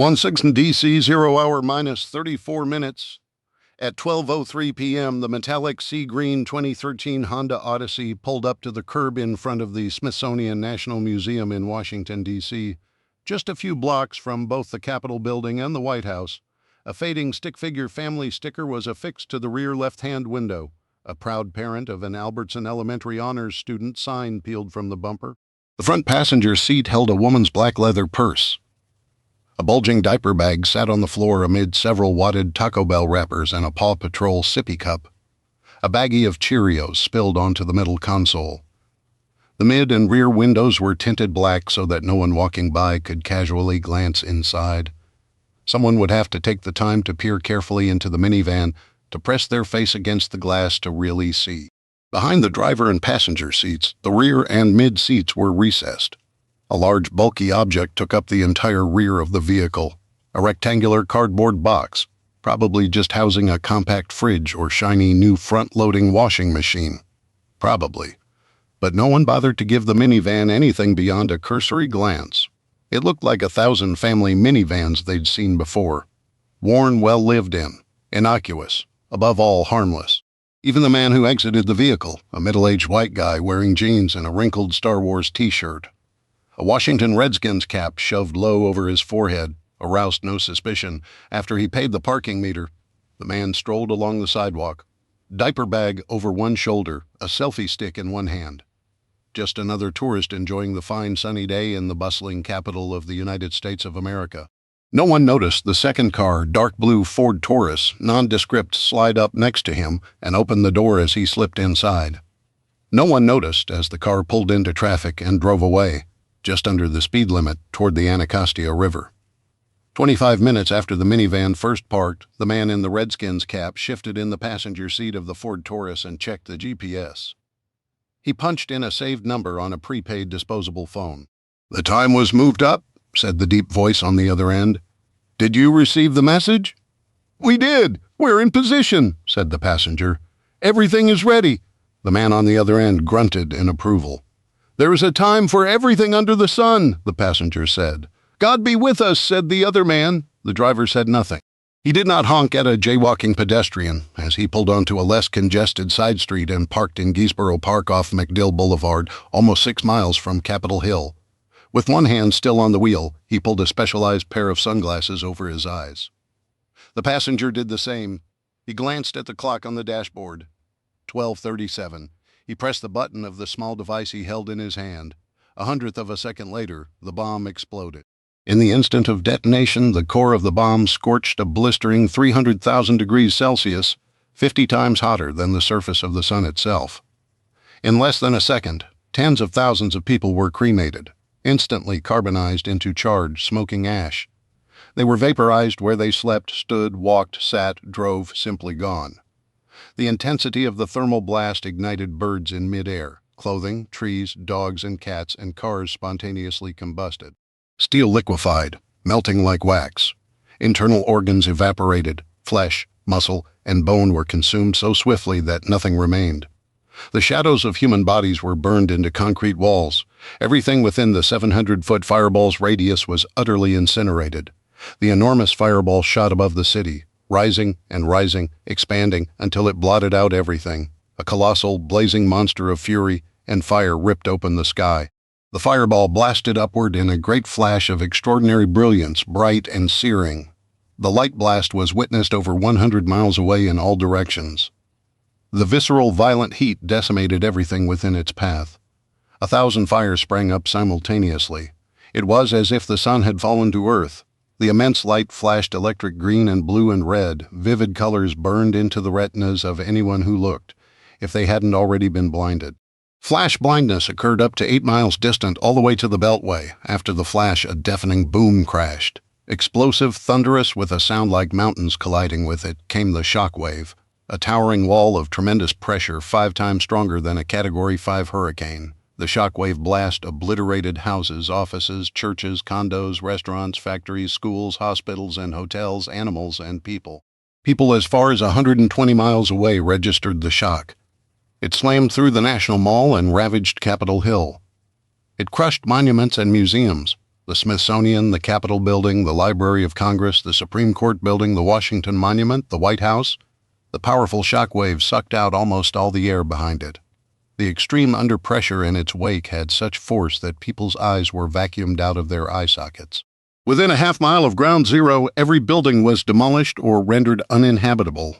16 DC, 0 hour minus 34 minutes. At 12:03 p.m., the metallic sea green 2013 Honda Odyssey pulled up to the curb in front of the Smithsonian National Museum in Washington, D.C., just a few blocks from both the Capitol building and the White House. A fading stick figure family sticker was affixed to the rear left-hand window. A proud parent of an Albertson Elementary honors student sign peeled from the bumper. The front passenger seat held a woman's black leather purse. A bulging diaper bag sat on the floor amid several wadded Taco Bell wrappers and a Paw Patrol sippy cup. A baggie of Cheerios spilled onto the middle console. The mid and rear windows were tinted black so that no one walking by could casually glance inside. Someone would have to take the time to peer carefully into the minivan, to press their face against the glass to really see. Behind the driver and passenger seats, the rear and mid seats were recessed. A large, bulky object took up the entire rear of the vehicle, a rectangular cardboard box, probably just housing a compact fridge or shiny new front-loading washing machine. Probably. But no one bothered to give the minivan anything beyond a cursory glance. It looked like 1,000 family minivans they'd seen before. Worn, well lived in, innocuous, above all harmless. Even the man who exited the vehicle, a middle-aged white guy wearing jeans and a wrinkled Star Wars t-shirt. A Washington Redskins cap shoved low over his forehead, aroused no suspicion. After he paid the parking meter, the man strolled along the sidewalk, diaper bag over one shoulder, a selfie stick in one hand. Just another tourist enjoying the fine sunny day in the bustling capital of the United States of America. No one noticed the second car, dark blue Ford Taurus, nondescript, slide up next to him and open the door as he slipped inside. No one noticed as the car pulled into traffic and drove away, just under the speed limit toward the Anacostia River. 25 minutes after the minivan first parked, the man in the Redskins cap shifted in the passenger seat of the Ford Taurus and checked the GPS. He punched in a saved number on a prepaid disposable phone. "The time was moved up," said the deep voice on the other end. "Did you receive the message?" "We did. We're in position," said the passenger. "Everything is ready." The man on the other end grunted in approval. "There is a time for everything under the sun," the passenger said. "God be with us," said the other man. The driver said nothing. He did not honk at a jaywalking pedestrian as he pulled onto a less congested side street and parked in Geesboro Park off MacDill Boulevard, almost 6 miles from Capitol Hill. With one hand still on the wheel, he pulled a specialized pair of sunglasses over his eyes. The passenger did the same. He glanced at the clock on the dashboard. 12:37. He pressed the button of the small device he held in his hand. 1/100th of a second later, the bomb exploded. In the instant of detonation, the core of the bomb scorched a blistering 300,000 degrees Celsius, 50 times hotter than the surface of the sun itself. In less than a second, tens of thousands of people were cremated, instantly carbonized into charred, smoking ash. They were vaporized where they slept, stood, walked, sat, drove, simply gone. The intensity of the thermal blast ignited birds in midair. Clothing, trees, dogs and cats and cars spontaneously combusted. Steel liquefied, melting like wax. Internal organs evaporated. Flesh, muscle, and bone were consumed so swiftly that nothing remained. The shadows of human bodies were burned into concrete walls. Everything within the 700-foot fireball's radius was utterly incinerated. The enormous fireball shot above the city, rising and rising, expanding until it blotted out everything. A colossal, blazing monster of fury and fire ripped open the sky. The fireball blasted upward in a great flash of extraordinary brilliance, bright and searing. The light blast was witnessed over 100 miles away in all directions. The visceral, violent heat decimated everything within its path. 1,000 fires sprang up simultaneously. It was as if the sun had fallen to earth. The immense light flashed electric green and blue and red. Vivid colors burned into the retinas of anyone who looked, if they hadn't already been blinded. Flash blindness occurred up to 8 miles distant all the way to the Beltway. After the flash, a deafening boom crashed. Explosive, thunderous, with a sound like mountains colliding with it, came the shock wave, a towering wall of tremendous pressure 5 times stronger than a Category 5 hurricane. The shockwave blast obliterated houses, offices, churches, condos, restaurants, factories, schools, hospitals, and hotels, animals, and people. People as far as 120 miles away registered the shock. It slammed through the National Mall and ravaged Capitol Hill. It crushed monuments and museums, The Smithsonian, the Capitol Building, the Library of Congress, the Supreme Court Building, the Washington Monument, the White House. The powerful shock wave sucked out almost all the air behind it. The extreme under pressure in its wake had such force that people's eyes were vacuumed out of their eye sockets. Within a half-mile of ground zero, every building was demolished or rendered uninhabitable.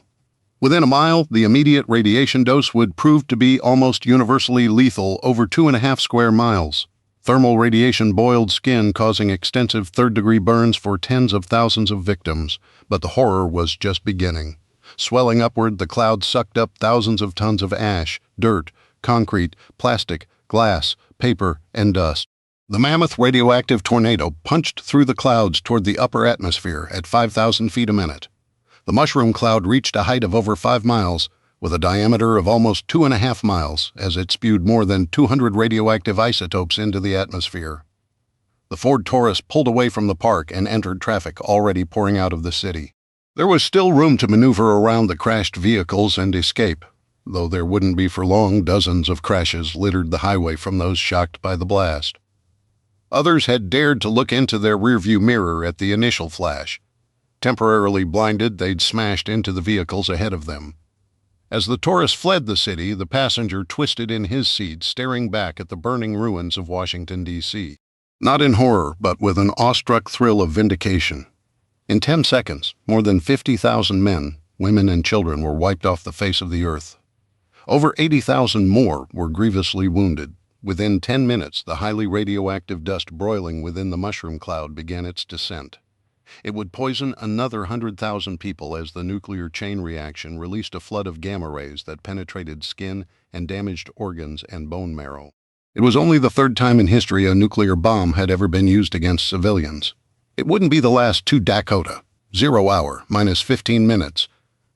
Within a mile, the immediate radiation dose would prove to be almost universally lethal over 2.5 square miles. Thermal radiation boiled skin, causing extensive third-degree burns for tens of thousands of victims. But the horror was just beginning. Swelling upward, the cloud sucked up thousands of tons of ash, dirt, concrete, plastic, glass, paper, and dust. The mammoth radioactive tornado punched through the clouds toward the upper atmosphere at 5,000 feet a minute. The mushroom cloud reached a height of over 5 miles, with a diameter of almost 2.5 miles, as it spewed more than 200 radioactive isotopes into the atmosphere. The Ford Taurus pulled away from the park and entered traffic already pouring out of the city. There was still room to maneuver around the crashed vehicles and escape, though there wouldn't be for long. Dozens of crashes littered the highway from those shocked by the blast. Others had dared to look into their rearview mirror at the initial flash. Temporarily blinded, they'd smashed into the vehicles ahead of them. As the Taurus fled the city, the passenger twisted in his seat, staring back at the burning ruins of Washington, D.C. Not in horror, but with an awestruck thrill of vindication. In 10 seconds, more than 50,000 men, women, and children were wiped off the face of the earth. Over 80,000 more were grievously wounded. Within 10 minutes, the highly radioactive dust broiling within the mushroom cloud began its descent. It would poison another 100,000 people as the nuclear chain reaction released a flood of gamma rays that penetrated skin and damaged organs and bone marrow. It was only the third time in history a nuclear bomb had ever been used against civilians. It wouldn't be the last to Dakota. 0 hour, minus 15 minutes.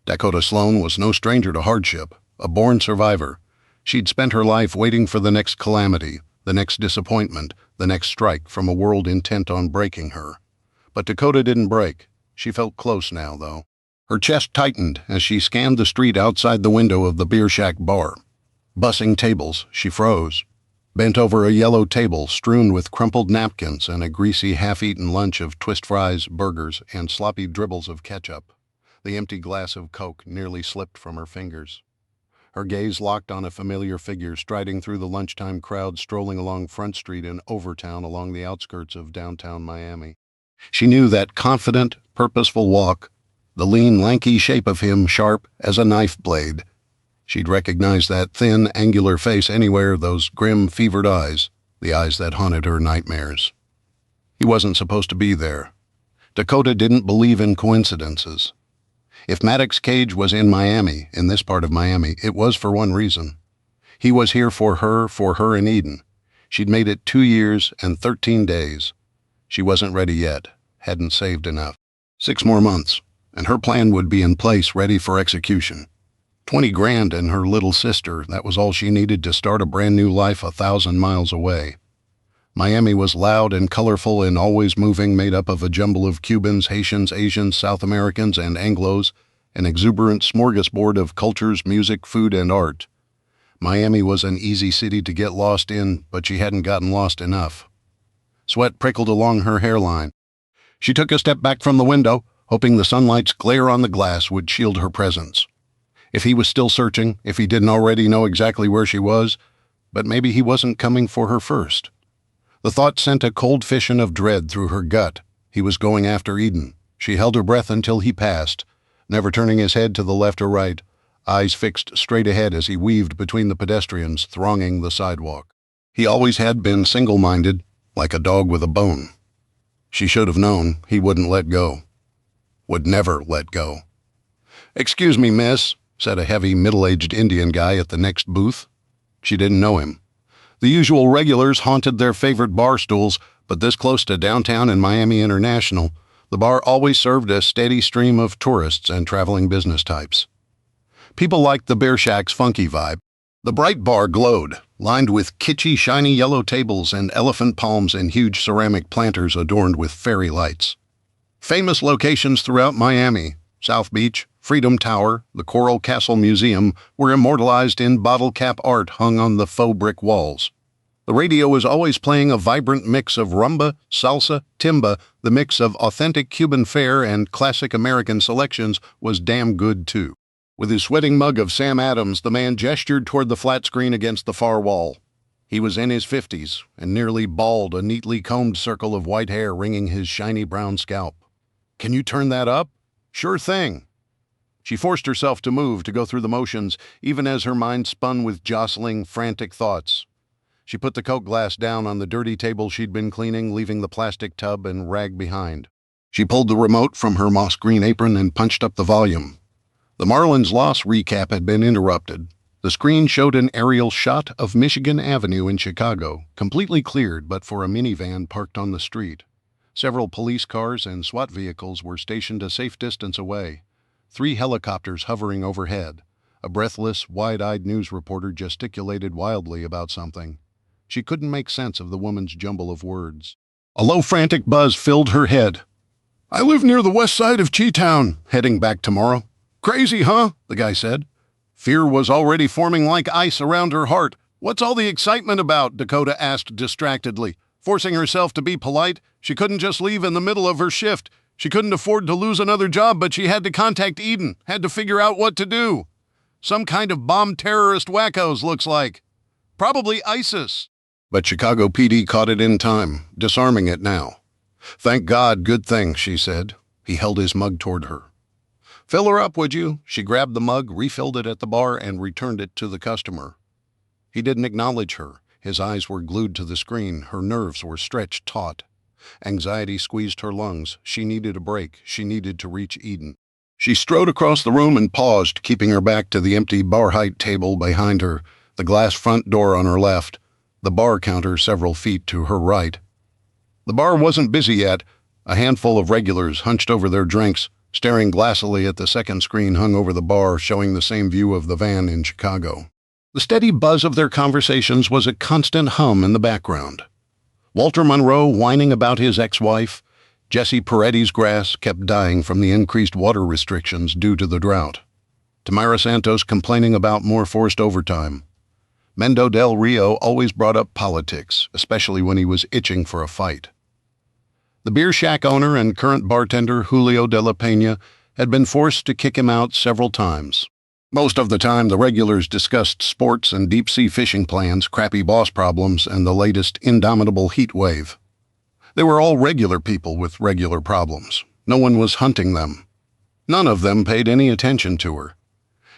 Dakota Sloan was no stranger to hardship, a born survivor. She'd spent her life waiting for the next calamity, the next disappointment, the next strike from a world intent on breaking her. But Dakota didn't break. She felt close now, though. Her chest tightened as she scanned the street outside the window of the Beer Shack bar. Bussing tables, she froze. Bent over a yellow table strewn with crumpled napkins and a greasy half-eaten lunch of twist fries, burgers, and sloppy dribbles of ketchup. The empty glass of Coke nearly slipped from her fingers. Her gaze locked on a familiar figure striding through the lunchtime crowd strolling along Front Street in Overtown along the outskirts of downtown Miami. She knew that confident, purposeful walk, the lean, lanky shape of him sharp as a knife blade. She'd recognize that thin, angular face anywhere, those grim, fevered eyes, the eyes that haunted her nightmares. He wasn't supposed to be there. Dakota didn't believe in coincidences. If Maddox Cage was in Miami, in this part of Miami, it was for one reason. He was here for her in Eden. She'd made it 2 years and 13 days. She wasn't ready yet, hadn't saved enough. 6 more months, and her plan would be in place, ready for execution. 20 grand and her little sister, that was all she needed to start a brand new life 1,000 miles away. Miami was loud and colorful and always moving, made up of a jumble of Cubans, Haitians, Asians, South Americans, and Anglos, an exuberant smorgasbord of cultures, music, food, and art. Miami was an easy city to get lost in, but she hadn't gotten lost enough. Sweat prickled along her hairline. She took a step back from the window, hoping the sunlight's glare on the glass would shield her presence. If he was still searching, if he didn't already know exactly where she was, but maybe he wasn't coming for her first. The thought sent a cold fission of dread through her gut. He was going after Eden. She held her breath until he passed, never turning his head to the left or right, eyes fixed straight ahead as he weaved between the pedestrians thronging the sidewalk. He always had been single-minded, like a dog with a bone. She should have known he wouldn't let go. Would never let go. "Excuse me, miss," said a heavy, middle-aged Indian guy at the next booth. She didn't know him. The usual regulars haunted their favorite bar stools, but this close to downtown and Miami International, the bar always served a steady stream of tourists and traveling business types. People liked the Beer Shack's funky vibe. The bright bar glowed, lined with kitschy, shiny yellow tables and elephant palms and huge ceramic planters adorned with fairy lights. Famous locations throughout Miami, South Beach, Freedom Tower, the Coral Castle Museum, were immortalized in bottle cap art hung on the faux brick walls. The radio was always playing a vibrant mix of rumba, salsa, timba. The mix of authentic Cuban fare and classic American selections was damn good, too. With his sweating mug of Sam Adams, the man gestured toward the flat screen against the far wall. He was in his 50s and nearly bald, a neatly combed circle of white hair ringing his shiny brown scalp. "Can you turn that up?" "Sure thing." She forced herself to move, to go through the motions, even as her mind spun with jostling, frantic thoughts. She put the Coke glass down on the dirty table she'd been cleaning, leaving the plastic tub and rag behind. She pulled the remote from her moss-green apron and punched up the volume. The Marlins loss recap had been interrupted. The screen showed an aerial shot of Michigan Avenue in Chicago, completely cleared but for a minivan parked on the street. Several police cars and SWAT vehicles were stationed a safe distance away. 3 helicopters hovering overhead. A breathless, wide-eyed news reporter gesticulated wildly about something. She couldn't make sense of the woman's jumble of words. A low, frantic buzz filled her head. "I live near the west side of Cheetown, heading back tomorrow." "Crazy, huh?" the guy said. Fear was already forming like ice around her heart. "What's all the excitement about?" Dakota asked distractedly. Forcing herself to be polite, she couldn't just leave in the middle of her shift. She couldn't afford to lose another job, but she had to contact Eden, had to figure out what to do. Some kind of bomb terrorist wackos, looks like. Probably ISIS. But Chicago PD caught it in time, disarming it now. "Thank God, good thing," she said. He held his mug toward her. "Fill her up, would you?" She grabbed the mug, refilled it at the bar, and returned it to the customer. He didn't acknowledge her. His eyes were glued to the screen. Her nerves were stretched taut. Anxiety squeezed her lungs. She needed a break. She needed to reach Eden. She strode across the room and paused, keeping her back to the empty bar-height table behind her, the glass front door on her left, the bar counter several feet to her right. The bar wasn't busy yet. A handful of regulars hunched over their drinks, staring glassily at the second screen hung over the bar, showing the same view of the van in Chicago. The steady buzz of their conversations was a constant hum in the background. Walter Monroe whining about his ex-wife. Jesse Peretti's grass kept dying from the increased water restrictions due to the drought. Tamara Santos complaining about more forced overtime. Mendo del Rio always brought up politics, especially when he was itching for a fight. The beer shack owner and current bartender Julio de la Peña had been forced to kick him out several times. Most of the time, the regulars discussed sports and deep-sea fishing plans, crappy boss problems, and the latest indomitable heat wave. They were all regular people with regular problems. No one was hunting them. None of them paid any attention to her.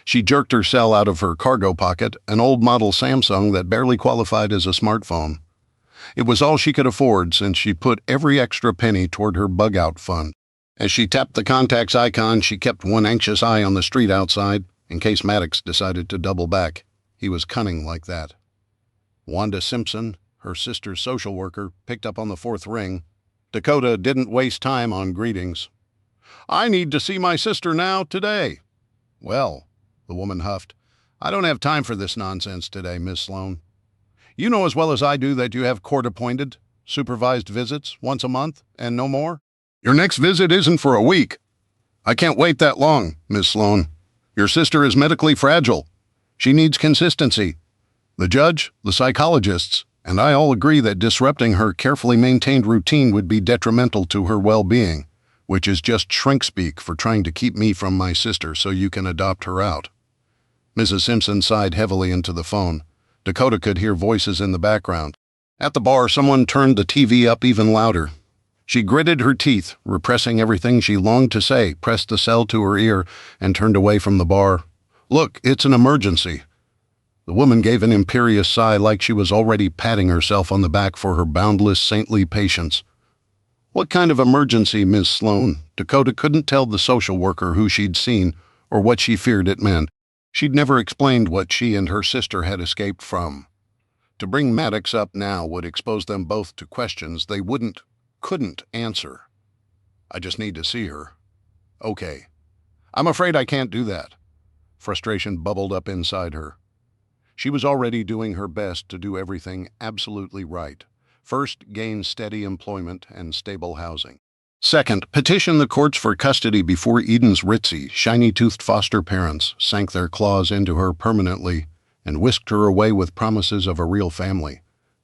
She jerked her cell out of her cargo pocket, an old model Samsung that barely qualified as a smartphone. It was all she could afford since she put every extra penny toward her bug-out fund. As she tapped the contacts icon, she kept one anxious eye on the street outside, in case Maddox decided to double back. He was cunning like that. Wanda Simpson, her sister's social worker, picked up on the fourth ring. Dakota didn't waste time on greetings. "I need to see my sister now, today." "Well," the woman huffed, "I don't have time for this nonsense today, Miss Sloan. You know as well as I do that you have court-appointed, supervised visits once a month, and no more. Your next visit isn't for a week. I can't wait that long, Miss Sloan. Your sister is medically fragile. She needs consistency. The judge, the psychologists, and I all agree that disrupting her carefully maintained routine would be detrimental to her well-being, which is just shrink-speak for trying to keep me from my sister so you can adopt her out." Mrs. Simpson sighed heavily into the phone. Dakota could hear voices in the background. At the bar, someone turned the TV up even louder. She gritted her teeth, repressing everything she longed to say, pressed the cell to her ear, and turned away from the bar. "Look, it's an emergency." The woman gave an imperious sigh like she was already patting herself on the back for her boundless saintly patience. "What kind of emergency, Miss Sloan?" Dakota couldn't tell the social worker who she'd seen or what she feared it meant. She'd never explained what she and her sister had escaped from. To bring Maddox up now would expose them both to questions they couldn't answer. "I just need to see her." "Okay. I'm afraid I can't do that." Frustration bubbled up inside her. She was already doing her best to do everything absolutely right. First, gain steady employment and stable housing. Second, petition the courts for custody before Eden's ritzy, shiny-toothed foster parents sank their claws into her permanently and whisked her away with promises of a real family.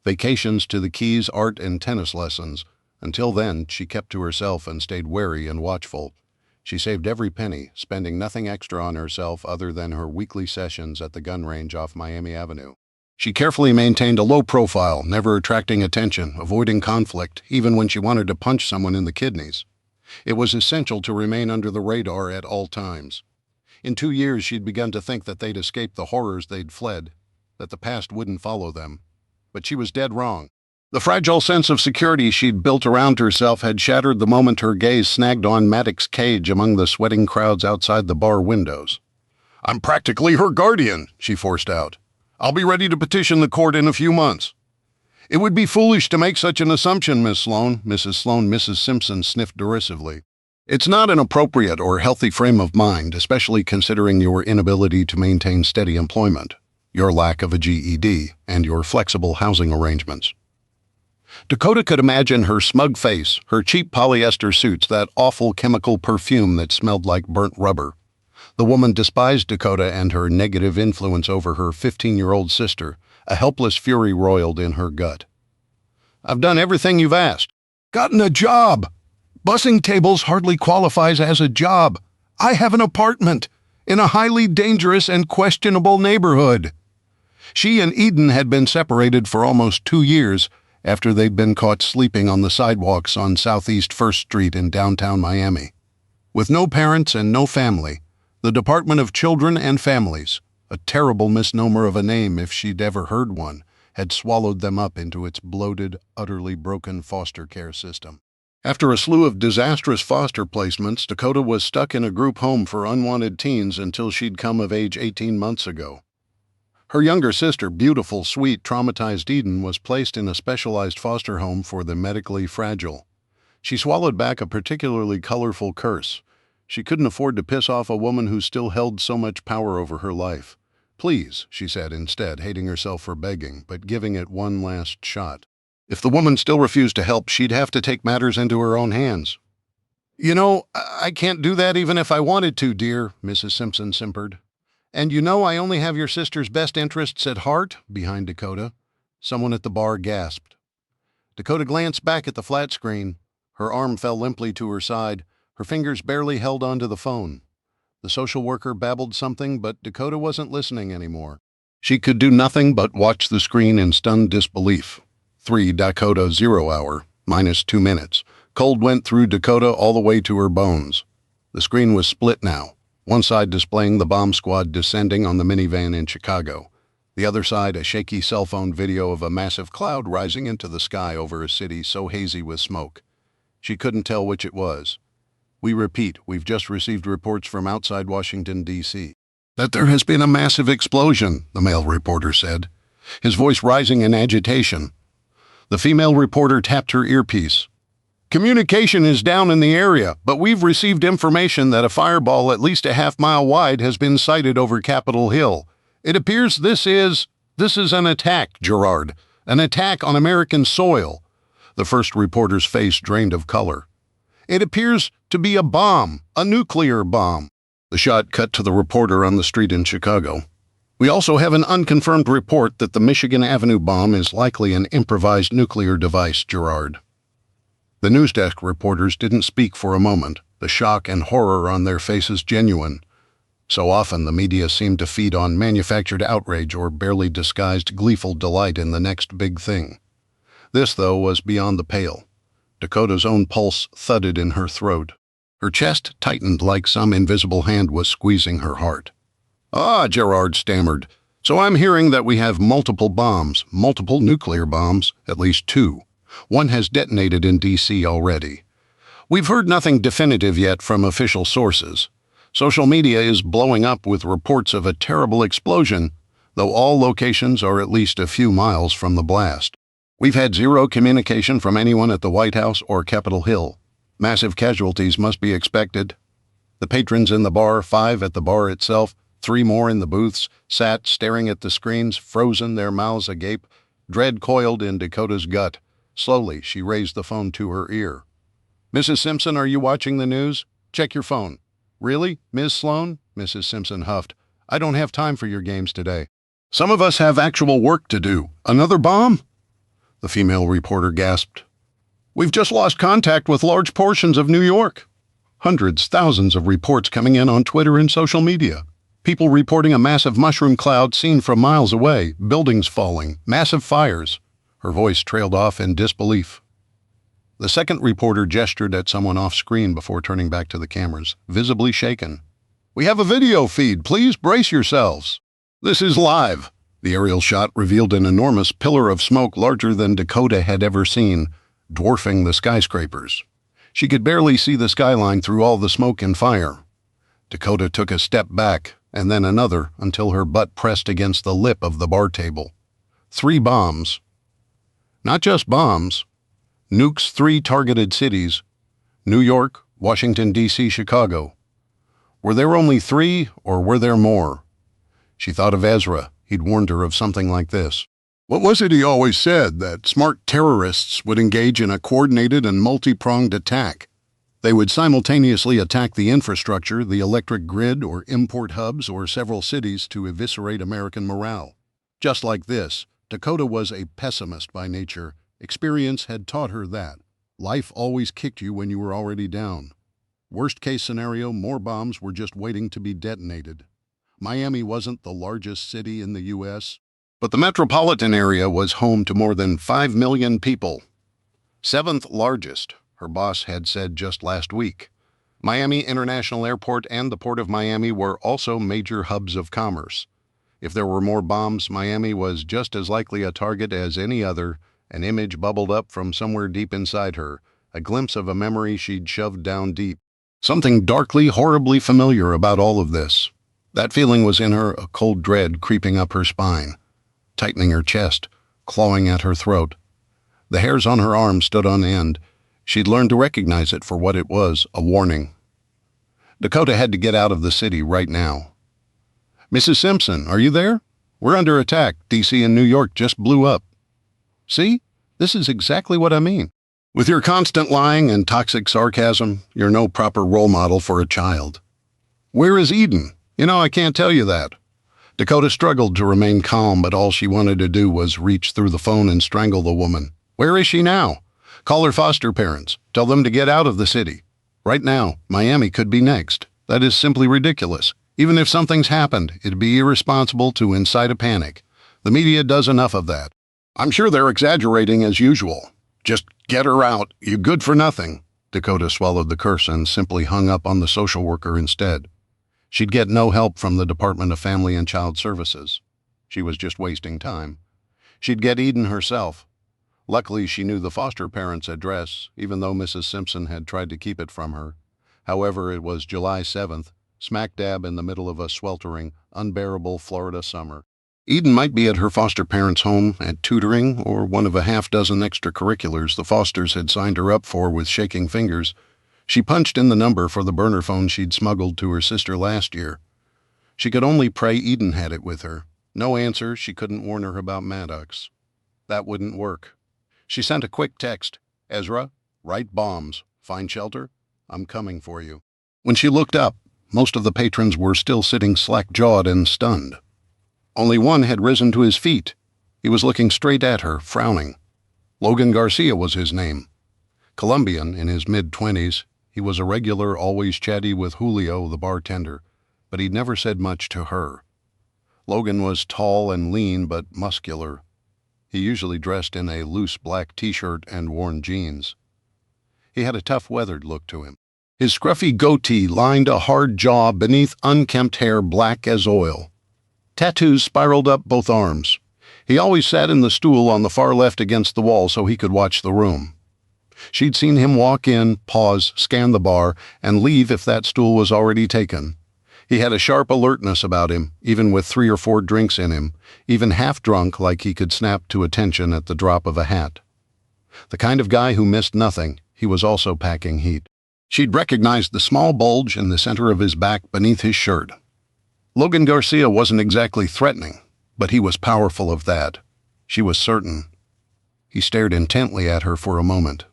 Vacations to the Keys, art and tennis lessons. Until then, she kept to herself and stayed wary and watchful. She saved every penny, spending nothing extra on herself other than her weekly sessions at the gun range off Miami Avenue. She carefully maintained a low profile, never attracting attention, avoiding conflict, even when she wanted to punch someone in the kidneys. It was essential to remain under the radar at all times. In 2 years, she'd begun to think that they'd escaped the horrors they'd fled, that the past wouldn't follow them. But she was dead wrong. The fragile sense of security she'd built around herself had shattered the moment her gaze snagged on Maddox's cage among the sweating crowds outside the bar windows. "I'm practically her guardian," she forced out. "I'll be ready to petition the court in a few months." "It would be foolish to make such an assumption, Miss Sloan." Mrs. Simpson sniffed derisively. "It's not an appropriate or healthy frame of mind, especially considering your inability to maintain steady employment, your lack of a GED, and your flexible housing arrangements." Dakota could imagine her smug face, her cheap polyester suits, that awful chemical perfume that smelled like burnt rubber. The woman despised Dakota and her negative influence over her 15-year-old sister. A helpless fury roiled in her gut. "I've done everything you've asked." "Gotten a job. Bussing tables hardly qualifies as a job. I have an apartment in a highly dangerous and questionable neighborhood." She and Eden had been separated for almost 2 years after they'd been caught sleeping on the sidewalks on Southeast 1st Street in downtown Miami. With no parents and no family, the Department of Children and Families, a terrible misnomer of a name if she'd ever heard one, had swallowed them up into its bloated, utterly broken foster care system. After a slew of disastrous foster placements, Dakota was stuck in a group home for unwanted teens until she'd come of age 18 months ago. Her younger sister, beautiful, sweet, traumatized Eden, was placed in a specialized foster home for the medically fragile. She swallowed back a particularly colorful curse. She couldn't afford to piss off a woman who still held so much power over her life. "Please," she said instead, hating herself for begging, but giving it one last shot. If the woman still refused to help, she'd have to take matters into her own hands. "You know, I can't do that even if I wanted to, dear," Mrs. Simpson simpered. "And you know I only have your sister's best interests at heart," behind Dakota. Someone at the bar gasped. Dakota glanced back at the flat screen. Her arm fell limply to her side. Her fingers barely held onto the phone. The social worker babbled something, but Dakota wasn't listening anymore. She could do nothing but watch the screen in stunned disbelief. 3 Dakota 0 hour, -2 minutes. Cold went through Dakota all the way to her bones. The screen was split now, one side displaying the bomb squad descending on the minivan in Chicago. The other side, a shaky cell phone video of a massive cloud rising into the sky over a city so hazy with smoke. She couldn't tell which it was. "We repeat, we've just received reports from outside Washington, D.C. that there has been a massive explosion," the male reporter said, his voice rising in agitation. The female reporter tapped her earpiece. "Communication is down in the area, but we've received information that a fireball at least a half-mile wide has been sighted over Capitol Hill. It appears this is an attack, Gerard, an attack on American soil." The first reporter's face drained of color. "It appears to be a bomb, a nuclear bomb." The shot cut to the reporter on the street in Chicago. "We also have an unconfirmed report that the Michigan Avenue bomb is likely an improvised nuclear device, Gerard." The news desk reporters didn't speak for a moment, the shock and horror on their faces genuine. So often the media seemed to feed on manufactured outrage or barely disguised gleeful delight in the next big thing. This, though, was beyond the pale. Dakota's own pulse thudded in her throat. Her chest tightened like some invisible hand was squeezing her heart. "Ah," Gerard stammered. "So I'm hearing that we have multiple bombs, multiple nuclear bombs, at least 2. One has detonated in D.C. already. We've heard nothing definitive yet from official sources. Social media is blowing up with reports of a terrible explosion, though all locations are at least a few miles from the blast. We've had 0 communication from anyone at the White House or Capitol Hill. Massive casualties must be expected." The patrons in the bar, 5 at the bar itself, 3 more in the booths, sat staring at the screens, frozen, their mouths agape. Dread coiled in Dakota's gut. Slowly, she raised the phone to her ear. "Mrs. Simpson, are you watching the news? Check your phone." "Really, Ms. Sloan?" Mrs. Simpson huffed. "I don't have time for your games today. Some of us have actual work to do." "Another bomb?" the female reporter gasped. "We've just lost contact with large portions of New York." Hundreds, thousands of reports coming in on Twitter and social media. People reporting a massive mushroom cloud seen from miles away, buildings falling, massive fires. Her voice trailed off in disbelief. The second reporter gestured at someone off-screen before turning back to the cameras, visibly shaken. "We have a video feed. Please brace yourselves." "This is live." The aerial shot revealed an enormous pillar of smoke larger than Dakota had ever seen, dwarfing the skyscrapers. She could barely see the skyline through all the smoke and fire. Dakota took a step back, and then another, until her butt pressed against the lip of the bar table. 3 bombs. Not just bombs. Nukes 3 targeted cities: New York, Washington, D.C., Chicago. Were there only 3, or were there more? She thought of Ezra. He'd warned her of something like this. What was it he always said? That smart terrorists would engage in a coordinated and multi-pronged attack. They would simultaneously attack the infrastructure, the electric grid, or import hubs, or several cities to eviscerate American morale. Just like this, Dakota was a pessimist by nature. Experience had taught her that. Life always kicked you when you were already down. Worst-case scenario, more bombs were just waiting to be detonated. Miami wasn't the largest city in the U.S., but the metropolitan area was home to more than 5 million people. 7th largest, her boss had said just last week. Miami International Airport and the Port of Miami were also major hubs of commerce. If there were more bombs, Miami was just as likely a target as any other. An image bubbled up from somewhere deep inside her, a glimpse of a memory she'd shoved down deep. Something darkly, horribly familiar about all of this. That feeling was in her, a cold dread creeping up her spine, tightening her chest, clawing at her throat. The hairs on her arms stood on end. She'd learned to recognize it for what it was, a warning. Dakota had to get out of the city right now. "Mrs. Simpson, are you there? We're under attack. D.C. and New York just blew up." "See? This is exactly what I mean. With your constant lying and toxic sarcasm, you're no proper role model for a child." "Where is Eden? I can't tell you that." Dakota struggled to remain calm, but all she wanted to do was reach through the phone and strangle the woman. "Where is she now? Call her foster parents. Tell them to get out of the city. Right now, Miami could be next. That is simply ridiculous. Even if something's happened, it'd be irresponsible to incite a panic. The media does enough of that. I'm sure they're exaggerating as usual. Just get her out. You good for nothing." Dakota swallowed the curse and simply hung up on the social worker instead. She'd get no help from the Department of Family and Child Services. She was just wasting time. She'd get Eden herself. Luckily, she knew the foster parents' address, even though Mrs. Simpson had tried to keep it from her. However, it was July 7th, smack dab in the middle of a sweltering, unbearable Florida summer. Eden might be at her foster parents' home, at tutoring, or one of a half-dozen extracurriculars the Fosters had signed her up for with shaking fingers. She punched in the number for the burner phone she'd smuggled to her sister last year. She could only pray Eden had it with her. No answer, she couldn't warn her about Maddox. That wouldn't work. She sent a quick text. "Ezra, right bombs. Find shelter? I'm coming for you." When she looked up, most of the patrons were still sitting slack-jawed and stunned. Only one had risen to his feet. He was looking straight at her, frowning. Logan Garcia was his name. Colombian, in his mid-20s, he was a regular, always chatty with Julio, the bartender, but he'd never said much to her. Logan was tall and lean, but muscular. He usually dressed in a loose black t-shirt and worn jeans. He had a tough, weathered look to him. His scruffy goatee lined a hard jaw beneath unkempt hair black as oil. Tattoos spiraled up both arms. He always sat in the stool on the far left against the wall so he could watch the room. She'd seen him walk in, pause, scan the bar, and leave if that stool was already taken. He had a sharp alertness about him, even with 3 or 4 drinks in him, even half drunk like he could snap to attention at the drop of a hat. The kind of guy who missed nothing, he was also packing heat. She'd recognized the small bulge in the center of his back beneath his shirt. Logan Garcia wasn't exactly threatening, but he was powerful of that. She was certain. He stared intently at her for a moment.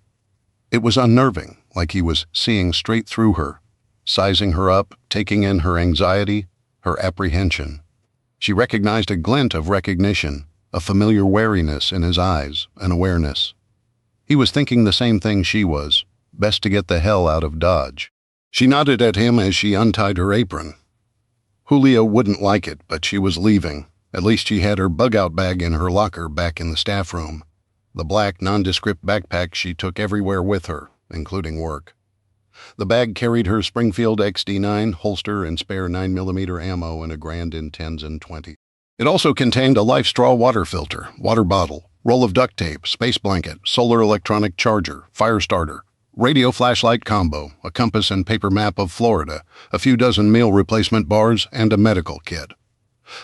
It was unnerving, like he was seeing straight through her, sizing her up, taking in her anxiety, her apprehension. She recognized a glint of recognition, a familiar wariness in his eyes, an awareness. He was thinking the same thing she was, best to get the hell out of Dodge. She nodded at him as she untied her apron. Julio wouldn't like it, but she was leaving. At least she had her bug-out bag in her locker back in the staff room. The black, nondescript backpack she took everywhere with her, including work. The bag carried her Springfield XD9 holster and spare 9mm ammo and a grand in 10s and 20s. It also contained a life straw water filter, water bottle, roll of duct tape, space blanket, solar electronic charger, fire starter, radio flashlight combo, a compass and paper map of Florida, a few dozen meal replacement bars, and a medical kit.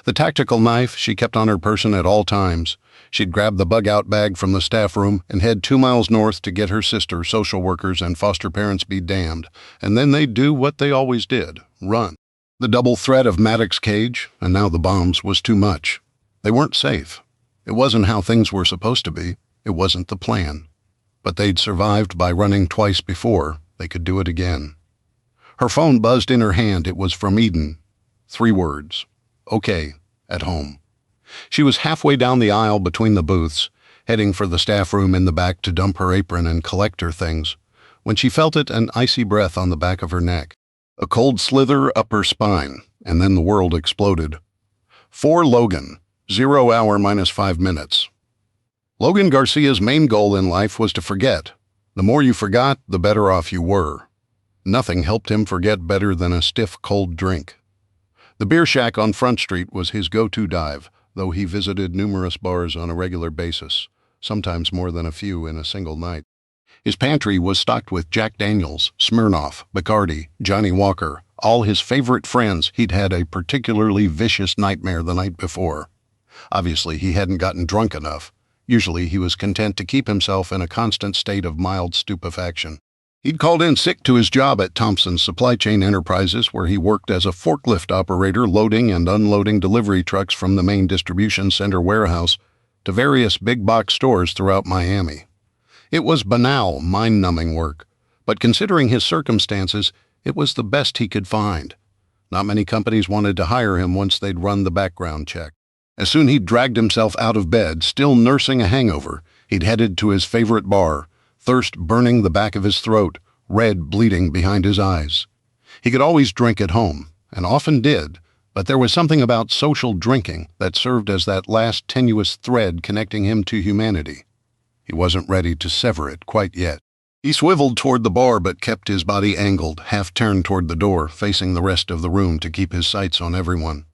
The tactical knife she kept on her person at all times. She'd grab the bug-out bag from the staff room and head 2 miles north to get her sister, social workers, and foster parents be damned, and then they'd do what they always did, run. The double threat of Maddox's cage, and now the bombs, was too much. They weren't safe. It wasn't how things were supposed to be. It wasn't the plan. But they'd survived by running twice before. They could do it again. Her phone buzzed in her hand. It was from Eden. 3 words. Okay, at home. She was halfway down the aisle between the booths, heading for the staff room in the back to dump her apron and collect her things, when she felt it, an icy breath on the back of her neck. A cold slither up her spine, and then the world exploded. For Logan, 0 hour minus 5 minutes. Logan Garcia's main goal in life was to forget. The more you forgot, the better off you were. Nothing helped him forget better than a stiff, cold drink. The beer shack on Front Street was his go-to dive, though he visited numerous bars on a regular basis, sometimes more than a few in a single night. His pantry was stocked with Jack Daniels, Smirnoff, Bacardi, Johnny Walker, all his favorite friends. He'd had a particularly vicious nightmare the night before. Obviously, he hadn't gotten drunk enough. Usually, he was content to keep himself in a constant state of mild stupefaction. He'd called in sick to his job at Thompson's Supply Chain Enterprises, where he worked as a forklift operator loading and unloading delivery trucks from the main distribution center warehouse to various big-box stores throughout Miami. It was banal, mind-numbing work, but considering his circumstances, it was the best he could find. Not many companies wanted to hire him once they'd run the background check. As soon he'd dragged himself out of bed, still nursing a hangover, he'd headed to his favorite bar, thirst burning the back of his throat, red bleeding behind his eyes. He could always drink at home, and often did, but there was something about social drinking that served as that last tenuous thread connecting him to humanity. He wasn't ready to sever it quite yet. He swiveled toward the bar but kept his body angled, half turned toward the door, facing the rest of the room to keep his sights on everyone.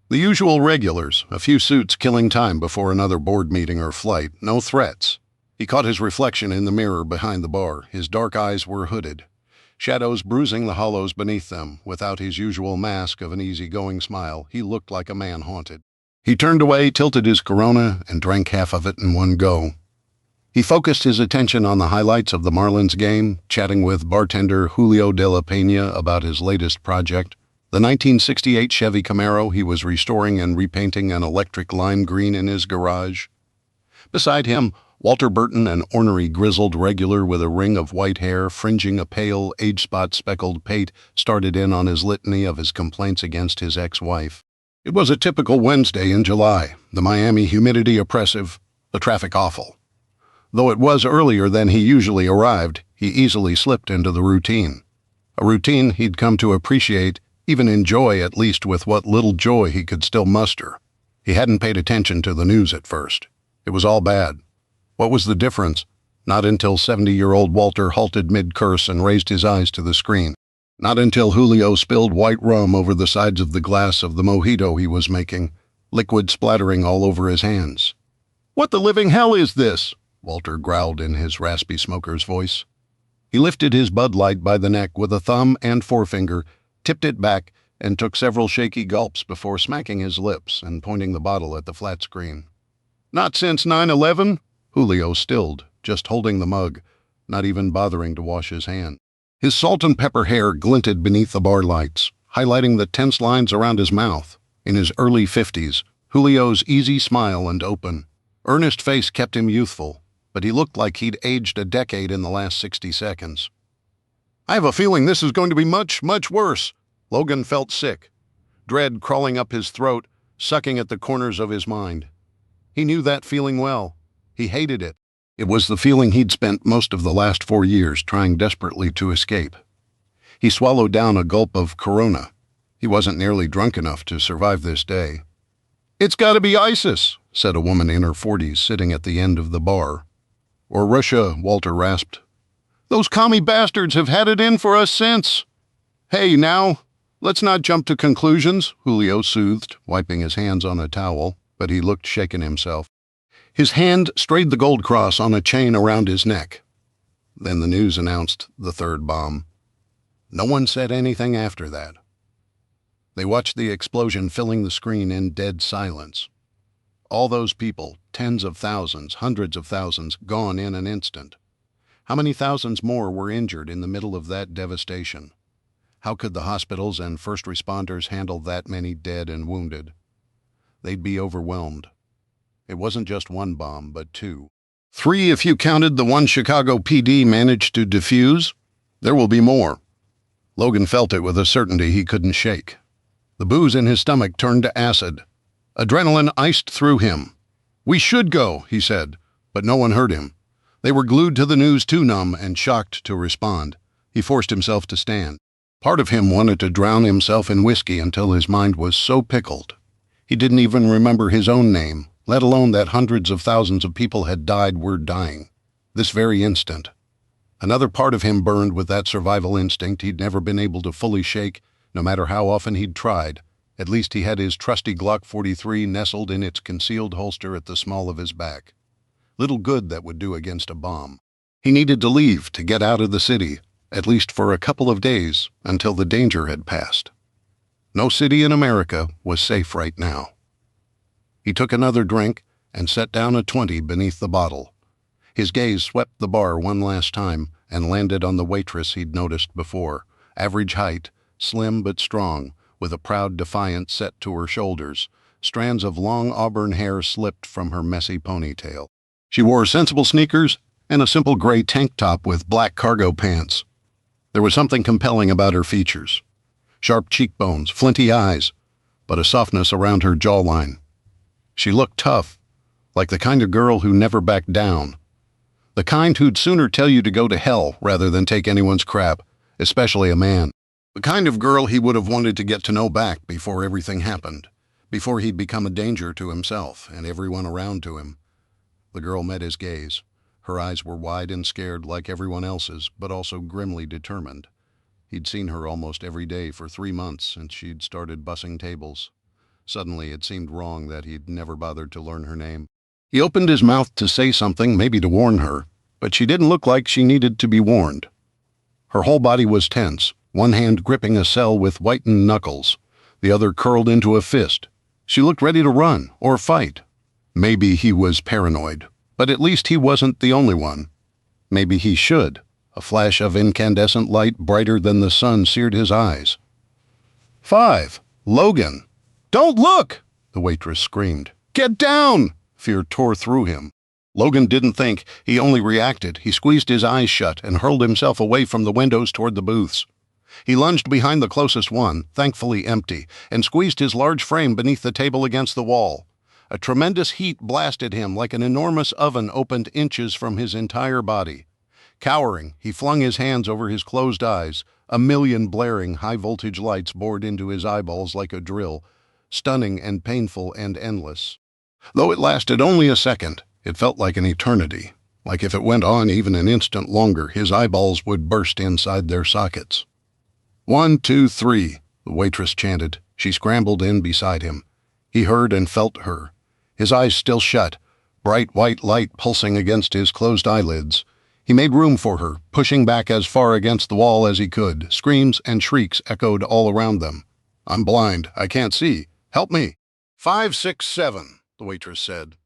The usual regulars, a few suits killing time before another board meeting or flight, no threats. He caught his reflection in the mirror behind the bar. His dark eyes were hooded, shadows bruising the hollows beneath them. Without his usual mask of an easygoing smile, he looked like a man haunted. He turned away, tilted his Corona, and drank half of it in one go. He focused his attention on the highlights of the Marlins game, chatting with bartender Julio de la Peña about his latest project, the 1968 Chevy Camaro he was restoring and repainting an electric lime green in his garage. Beside him, Walter Burton, an ornery grizzled regular with a ring of white hair fringing a pale, age-spot-speckled pate, started in on his litany of his complaints against his ex-wife. It was a typical Wednesday in July, the Miami humidity oppressive, the traffic awful. Though it was earlier than he usually arrived, he easily slipped into the routine. A routine he'd come to appreciate, even enjoy, at least with what little joy he could still muster. He hadn't paid attention to the news at first. It was all bad. What was the difference? Not until 70-year-old Walter halted mid-curse and raised his eyes to the screen. Not until Julio spilled white rum over the sides of the glass of the mojito he was making, liquid splattering all over his hands. "What the living hell is this?" Walter growled in his raspy smoker's voice. He lifted his Bud Light by the neck with a thumb and forefinger, tipped it back, and took several shaky gulps before smacking his lips and pointing the bottle at the flat screen. "Not since 9/11? Julio stilled, just holding the mug, not even bothering to wash his hand. His salt and pepper hair glinted beneath the bar lights, highlighting the tense lines around his mouth. In his early 50s, Julio's easy smile and open, earnest face kept him youthful, but he looked like he'd aged a decade in the last 60 seconds. "I have a feeling this is going to be much, much worse." Logan felt sick, dread crawling up his throat, sucking at the corners of his mind. He knew that feeling well. He hated it. It was the feeling he'd spent most of the last 4 years trying desperately to escape. He swallowed down a gulp of Corona. He wasn't nearly drunk enough to survive this day. "It's gotta be ISIS," said a woman in her 40s sitting at the end of the bar. "Or Russia," Walter rasped. "Those commie bastards have had it in for us since." "Hey, now, let's not jump to conclusions," Julio soothed, wiping his hands on a towel, but he looked shaken himself. His hand strayed the gold cross on a chain around his neck. Then the news announced the third bomb. No one said anything after that. They watched the explosion filling the screen in dead silence. All those people, tens of thousands, hundreds of thousands, gone in an instant. How many thousands more were injured in the middle of that devastation? How could the hospitals and first responders handle that many dead and wounded? They'd be overwhelmed. It wasn't just one bomb, but 2. 3 if you counted the one Chicago PD managed to defuse. There will be more. Logan felt it with a certainty he couldn't shake. The booze in his stomach turned to acid. Adrenaline iced through him. "We should go," he said, but no one heard him. They were glued to the news, too numb and shocked to respond. He forced himself to stand. Part of him wanted to drown himself in whiskey until his mind was so pickled. He didn't even remember his own name, let alone that hundreds of thousands of people had died, were dying. This very instant. Another part of him burned with that survival instinct he'd never been able to fully shake, no matter how often he'd tried. At least he had his trusty Glock 43 nestled in its concealed holster at the small of his back. Little good that would do against a bomb. He needed to leave, to get out of the city, at least for a couple of days, until the danger had passed. No city in America was safe right now. He took another drink and set down a 20 beneath the bottle. His gaze swept the bar one last time and landed on the waitress he'd noticed before. Average height, slim but strong, with a proud defiance set to her shoulders. Strands of long auburn hair slipped from her messy ponytail. She wore sensible sneakers and a simple gray tank top with black cargo pants. There was something compelling about her features. Sharp cheekbones, flinty eyes, but a softness around her jawline. She looked tough, like the kind of girl who never backed down. The kind who'd sooner tell you to go to hell rather than take anyone's crap, especially a man. The kind of girl he would have wanted to get to know back before everything happened, before he'd become a danger to himself and everyone around to him. The girl met his gaze. Her eyes were wide and scared like everyone else's, but also grimly determined. He'd seen her almost every day for 3 months since she'd started bussing tables. Suddenly it seemed wrong that he'd never bothered to learn her name. He opened his mouth to say something, maybe to warn her, but she didn't look like she needed to be warned. Her whole body was tense, one hand gripping a cell with whitened knuckles, the other curled into a fist. She looked ready to run or fight. Maybe he was paranoid, but at least he wasn't the only one. Maybe he should. A flash of incandescent light brighter than the sun seared his eyes. 5. Logan! "Don't look!" the waitress screamed. "Get down!" Fear tore through him. Logan didn't think, he only reacted. He squeezed his eyes shut and hurled himself away from the windows toward the booths. He lunged behind the closest one, thankfully empty, and squeezed his large frame beneath the table against the wall. A tremendous heat blasted him like an enormous oven opened inches from his entire body. Cowering, he flung his hands over his closed eyes. A million blaring high-voltage lights bored into his eyeballs like a drill, stunning and painful and endless. Though it lasted only a second, it felt like an eternity. Like if it went on even an instant longer, his eyeballs would burst inside their sockets. 1, 2, 3, the waitress chanted. She scrambled in beside him. He heard and felt her. His eyes still shut, bright white light pulsing against his closed eyelids. He made room for her, pushing back as far against the wall as he could. Screams and shrieks echoed all around them. "I'm blind. I can't see. Help me." 5, 6, 7, the waitress said,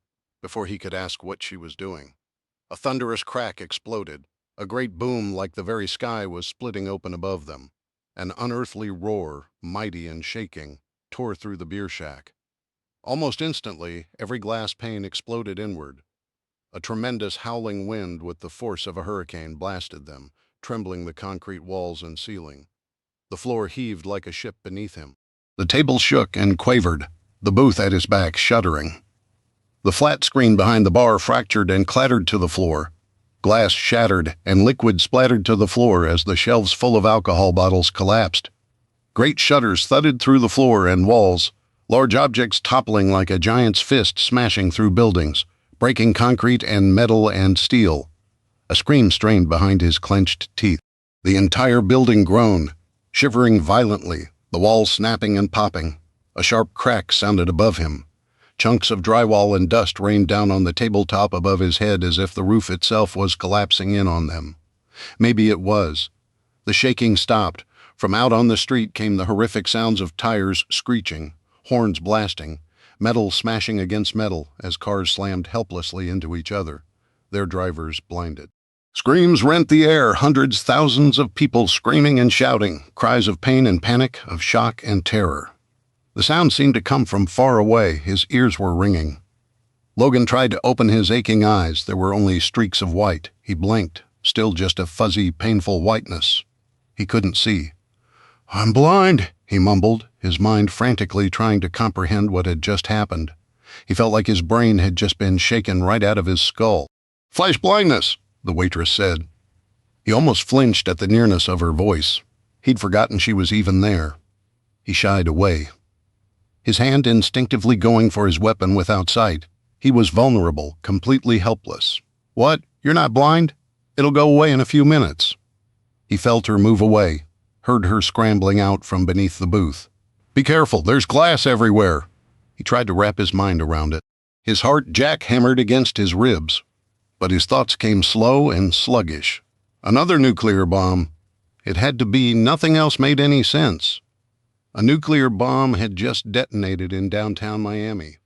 before he could ask what she was doing. A thunderous crack exploded. A great boom like the very sky was splitting open above them. An unearthly roar, mighty and shaking, tore through the beer shack. Almost instantly, every glass pane exploded inward. A tremendous howling wind with the force of a hurricane blasted them, trembling the concrete walls and ceiling. The floor heaved like a ship beneath him. The table shook and quavered, the booth at his back shuddering. The flat screen behind the bar fractured and clattered to the floor. Glass shattered and liquid splattered to the floor as the shelves full of alcohol bottles collapsed. Great shutters thudded through the floor and walls, large objects toppling like a giant's fist smashing through buildings, breaking concrete and metal and steel. A scream strained behind his clenched teeth. The entire building groaned, shivering violently, the walls snapping and popping. A sharp crack sounded above him. Chunks of drywall and dust rained down on the tabletop above his head as if the roof itself was collapsing in on them. Maybe it was. The shaking stopped. From out on the street came the horrific sounds of tires screeching, horns blasting, metal smashing against metal as cars slammed helplessly into each other, their drivers blinded. Screams rent the air, hundreds, thousands of people screaming and shouting, cries of pain and panic, of shock and terror. The sound seemed to come from far away. His ears were ringing. Logan tried to open his aching eyes. There were only streaks of white. He blinked, still just a fuzzy, painful whiteness. He couldn't see. "I'm blind," he mumbled, his mind frantically trying to comprehend what had just happened. He felt like his brain had just been shaken right out of his skull. "Flash blindness," the waitress said. He almost flinched at the nearness of her voice. He'd forgotten she was even there. He shied away, his hand instinctively going for his weapon without sight. He was vulnerable, completely helpless. "What? You're not blind? It'll go away in a few minutes." He felt her move away, heard her scrambling out from beneath the booth. "Be careful, there's glass everywhere." He tried to wrap his mind around it. His heart jackhammered against his ribs, but his thoughts came slow and sluggish. Another nuclear bomb. It had to be. Nothing else made any sense. A nuclear bomb had just detonated in downtown Miami.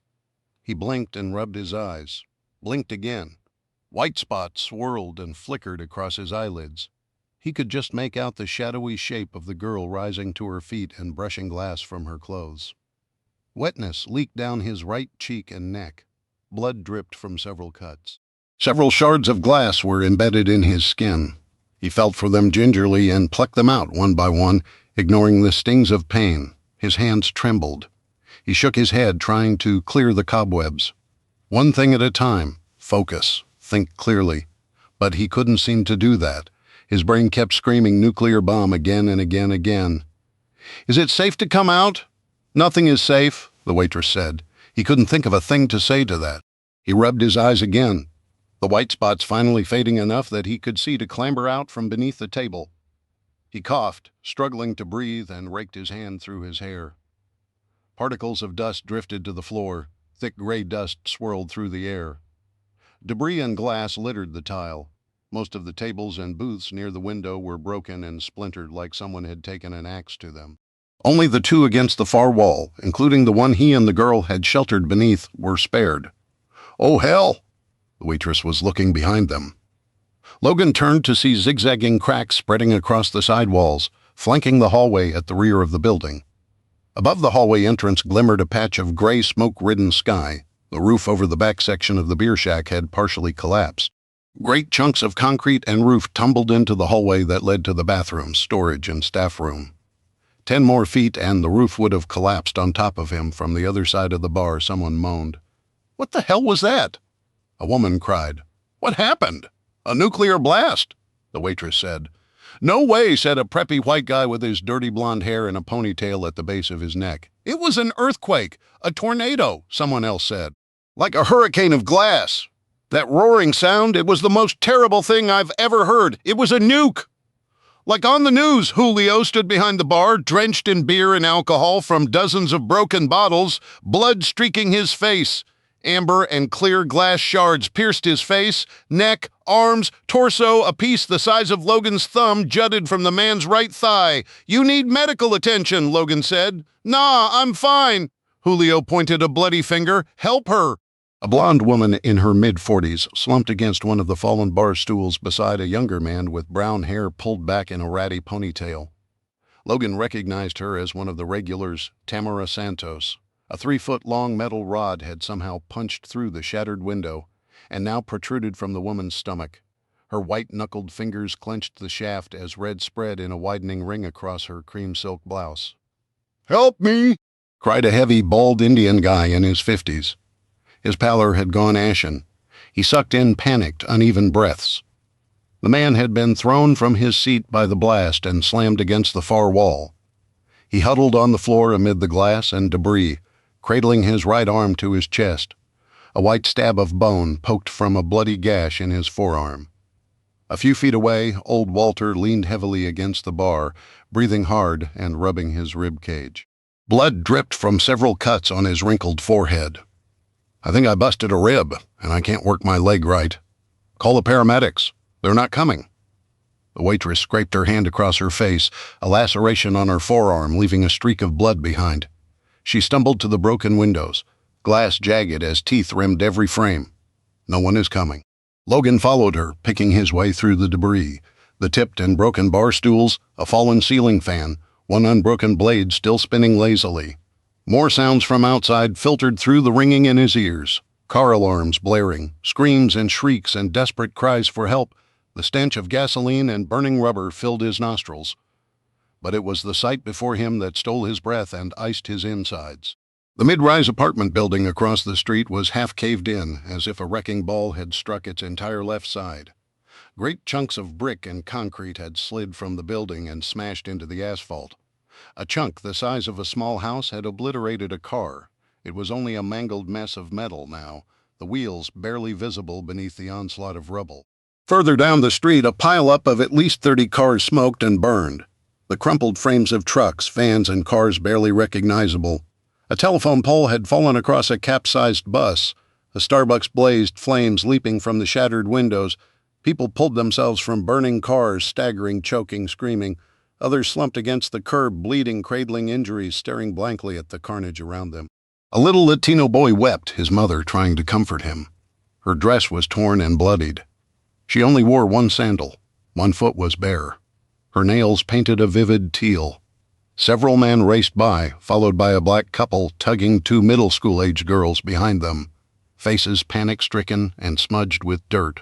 He blinked and rubbed his eyes, blinked again. White spots swirled and flickered across his eyelids. He could just make out the shadowy shape of the girl rising to her feet and brushing glass from her clothes. Wetness leaked down his right cheek and neck. Blood dripped from several cuts. Several shards of glass were embedded in his skin. He felt for them gingerly and plucked them out one by one, ignoring the stings of pain. His hands trembled. He shook his head, trying to clear the cobwebs. One thing at a time. Focus. Think clearly. But he couldn't seem to do that. His brain kept screaming nuclear bomb again and again. "Is it safe to come out?" "Nothing is safe," the waitress said. He couldn't think of a thing to say to that. He rubbed his eyes again, the white spots finally fading enough that he could see to clamber out from beneath the table. He coughed, struggling to breathe, and raked his hand through his hair. Particles of dust drifted to the floor. Thick gray dust swirled through the air. Debris and glass littered the tile. Most of the tables and booths near the window were broken and splintered like someone had taken an axe to them. Only the two against the far wall, including the one he and the girl had sheltered beneath, were spared. "Oh, hell!" The waitress was looking behind them. Logan turned to see zigzagging cracks spreading across the side walls, flanking the hallway at the rear of the building. Above the hallway entrance glimmered a patch of gray, smoke-ridden sky. The roof over the back section of the beer shack had partially collapsed. Great chunks of concrete and roof tumbled into the hallway that led to the bathrooms, storage, and staff room. 10 more feet and the roof would have collapsed on top of him. From the other side of the bar, someone moaned. "What the hell was that?" A woman cried. "What happened?" "A nuclear blast," the waitress said. "No way," said a preppy white guy with his dirty blonde hair and a ponytail at the base of his neck. "It was an earthquake, a tornado," someone else said. "Like a hurricane of glass. That roaring sound, it was the most terrible thing I've ever heard. It was a nuke." Like on the news, Julio stood behind the bar, drenched in beer and alcohol from dozens of broken bottles, blood streaking his face. Amber and clear glass shards pierced his face, neck, arms, torso. A piece the size of Logan's thumb jutted from the man's right thigh. "You need medical attention," Logan said. "Nah, I'm fine." Julio pointed a bloody finger. "Help her." A blonde woman in her mid-40s slumped against one of the fallen bar stools beside a younger man with brown hair pulled back in a ratty ponytail. Logan recognized her as one of the regulars, Tamara Santos. A 3-foot-long metal rod had somehow punched through the shattered window and now protruded from the woman's stomach. Her white-knuckled fingers clenched the shaft as red spread in a widening ring across her cream silk blouse. "Help me!" cried a heavy, bald Indian guy in his 50s. His pallor had gone ashen. He sucked in panicked, uneven breaths. The man had been thrown from his seat by the blast and slammed against the far wall. He huddled on the floor amid the glass and debris, cradling his right arm to his chest. A white stab of bone poked from a bloody gash in his forearm. A few feet away, old Walter leaned heavily against the bar, breathing hard and rubbing his rib cage. Blood dripped from several cuts on his wrinkled forehead. "I think I busted a rib, and I can't work my leg right. Call the paramedics. They're not coming." The waitress scraped her hand across her face, a laceration on her forearm leaving a streak of blood behind. She stumbled to the broken windows, glass jagged as teeth rimmed every frame. "No one is coming." Logan followed her, picking his way through the debris. The tipped and broken bar stools, a fallen ceiling fan, one unbroken blade still spinning lazily. More sounds from outside filtered through the ringing in his ears. Car alarms blaring, screams and shrieks and desperate cries for help. The stench of gasoline and burning rubber filled his nostrils. But it was the sight before him that stole his breath and iced his insides. The mid-rise apartment building across the street was half caved in, as if a wrecking ball had struck its entire left side. Great chunks of brick and concrete had slid from the building and smashed into the asphalt. A chunk the size of a small house had obliterated a car. It was only a mangled mess of metal now, the wheels barely visible beneath the onslaught of rubble. Further down the street, a pile-up of at least 30 cars smoked and burned. The crumpled frames of trucks, vans, and cars barely recognizable. A telephone pole had fallen across a capsized bus. A Starbucks blazed, flames leaping from the shattered windows. People pulled themselves from burning cars, staggering, choking, screaming. Others slumped against the curb, bleeding, cradling injuries, staring blankly at the carnage around them. A little Latino boy wept, his mother trying to comfort him. Her dress was torn and bloodied. She only wore one sandal. One foot was bare. Her nails painted a vivid teal. Several men raced by, followed by a black couple tugging two middle school-aged girls behind them, faces panic-stricken and smudged with dirt.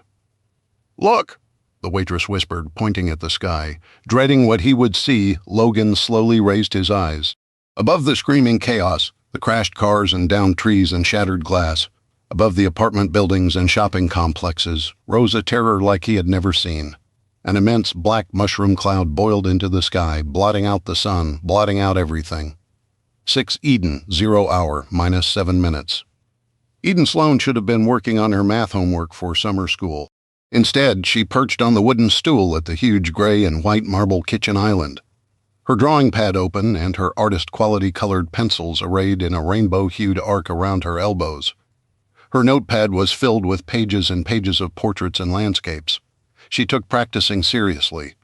"Look!" the waitress whispered, pointing at the sky. Dreading what he would see, Logan slowly raised his eyes. Above the screaming chaos, the crashed cars and downed trees and shattered glass, above the apartment buildings and shopping complexes, rose a terror like he had never seen. An immense black mushroom cloud boiled into the sky, blotting out the sun, blotting out everything. 6 Eden, 0 hour, minus 7 minutes. Eden Sloan should have been working on her math homework for summer school. Instead, she perched on the wooden stool at the huge gray and white marble kitchen island. Her drawing pad open and her artist-quality colored pencils arrayed in a rainbow-hued arc around her elbows. Her notepad was filled with pages and pages of portraits and landscapes. She took practicing seriously.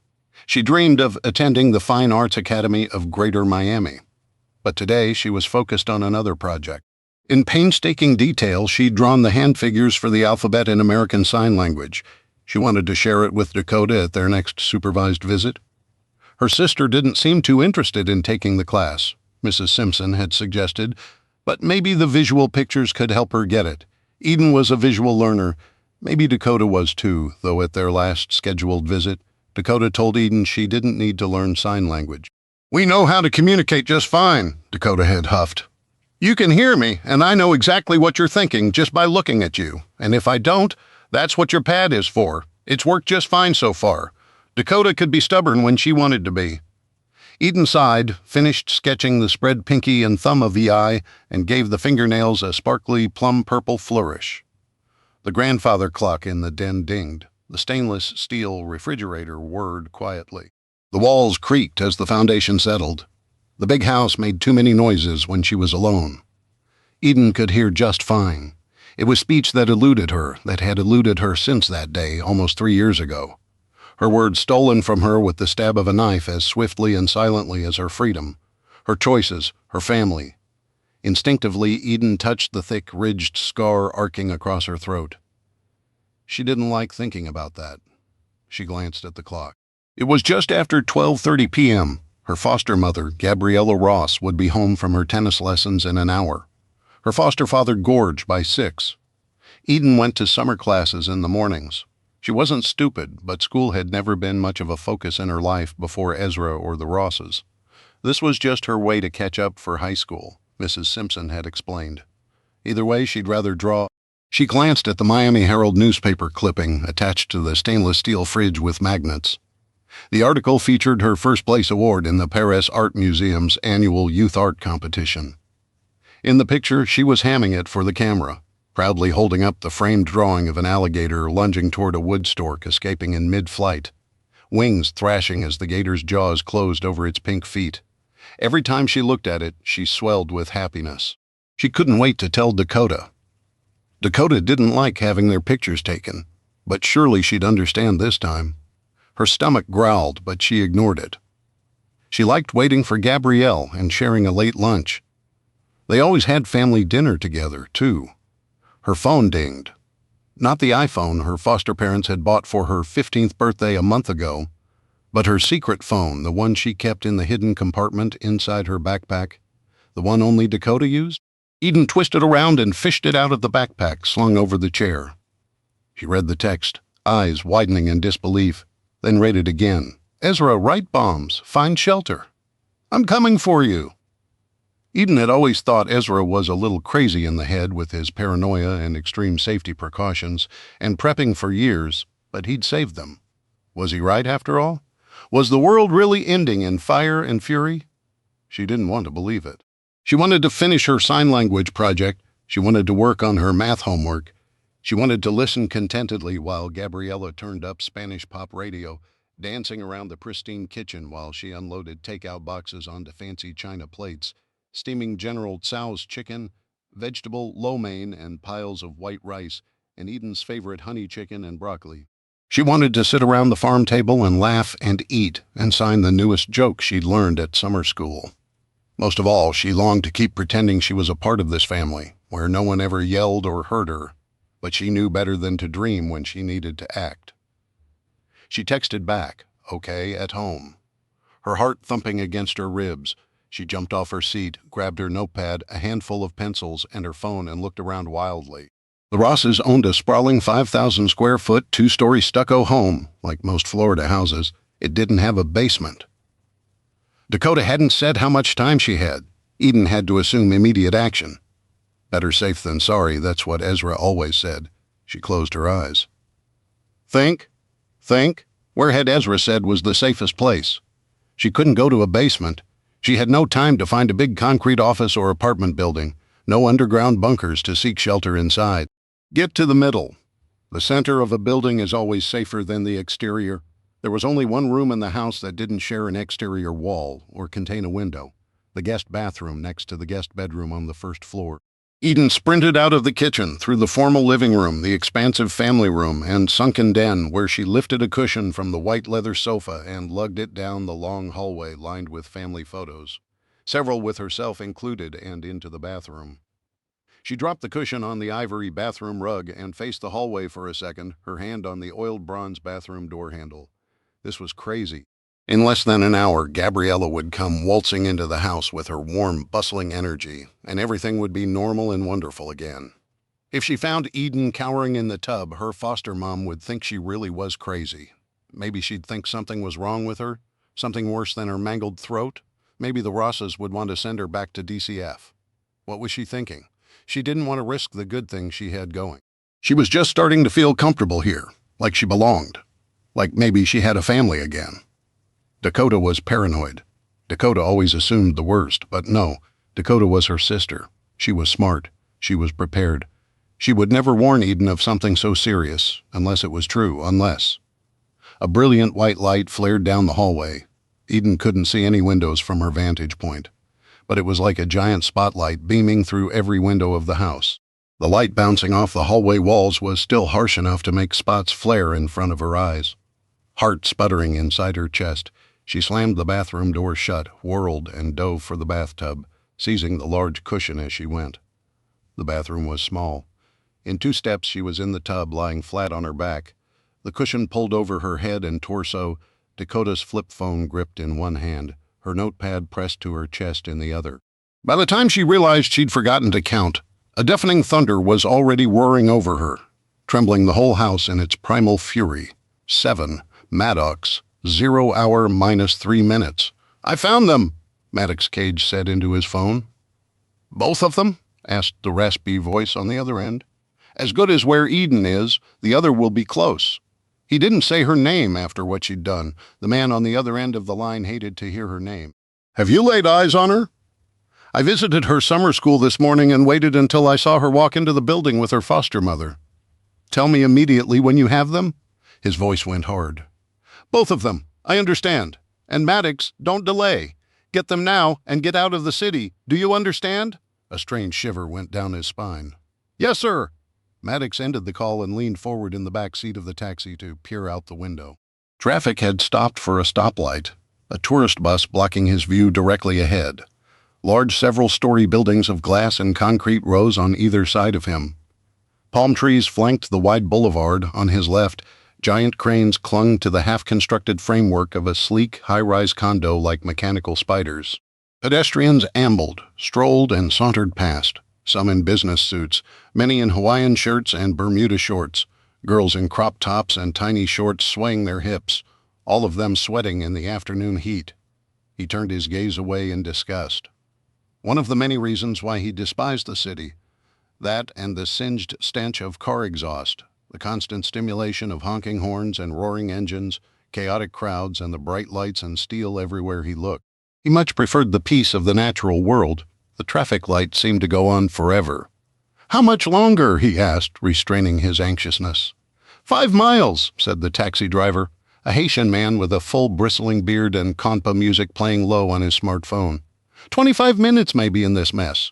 She dreamed of attending the Fine Arts Academy of Greater Miami. But today she was focused on another project. In painstaking detail, she'd drawn the hand figures for the alphabet in American Sign Language. She wanted to share it with Dakota at their next supervised visit. Her sister didn't seem too interested in taking the class, Mrs. Simpson had suggested, but maybe the visual pictures could help her get it. Eden was a visual learner. Maybe Dakota was too, though at their last scheduled visit, Dakota told Eden she didn't need to learn sign language. "We know how to communicate just fine," Dakota had huffed. "You can hear me, and I know exactly what you're thinking just by looking at you. And if I don't, that's what your pad is for. It's worked just fine so far." Dakota could be stubborn when she wanted to be. Eden sighed, finished sketching the spread pinky and thumb of VI, and gave the fingernails a sparkly plum-purple flourish. The grandfather clock in the den dinged. The stainless steel refrigerator whirred quietly. The walls creaked as the foundation settled. The big house made too many noises when she was alone. Eden could hear just fine. It was speech that eluded her, that had eluded her since that day, almost 3 years ago. Her words stolen from her with the stab of a knife as swiftly and silently as her freedom, her choices, her family. Instinctively, Eden touched the thick, ridged scar arcing across her throat. She didn't like thinking about that. She glanced at the clock. It was just after 12:30 p.m. Her foster mother, Gabriella Ross, would be home from her tennis lessons in an hour. Her foster father gorged by 6. Eden went to summer classes in the mornings. She wasn't stupid, but school had never been much of a focus in her life before Ezra or the Rosses. This was just her way to catch up for high school, Mrs. Simpson had explained. Either way, she'd rather draw She glanced at the Miami Herald newspaper clipping attached to the stainless steel fridge with magnets. The article featured her first-place award in the Paris Art Museum's annual youth art competition. In the picture, she was hamming it for the camera, proudly holding up the framed drawing of an alligator lunging toward a wood stork escaping in mid-flight, wings thrashing as the gator's jaws closed over its pink feet. Every time she looked at it, she swelled with happiness. She couldn't wait to tell Dakota. Dakota didn't like having their pictures taken, but surely she'd understand this time. Her stomach growled, but she ignored it. She liked waiting for Gabrielle and sharing a late lunch. They always had family dinner together, too. Her phone dinged. Not the iPhone her foster parents had bought for her 15th birthday a month ago, but her secret phone, the one she kept in the hidden compartment inside her backpack, the one only Dakota used. Eden twisted around and fished it out of the backpack slung over the chair. She read the text, eyes widening in disbelief, then read it again. Ezra, write bombs. Find shelter. I'm coming for you. Eden had always thought Ezra was a little crazy in the head with his paranoia and extreme safety precautions, and prepping for years, but he'd saved them. Was he right, after all? Was the world really ending in fire and fury? She didn't want to believe it. She wanted to finish her sign language project. She wanted to work on her math homework. She wanted to listen contentedly while Gabriella turned up Spanish pop radio, dancing around the pristine kitchen while she unloaded takeout boxes onto fancy china plates, steaming General Tso's chicken, vegetable lo mein, and piles of white rice, and Eden's favorite honey chicken and broccoli. She wanted to sit around the farm table and laugh and eat and sign the newest joke she'd learned at summer school. Most of all, she longed to keep pretending she was a part of this family, where no one ever yelled or hurt her, but she knew better than to dream when she needed to act. She texted back, "Okay, at home." Her heart thumping against her ribs, she jumped off her seat, grabbed her notepad, a handful of pencils, and her phone and looked around wildly. The Rosses owned a sprawling 5,000-square-foot, two-story stucco home. Like most Florida houses, it didn't have a basement. Dakota hadn't said how much time she had. Eden had to assume immediate action. Better safe than sorry, that's what Ezra always said. She closed her eyes. Think. Where had Ezra said was the safest place? She couldn't go to a basement. She had no time to find a big concrete office or apartment building, no underground bunkers to seek shelter inside. Get to the middle. The center of a building is always safer than the exterior. There was only one room in the house that didn't share an exterior wall or contain a window, the guest bathroom next to the guest bedroom on the first floor. Eden sprinted out of the kitchen, through the formal living room, the expansive family room, and sunken den, where she lifted a cushion from the white leather sofa and lugged it down the long hallway lined with family photos, several with herself included, and into the bathroom. She dropped the cushion on the ivory bathroom rug and faced the hallway for a second, her hand on the oiled bronze bathroom door handle. This was crazy. In less than an hour, Gabriella would come waltzing into the house with her warm, bustling energy, and everything would be normal and wonderful again. If she found Eden cowering in the tub, her foster mom would think she really was crazy. Maybe she'd think something was wrong with her, something worse than her mangled throat. Maybe the Rosses would want to send her back to DCF. What was she thinking? She didn't want to risk the good things she had going. She was just starting to feel comfortable here, like she belonged, like maybe she had a family again. Dakota was paranoid. Dakota always assumed the worst, but no, Dakota was her sister. She was smart. She was prepared. She would never warn Eden of something so serious, unless it was true, unless. A brilliant white light flared down the hallway. Eden couldn't see any windows from her vantage point, but it was like a giant spotlight beaming through every window of the house. The light bouncing off the hallway walls was still harsh enough to make spots flare in front of her eyes. Heart sputtering inside her chest, she slammed the bathroom door shut, whirled, and dove for the bathtub, seizing the large cushion as she went. The bathroom was small. In 2 steps she was in the tub, lying flat on her back, the cushion pulled over her head and torso, Dakota's flip phone gripped in one hand, her notepad pressed to her chest in the other. By the time she realized she'd forgotten to count, a deafening thunder was already roaring over her, trembling the whole house in its primal fury. 7. Maddox. 0 hour minus 3 minutes. I found them, Maddox Cage said into his phone. Both of them? Asked the raspy voice on the other end. As good as where Eden is, the other will be close. He didn't say her name after what she'd done. The man on the other end of the line hated to hear her name. Have you laid eyes on her? I visited her summer school this morning and waited until I saw her walk into the building with her foster mother. Tell me immediately when you have them? His voice went hard. Both of them. I understand. And Maddox, don't delay. Get them now and get out of the city. Do you understand? A strange shiver went down his spine. Yes, sir. Maddox ended the call and leaned forward in the back seat of the taxi to peer out the window. Traffic had stopped for a stoplight, a tourist bus blocking his view directly ahead. Large several-story buildings of glass and concrete rose on either side of him. Palm trees flanked the wide boulevard on his left. Giant cranes clung to the half-constructed framework of a sleek, high-rise condo like mechanical spiders. Pedestrians ambled, strolled, and sauntered past, some in business suits, many in Hawaiian shirts and Bermuda shorts, girls in crop tops and tiny shorts swaying their hips, all of them sweating in the afternoon heat. He turned his gaze away in disgust. One of the many reasons why he despised the city, that and the singed stench of car exhaust, the constant stimulation of honking horns and roaring engines, chaotic crowds, and the bright lights and steel everywhere he looked. He much preferred the peace of the natural world. The traffic light seemed to go on forever. How much longer? He asked, restraining his anxiousness. 5 miles, said the taxi driver, a Haitian man with a full bristling beard and compa music playing low on his smartphone. 25 minutes maybe in this mess.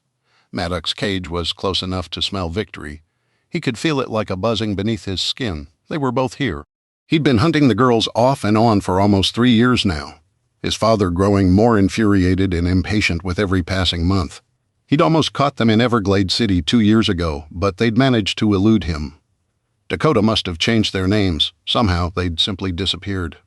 Maddox's cage was close enough to smell victory. He could feel it like a buzzing beneath his skin. They were both here. He'd been hunting the girls off and on for almost 3 years now, his father growing more infuriated and impatient with every passing month. He'd almost caught them in Everglades City 2 years ago, but they'd managed to elude him. Dakota must have changed their names. Somehow they'd simply disappeared.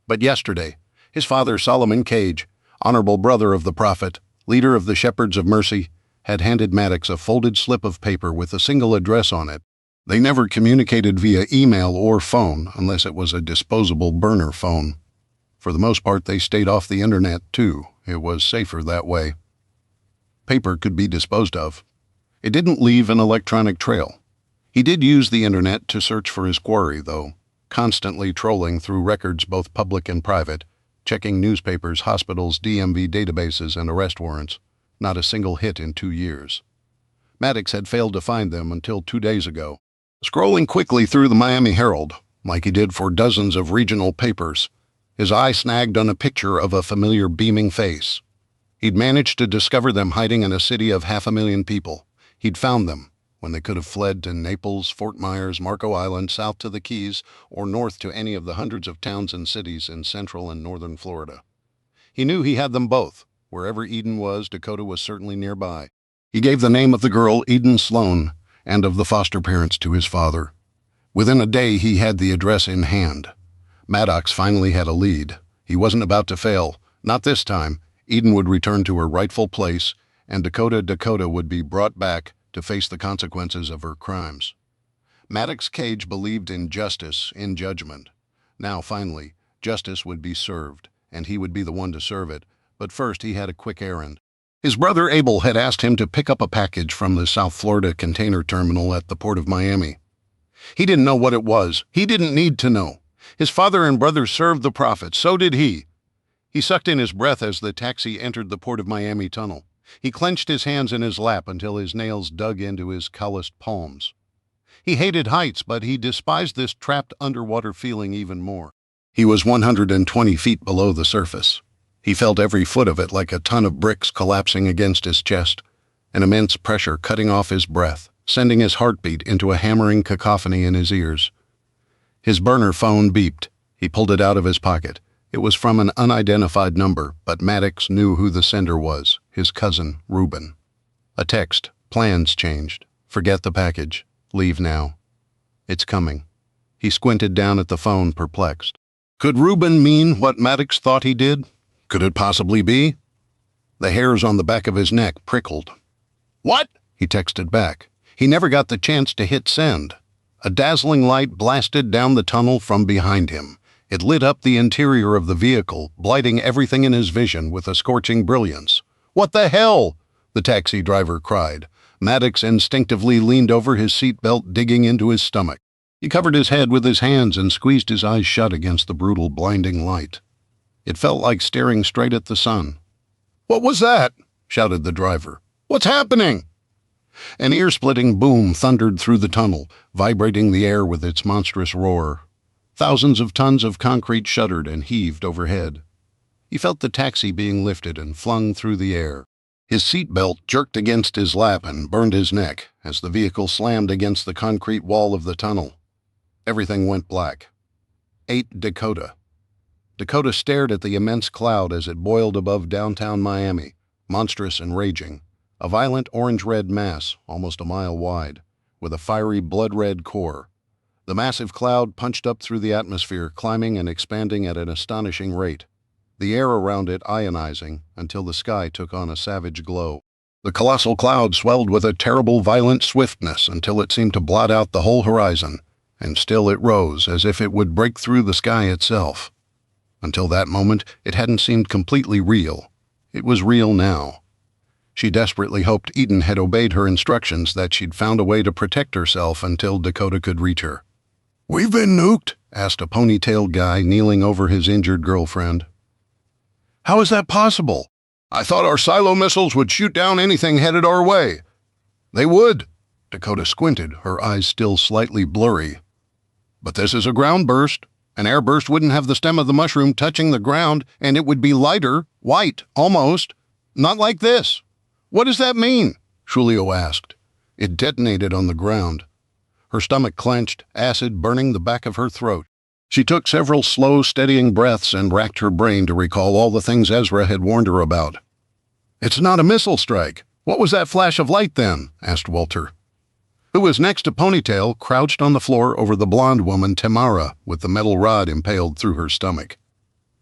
But yesterday, his father, Solomon Cage, honorable brother of the prophet, leader of the Shepherds of Mercy, had handed Maddox a folded slip of paper with a single address on it. They never communicated via email or phone unless it was a disposable burner phone. For the most part, they stayed off the internet, too. It was safer that way. Paper could be disposed of. It didn't leave an electronic trail. He did use the internet to search for his quarry, though, constantly trolling through records both public and private, checking newspapers, hospitals, DMV databases, and arrest warrants. Not a single hit in 2 years. Maddox had failed to find them until 2 days ago. Scrolling quickly through the Miami Herald, like he did for dozens of regional papers, his eye snagged on a picture of a familiar beaming face. He'd managed to discover them hiding in a city of 500,000 people. He'd found them when they could have fled to Naples, Fort Myers, Marco Island, south to the Keys, or north to any of the hundreds of towns and cities in central and northern Florida. He knew he had them both. Wherever Eden was, Dakota was certainly nearby. He gave the name of the girl, Eden Sloan, and of the foster parents to his father. Within a day, he had the address in hand. Maddox finally had a lead. He wasn't about to fail. Not this time. Eden would return to her rightful place, and Dakota would be brought back to face the consequences of her crimes. Maddox Cage believed in justice, in judgment. Now, finally, justice would be served, and he would be the one to serve it. But first, he had a quick errand. His brother Abel had asked him to pick up a package from the South Florida container terminal at the port of Miami. He didn't know what it was. He didn't need to know. His father and brother served the prophet. So did he. He sucked in his breath as the taxi entered the port of Miami tunnel. He clenched his hands in his lap until his nails dug into his calloused palms. He hated heights, but he despised this trapped underwater feeling even more. He was 120 feet below the surface. He felt every foot of it like a ton of bricks collapsing against his chest, an immense pressure cutting off his breath, sending his heartbeat into a hammering cacophony in his ears. His burner phone beeped. He pulled it out of his pocket. It was from an unidentified number, but Maddox knew who the sender was, his cousin, Reuben. A text. Plans changed. Forget the package. Leave now. It's coming. He squinted down at the phone, perplexed. Could Reuben mean what Maddox thought he did? Could it possibly be? The hairs on the back of his neck prickled. What? He texted back. He never got the chance to hit send. A dazzling light blasted down the tunnel from behind him. It lit up the interior of the vehicle, blighting everything in his vision with a scorching brilliance. What the hell? The taxi driver cried. Maddox instinctively leaned over his seatbelt, digging into his stomach. He covered his head with his hands and squeezed his eyes shut against the brutal, blinding light. It felt like staring straight at the sun. "What was that?" shouted the driver. "What's happening?" An ear-splitting boom thundered through the tunnel, vibrating the air with its monstrous roar. Thousands of tons of concrete shuddered and heaved overhead. He felt the taxi being lifted and flung through the air. His seatbelt jerked against his lap and burned his neck as the vehicle slammed against the concrete wall of the tunnel. Everything went black. 8 Dakota. Dakota stared at the immense cloud as it boiled above downtown Miami, monstrous and raging, a violent orange-red mass almost a mile wide, with a fiery blood-red core. The massive cloud punched up through the atmosphere, climbing and expanding at an astonishing rate, the air around it ionizing until the sky took on a savage glow. The colossal cloud swelled with a terrible, violent swiftness until it seemed to blot out the whole horizon, and still it rose as if it would break through the sky itself. Until that moment, it hadn't seemed completely real. It was real now. She desperately hoped Eden had obeyed her instructions, that she'd found a way to protect herself until Dakota could reach her. "We've been nuked?" asked a ponytailed guy kneeling over his injured girlfriend. "How is that possible? I thought our silo missiles would shoot down anything headed our way." "They would." Dakota squinted, her eyes still slightly blurry. "But this is a ground burst. An airburst wouldn't have the stem of the mushroom touching the ground, and it would be lighter, white, almost. Not like this." "What does that mean?" Julio asked. It detonated on the ground. Her stomach clenched, acid burning the back of her throat. She took several slow, steadying breaths and racked her brain to recall all the things Ezra had warned her about. "It's not a missile strike. What was that flash of light then?" asked Walter, who was next to Ponytail, crouched on the floor over the blonde woman Tamara with the metal rod impaled through her stomach.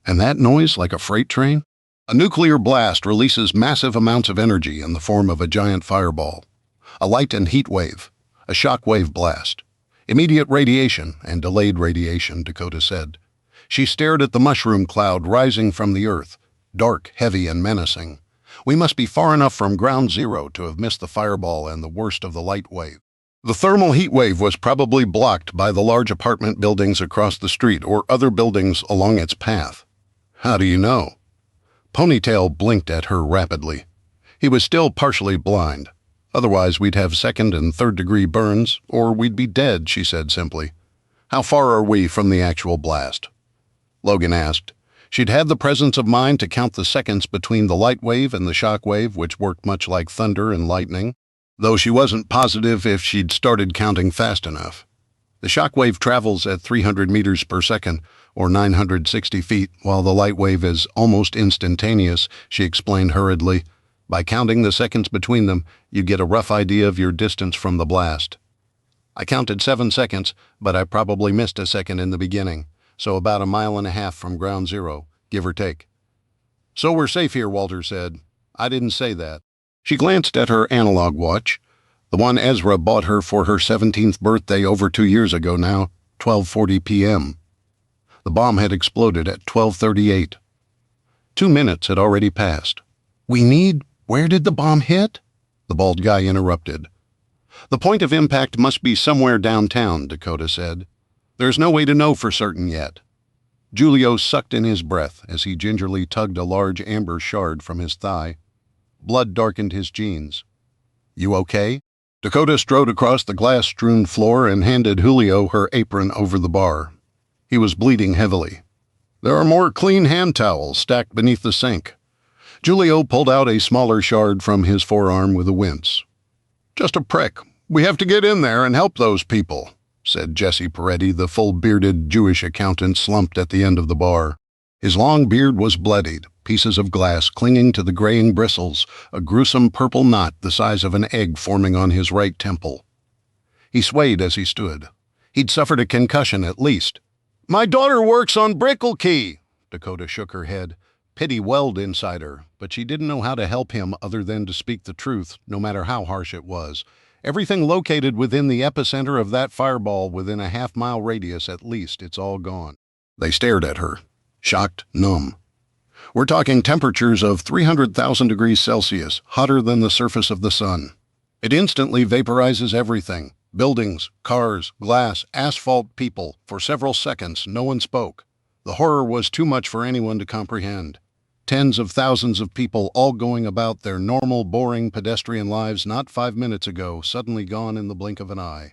"And that noise like a freight train?" "A nuclear blast releases massive amounts of energy in the form of a giant fireball. A light and heat wave. A shock wave blast. Immediate radiation and delayed radiation," Dakota said. She stared at the mushroom cloud rising from the earth, dark, heavy, and menacing. "We must be far enough from ground zero to have missed the fireball and the worst of the light wave. The thermal heat wave was probably blocked by the large apartment buildings across the street or other buildings along its path." "How do you know?" Ponytail blinked at her rapidly. He was still partially blind. "Otherwise we'd have second and third-degree burns, or we'd be dead," she said simply. "How far are we from the actual blast?" Logan asked. She'd had the presence of mind to count the seconds between the light wave and the shock wave, which worked much like thunder and lightning, though she wasn't positive if she'd started counting fast enough. "The shock wave travels at 300 meters per second, or 960 feet, while the light wave is almost instantaneous," she explained hurriedly. "By counting the seconds between them, you get a rough idea of your distance from the blast. I counted 7 seconds, but I probably missed a second in the beginning, so about 1.5 miles from ground zero, give or take." "So we're safe here," Walter said. "I didn't say that." She glanced at her analog watch, the one Ezra bought her for her 17th birthday over 2 years ago now, 12:40 p.m. The bomb had exploded at 12:38. 2 minutes had already passed. Where did the bomb hit?" the bald guy interrupted. "The point of impact must be somewhere downtown," Dakota said. "There's no way to know for certain yet." Julio sucked in his breath as he gingerly tugged a large amber shard from his thigh. Blood darkened his jeans. "You okay?" Dakota strode across the glass-strewn floor and handed Julio her apron over the bar. He was bleeding heavily. "There are more clean hand towels stacked beneath the sink." Julio pulled out a smaller shard from his forearm with a wince. "Just a prick. We have to get in there and help those people," said Jesse Peretti, the full-bearded Jewish accountant slumped at the end of the bar. His long beard was bloodied, pieces of glass clinging to the graying bristles, a gruesome purple knot the size of an egg forming on his right temple. He swayed as he stood. He'd suffered a concussion at least. "My daughter works on Brickle Key." Dakota shook her head. Pity welled inside her, but she didn't know how to help him other than to speak the truth, no matter how harsh it was. "Everything located within the epicenter of that fireball within a half-mile radius at least, it's all gone." They stared at her, shocked, numb. "We're talking temperatures of 300,000 degrees Celsius, hotter than the surface of the sun. It instantly vaporizes everything. Buildings, cars, glass, asphalt, people. For several seconds, no one spoke. The horror was too much for anyone to comprehend. Tens of thousands of people all going about their normal, boring pedestrian lives not 5 minutes ago, suddenly gone in the blink of an eye.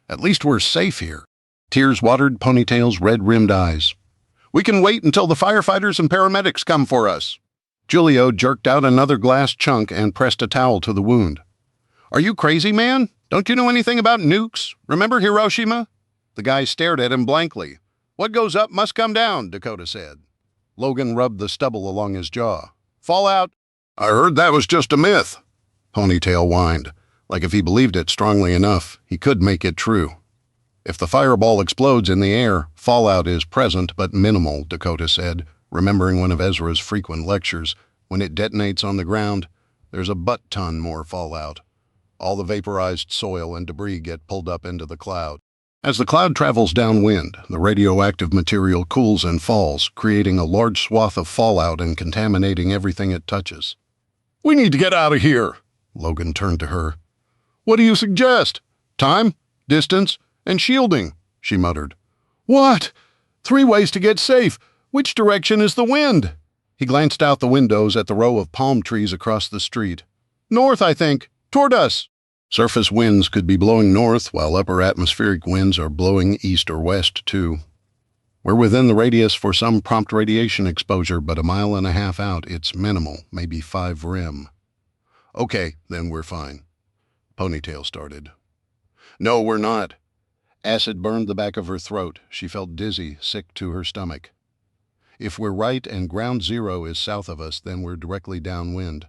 At least we're safe here. Tears watered Ponytail's red-rimmed eyes. We can wait until the firefighters and paramedics come for us. Julio jerked out another glass chunk and pressed a towel to the wound. Are you crazy, man? Don't you know anything about nukes? Remember Hiroshima? The guy stared at him blankly. What goes up must come down, Dakota said. Logan rubbed the stubble along his jaw. Fallout. I heard that was just a myth. Ponytail whined, like if he believed it strongly enough, he could make it true. If the fireball explodes in the air, fallout is present but minimal, Dakota said, remembering one of Ezra's frequent lectures. When it detonates on the ground, there's a butt-ton more fallout. All the vaporized soil and debris get pulled up into the cloud. As the cloud travels downwind, the radioactive material cools and falls, creating a large swath of fallout and contaminating everything it touches. We need to get out of here. Logan turned to her. What do you suggest? Time, distance, and shielding, she muttered. What? 3 ways to get safe. Which direction is the wind? He glanced out the windows at the row of palm trees across the street. North, I think. Toward us. Surface winds could be blowing north, while upper atmospheric winds are blowing east or west, too. We're within the radius for some prompt radiation exposure, but 1.5 miles out, it's minimal, maybe 5 rem. Okay, then we're fine. Ponytail started. No, we're not. Acid burned the back of her throat. She felt dizzy, sick to her stomach. If we're right and ground zero is south of us, then we're directly downwind.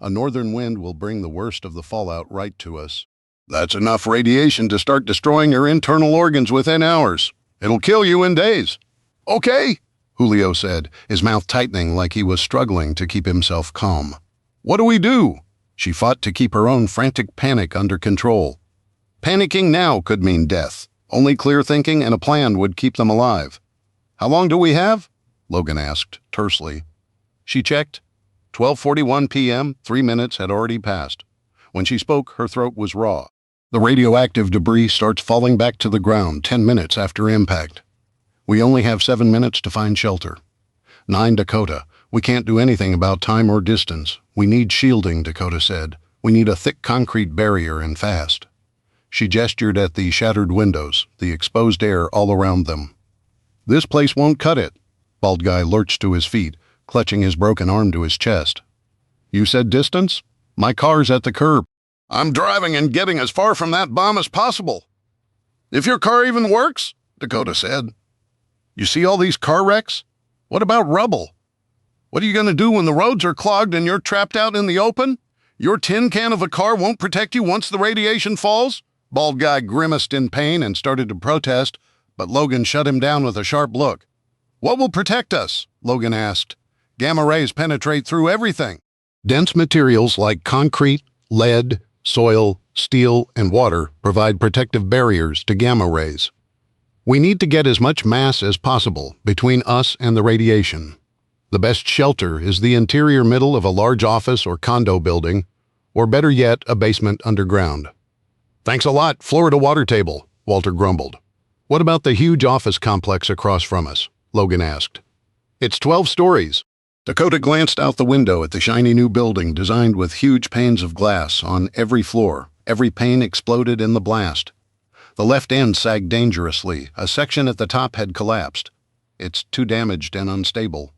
A northern wind will bring the worst of the fallout right to us. That's enough radiation to start destroying your internal organs within hours. It'll kill you in days. Okay, Julio said, his mouth tightening like he was struggling to keep himself calm. What do we do? She fought to keep her own frantic panic under control. Panicking now could mean death. Only clear thinking and a plan would keep them alive. How long do we have? Logan asked, tersely. She checked. 12:41 p.m., 3 minutes had already passed. When she spoke, her throat was raw. The radioactive debris starts falling back to the ground 10 minutes after impact. We only have 7 minutes to find shelter. 9 Dakota. We can't do anything about time or distance. We need shielding, Dakota said. We need a thick concrete barrier and fast. She gestured at the shattered windows, the exposed air all around them. This place won't cut it. Bald guy lurched to his feet, clutching his broken arm to his chest. You said distance? My car's at the curb. I'm driving and getting as far from that bomb as possible. If your car even works, Dakota said. You see all these car wrecks? What about rubble? What are you going to do when the roads are clogged and you're trapped out in the open? Your tin can of a car won't protect you once the radiation falls? Bald guy grimaced in pain and started to protest, but Logan shut him down with a sharp look. What will protect us? Logan asked. Gamma rays penetrate through everything. Dense materials like concrete, lead, soil, steel, and water provide protective barriers to gamma rays. We need to get as much mass as possible between us and the radiation. The best shelter is the interior middle of a large office or condo building, or better yet, a basement underground. Thanks a lot, Florida water table, Walter grumbled. What about the huge office complex across from us? Logan asked. It's 12 stories. Dakota glanced out the window at the shiny new building designed with huge panes of glass on every floor. Every pane exploded in the blast. The left end sagged dangerously. A section at the top had collapsed. It's too damaged and unstable.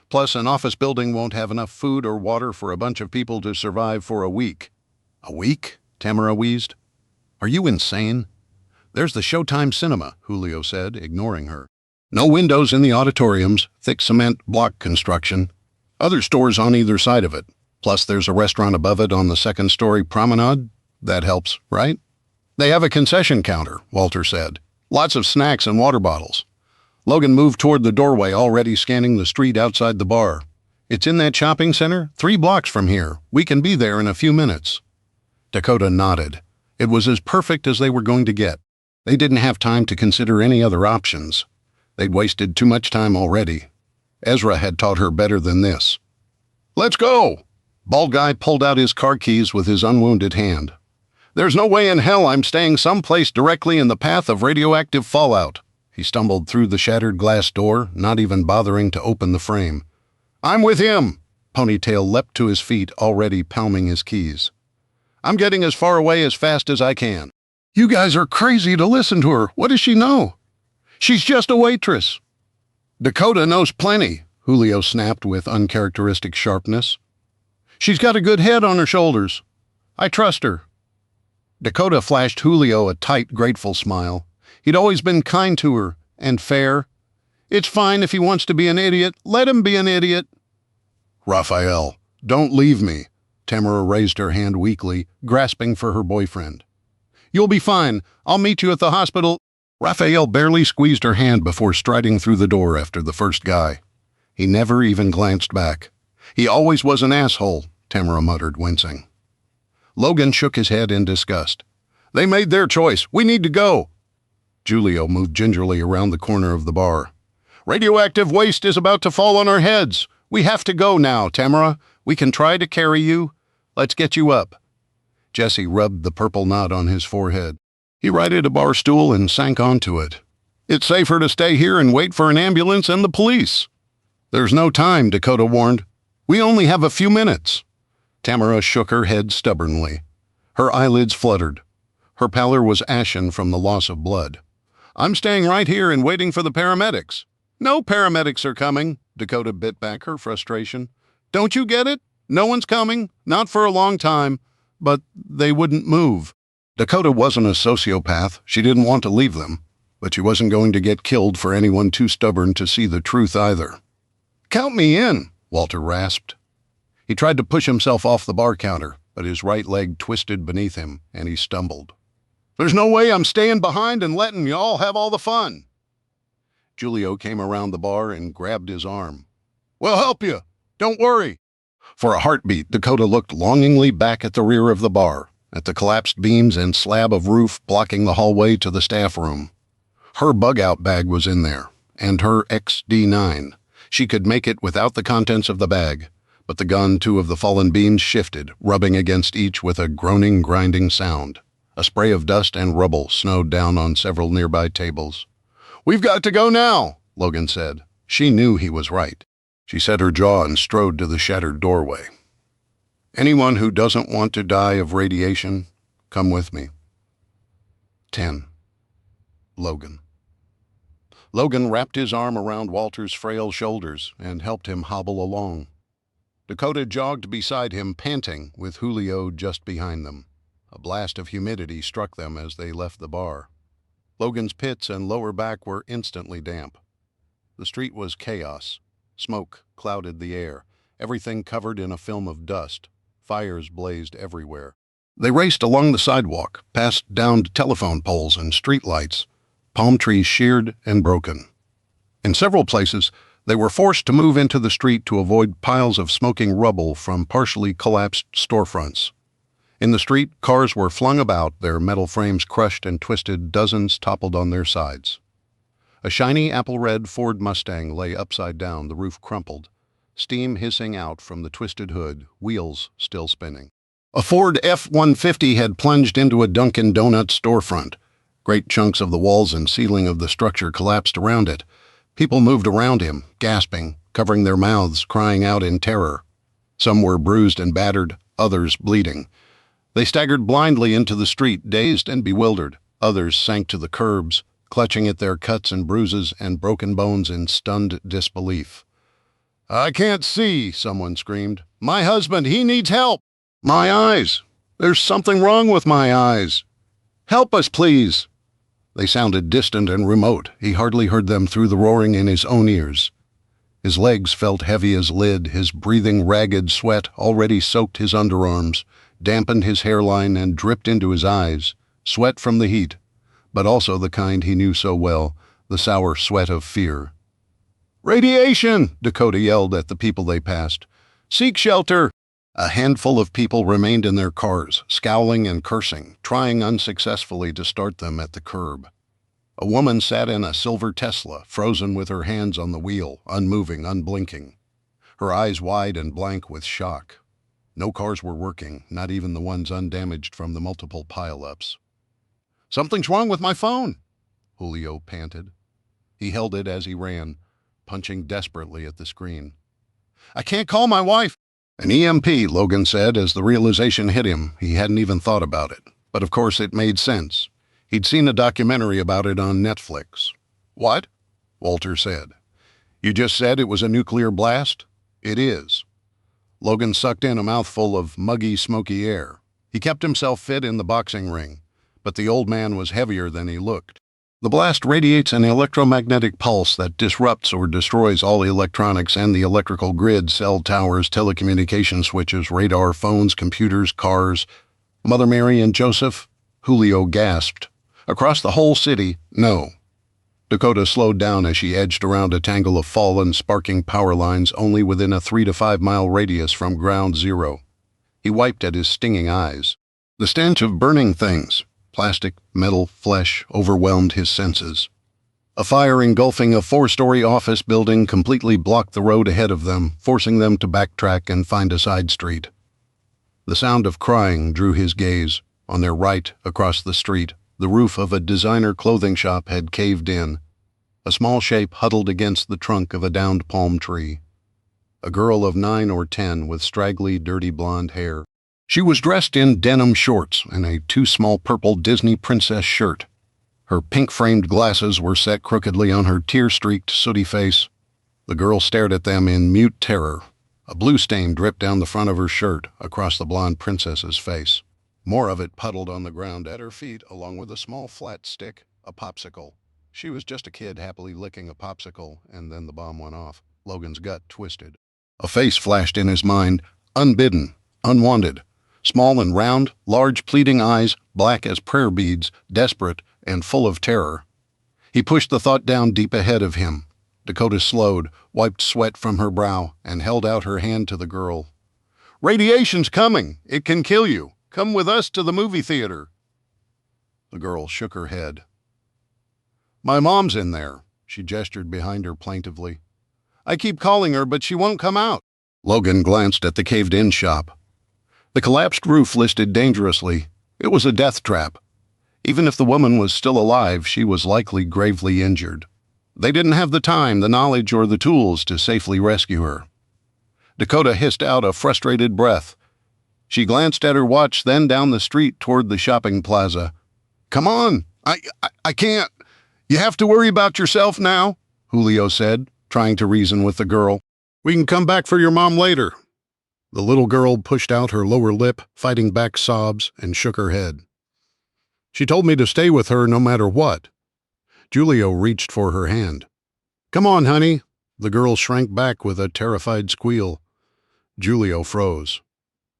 Plus, an office building won't have enough food or water for a bunch of people to survive for a week. A week? Tamara wheezed. Are you insane? There's the Showtime Cinema, Julio said, ignoring her. No windows in the auditoriums, thick cement block construction. Other stores on either side of it. Plus there's a restaurant above it on the second-story promenade. That helps, right? They have a concession counter, Walter said. Lots of snacks and water bottles. Logan moved toward the doorway, already scanning the street outside the bar. It's in that shopping center, 3 blocks from here. We can be there in a few minutes. Dakota nodded. It was as perfect as they were going to get. They didn't have time to consider any other options. They'd wasted too much time already. Ezra had taught her better than this. Let's go! Bald guy pulled out his car keys with his unwounded hand. There's no way in hell I'm staying someplace directly in the path of radioactive fallout. He stumbled through the shattered glass door, not even bothering to open the frame. I'm with him! Ponytail leapt to his feet, already palming his keys. I'm getting as far away as fast as I can. You guys are crazy to listen to her. What does she know? She's just a waitress. Dakota knows plenty, Julio snapped with uncharacteristic sharpness. She's got a good head on her shoulders. I trust her. Dakota flashed Julio a tight, grateful smile. He'd always been kind to her, and fair. It's fine if he wants to be an idiot. Let him be an idiot. Raphael, don't leave me. Tamara raised her hand weakly, grasping for her boyfriend. You'll be fine. I'll meet you at the hospital. Raphael barely squeezed her hand before striding through the door after the first guy. He never even glanced back. He always was an asshole, Tamara muttered, wincing. Logan shook his head in disgust. They made their choice. We need to go. Julio moved gingerly around the corner of the bar. Radioactive waste is about to fall on our heads. We have to go now, Tamara. We can try to carry you. Let's get you up. Jesse rubbed the purple knot on his forehead. He righted a bar stool and sank onto it. It's safer to stay here and wait for an ambulance and the police. There's no time, Dakota warned. We only have a few minutes. Tamara shook her head stubbornly. Her eyelids fluttered. Her pallor was ashen from the loss of blood. I'm staying right here and waiting for the paramedics. No paramedics are coming, Dakota bit back her frustration. Don't you get it? No one's coming, not for a long time, but they wouldn't move. Dakota wasn't a sociopath. She didn't want to leave them, but she wasn't going to get killed for anyone too stubborn to see the truth either. Count me in, Walter rasped. He tried to push himself off the bar counter, but his right leg twisted beneath him, and he stumbled. There's no way I'm staying behind and letting y'all have all the fun. Julio came around the bar and grabbed his arm. We'll help you. Don't worry. For a heartbeat, Dakota looked longingly back at the rear of the bar, at the collapsed beams and slab of roof blocking the hallway to the staff room. Her bug-out bag was in there, and her XD9. She could make it without the contents of the bag, but the gun, two of the fallen beams shifted, rubbing against each with a groaning, grinding sound. A spray of dust and rubble snowed down on several nearby tables. We've got to go now, Logan said. She knew he was right. She set her jaw and strode to the shattered doorway. Anyone who doesn't want to die of radiation, come with me. 10. Logan. Logan wrapped his arm around Walter's frail shoulders and helped him hobble along. Dakota jogged beside him, panting, with Julio just behind them. A blast of humidity struck them as they left the bar. Logan's pits and lower back were instantly damp. The street was chaos. Smoke clouded the air, everything covered in a film of dust. Fires blazed everywhere. They raced along the sidewalk, past downed telephone poles and streetlights, palm trees sheared and broken. In several places, they were forced to move into the street to avoid piles of smoking rubble from partially collapsed storefronts. In the street, cars were flung about, their metal frames crushed and twisted, dozens toppled on their sides. A shiny apple-red Ford Mustang lay upside down, the roof crumpled, steam hissing out from the twisted hood, wheels still spinning. A Ford F-150 had plunged into a Dunkin' Donuts storefront. Great chunks of the walls and ceiling of the structure collapsed around it. People moved around him, gasping, covering their mouths, crying out in terror. Some were bruised and battered, others bleeding. They staggered blindly into the street, dazed and bewildered. Others sank to the curbs, clutching at their cuts and bruises and broken bones in stunned disbelief. I can't see, someone screamed. My husband, he needs help. My eyes. There's something wrong with my eyes. Help us, please. They sounded distant and remote. He hardly heard them through the roaring in his own ears. His legs felt heavy as lead. His breathing ragged sweat already soaked his underarms, dampened his hairline, and dripped into his eyes. Sweat from the heat, but also the kind he knew so well, the sour sweat of fear. Radiation! Dakota yelled at the people they passed. Seek shelter! A handful of people remained in their cars, scowling and cursing, trying unsuccessfully to start them at the curb. A woman sat in a silver Tesla, frozen with her hands on the wheel, unmoving, unblinking, her eyes wide and blank with shock. No cars were working, not even the ones undamaged from the multiple pileups. "Something's wrong with my phone," Julio panted. He held it as he ran, punching desperately at the screen. "I can't call my wife." "An EMP," Logan said as the realization hit him. He hadn't even thought about it. But of course it made sense. He'd seen a documentary about it on Netflix. "What?" Walter said. "You just said it was a nuclear blast?" "It is." Logan sucked in a mouthful of muggy, smoky air. He kept himself fit in the boxing ring, but the old man was heavier than he looked. "The blast radiates an electromagnetic pulse that disrupts or destroys all electronics and the electrical grid, cell towers, telecommunication switches, radar, phones, computers, cars." "Mother Mary and Joseph?" Julio gasped. "Across the whole city, no." Dakota slowed down as she edged around a tangle of fallen, sparking power lines only within a 3 to 5 mile radius from ground zero. He wiped at his stinging eyes. The stench of burning things, plastic, metal, flesh, overwhelmed his senses. A fire engulfing a 4-story office building completely blocked the road ahead of them, forcing them to backtrack and find a side street. The sound of crying drew his gaze. On their right, across the street, the roof of a designer clothing shop had caved in. A small shape huddled against the trunk of a downed palm tree. A girl of 9 or 10 with straggly, dirty blonde hair. She was dressed in denim shorts and a too small purple Disney princess shirt. Her pink-framed glasses were set crookedly on her tear-streaked, sooty face. The girl stared at them in mute terror. A blue stain dripped down the front of her shirt, across the blonde princess's face. More of it puddled on the ground at her feet, along with a small flat stick, a popsicle. She was just a kid happily licking a popsicle, and then the bomb went off. Logan's gut twisted. A face flashed in his mind, unbidden, unwanted. Small and round, large pleading eyes, black as prayer beads, desperate and full of terror. He pushed the thought down deep ahead of him. Dakota slowed, wiped sweat from her brow, and held out her hand to the girl. "Radiation's coming. It can kill you. Come with us to the movie theater." The girl shook her head. "My mom's in there." She gestured behind her plaintively. "I keep calling her, but she won't come out." Logan glanced at the caved-in shop. The collapsed roof listed dangerously. It was a death trap. Even if the woman was still alive, she was likely gravely injured. They didn't have the time, the knowledge, or the tools to safely rescue her. Dakota hissed out a frustrated breath. She glanced at her watch, then down the street toward the shopping plaza. "Come on! I can't! You have to worry about yourself now," Julio said, trying to reason with the girl. "We can come back for your mom later." The little girl pushed out her lower lip, fighting back sobs, and shook her head. "She told me to stay with her no matter what." Julio reached for her hand. "Come on, honey." The girl shrank back with a terrified squeal. Julio froze.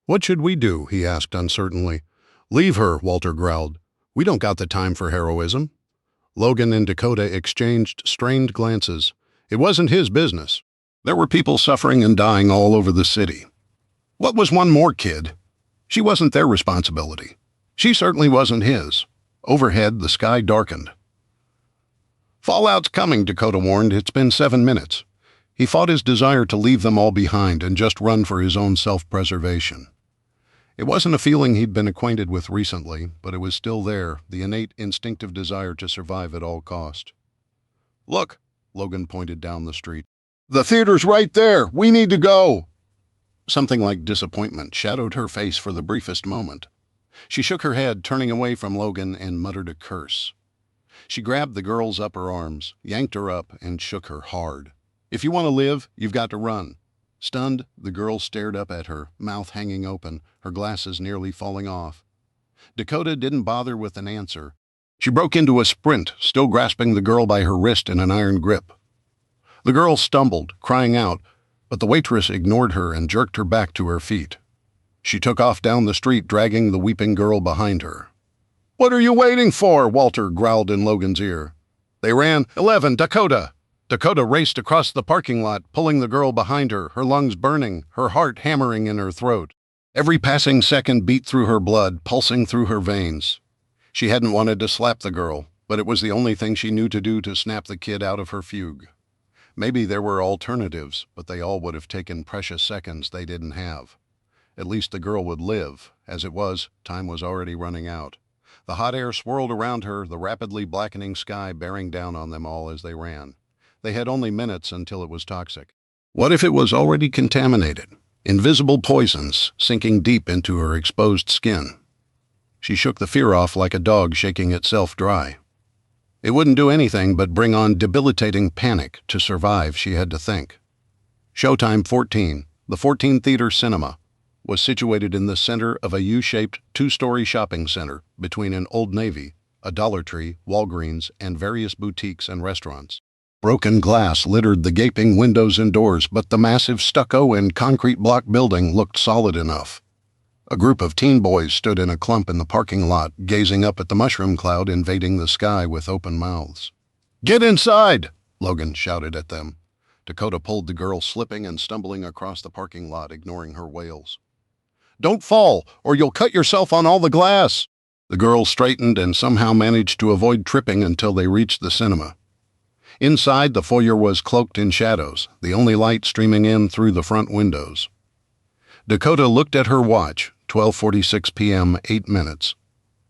"What should we do?" he asked uncertainly. "Leave her," Walter growled. "We don't got the time for heroism." Logan and Dakota exchanged strained glances. It wasn't his business. There were people suffering and dying all over the city. What was one more kid? She wasn't their responsibility. She certainly wasn't his. Overhead, the sky darkened. "Fallout's coming," Dakota warned. "It's been 7 minutes." He fought his desire to leave them all behind and just run for his own self-preservation. It wasn't a feeling he'd been acquainted with recently, but it was still there, the innate instinctive desire to survive at all cost. "Look," Logan pointed down the street. "The theater's right there. We need to go." Something like disappointment shadowed her face for the briefest moment. She shook her head, turning away from Logan, and muttered a curse. She grabbed the girl's upper arms, yanked her up, and shook her hard. "If you want to live, you've got to run." Stunned, the girl stared up at her, mouth hanging open, her glasses nearly falling off. Dakota didn't bother with an answer. She broke into a sprint, still grasping the girl by her wrist in an iron grip. The girl stumbled, crying out, but the waitress ignored her and jerked her back to her feet. She took off down the street, dragging the weeping girl behind her. "What are you waiting for?" Walter growled in Logan's ear. They ran. 11, Dakota! Dakota raced across the parking lot, pulling the girl behind her, her lungs burning, her heart hammering in her throat. Every passing second beat through her blood, pulsing through her veins. She hadn't wanted to slap the girl, but it was the only thing she knew to do to snap the kid out of her fugue. Maybe there were alternatives, but they all would have taken precious seconds they didn't have. At least the girl would live. As it was, time was already running out. The hot air swirled around her, the rapidly blackening sky bearing down on them all as they ran. They had only minutes until it was toxic. What if it was already contaminated? Invisible poisons sinking deep into her exposed skin. She shook the fear off like a dog shaking itself dry. It wouldn't do anything but bring on debilitating panic. To survive, she had to think. Showtime 14, the 14 Theater Cinema, was situated in the center of a U-shaped two-story shopping center between an Old Navy, a Dollar Tree, Walgreens, and various boutiques and restaurants. Broken glass littered the gaping windows and doors, but the massive stucco and concrete block building looked solid enough. A group of teen boys stood in a clump in the parking lot, gazing up at the mushroom cloud invading the sky with open mouths. "Get inside!" Logan shouted at them. Dakota pulled the girl, slipping and stumbling across the parking lot, ignoring her wails. "Don't fall, or you'll cut yourself on all the glass!" The girl straightened and somehow managed to avoid tripping until they reached the cinema. Inside, the foyer was cloaked in shadows, the only light streaming in through the front windows. Dakota looked at her watch, 12:46 p.m., 8 minutes.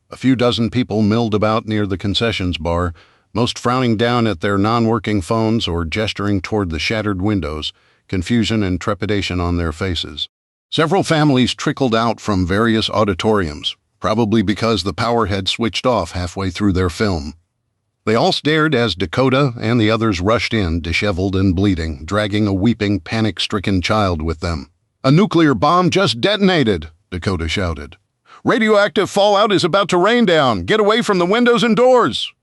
A few dozen people milled about near the concessions bar, most frowning down at their non-working phones or gesturing toward the shattered windows, confusion and trepidation on their faces. Several families trickled out from various auditoriums, probably because the power had switched off halfway through their film. They all stared as Dakota and the others rushed in, disheveled and bleeding, dragging a weeping, panic-stricken child with them. "A nuclear bomb just detonated!" Dakota shouted. "Radioactive fallout is about to rain down! Get away from the windows and doors!"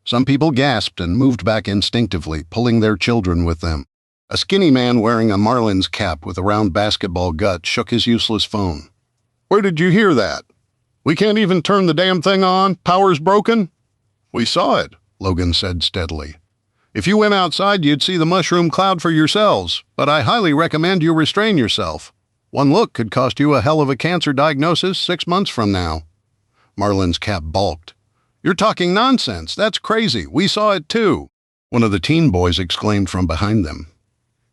Some people gasped and moved back instinctively, pulling their children with them. A skinny man wearing a Marlins cap with a round basketball gut shook his useless phone. "Where did you hear that? We can't even turn the damn thing on? Power's broken?" "We saw it," Logan said steadily. "If you went outside, you'd see the mushroom cloud for yourselves, but I highly recommend you restrain yourself. One look could cost you a hell of a cancer diagnosis 6 months from now." Marlin's cap balked. "You're talking nonsense. That's crazy. We saw it too," one of the teen boys exclaimed from behind them.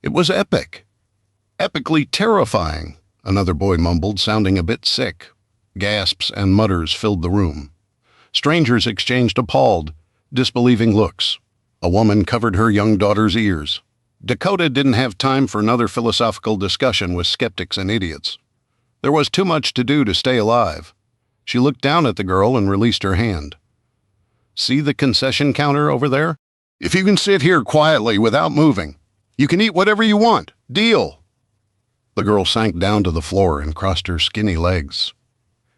"It was epic. Epically terrifying," another boy mumbled, sounding a bit sick. Gasps and mutters filled the room. Strangers exchanged appalled, disbelieving looks. A woman covered her young daughter's ears. Dakota didn't have time for another philosophical discussion with skeptics and idiots. There was too much to do to stay alive. She looked down at the girl and released her hand. "See the concession counter over there? If you can sit here quietly without moving, you can eat whatever you want. Deal." The girl sank down to the floor and crossed her skinny legs.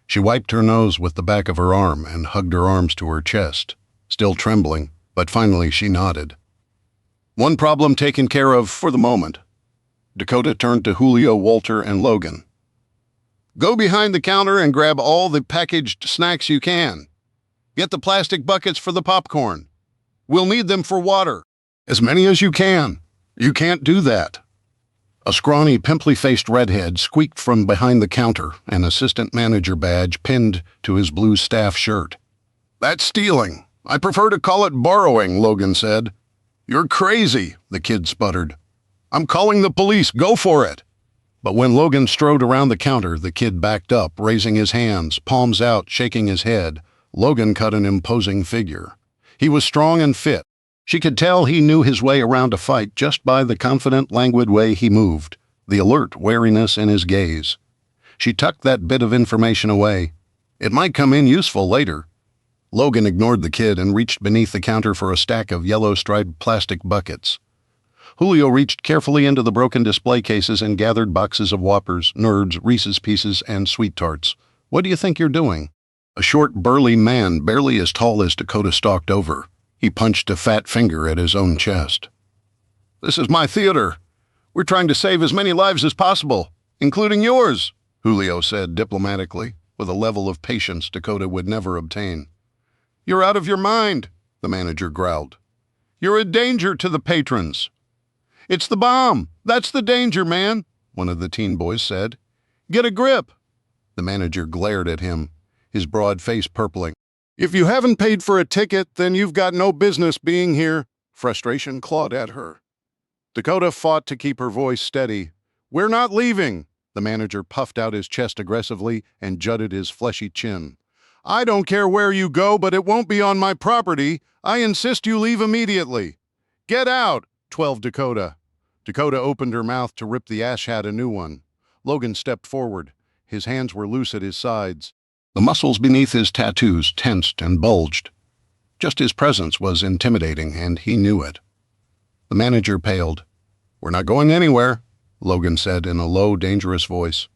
She wiped her nose with the back of her arm and hugged her arms to her chest, still trembling, but finally she nodded. "One problem taken care of for the moment." Dakota turned to Julio, Walter, and Logan. "Go behind the counter and grab all the packaged snacks you can. Get the plastic buckets for the popcorn. We'll need them for water. As many as you can." "You can't do that." A scrawny, pimply-faced redhead squeaked from behind the counter, an assistant manager badge pinned to his blue staff shirt. "That's stealing. I prefer to call it borrowing," Logan said. "You're crazy," the kid sputtered. "I'm calling the police. Go for it." But when Logan strode around the counter, the kid backed up, raising his hands, palms out, shaking his head. Logan cut an imposing figure. He was strong and fit. She could tell he knew his way around a fight just by the confident, languid way he moved, the alert wariness in his gaze. She tucked that bit of information away. It might come in useful later. Logan ignored the kid and reached beneath the counter for a stack of yellow-striped plastic buckets. Julio reached carefully into the broken display cases and gathered boxes of Whoppers, Nerds, Reese's Pieces, and Sweet Tarts. "What do you think you're doing?" A short, burly man, barely as tall as Dakota, stalked over. He punched a fat finger at his own chest. "This is my theater. We're trying to save as many lives as possible, including yours," Julio said diplomatically, with a level of patience Dakota would never obtain. "You're out of your mind," the manager growled. "You're a danger to the patrons." "It's the bomb. That's the danger, man," one of the teen boys said. "Get a grip." The manager glared at him, his broad face purpling. "If you haven't paid for a ticket, then you've got no business being here." Frustration clawed at her. Dakota fought to keep her voice steady. "We're not leaving. The manager puffed out his chest aggressively and jutted his fleshy chin. I don't care where you go, but it won't be on my property. I insist you leave immediately. Get out, 12 Dakota. Dakota opened her mouth to rip the ash hat a new one. Logan stepped forward. His hands were loose at his sides. The muscles beneath his tattoos tensed and bulged. Just his presence was intimidating, and he knew it. The manager paled. We're not going anywhere, Logan said in a low, dangerous voice.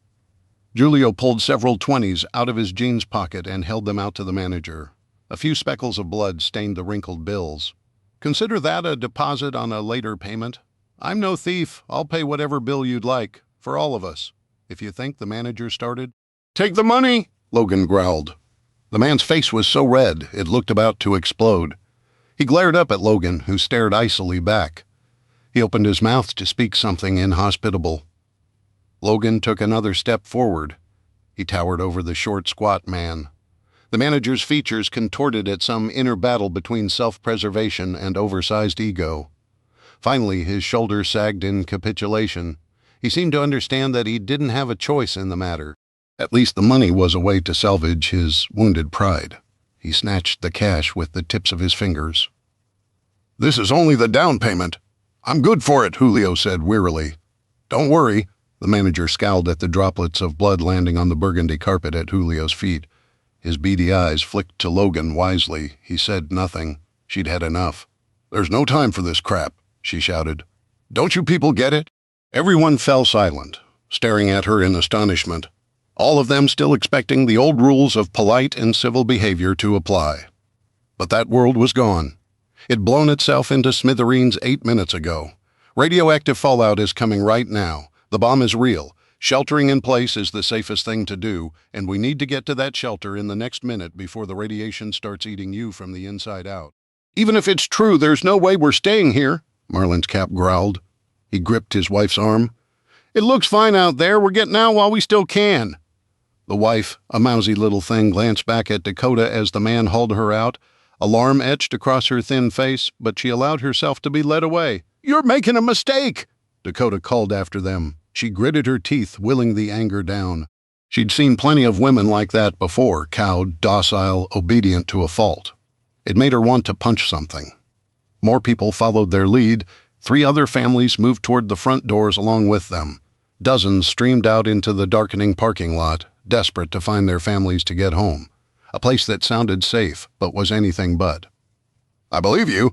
Julio pulled several 20s out of his jeans pocket and held them out to the manager. A few speckles of blood stained the wrinkled bills. Consider that a deposit on a later payment. I'm no thief. I'll pay whatever bill you'd like, for all of us. If you think, the manager started. Take the money, Logan growled. The man's face was so red, it looked about to explode. He glared up at Logan, who stared icily back. He opened his mouth to speak something inhospitable. Logan took another step forward. He towered over the short, squat man. The manager's features contorted at some inner battle between self-preservation and oversized ego. Finally, his shoulders sagged in capitulation. He seemed to understand that he didn't have a choice in the matter. At least the money was a way to salvage his wounded pride. He snatched the cash with the tips of his fingers. This is only the down payment. I'm good for it, Julio said wearily. Don't worry. The manager scowled at the droplets of blood landing on the burgundy carpet at Julio's feet. His beady eyes flicked to Logan wisely. He said nothing. She'd had enough. There's no time for this crap, she shouted. Don't you people get it? Everyone fell silent, staring at her in astonishment, all of them still expecting the old rules of polite and civil behavior to apply. But that world was gone. It'd blown itself into smithereens 8 minutes ago. Radioactive fallout is coming right now. The bomb is real. Sheltering in place is the safest thing to do, and we need to get to that shelter in the next minute before the radiation starts eating you from the inside out. Even if it's true, there's no way we're staying here, Marlin's Cap growled. He gripped his wife's arm. It looks fine out there. We're getting out while we still can. The wife, a mousy little thing, glanced back at Dakota as the man hauled her out. Alarm etched across her thin face, but she allowed herself to be led away. You're making a mistake, Dakota called after them. She gritted her teeth, willing the anger down. She'd seen plenty of women like that before, cowed, docile, obedient to a fault. It made her want to punch something. More people followed their lead. 3 other families moved toward the front doors along with them. Dozens streamed out into the darkening parking lot, desperate to find their families to get home. A place that sounded safe, but was anything but. I believe you.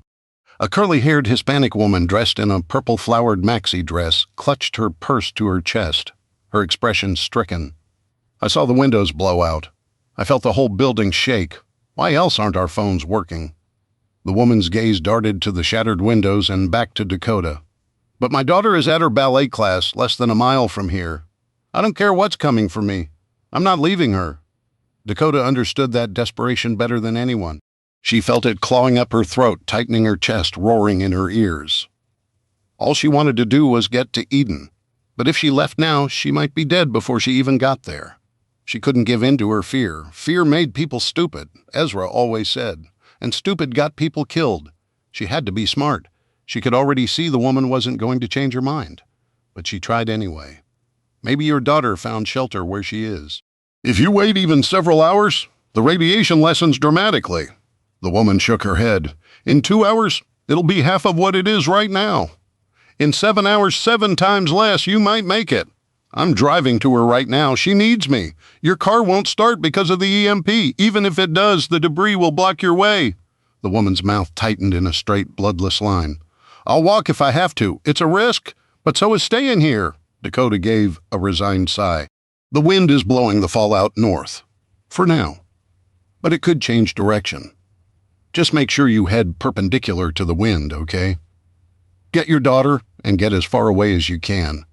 A curly-haired Hispanic woman dressed in a purple-flowered maxi dress clutched her purse to her chest, her expression stricken. I saw the windows blow out. I felt the whole building shake. Why else aren't our phones working? The woman's gaze darted to the shattered windows and back to Dakota. But my daughter is at her ballet class less than a mile from here. I don't care what's coming for me. I'm not leaving her. Dakota understood that desperation better than anyone. She felt it clawing up her throat, tightening her chest, roaring in her ears. All she wanted to do was get to Eden. But if she left now, she might be dead before she even got there. She couldn't give in to her fear. Fear made people stupid, Ezra always said. And stupid got people killed. She had to be smart. She could already see the woman wasn't going to change her mind. But she tried anyway. Maybe your daughter found shelter where she is. If you wait even several hours, the radiation lessens dramatically. The woman shook her head. In 2 hours, it'll be half of what it is right now. In 7 hours, 7 times less, you might make it. I'm driving to her right now. She needs me. Your car won't start because of the EMP. Even if it does, the debris will block your way. The woman's mouth tightened in a straight, bloodless line. I'll walk if I have to. It's a risk, but so is staying here. Dakota gave a resigned sigh. The wind is blowing the fallout north. For now. But it could change direction. Just make sure you head perpendicular to the wind, okay? Get your daughter and get as far away as you can.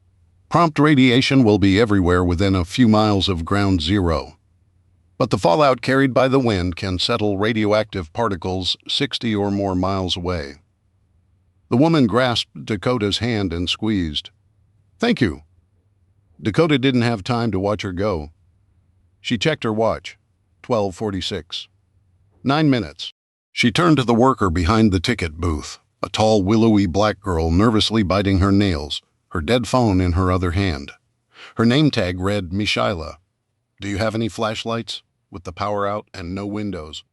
Prompt radiation will be everywhere within a few miles of ground zero. But the fallout carried by the wind can settle radioactive particles 60 or more miles away. The woman grasped Dakota's hand and squeezed. Thank you. Dakota didn't have time to watch her go. She checked her watch. 12:46. 9 minutes. She turned to the worker behind the ticket booth, a tall, willowy black girl nervously biting her nails, her dead phone in her other hand. Her name tag read Mishaila. "Do you have any flashlights?" "With the power out and no windows.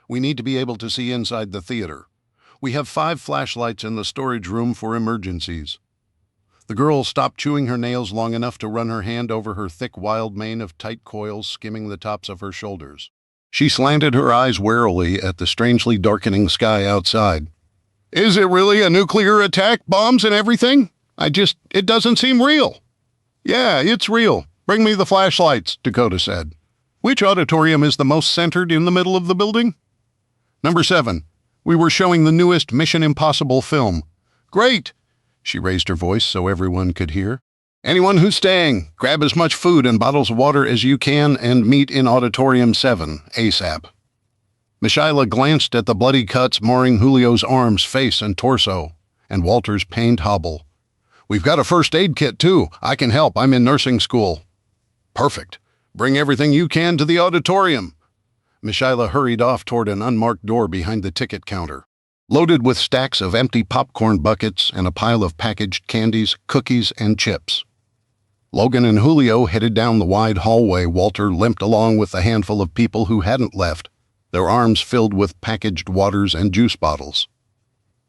We need to be able to see inside the theater. We have 5 flashlights in the storage room for emergencies." The girl stopped chewing her nails long enough to run her hand over her thick wild mane of tight coils skimming the tops of her shoulders. She slanted her eyes warily at the strangely darkening sky outside. "Is it really a nuclear attack? Bombs and everything? It doesn't seem real." "Yeah, it's real. Bring me the flashlights," Dakota said. "Which auditorium is the most centered in the middle of the building?" "Number 7. We were showing the newest Mission Impossible film." "Great." She raised her voice so everyone could hear. "Anyone who's staying, grab as much food and bottles of water as you can and meet in Auditorium 7, ASAP." Mishaila glanced at the bloody cuts marring Julio's arms, face, and torso, and Walter's pained hobble. "We've got a first aid kit, too. I can help. I'm in nursing school." "Perfect. Bring everything you can to the auditorium." Mishaila hurried off toward an unmarked door behind the ticket counter, loaded with stacks of empty popcorn buckets and a pile of packaged candies, cookies, and chips. Logan and Julio headed down the wide hallway. Walter limped along with a handful of people who hadn't left, their arms filled with packaged waters and juice bottles.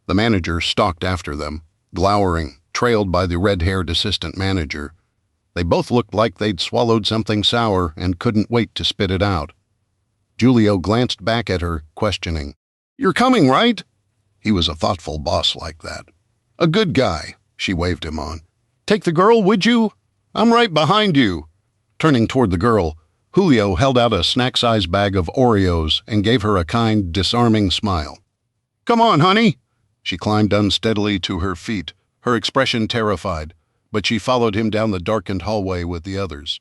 The manager stalked after them, glowering, trailed by the red-haired assistant manager. They both looked like they'd swallowed something sour and couldn't wait to spit it out. Julio glanced back at her, questioning. "You're coming, right?" He was a thoughtful boss like that. "A good guy," she waved him on. "Take the girl, would you? I'm right behind you." Turning toward the girl, Julio held out a snack-sized bag of Oreos and gave her a kind, disarming smile. "Come on, honey." She climbed unsteadily to her feet, her expression terrified, but she followed him down the darkened hallway with the others.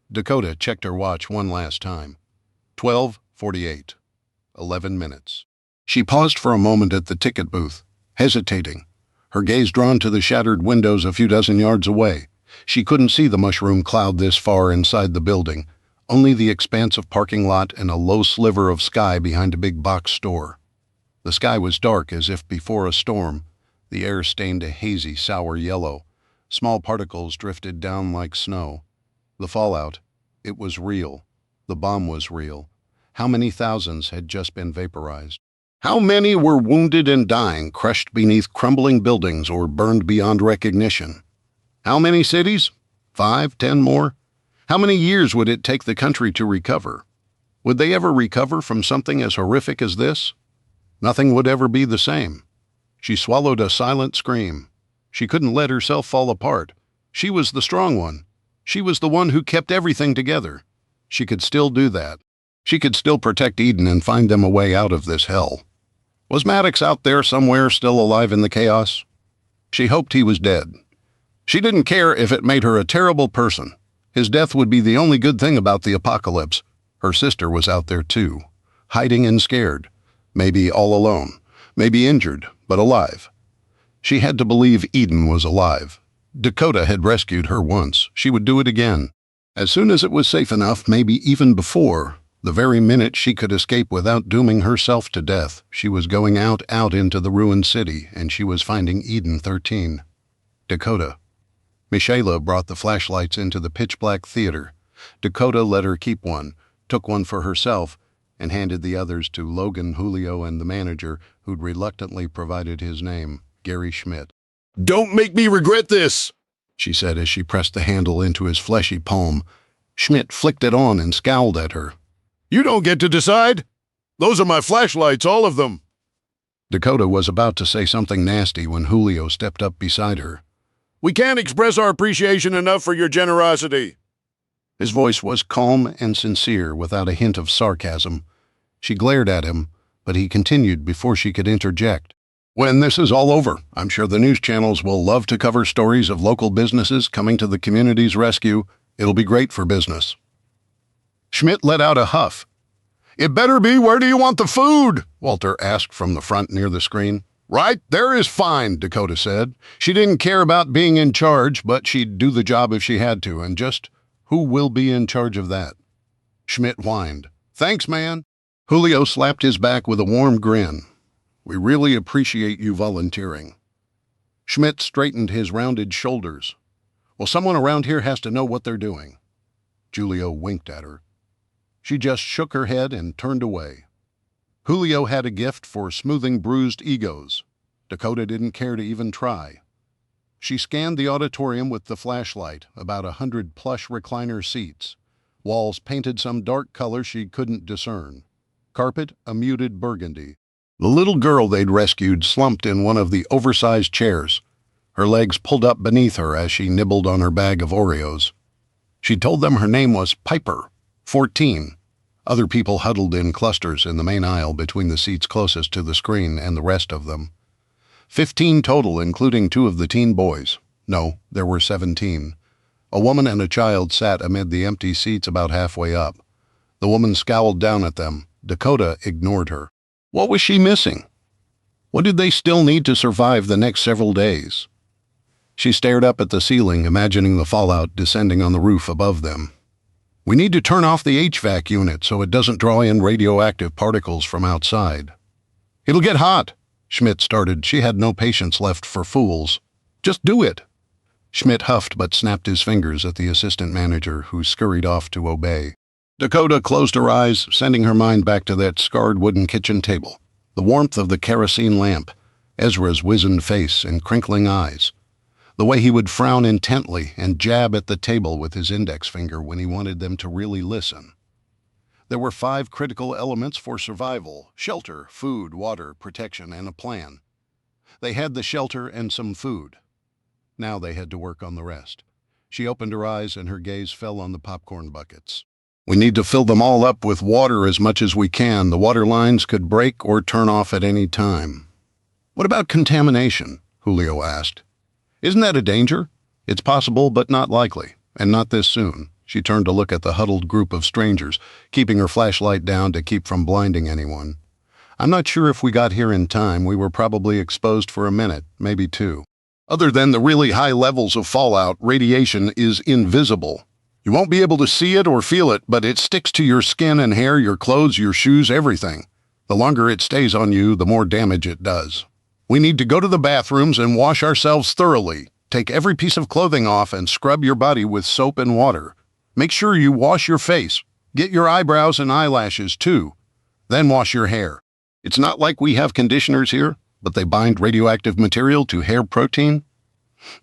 Dakota checked her watch one last time. 12:48. 11 minutes. She paused for a moment at the ticket booth, hesitating, her gaze drawn to the shattered windows a few dozen yards away. She couldn't see the mushroom cloud this far inside the building, only the expanse of parking lot and a low sliver of sky behind a big box store. The sky was dark as if before a storm, the air stained a hazy, sour yellow. Small particles drifted down like snow. The fallout, it was real. The bomb was real. How many thousands had just been vaporized? How many were wounded and dying, crushed beneath crumbling buildings or burned beyond recognition? How many cities? 5, 10 more? How many years would it take the country to recover? Would they ever recover from something as horrific as this? Nothing would ever be the same. She swallowed a silent scream. She couldn't let herself fall apart. She was the strong one. She was the one who kept everything together. She could still do that. She could still protect Eden and find them a way out of this hell. Was Maddox out there somewhere still alive in the chaos? She hoped he was dead. She didn't care if it made her a terrible person. His death would be the only good thing about the apocalypse. Her sister was out there too, hiding and scared, maybe all alone, maybe injured, but alive. She had to believe Eden was alive. Dakota had rescued her once. She would do it again. As soon as it was safe enough, maybe even before, the very minute she could escape without dooming herself to death, she was going out into the ruined city, and she was finding Eden 13. Dakota. Mishaila brought the flashlights into the pitch-black theater. Dakota let her keep one, took one for herself, and handed the others to Logan, Julio, and the manager, who'd reluctantly provided his name, Gary Schmidt. "Don't make me regret this," she said as she pressed the handle into his fleshy palm. Schmidt flicked it on and scowled at her. "You don't get to decide. Those are my flashlights, all of them." Dakota was about to say something nasty when Julio stepped up beside her. "We can't express our appreciation enough for your generosity." His voice was calm and sincere, without a hint of sarcasm. She glared at him, but he continued before she could interject. "When this is all over, I'm sure the news channels will love to cover stories of local businesses coming to the community's rescue. It'll be great for business." Schmidt let out a huff. "It better be. Where do you want the food?" Walter asked from the front near the screen. "Right there is fine," Dakota said. She didn't care about being in charge, but she'd do the job if she had to, and just who will be in charge of that? Schmidt whined. "Thanks, man." Julio slapped his back with a warm grin. "We really appreciate you volunteering." Schmidt straightened his rounded shoulders. Well, someone around here has to know what they're doing. Julio winked at her. She just shook her head and turned away. Julio had a gift for smoothing bruised egos. Dakota didn't care to even try. She scanned the auditorium with the flashlight, about 100 plush recliner seats. Walls painted some dark color she couldn't discern. Carpet, a muted burgundy. The little girl they'd rescued slumped in one of the oversized chairs, her legs pulled up beneath her as she nibbled on her bag of Oreos. She told them her name was Piper, 14. Other people huddled in clusters in the main aisle between the seats closest to the screen and the rest of them. 15 total, including 2 of the teen boys. No, there were 17. A woman and a child sat amid the empty seats about halfway up. The woman scowled down at them. Dakota ignored her. What was she missing? What did they still need to survive the next several days? She stared up at the ceiling, imagining the fallout descending on the roof above them. We need to turn off the HVAC unit so it doesn't draw in radioactive particles from outside. It'll get hot, Schmidt started. She had no patience left for fools. Just do it. Schmidt huffed but snapped his fingers at the assistant manager, who scurried off to obey. Dakota closed her eyes, sending her mind back to that scarred wooden kitchen table, the warmth of the kerosene lamp, Ezra's wizened face and crinkling eyes, the way he would frown intently and jab at the table with his index finger when he wanted them to really listen. There were 5 critical elements for survival: shelter, food, water, protection, and a plan. They had the shelter and some food. Now they had to work on the rest. She opened her eyes and her gaze fell on the popcorn buckets. We need to fill them all up with water as much as we can. The water lines could break or turn off at any time. What about contamination? Julio asked. Isn't that a danger? It's possible, but not likely, and not this soon. She turned to look at the huddled group of strangers, keeping her flashlight down to keep from blinding anyone. I'm not sure if we got here in time. We were probably exposed for a minute, maybe 2. Other than the really high levels of fallout, radiation is invisible. You won't be able to see it or feel it, but it sticks to your skin and hair, your clothes, your shoes, everything. The longer it stays on you, the more damage it does. We need to go to the bathrooms and wash ourselves thoroughly. Take every piece of clothing off and scrub your body with soap and water. Make sure you wash your face. Get your eyebrows and eyelashes, too. Then wash your hair. It's not like we have conditioners here, but they bind radioactive material to hair protein.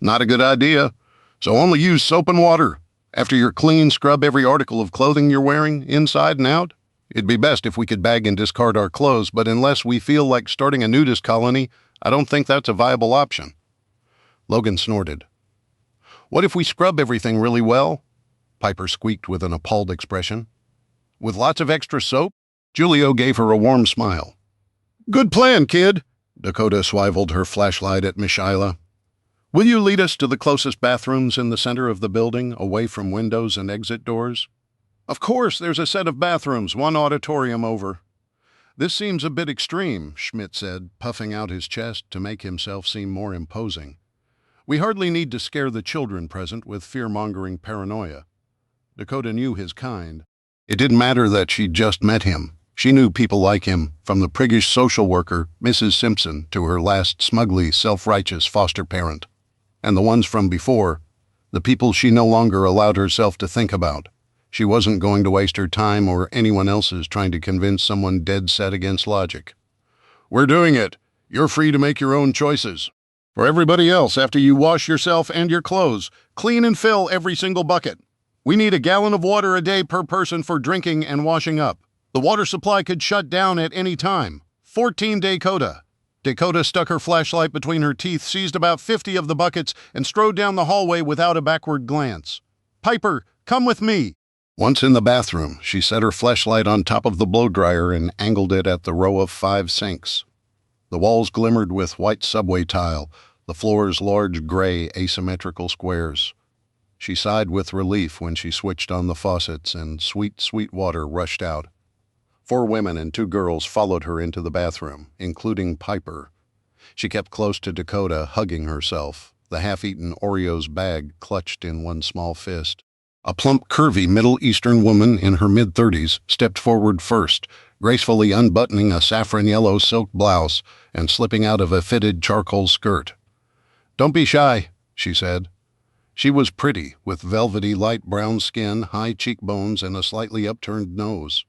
Not a good idea. So only use soap and water. After you're clean, scrub every article of clothing you're wearing, inside and out. It'd be best if we could bag and discard our clothes, but unless we feel like starting a nudist colony, I don't think that's a viable option. Logan snorted. What if we scrub everything really well? Piper squeaked with an appalled expression. With lots of extra soap? Julio gave her a warm smile. Good plan, kid. Dakota swiveled her flashlight at Mishaila. Will you lead us to the closest bathrooms in the center of the building, away from windows and exit doors? Of course, there's a set of bathrooms, 1 auditorium over. This seems a bit extreme, Schmidt said, puffing out his chest to make himself seem more imposing. We hardly need to scare the children present with fear-mongering paranoia. Dakota knew his kind. It didn't matter that she'd just met him. She knew people like him, from the priggish social worker, Mrs. Simpson, to her last smugly self-righteous foster parent. And the ones from before, the people she no longer allowed herself to think about. She wasn't going to waste her time or anyone else's trying to convince someone dead set against logic. We're doing it. You're free to make your own choices. For everybody else, after you wash yourself and your clothes, clean and fill every single bucket. We need a gallon of water a day per person for drinking and washing up. The water supply could shut down at any time. 14 Dakota. Dakota stuck her flashlight between her teeth, seized about 50 of the buckets, and strode down the hallway without a backward glance. Piper, come with me. Once in the bathroom, she set her flashlight on top of the blow-dryer and angled it at the row of 5 sinks. The walls glimmered with white subway tile, the floors large gray asymmetrical squares. She sighed with relief when she switched on the faucets and sweet, sweet water rushed out. 4 women and 2 girls followed her into the bathroom, including Piper. She kept close to Dakota, hugging herself, the half-eaten Oreos bag clutched in one small fist. A plump, curvy Middle Eastern woman in her mid-30s stepped forward first, gracefully unbuttoning a saffron-yellow silk blouse and slipping out of a fitted charcoal skirt. Don't be shy, she said. She was pretty, with velvety light brown skin, high cheekbones, and a slightly upturned nose.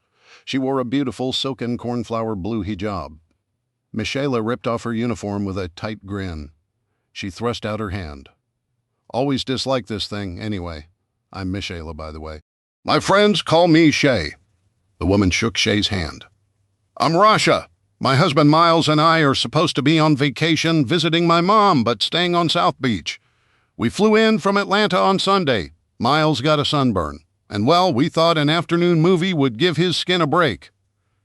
She wore a beautiful silken cornflower blue hijab. Michaela ripped off her uniform with a tight grin. She thrust out her hand. Always disliked this thing, anyway. I'm Michaela, by the way. My friends call me Shay. The woman shook Shay's hand. I'm Rasha. My husband Miles and I are supposed to be on vacation visiting my mom, but staying on South Beach. We flew in from Atlanta on Sunday. Miles got a sunburn. And well, we thought an afternoon movie would give his skin a break.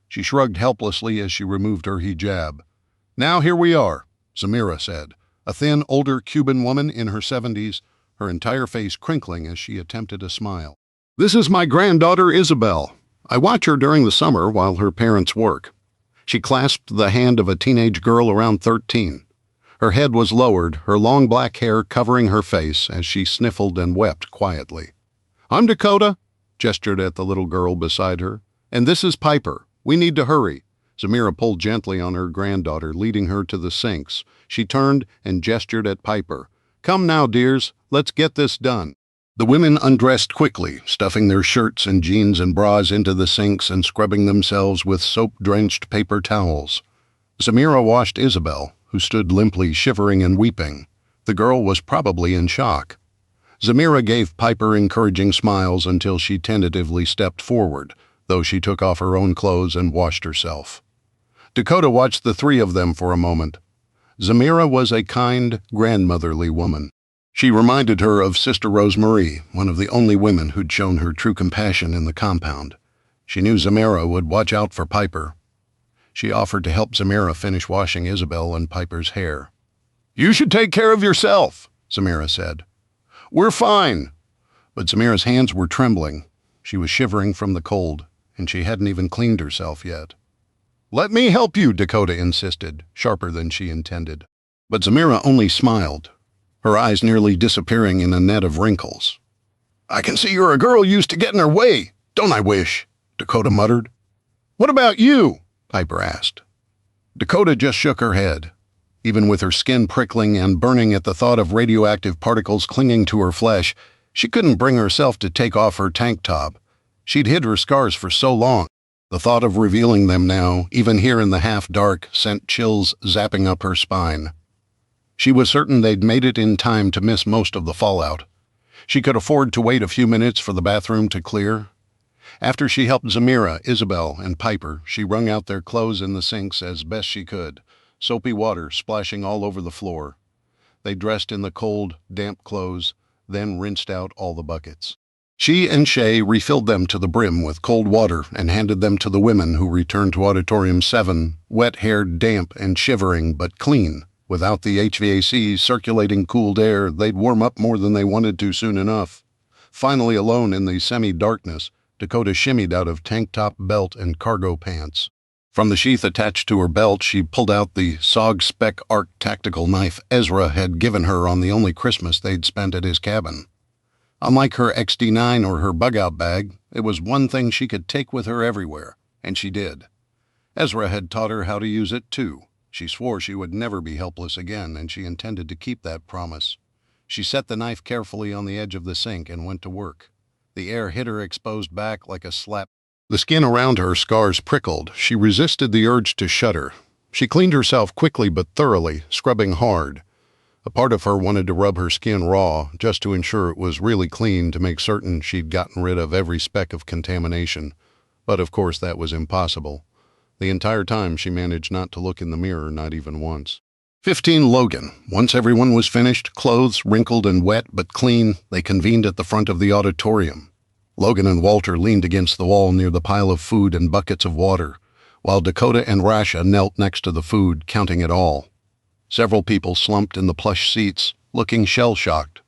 She shrugged helplessly as she removed her hijab. Now here we are, Samira said, a thin, older Cuban woman in her 70s, her entire face crinkling as she attempted a smile. This is my granddaughter Isabel. I watch her during the summer while her parents work. She clasped the hand of a teenage girl around 13. Her head was lowered, her long black hair covering her face as she sniffled and wept quietly. I'm Dakota, gestured at the little girl beside her, and this is Piper. We need to hurry. Samira pulled gently on her granddaughter, leading her to the sinks. She turned and gestured at Piper. Come now, dears, let's get this done. The women undressed quickly, stuffing their shirts and jeans and bras into the sinks and scrubbing themselves with soap-drenched paper towels. Samira washed Isabel, who stood limply shivering and weeping. The girl was probably in shock. Samira gave Piper encouraging smiles until she tentatively stepped forward, though she took off her own clothes and washed herself. Dakota watched the three of them for a moment. Samira was a kind, grandmotherly woman. She reminded her of Sister Rosemarie, one of the only women who'd shown her true compassion in the compound. She knew Samira would watch out for Piper. She offered to help Samira finish washing Isabel and Piper's hair. You should take care of yourself, Samira said. We're fine. But Samira's hands were trembling. She was shivering from the cold, and she hadn't even cleaned herself yet. Let me help you, Dakota insisted, sharper than she intended. But Samira only smiled, her eyes nearly disappearing in a net of wrinkles. I can see you're a girl used to getting her way, don't I wish? Dakota muttered. What about you? Piper asked. Dakota just shook her head. Even with her skin prickling and burning at the thought of radioactive particles clinging to her flesh, she couldn't bring herself to take off her tank top. She'd hid her scars for so long. The thought of revealing them now, even here in the half-dark, sent chills zapping up her spine. She was certain they'd made it in time to miss most of the fallout. She could afford to wait a few minutes for the bathroom to clear. After she helped Samira, Isabel, and Piper, she wrung out their clothes in the sinks as best she could, soapy water splashing all over the floor. They dressed in the cold, damp clothes, then rinsed out all the buckets. She and Shay refilled them to the brim with cold water and handed them to the women who returned to Auditorium 7, wet-haired, damp, and shivering, but clean. Without the HVAC circulating cooled air, they'd warm up more than they wanted to soon enough. Finally alone in the semi-darkness, Dakota shimmied out of tank top, belt, and cargo pants. From the sheath attached to her belt, she pulled out the SOG Spec Arc tactical knife Ezra had given her on the only Christmas they'd spent at his cabin. Unlike her XD9 or her bug-out bag, it was one thing she could take with her everywhere, and she did. Ezra had taught her how to use it, too. She swore she would never be helpless again, and she intended to keep that promise. She set the knife carefully on the edge of the sink and went to work. The air hit her exposed back like a slap. The skin around her scars prickled. She resisted the urge to shudder. She cleaned herself quickly but thoroughly, scrubbing hard. A part of her wanted to rub her skin raw, just to ensure it was really clean, to make certain she'd gotten rid of every speck of contamination. But of course that was impossible. The entire time she managed not to look in the mirror, not even once. 15 Logan. Once everyone was finished, clothes wrinkled and wet but clean, they convened at the front of the auditorium. Logan and Walter leaned against the wall near the pile of food and buckets of water, while Dakota and Rasha knelt next to the food, counting it all. Several people slumped in the plush seats, looking shell-shocked.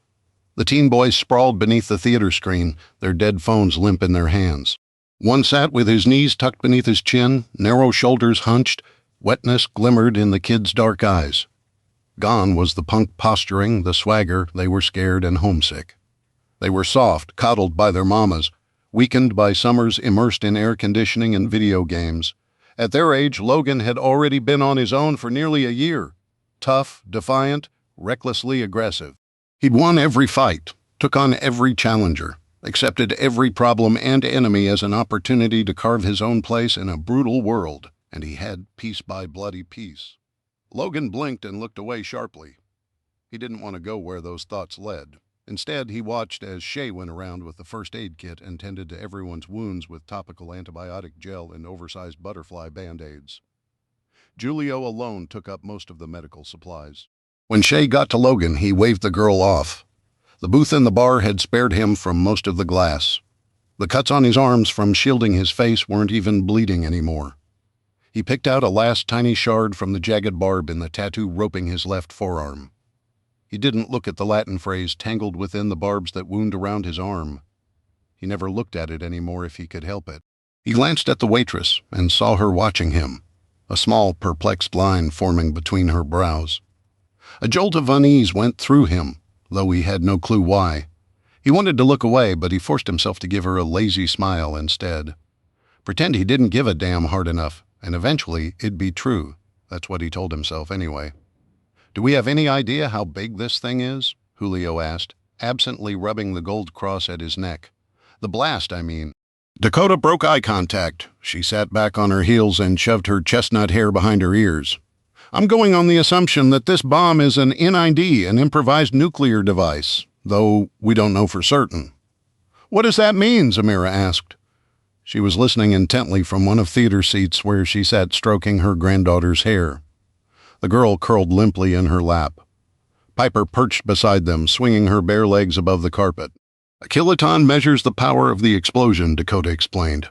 The teen boys sprawled beneath the theater screen, their dead phones limp in their hands. One sat with his knees tucked beneath his chin, narrow shoulders hunched. Wetness glimmered in the kid's dark eyes. Gone was the punk posturing, the swagger. They were scared and homesick. They were soft, coddled by their mamas, weakened by summers immersed in air conditioning and video games. At their age, Logan had already been on his own for nearly a year. Tough, defiant, recklessly aggressive. He'd won every fight, took on every challenger, accepted every problem and enemy as an opportunity to carve his own place in a brutal world, and he had piece by bloody piece. Logan blinked and looked away sharply. He didn't want to go where those thoughts led. Instead, he watched as Shay went around with the first aid kit and tended to everyone's wounds with topical antibiotic gel and oversized butterfly band-aids. Julio alone took up most of the medical supplies. When Shay got to Logan, he waved the girl off. The booth in the bar had spared him from most of the glass. The cuts on his arms from shielding his face weren't even bleeding anymore. He picked out a last tiny shard from the jagged barb in the tattoo roping his left forearm. He didn't look at the Latin phrase tangled within the barbs that wound around his arm. He never looked at it anymore if he could help it. He glanced at the waitress and saw her watching him, a small, perplexed line forming between her brows. A jolt of unease went through him, though he had no clue why. He wanted to look away, but he forced himself to give her a lazy smile instead. Pretend he didn't give a damn hard enough, and eventually it'd be true. That's what he told himself anyway. "Do we have any idea how big this thing is?" Julio asked, absently rubbing the gold cross at his neck. "The blast, I mean." Dakota broke eye contact. She sat back on her heels and shoved her chestnut hair behind her ears. "I'm going on the assumption that this bomb is an NID, an improvised nuclear device, though we don't know for certain." "What does that mean?" Zamira asked. She was listening intently from one of theater seats where she sat stroking her granddaughter's hair. The girl curled limply in her lap. Piper perched beside them, swinging her bare legs above the carpet. "A kiloton measures the power of the explosion," Dakota explained.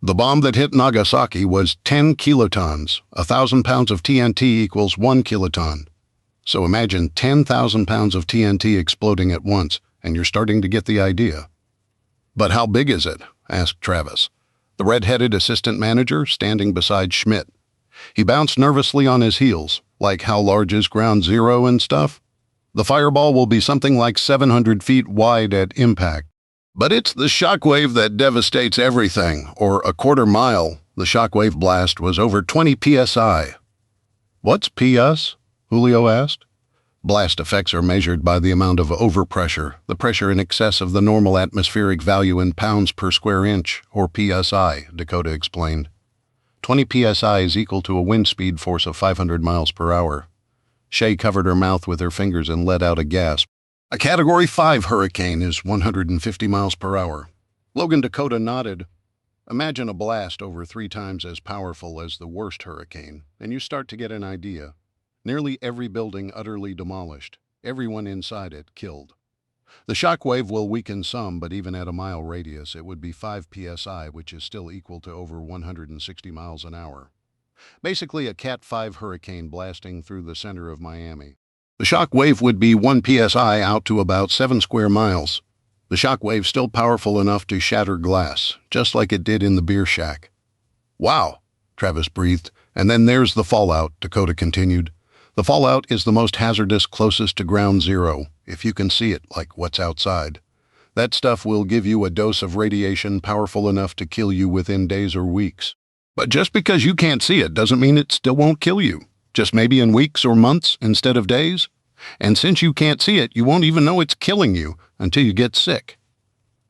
"The bomb that hit Nagasaki was 10 kilotons. 1,000 pounds of TNT equals 1 kiloton. So imagine 10,000 pounds of TNT exploding at once, and you're starting to get the idea." "But how big is it?" asked Travis, the red-headed assistant manager standing beside Schmidt. He bounced nervously on his heels, like how large is ground zero and stuff. "The fireball will be something like 700 feet wide at impact. But it's the shockwave that devastates everything, or a quarter mile." The shockwave blast was over 20 psi. "What's PS?" Julio asked. "Blast effects are measured by the amount of overpressure, the pressure in excess of the normal atmospheric value in pounds per square inch, or PSI," Dakota explained. 20 psi is equal to a wind speed force of 500 miles per hour. Shay covered her mouth with her fingers and let out a gasp. "A Category 5 hurricane is 150 miles per hour." Logan Dakota nodded. "Imagine a blast over 3 times as powerful as the worst hurricane, and you start to get an idea. Nearly every building utterly demolished, everyone inside it killed. The shock wave will weaken some, but even at a mile radius, it would be 5 psi, which is still equal to over 160 miles an hour. Basically a Cat 5 hurricane blasting through the center of Miami. The shock wave would be 1 psi out to about 7 square miles. The shock wave still powerful enough to shatter glass, just like it did in the beer shack." "Wow," Travis breathed. "And then there's the fallout," Dakota continued. "The fallout is the most hazardous closest to ground zero, if you can see it, like what's outside. That stuff will give you a dose of radiation powerful enough to kill you within days or weeks. But just because you can't see it doesn't mean it still won't kill you. Just maybe in weeks or months instead of days. And since you can't see it, you won't even know it's killing you until you get sick."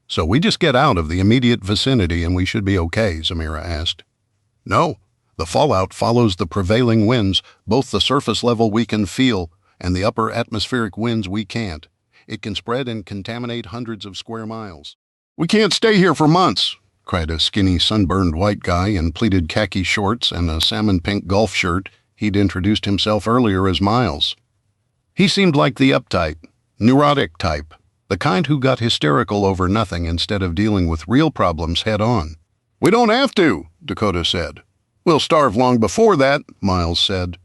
"So we just get out of the immediate vicinity and we should be okay?" Zamira asked. "No. The fallout follows the prevailing winds, both the surface level we can feel and the upper atmospheric winds we can't. It can spread and contaminate hundreds of square miles." "We can't stay here for months," cried a skinny, sunburned white guy in pleated khaki shorts and a salmon-pink golf shirt. He'd introduced himself earlier as Miles. He seemed like the uptight, neurotic type, the kind who got hysterical over nothing instead of dealing with real problems head-on. "We don't have to," Dakota said. "We'll starve long before that," Miles said.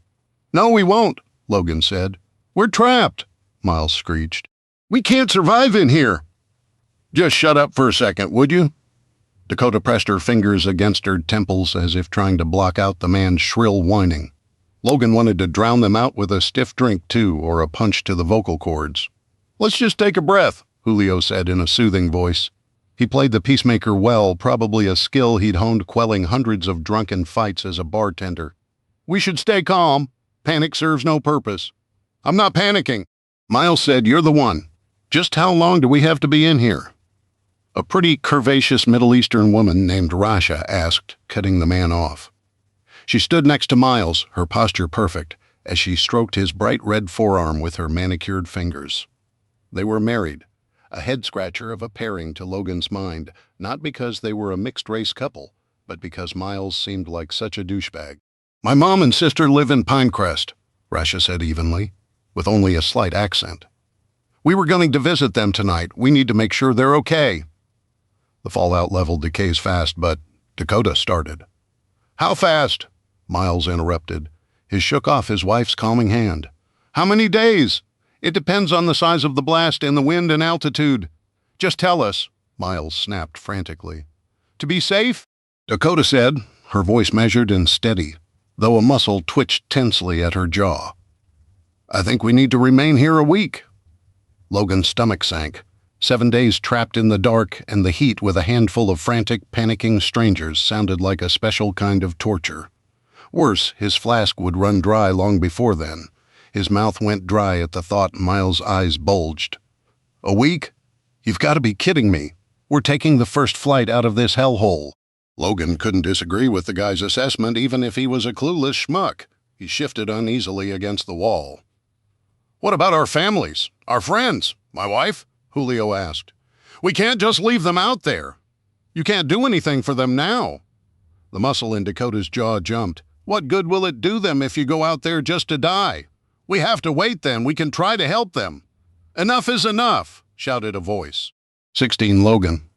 "No, we won't," Logan said. "We're trapped," Miles screeched. "We can't survive in here." "Just shut up for a second, would you?" Dakota pressed her fingers against her temples as if trying to block out the man's shrill whining. Logan wanted to drown them out with a stiff drink, too, or a punch to the vocal cords. "Let's just take a breath," Julio said in a soothing voice. He played the peacemaker well, probably a skill he'd honed quelling hundreds of drunken fights as a bartender. "We should stay calm. Panic serves no purpose." "I'm not panicking." Miles said, "You're the one." Just how long do we have to be in here? A pretty curvaceous Middle Eastern woman named Rasha asked, cutting the man off. She stood next to Miles, her posture perfect, as she stroked his bright red forearm with her manicured fingers. They were married, a head-scratcher of a pairing to Logan's mind, not because they were a mixed-race couple, but because Miles seemed like such a douchebag. My mom and sister live in Pinecrest, Rasha said evenly, with only a slight accent. We were going to visit them tonight. We need to make sure they're okay. The fallout level decays fast, but Dakota started. How fast? Miles interrupted. He shook off his wife's calming hand. How many days? It depends on the size of the blast and the wind and altitude. Just tell us, Miles snapped frantically. To be safe? Dakota said, her voice measured and steady, though a muscle twitched tensely at her jaw. I think we need to remain here a week. Logan's stomach sank. 7 days trapped in the dark and the heat with a handful of frantic, panicking strangers sounded like a special kind of torture. Worse, his flask would run dry long before then. His mouth went dry at the thought. Miles' eyes bulged. A week? You've got to be kidding me. We're taking the first flight out of this hellhole. Logan couldn't disagree with the guy's assessment even if he was a clueless schmuck. He shifted uneasily against the wall. What about our families? Our friends? My wife? Julio asked. We can't just leave them out there. You can't do anything for them now. The muscle in Dakota's jaw jumped. What good will it do them if you go out there just to die? We have to wait then. We can try to help them. Enough is enough, shouted a voice. 16 Logan.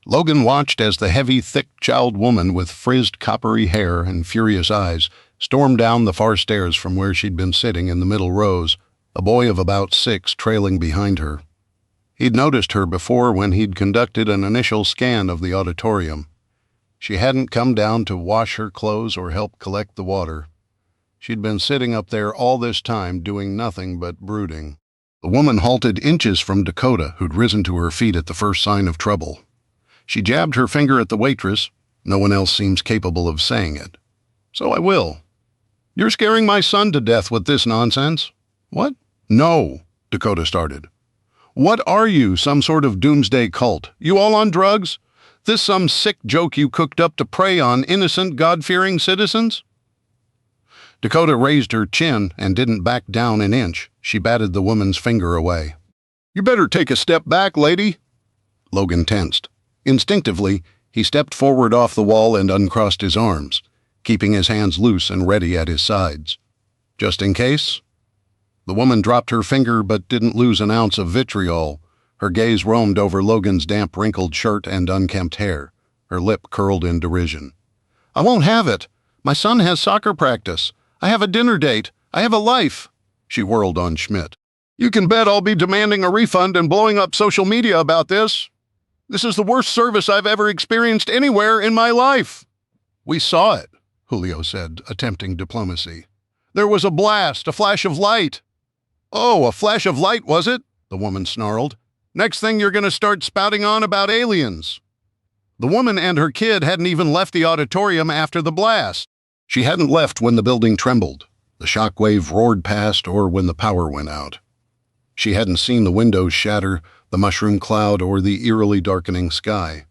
Logan watched as the heavy, thick-jowled woman with frizzed coppery hair and furious eyes stormed down the far stairs from where she'd been sitting in the middle rows, a boy of about 6 trailing behind her. He'd noticed her before when he'd conducted an initial scan of the auditorium. She hadn't come down to wash her clothes or help collect the water. She'd been sitting up there all this time doing nothing but brooding. The woman halted inches from Dakota, who'd risen to her feet at the first sign of trouble. She jabbed her finger at the waitress. No one else seems capable of saying it. So I will. You're scaring my son to death with this nonsense. What? No, Dakota started. What are you, some sort of doomsday cult? You all on drugs? This some sick joke you cooked up to prey on innocent, God-fearing citizens? Dakota raised her chin and didn't back down an inch. She batted the woman's finger away. You better take a step back, lady. Logan tensed. Instinctively, he stepped forward off the wall and uncrossed his arms, keeping his hands loose and ready at his sides. Just in case. The woman dropped her finger but didn't lose an ounce of vitriol. Her gaze roamed over Logan's damp, wrinkled shirt and unkempt hair. Her lip curled in derision. I won't have it. My son has soccer practice. I have a dinner date. I have a life. She whirled on Schmidt. You can bet I'll be demanding a refund and blowing up social media about this. This is the worst service I've ever experienced anywhere in my life. We saw it, Julio said, attempting diplomacy. There was a blast, a flash of light. Oh, a flash of light, was it? The woman snarled. Next thing you're going to start spouting on about aliens. The woman and her kid hadn't even left the auditorium after the blast. She hadn't left when the building trembled, the shockwave roared past, or when the power went out. She hadn't seen the windows shatter, the mushroom cloud, or the eerily darkening sky.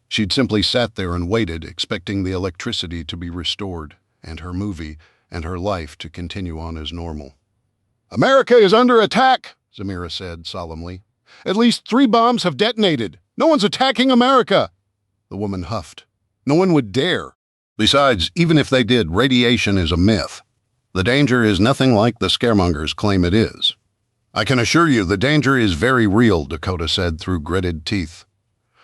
She'd simply sat there and waited, expecting the electricity to be restored, and her movie and her life to continue on as normal. America is under attack, Zamira said solemnly. At least 3 bombs have detonated. No one's attacking America. The woman huffed. No one would dare. Besides, even if they did, radiation is a myth. The danger is nothing like the scaremongers claim it is. I can assure you the danger is very real, Dakota said through gritted teeth.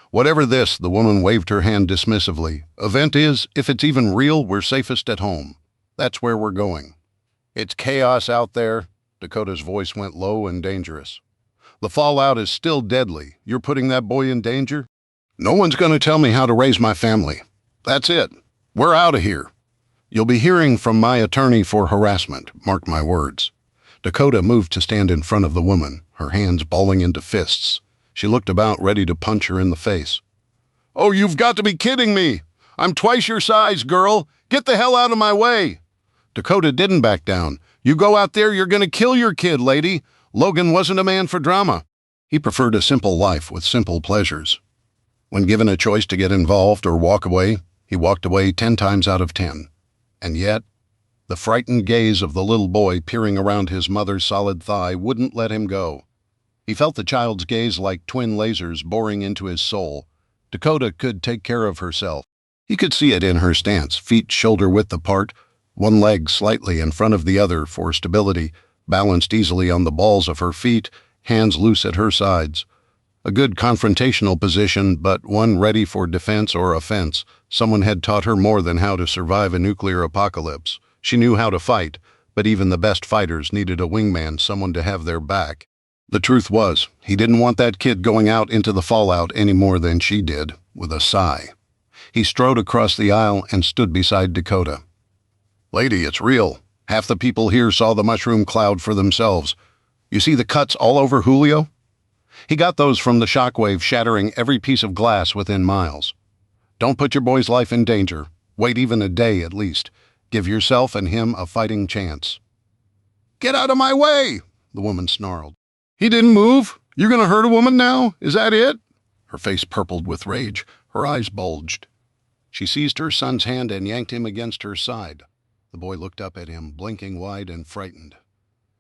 Whatever this, the woman waved her hand dismissively. Event is, if it's even real, we're safest at home. That's where we're going. It's chaos out there. Dakota's voice went low and dangerous. The fallout is still deadly. You're putting that boy in danger? No one's going to tell me how to raise my family. That's it. We're out of here. You'll be hearing from my attorney for harassment, mark my words. Dakota moved to stand in front of the woman, her hands balling into fists. She looked about, ready to punch her in the face. Oh, you've got to be kidding me. I'm twice your size, girl. Get the hell out of my way. Dakota didn't back down. You go out there, you're going to kill your kid, lady. Logan wasn't a man for drama. He preferred a simple life with simple pleasures. When given a choice to get involved or walk away, he walked away 10 times out of 10. And yet, the frightened gaze of the little boy peering around his mother's solid thigh wouldn't let him go. He felt the child's gaze like twin lasers boring into his soul. Dakota could take care of herself. He could see it in her stance, feet shoulder-width apart, one leg slightly in front of the other for stability, balanced easily on the balls of her feet, hands loose at her sides. A good confrontational position, but one ready for defense or offense. Someone had taught her more than how to survive a nuclear apocalypse. She knew how to fight, but even the best fighters needed a wingman, someone to have their back. The truth was, he didn't want that kid going out into the fallout any more than she did, with a sigh. He strode across the aisle and stood beside Dakota. "Lady, it's real. Half the people here saw the mushroom cloud for themselves. You see the cuts all over Julio? He got those from the shockwave shattering every piece of glass within miles. Don't put your boy's life in danger. Wait even a day at least. Give yourself and him a fighting chance." "Get out of my way!" the woman snarled. "He didn't move. You're going to hurt a woman now? Is that it?" Her face purpled with rage. Her eyes bulged. She seized her son's hand and yanked him against her side. The boy looked up at him, blinking wide and frightened.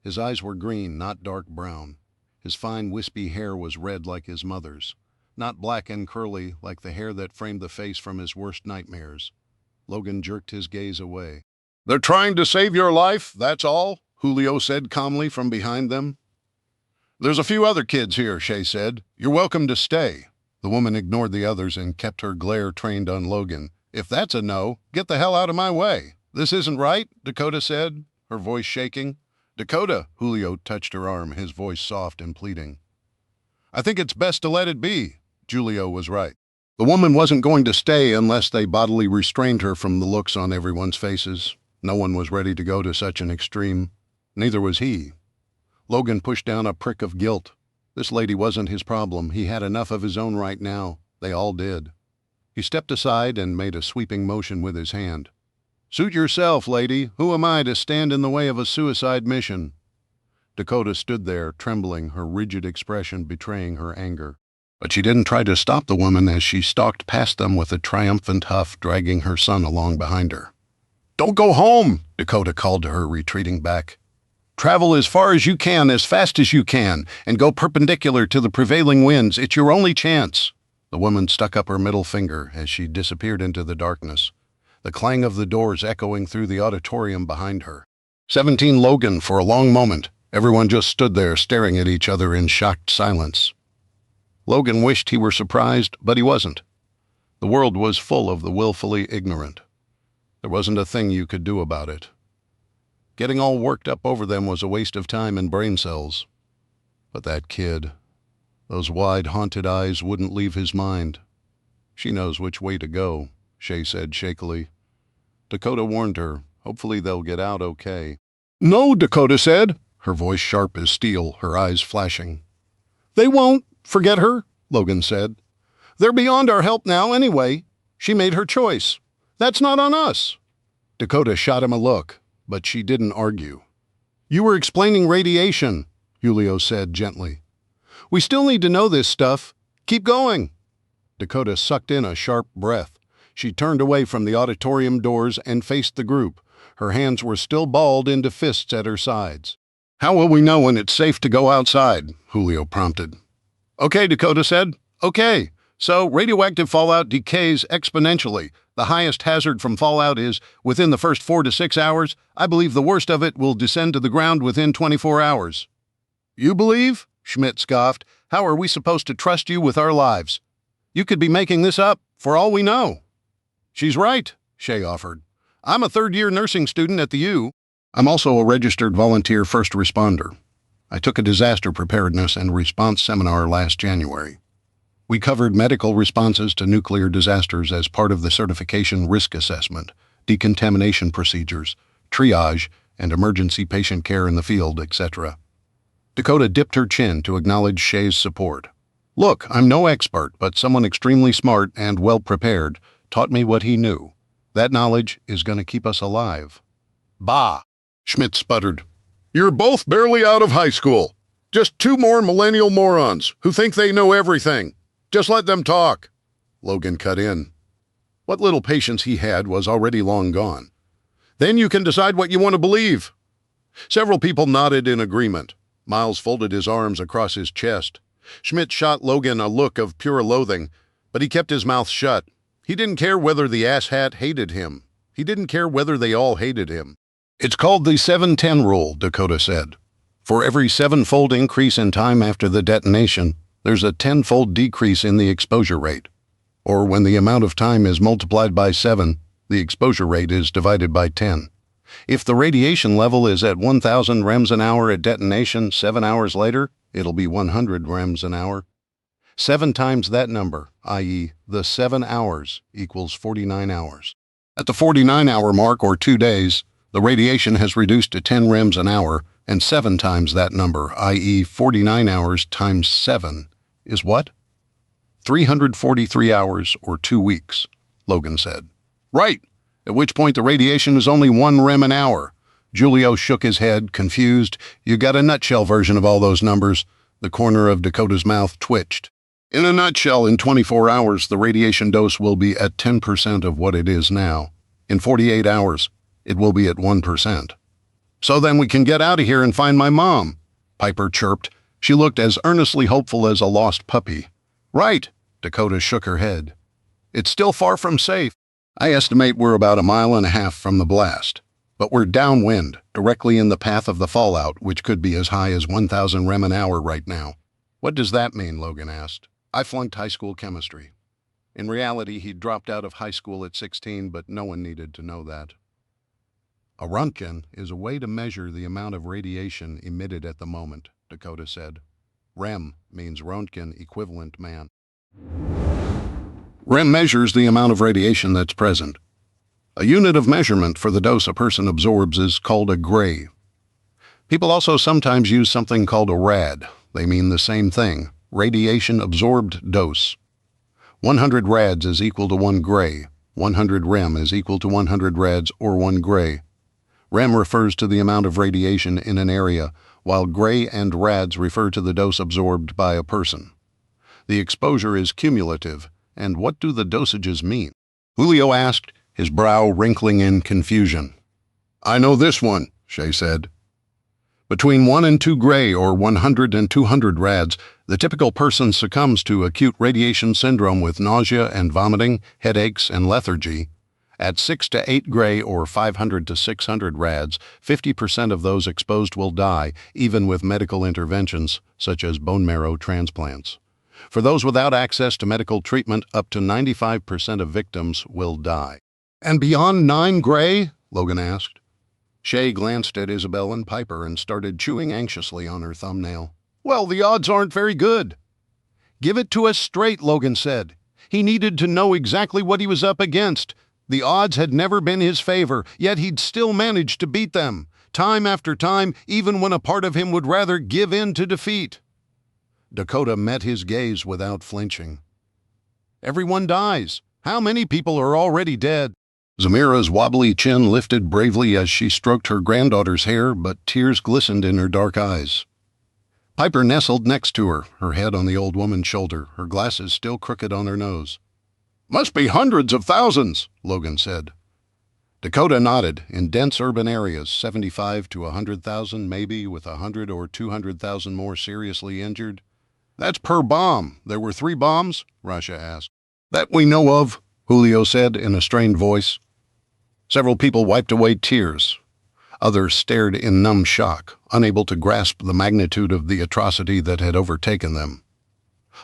His eyes were green, not dark brown. His fine, wispy hair was red like his mother's, not black and curly like the hair that framed the face from his worst nightmares. Logan jerked his gaze away. "They're trying to save your life, that's all," Julio said calmly from behind them. "There's a few other kids here," Shay said. "You're welcome to stay." The woman ignored the others and kept her glare trained on Logan. "If that's a no, get the hell out of my way." "This isn't right," Dakota said, her voice shaking. "Dakota," Julio touched her arm, his voice soft and pleading. "I think it's best to let it be." Julio was right. The woman wasn't going to stay unless they bodily restrained her from the looks on everyone's faces. No one was ready to go to such an extreme. Neither was he. Logan pushed down a prick of guilt. This lady wasn't his problem. He had enough of his own right now. They all did. He stepped aside and made a sweeping motion with his hand. "Suit yourself, lady. Who am I to stand in the way of a suicide mission?" Dakota stood there, trembling, her rigid expression betraying her anger. But she didn't try to stop the woman as she stalked past them with a triumphant huff, dragging her son along behind her. "Don't go home," Dakota called to her, retreating back. "Travel as far as you can, as fast as you can, and go perpendicular to the prevailing winds. It's your only chance." The woman stuck up her middle finger as she disappeared into the darkness, the clang of the doors echoing through the auditorium behind her. 17 Logan, for a long moment, everyone just stood there staring at each other in shocked silence. Logan wished he were surprised, but he wasn't. The world was full of the willfully ignorant. There wasn't a thing you could do about it. Getting all worked up over them was a waste of time and brain cells. But that kid, those wide, haunted eyes wouldn't leave his mind. "She knows which way to go," Shay said shakily. Dakota warned her. "Hopefully they'll get out okay." "No," Dakota said, her voice sharp as steel, her eyes flashing. "They won't. Forget her," Logan said. "They're beyond our help now anyway. She made her choice. That's not on us." Dakota shot him a look, but she didn't argue. "You were explaining radiation," Julio said gently. "We still need to know this stuff. Keep going." Dakota sucked in a sharp breath. She turned away from the auditorium doors and faced the group. Her hands were still balled into fists at her sides. "How will we know when it's safe to go outside?" Julio prompted. "Okay," Dakota said. "Okay. So radioactive fallout decays exponentially. The highest hazard from fallout is within the first 4 to 6 hours. I believe the worst of it will descend to the ground within 24 hours. "You believe?" Schmidt scoffed. "How are we supposed to trust you with our lives? You could be making this up, for all we know." "She's right," Shay offered. "I'm a third-year nursing student at the U. I'm also a registered volunteer first responder. I took a disaster preparedness and response seminar last January. We covered medical responses to nuclear disasters as part of the certification risk assessment, decontamination procedures, triage, and emergency patient care in the field, etc." Dakota dipped her chin to acknowledge Shay's support. "Look, I'm no expert, but someone extremely smart and well-prepared taught me what he knew. That knowledge is going to keep us alive." "Bah!" Schmidt sputtered. "You're both barely out of high school. Just two more millennial morons who think they know everything. Just let them talk. Logan cut in. What little patience he had was already long gone. Then you can decide what you want to believe. Several people nodded in agreement. Miles folded his arms across his chest. Schmidt shot Logan a look of pure loathing, but he kept his mouth shut. He didn't care whether the asshat hated him. He didn't care whether they all hated him. It's called the 7-10 rule, Dakota said. For every 7-fold increase in time after the detonation, there's a 10-fold decrease in the exposure rate. Or when the amount of time is multiplied by 7, the exposure rate is divided by 10. If the radiation level is at 1,000 rems an hour at detonation 7 hours later, it'll be 100 rems an hour. 7 times that number, i.e., the 7 hours, equals 49 hours. At the 49-hour mark, or 2 days, the radiation has reduced to 10 rems an hour, and 7 times that number, i.e., 49 hours times 7, is what? 343 hours, or 2 weeks, Logan said. Right, at which point the radiation is only 1 rem an hour. Julio shook his head, confused. You got a nutshell version of all those numbers. The corner of Dakota's mouth twitched. In a nutshell, in 24 hours, the radiation dose will be at 10% of what it is now. In 48 hours, it will be at 1%. So then we can get out of here and find my mom, Piper chirped. She looked as earnestly hopeful as a lost puppy. Right, Dakota shook her head. It's still far from safe. I estimate we're about 1.5 miles from the blast. But we're downwind, directly in the path of the fallout, which could be as high as 1,000 rem an hour right now. What does that mean? Logan asked. I flunked high school chemistry. In reality, he'd dropped out of high school at 16, but no one needed to know that. A Röntgen is a way to measure the amount of radiation emitted at the moment, Dakota said. REM means Röntgen equivalent man. REM measures the amount of radiation that's present. A unit of measurement for the dose a person absorbs is called a gray. People also sometimes use something called a rad. They mean the same thing, radiation absorbed dose. 100 rads is equal to 1 gray. 100 rem is equal to 100 rads or 1 gray. Rem refers to the amount of radiation in an area, while gray and rads refer to the dose absorbed by a person. The exposure is cumulative, and what do the dosages mean? Julio asked, his brow wrinkling in confusion. I know this one, Shay said. Between 1 and 2 gray or 100 and 200 rads, the typical person succumbs to acute radiation syndrome with nausea and vomiting, headaches, and lethargy. At 6 to 8 gray or 500 to 600 rads, 50% of those exposed will die, even with medical interventions, such as bone marrow transplants. For those without access to medical treatment, up to 95% of victims will die. And beyond 9 gray? Logan asked. Shay glanced at Isabel and Piper and started chewing anxiously on her thumbnail. Well, the odds aren't very good. Give it to us straight, Logan said. He needed to know exactly what he was up against. The odds had never been his favor, yet he'd still managed to beat them, time after time, even when a part of him would rather give in to defeat. Dakota met his gaze without flinching. Everyone dies. How many people are already dead? Zamira's wobbly chin lifted bravely as she stroked her granddaughter's hair, but tears glistened in her dark eyes. Piper nestled next to her, her head on the old woman's shoulder, her glasses still crooked on her nose. Must be hundreds of thousands, Logan said. Dakota nodded. In dense urban areas, 75 to 100,000, maybe, with 100 or 200,000 more seriously injured. That's per bomb. There were 3 bombs? Rasha asked. That we know of, Julio said in a strained voice. Several people wiped away tears. Others stared in numb shock, unable to grasp the magnitude of the atrocity that had overtaken them.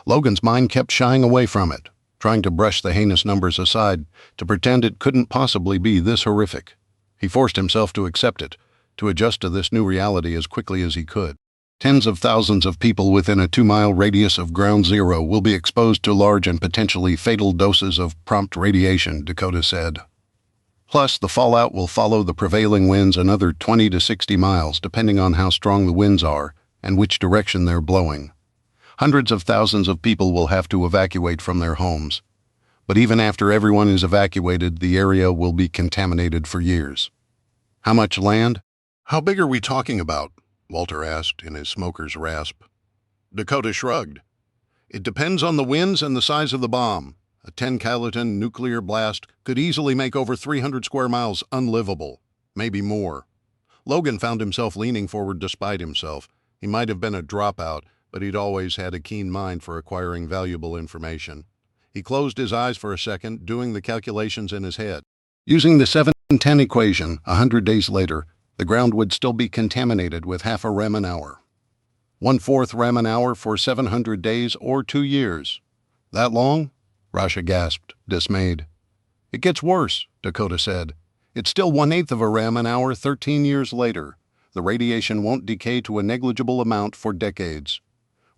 Logan's mind kept shying away from it, trying to brush the heinous numbers aside, to pretend it couldn't possibly be this horrific. He forced himself to accept it, to adjust to this new reality as quickly as he could. Tens of thousands of people within a 2-mile radius of ground zero will be exposed to large and potentially fatal doses of prompt radiation, Dakota said. Plus, the fallout will follow the prevailing winds another 20 to 60 miles, depending on how strong the winds are and which direction they're blowing. Hundreds of thousands of people will have to evacuate from their homes. But even after everyone is evacuated, the area will be contaminated for years. How much land? How big are we talking about? Walter asked in his smoker's rasp. Dakota shrugged. It depends on the winds and the size of the bomb. A 10-kiloton nuclear blast could easily make over 300 square miles unlivable, maybe more. Logan found himself leaning forward despite himself. He might have been a dropout, but he'd always had a keen mind for acquiring valuable information. He closed his eyes for a second, doing the calculations in his head. Using the 710 equation, 100 days later, the ground would still be contaminated with half a rem an hour. 1/4 rem an hour for 700 days or 2 years. That long? Rasha gasped, dismayed. It gets worse, Dakota said. It's still 1/8 of a rem an hour 13 years later. The radiation won't decay to a negligible amount for decades.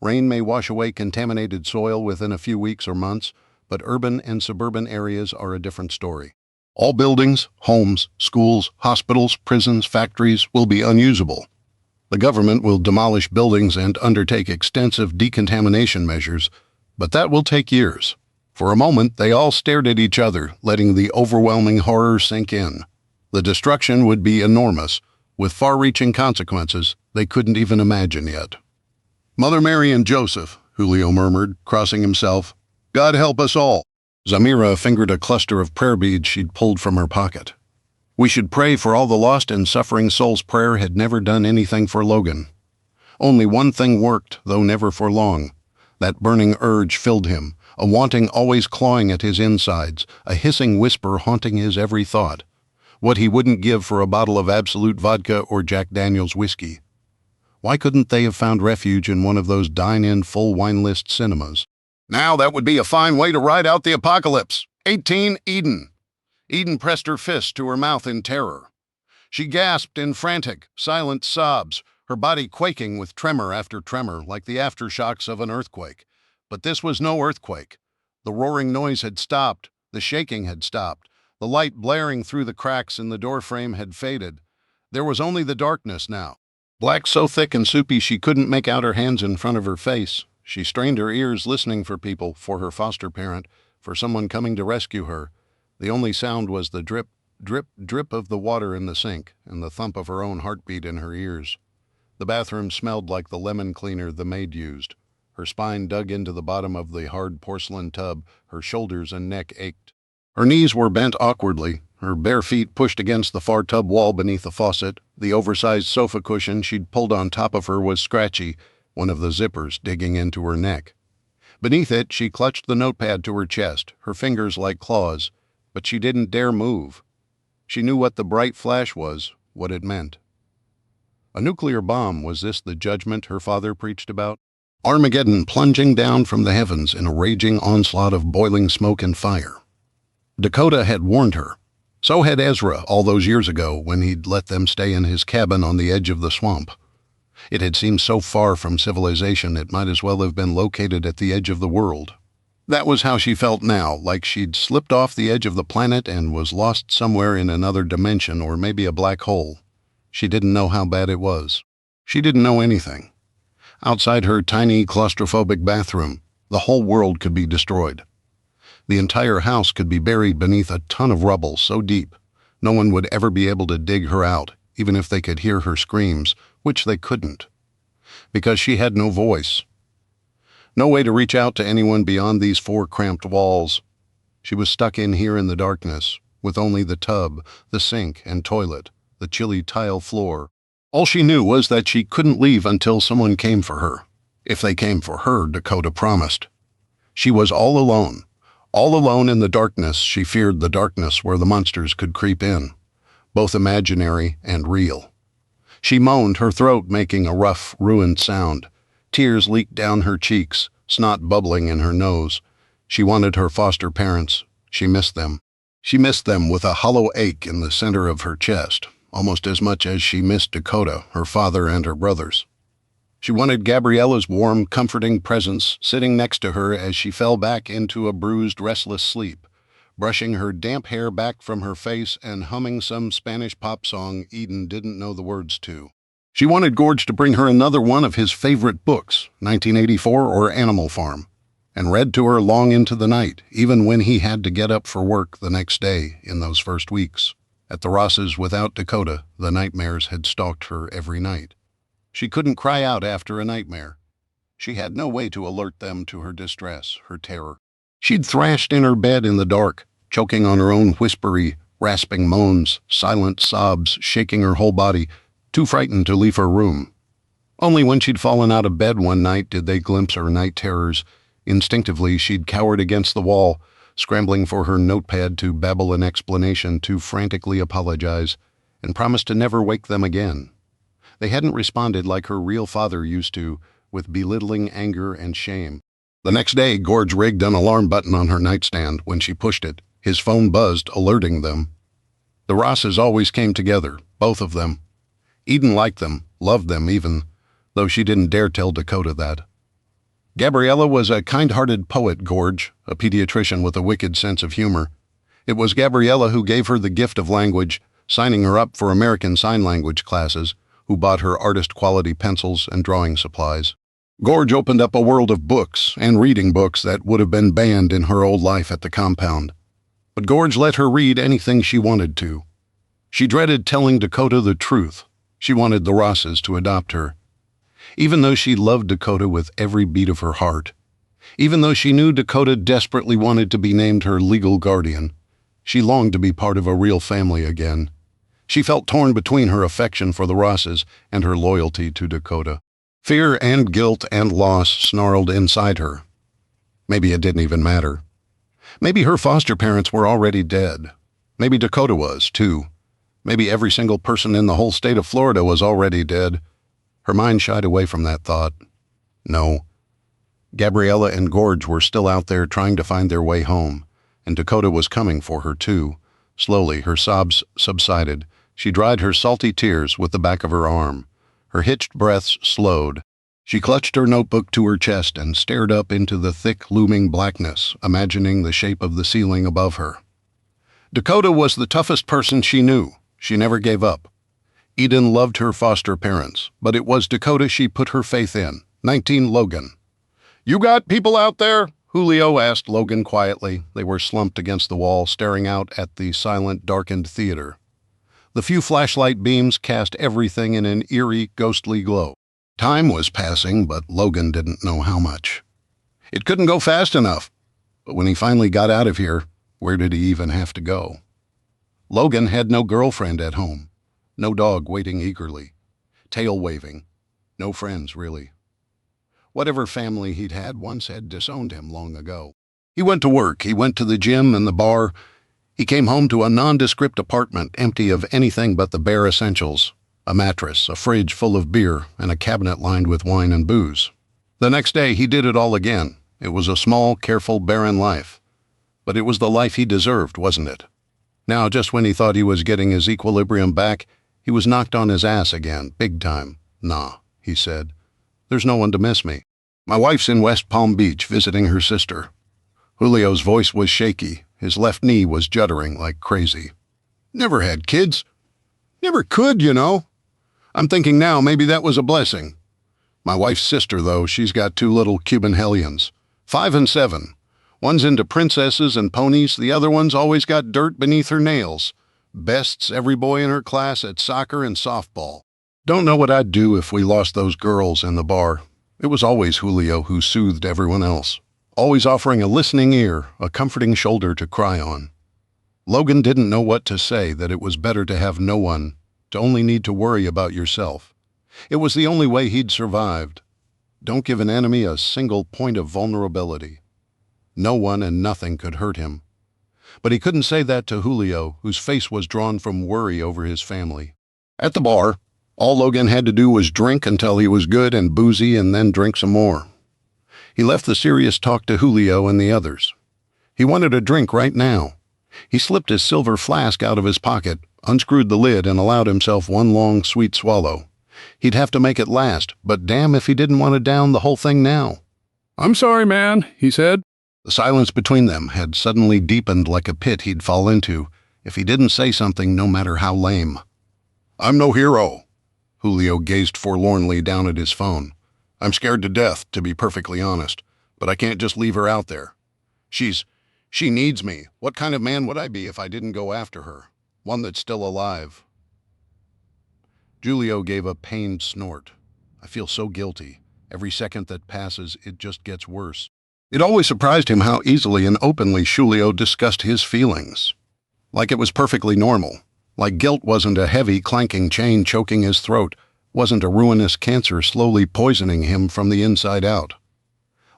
Rain may wash away contaminated soil within a few weeks or months, but urban and suburban areas are a different story. All buildings, homes, schools, hospitals, prisons, factories will be unusable. The government will demolish buildings and undertake extensive decontamination measures, but that will take years. For a moment, they all stared at each other, letting the overwhelming horror sink in. The destruction would be enormous, with far-reaching consequences they couldn't even imagine yet. Mother Mary and Joseph, Julio murmured, crossing himself. God help us all. Zamira fingered a cluster of prayer beads she'd pulled from her pocket. We should pray for all the lost and suffering souls. Prayer had never done anything for Logan. Only one thing worked, though never for long. That burning urge filled him, a wanting always clawing at his insides, a hissing whisper haunting his every thought. What he wouldn't give for a bottle of Absolute vodka or Jack Daniels whiskey. Why couldn't they have found refuge in one of those dine-in full wine list cinemas? Now that would be a fine way to ride out the apocalypse. 18 Eden. Eden pressed her fist to her mouth in terror. She gasped in frantic, silent sobs, her body quaking with tremor after tremor like the aftershocks of an earthquake. But this was no earthquake. The roaring noise had stopped, the shaking had stopped, the light blaring through the cracks in the doorframe had faded. There was only the darkness now. Black so thick and soupy she couldn't make out her hands in front of her face. She strained her ears listening for people, for her foster parent, for someone coming to rescue her. The only sound was the drip, drip, drip of the water in the sink and the thump of her own heartbeat in her ears. The bathroom smelled like the lemon cleaner the maid used. Her spine dug into the bottom of the hard porcelain tub, her shoulders and neck ached. Her knees were bent awkwardly, her bare feet pushed against the far tub wall beneath the faucet. The oversized sofa cushion she'd pulled on top of her was scratchy, one of the zippers digging into her neck. Beneath it, she clutched the notepad to her chest, her fingers like claws, but she didn't dare move. She knew what the bright flash was, what it meant. A nuclear bomb, was this the judgment her father preached about? Armageddon plunging down from the heavens in a raging onslaught of boiling smoke and fire. Dakota had warned her. So had Ezra all those years ago when he'd let them stay in his cabin on the edge of the swamp. It had seemed so far from civilization it might as well have been located at the edge of the world. That was how she felt now, like she'd slipped off the edge of the planet and was lost somewhere in another dimension or maybe a black hole. She didn't know how bad it was. She didn't know anything. Outside her tiny claustrophobic bathroom, the whole world could be destroyed. The entire house could be buried beneath a ton of rubble so deep no one would ever be able to dig her out, even if they could hear her screams, which they couldn't, because she had no voice. No way to reach out to anyone beyond these 4 cramped walls. She was stuck in here in the darkness, with only the tub, the sink and toilet, the chilly tile floor. All she knew was that she couldn't leave until someone came for her. If they came for her, Dakota promised. She was all alone. All alone in the darkness. She feared the darkness where the monsters could creep in, both imaginary and real. She moaned, her throat making a rough, ruined sound. Tears leaked down her cheeks, snot bubbling in her nose. She wanted her foster parents. She missed them. She missed them with a hollow ache in the center of her chest, almost as much as she missed Dakota, her father, and her brothers. She wanted Gabriella's warm, comforting presence sitting next to her as she fell back into a bruised, restless sleep, brushing her damp hair back from her face and humming some Spanish pop song Eden didn't know the words to. She wanted Gorge to bring her another one of his favorite books, 1984 or Animal Farm, and read to her long into the night, even when he had to get up for work the next day in those first weeks. At the Rosses without Dakota, the nightmares had stalked her every night. She couldn't cry out after a nightmare. She had no way to alert them to her distress, her terror. She'd thrashed in her bed in the dark, choking on her own whispery, rasping moans, silent sobs shaking her whole body, too frightened to leave her room. Only when she'd fallen out of bed one night did they glimpse her night terrors. Instinctively, she'd cowered against the wall, scrambling for her notepad to babble an explanation, to frantically apologize, and promise to never wake them again. They hadn't responded like her real father used to, with belittling anger and shame. The next day, Gorge rigged an alarm button on her nightstand. When she pushed it, his phone buzzed, alerting them. The Rosses always came together, both of them. Eden liked them, loved them even, though she didn't dare tell Dakota that. Gabriella was a kind-hearted poet, Gorge, a pediatrician with a wicked sense of humor. It was Gabriella who gave her the gift of language, signing her up for American Sign Language classes, who bought her artist-quality pencils and drawing supplies. Gorge opened up a world of books and reading books that would have been banned in her old life at the compound. But Gorge let her read anything she wanted to. She dreaded telling Dakota the truth. She wanted the Rosses to adopt her. Even though she loved Dakota with every beat of her heart, even though she knew Dakota desperately wanted to be named her legal guardian, she longed to be part of a real family again. She felt torn between her affection for the Rosses and her loyalty to Dakota. Fear and guilt and loss snarled inside her. Maybe it didn't even matter. Maybe her foster parents were already dead. Maybe Dakota was, too. Maybe every single person in the whole state of Florida was already dead. Her mind shied away from that thought. No. Gabriella and Gorge were still out there trying to find their way home, and Dakota was coming for her, too. Slowly, her sobs subsided. She dried her salty tears with the back of her arm. Her hitched breaths slowed. She clutched her notebook to her chest and stared up into the thick, looming blackness, imagining the shape of the ceiling above her. Dakota was the toughest person she knew. She never gave up. Eden loved her foster parents, but it was Dakota she put her faith in. 19 Logan. "You got people out there?" Julio asked Logan quietly. They were slumped against the wall, staring out at the silent, darkened theater. The few flashlight beams cast everything in an eerie, ghostly glow. Time was passing, but Logan didn't know how much. It couldn't go fast enough. But when he finally got out of here, where did he even have to go? Logan had no girlfriend at home. No dog waiting eagerly, tail waving. No friends, really. Whatever family he'd had once had disowned him long ago. He went to work, he went to the gym and the bar. He came home to a nondescript apartment empty of anything but the bare essentials. A mattress, a fridge full of beer, and a cabinet lined with wine and booze. The next day he did it all again. It was a small, careful, barren life. But it was the life he deserved, wasn't it? Now, just when he thought he was getting his equilibrium back, he was knocked on his ass again, big time. "Nah," he said. "There's no one to miss me. My wife's in West Palm Beach visiting her sister." Julio's voice was shaky. His left knee was juddering like crazy. "Never had kids. Never could, you know. I'm thinking now maybe that was a blessing. My wife's sister, though, she's got 2 little Cuban hellions, 5 and 7. One's into princesses and ponies, the other one's always got dirt beneath her nails. Bests every boy in her class at soccer and softball. Don't know what I'd do if we lost those girls in the bar." It was always Julio who soothed everyone else, always offering a listening ear, a comforting shoulder to cry on. Logan didn't know what to say, that it was better to have no one, to only need to worry about yourself. It was the only way he'd survived. Don't give an enemy a single point of vulnerability. No one and nothing could hurt him. But he couldn't say that to Julio, whose face was drawn from worry over his family. At the bar, all Logan had to do was drink until he was good and boozy and then drink some more. He left the serious talk to Julio and the others. He wanted a drink right now. He slipped his silver flask out of his pocket, unscrewed the lid, and allowed himself one long, sweet swallow. He'd have to make it last, but damn if he didn't want to down the whole thing now. "I'm sorry, man," he said. The silence between them had suddenly deepened like a pit he'd fall into if he didn't say something, no matter how lame. "I'm no hero." Julio gazed forlornly down at his phone. "I'm scared to death, to be perfectly honest, but I can't just leave her out there. She needs me. What kind of man would I be if I didn't go after her? One that's still alive." Julio gave a pained snort. I feel so guilty. Every second that passes, it just gets worse. It always surprised him how easily and openly Julio discussed his feelings. Like it was perfectly normal. Like guilt wasn't a heavy, clanking chain choking his throat, wasn't a ruinous cancer slowly poisoning him from the inside out.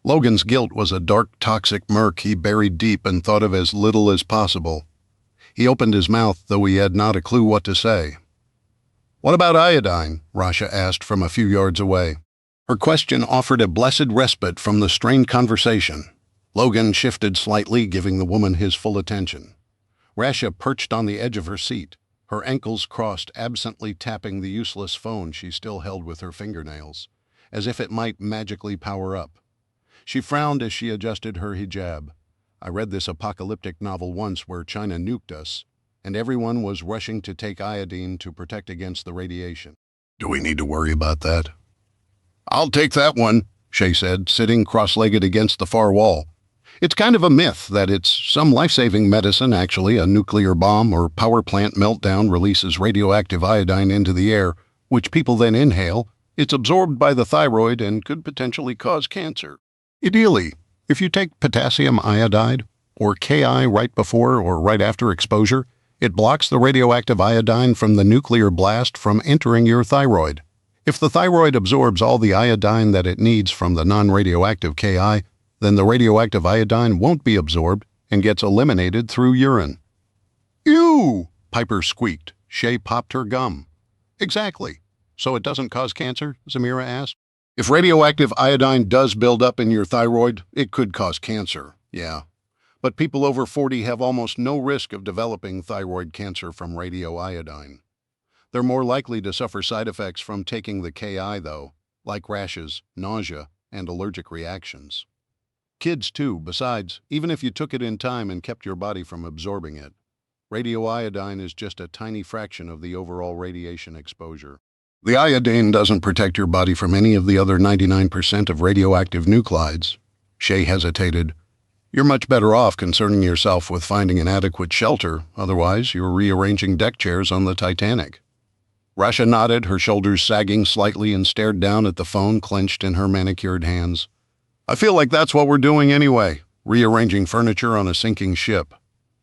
Logan's guilt was a dark, toxic murk he buried deep and thought of as little as possible. He opened his mouth, though he had not a clue what to say. "What about iodine?" Rasha asked from a few yards away. Her question offered a blessed respite from the strained conversation. Logan shifted slightly, giving the woman his full attention. Rasha perched on the edge of her seat, her ankles crossed, absently tapping the useless phone she still held with her fingernails, as if it might magically power up. She frowned as she adjusted her hijab. "I read this apocalyptic novel once where China nuked us, and everyone was rushing to take iodine to protect against the radiation. Do we need to worry about that?" "I'll take that one," Shay said, sitting cross-legged against the far wall. "It's kind of a myth that it's some life-saving medicine. Actually, a nuclear bomb or power plant meltdown releases radioactive iodine into the air, which people then inhale. It's absorbed by the thyroid and could potentially cause cancer. Ideally, if you take potassium iodide, or Ki right before or right after exposure, it blocks the radioactive iodine from the nuclear blast from entering your thyroid. If the thyroid absorbs all the iodine that it needs from the non-radioactive Ki, then the radioactive iodine won't be absorbed and gets eliminated through urine." "Ew!" Piper squeaked. Shay popped her gum. "Exactly. So it doesn't cause cancer?" Zamira asked. "If radioactive iodine does build up in your thyroid, it could cause cancer, yeah. But people over 40 have almost no risk of developing thyroid cancer from radioiodine. They're more likely to suffer side effects from taking the Ki, though, like rashes, nausea, and allergic reactions. Kids, too. Besides, even if you took it in time and kept your body from absorbing it, radioiodine is just a tiny fraction of the overall radiation exposure. The iodine doesn't protect your body from any of the other 99% of radioactive nuclides." Shay hesitated. "You're much better off concerning yourself with finding an adequate shelter. Otherwise, you're rearranging deck chairs on the Titanic." Rasha nodded, her shoulders sagging slightly, and stared down at the phone clenched in her manicured hands. "I feel like that's what we're doing anyway, rearranging furniture on a sinking ship."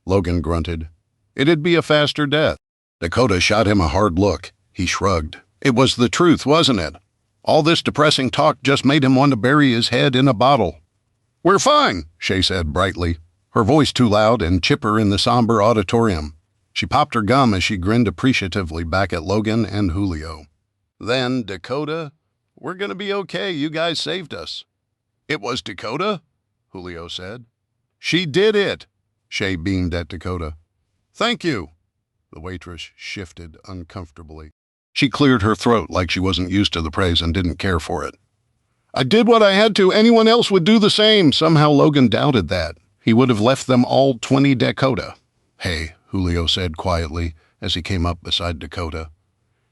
Logan grunted. "It'd be a faster death." Dakota shot him a hard look. He shrugged. It was the truth, wasn't it? All this depressing talk just made him want to bury his head in a bottle. "We're fine," Shay said brightly, her voice too loud and chipper in the somber auditorium. She popped her gum as she grinned appreciatively back at Logan and Julio. "Then, Dakota, we're gonna be okay. You guys saved us." "It was Dakota?" Julio said. "She did it," Shay beamed at Dakota. "Thank you." The waitress shifted uncomfortably. She cleared her throat like she wasn't used to the praise and didn't care for it. "I did what I had to. Anyone else would do the same." Somehow Logan doubted that. He would have left them all 20 Dakota. "Hey," Julio said quietly as he came up beside Dakota.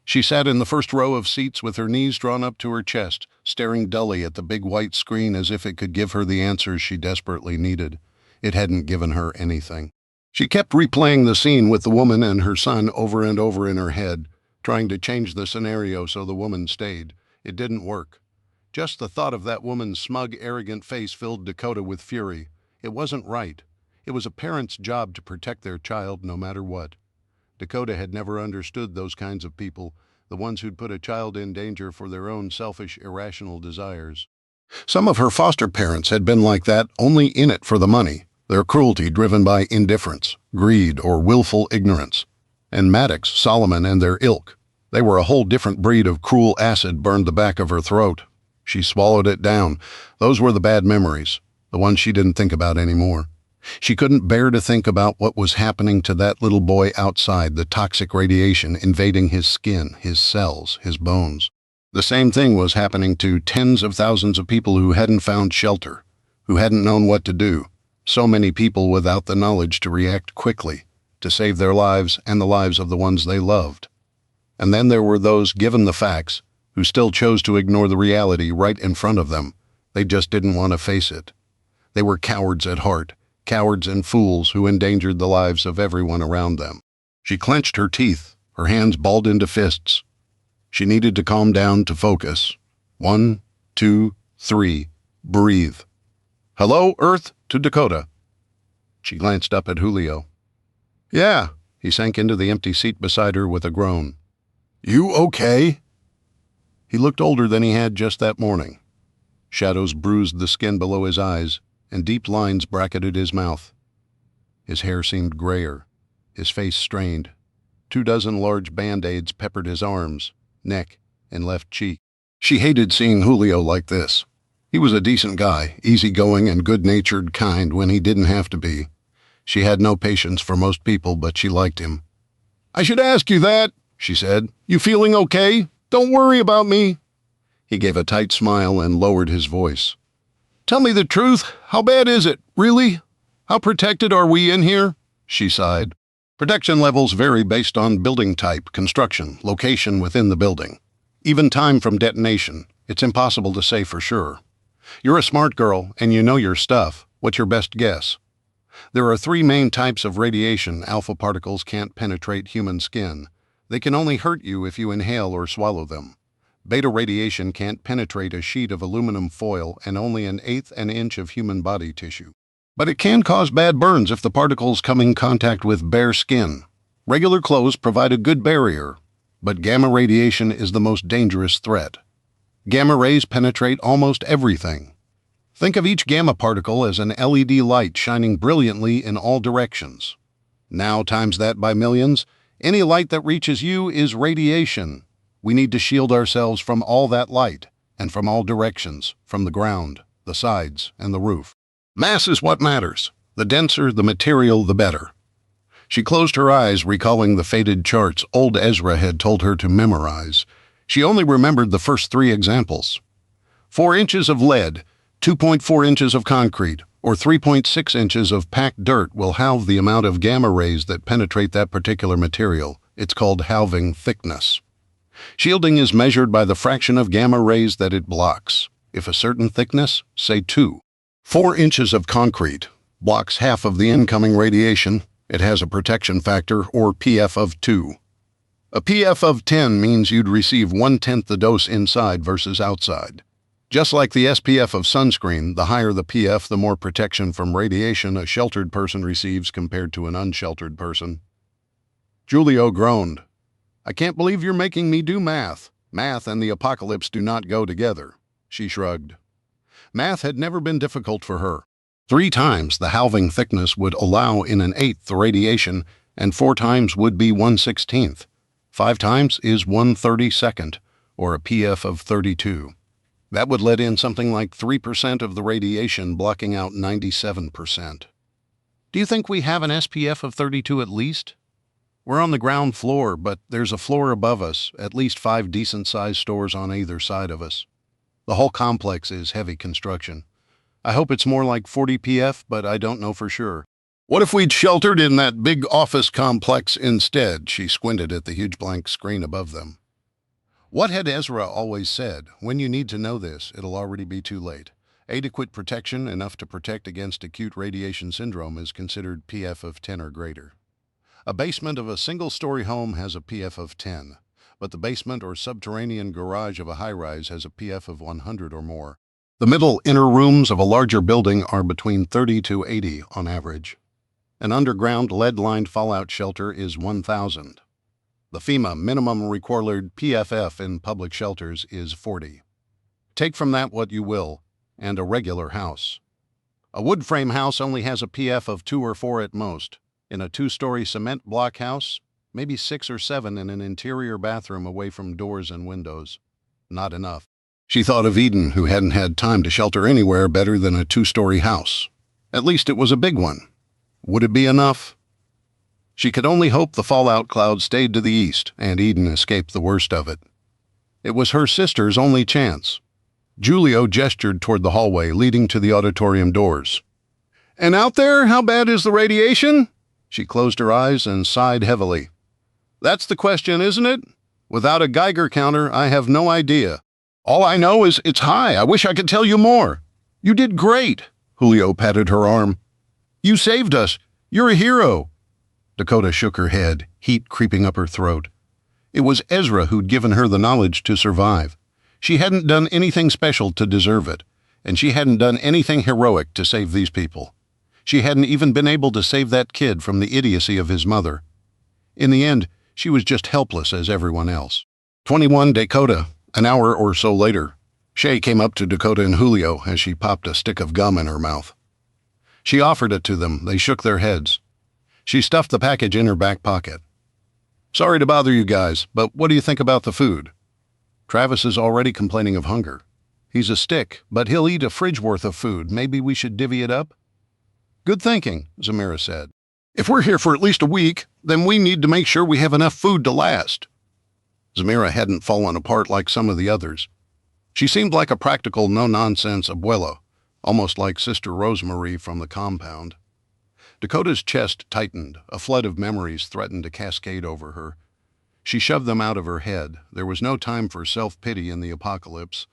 She sat in the first row of seats with her knees drawn up to her chest, staring dully at the big white screen as if it could give her the answers she desperately needed. It hadn't given her anything. She kept replaying the scene with the woman and her son over and over in her head, trying to change the scenario so the woman stayed. It didn't work. Just the thought of that woman's smug, arrogant face filled Dakota with fury. It wasn't right. It was a parent's job to protect their child no matter what. Dakota had never understood those kinds of people, the ones who'd put a child in danger for their own selfish, irrational desires. Some of her foster parents had been like that, only in it for the money, their cruelty driven by indifference, greed, or willful ignorance. And Maddox, Solomon, and their ilk. They were a whole different breed of cruel acid burned the back of her throat. She swallowed it down. Those were the bad memories, the ones she didn't think about anymore. She couldn't bear to think about what was happening to that little boy outside, the toxic radiation invading his skin, his cells, his bones. The same thing was happening to tens of thousands of people who hadn't found shelter, who hadn't known what to do. So many people without the knowledge to react quickly, to save their lives and the lives of the ones they loved. And then there were those given the facts, who still chose to ignore the reality right in front of them. They just didn't want to face it. They were cowards at heart, cowards and fools who endangered the lives of everyone around them. She clenched her teeth, her hands balled into fists. She needed to calm down, to focus. 1, 2, 3. Breathe. Hello, Earth to Dakota. She glanced up at Julio. Yeah, he sank into the empty seat beside her with a groan. You okay? He looked older than he had just that morning. Shadows bruised the skin below his eyes, and deep lines bracketed his mouth. His hair seemed grayer, his face strained. 24 large Band-Aids peppered his arms, neck, and left cheek. She hated seeing Julio like this. He was a decent guy, easygoing and good-natured kind when he didn't have to be. She had no patience for most people, but she liked him. I should ask you that, she said. You feeling okay? Don't worry about me. He gave a tight smile and lowered his voice. Tell me the truth. How bad is it? Really? How protected are we in here? She sighed. Protection levels vary based on building type, construction, location within the building. Even time from detonation. It's impossible to say for sure. You're a smart girl, and you know your stuff. What's your best guess? There are 3 main types of radiation. Alpha particles can't penetrate human skin. They can only hurt you if you inhale or swallow them. Beta radiation can't penetrate a sheet of aluminum foil and only 1/8 an inch of human body tissue. But it can cause bad burns if the particles come in contact with bare skin. Regular clothes provide a good barrier, but gamma radiation is the most dangerous threat. Gamma rays penetrate almost everything. Think of each gamma particle as an LED light shining brilliantly in all directions. Now times that by millions, any light that reaches you is radiation. We need to shield ourselves from all that light, and from all directions, from the ground, the sides, and the roof. Mass is what matters. The denser the material, the better. She closed her eyes, recalling the faded charts old Ezra had told her to memorize. She only remembered the first 3 examples. 4 inches of lead, 2.4 inches of concrete, or 3.6 inches of packed dirt will halve the amount of gamma rays that penetrate that particular material. It's called halving thickness. Shielding is measured by the fraction of gamma rays that it blocks. If a certain thickness, say 2. 4 inches of concrete blocks half of the incoming radiation. It has a protection factor, or PF of 2. A PF of 10 means you'd receive 1/10 the dose inside versus outside. Just like the SPF of sunscreen, the higher the PF, the more protection from radiation a sheltered person receives compared to an unsheltered person. Julio groaned. I can't believe you're making me do math. Math and the apocalypse do not go together. She shrugged. Math had never been difficult for her. 3 times the halving thickness would allow in 1/8 the radiation, and 4 times would be 1/16. 5 times is 1/32nd, or a PF of 32. That would let in something like 3% of the radiation, blocking out 97%. Do you think we have an SPF of 32 at least? We're on the ground floor, but there's a floor above us, at least 5 decent-sized stores on either side of us. The whole complex is heavy construction. I hope it's more like 40 PF, but I don't know for sure. What if we'd sheltered in that big office complex instead? She squinted at the huge blank screen above them. What had Ezra always said? When you need to know this, it'll already be too late. Adequate protection, enough to protect against acute radiation syndrome, is considered PF of 10 or greater. A basement of a single-story home has a PF of 10, but the basement or subterranean garage of a high-rise has a PF of 100 or more. The middle inner rooms of a larger building are between 30 to 80 on average. An underground lead-lined fallout shelter is 1,000. The FEMA minimum required PFF in public shelters is 40. Take from that what you will, and a regular house. A wood frame house only has a PF of 2 or 4 at most. In a 2-story cement block house, maybe 6 or 7 in an interior bathroom away from doors and windows. Not enough. She thought of Eden, who hadn't had time to shelter anywhere better than a 2-story house. At least it was a big one. Would it be enough? She could only hope the fallout cloud stayed to the east and Eden escaped the worst of it. It was her sister's only chance. Julio gestured toward the hallway leading to the auditorium doors. And out there, how bad is the radiation? She closed her eyes and sighed heavily. That's the question, isn't it? Without a Geiger counter, I have no idea. All I know is it's high. I wish I could tell you more. You did great. Julio patted her arm. You saved us. You're a hero. Dakota shook her head, heat creeping up her throat. It was Ezra who'd given her the knowledge to survive. She hadn't done anything special to deserve it, and she hadn't done anything heroic to save these people. She hadn't even been able to save that kid from the idiocy of his mother. In the end, she was just helpless as everyone else. 21 Dakota. An hour or so later, Shay came up to Dakota and Julio as she popped a stick of gum in her mouth. She offered it to them. They shook their heads. She stuffed the package in her back pocket. "Sorry to bother you guys, but what do you think about the food?" Travis is already complaining of hunger. He's a stick, but he'll eat a fridge worth of food. Maybe we should divvy it up? Good thinking, Zamira said. If we're here for at least a week, then we need to make sure we have enough food to last. Zamira hadn't fallen apart like some of the others. She seemed like a practical, no-nonsense abuela, almost like Sister Rosemary from the compound. Dakota's chest tightened. A flood of memories threatened to cascade over her. She shoved them out of her head. There was no time for self-pity in the apocalypse.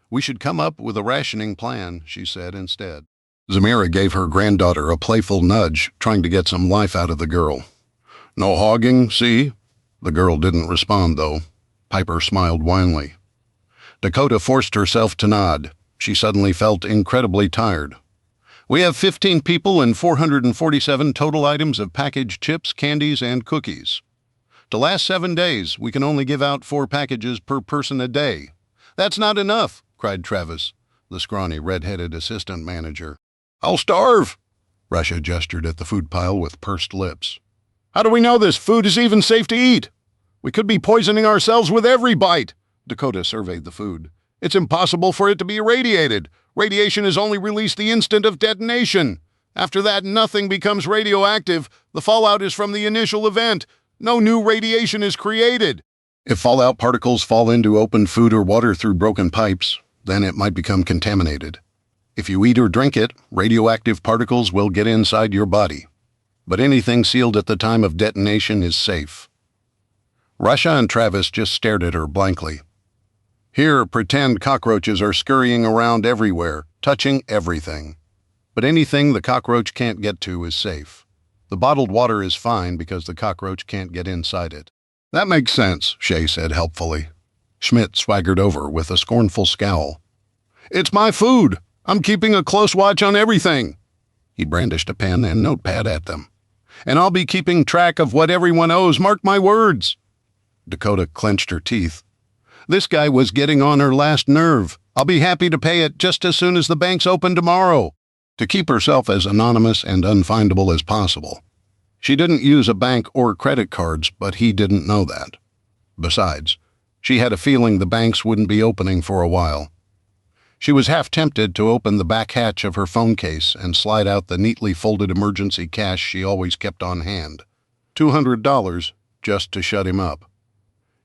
We should come up with a rationing plan, she said instead. Zamira gave her granddaughter a playful nudge, trying to get some life out of the girl. No hogging, see? The girl didn't respond, though. Piper smiled wanly. Dakota forced herself to nod. She suddenly felt incredibly tired. We have 15 people and 447 total items of packaged chips, candies, and cookies. To last 7 days, we can only give out 4 packages per person a day. That's not enough, cried Travis, the scrawny, red-headed assistant manager. I'll starve. Russia gestured at the food pile with pursed lips. How do we know this food is even safe to eat? We could be poisoning ourselves with every bite. Dakota surveyed the food. It's impossible for it to be irradiated. Radiation is only released the instant of detonation. After that, nothing becomes radioactive. The fallout is from the initial event. No new radiation is created. If fallout particles fall into open food or water through broken pipes, then it might become contaminated. If you eat or drink it, radioactive particles will get inside your body. But anything sealed at the time of detonation is safe. Russia and Travis just stared at her blankly. Here, pretend cockroaches are scurrying around everywhere, touching everything. But anything the cockroach can't get to is safe. The bottled water is fine because the cockroach can't get inside it. That makes sense, Shay said helpfully. Schmidt swaggered over with a scornful scowl. It's my food. I'm keeping a close watch on everything. He brandished a pen and notepad at them. And I'll be keeping track of what everyone owes, mark my words. Dakota clenched her teeth. This guy was getting on her last nerve. I'll be happy to pay it just as soon as the banks open tomorrow. To keep herself as anonymous and unfindable as possible. She didn't use a bank or credit cards, but he didn't know that. Besides, she had a feeling the banks wouldn't be opening for a while. She was half tempted to open the back hatch of her phone case and slide out the neatly folded emergency cash she always kept on hand. $200 just to shut him up.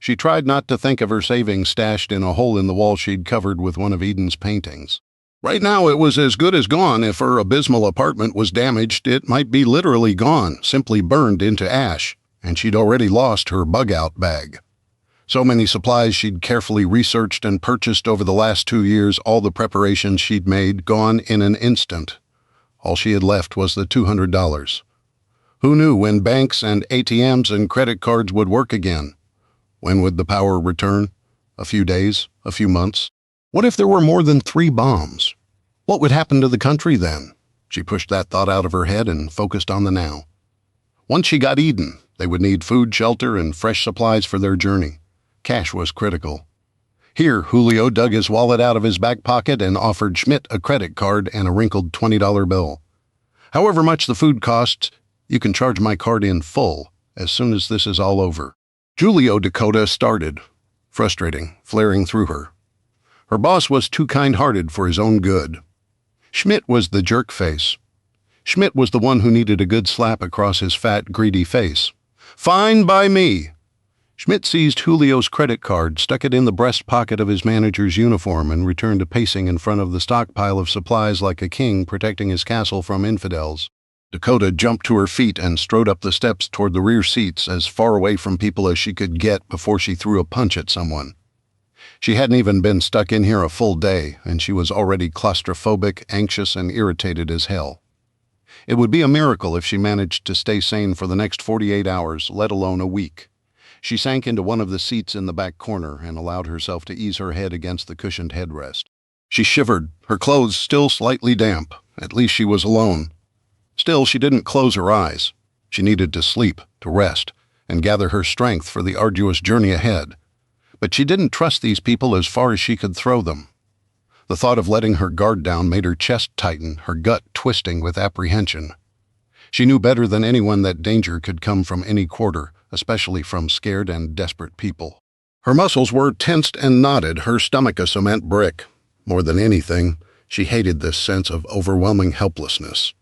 She tried not to think of her savings stashed in a hole in the wall she'd covered with one of Eden's paintings. Right now it was as good as gone. If her abysmal apartment was damaged, it might be literally gone, simply burned into ash, and she'd already lost her bug-out bag. So many supplies she'd carefully researched and purchased over the last 2 years, all the preparations she'd made, gone in an instant. All she had left was the $200. Who knew when banks and ATMs and credit cards would work again? When would the power return? A few days? A few months? What if there were more than 3 bombs? What would happen to the country then? She pushed that thought out of her head and focused on the now. Once she got Eden, they would need food, shelter, and fresh supplies for their journey. Cash was critical. Here, Julio dug his wallet out of his back pocket and offered Schmidt a credit card and a wrinkled $20 bill. However much the food costs, you can charge my card in full as soon as this is all over. Julio Dakota started, frustrating, flaring through her. Her boss was too kind-hearted for his own good. Schmidt was the jerk face. Schmidt was the one who needed a good slap across his fat, greedy face. Fine by me. Schmidt seized Julio's credit card, stuck it in the breast pocket of his manager's uniform, and returned to pacing in front of the stockpile of supplies like a king protecting his castle from infidels. Dakota jumped to her feet and strode up the steps toward the rear seats, as far away from people as she could get before she threw a punch at someone. She hadn't even been stuck in here a full day, and she was already claustrophobic, anxious, and irritated as hell. It would be a miracle if she managed to stay sane for the next 48 hours, let alone a week. She sank into one of the seats in the back corner and allowed herself to ease her head against the cushioned headrest. She shivered, her clothes still slightly damp. At least she was alone. Still, she didn't close her eyes. She needed to sleep, to rest, and gather her strength for the arduous journey ahead. But she didn't trust these people as far as she could throw them. The thought of letting her guard down made her chest tighten, her gut twisting with apprehension. She knew better than anyone that danger could come from any quarter, especially from scared and desperate people. Her muscles were tensed and knotted, her stomach a cement brick. More than anything, she hated this sense of overwhelming helplessness.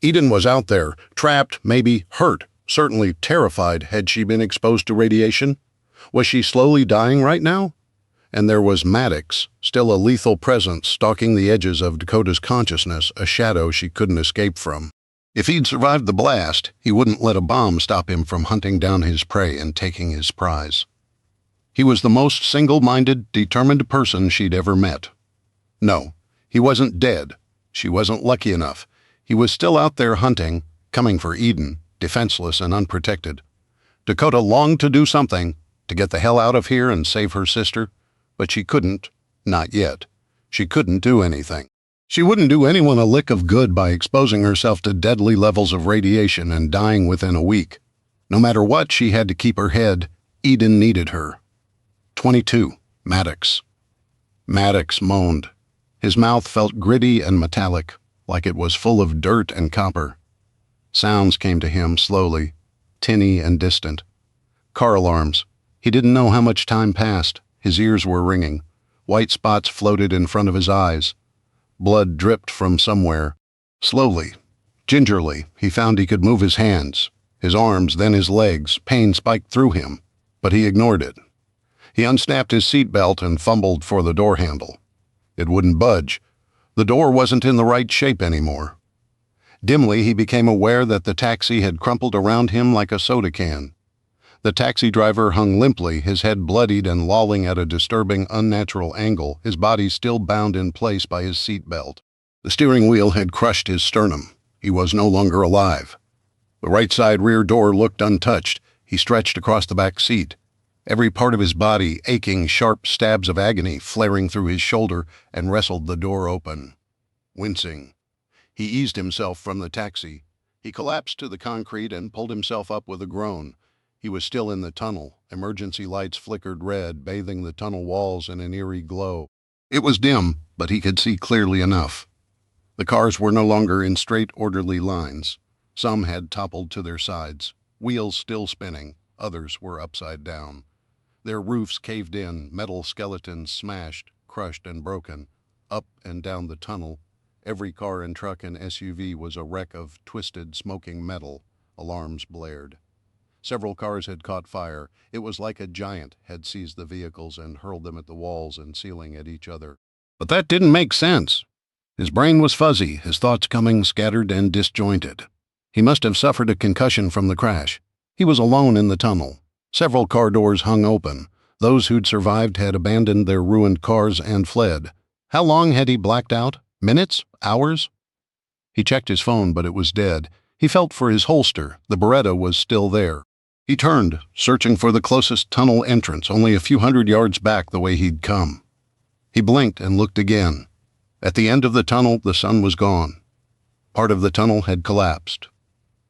Eden was out there, trapped, maybe hurt, certainly terrified. Had she been exposed to radiation? Was she slowly dying right now? And there was Maddox, still a lethal presence stalking the edges of Dakota's consciousness, a shadow she couldn't escape from. If he'd survived the blast, he wouldn't let a bomb stop him from hunting down his prey and taking his prize. He was the most single-minded, determined person she'd ever met. No, he wasn't dead. She wasn't lucky enough. He was still out there hunting, coming for Eden, defenseless and unprotected. Dakota longed to do something, to get the hell out of here and save her sister, but she couldn't, not yet. She couldn't do anything. She wouldn't do anyone a lick of good by exposing herself to deadly levels of radiation and dying within a week. No matter what, she had to keep her head. Eden needed her. 22. Maddox. Maddox moaned. His mouth felt gritty and metallic, like it was full of dirt and copper. Sounds came to him slowly, tinny and distant. Car alarms. He didn't know how much time passed. His ears were ringing. White spots floated in front of his eyes. Blood dripped from somewhere. Slowly, gingerly, he found he could move his hands, his arms, then his legs. Pain spiked through him, but he ignored it. He unsnapped his seatbelt and fumbled for the door handle. It wouldn't budge. The door wasn't in the right shape anymore. Dimly, he became aware that the taxi had crumpled around him like a soda can. The taxi driver hung limply, his head bloodied and lolling at a disturbing, unnatural angle, his body still bound in place by his seatbelt. The steering wheel had crushed his sternum. He was no longer alive. The right side rear door looked untouched. He stretched across the back seat. Every part of his body aching, sharp stabs of agony flaring through his shoulder, and wrestled the door open. Wincing, he eased himself from the taxi. He collapsed to the concrete and pulled himself up with a groan. He was still in the tunnel. Emergency lights flickered red, bathing the tunnel walls in an eerie glow. It was dim, but he could see clearly enough. The cars were no longer in straight, orderly lines. Some had toppled to their sides, wheels still spinning. Others were upside down. Their roofs caved in, metal skeletons smashed, crushed, and broken. Up and down the tunnel, every car and truck and SUV was a wreck of twisted, smoking metal. Alarms blared. Several cars had caught fire. It was like a giant had seized the vehicles and hurled them at the walls and ceiling at each other. But that didn't make sense. His brain was fuzzy, his thoughts coming scattered and disjointed. He must have suffered a concussion from the crash. He was alone in the tunnel. Several car doors hung open. Those who'd survived had abandoned their ruined cars and fled. How long had he blacked out? Minutes? Hours? He checked his phone, but it was dead. He felt for his holster. The Beretta was still there. He turned, searching for the closest tunnel entrance, only a few hundred yards back the way he'd come. He blinked and looked again. At the end of the tunnel, the sun was gone. Part of the tunnel had collapsed.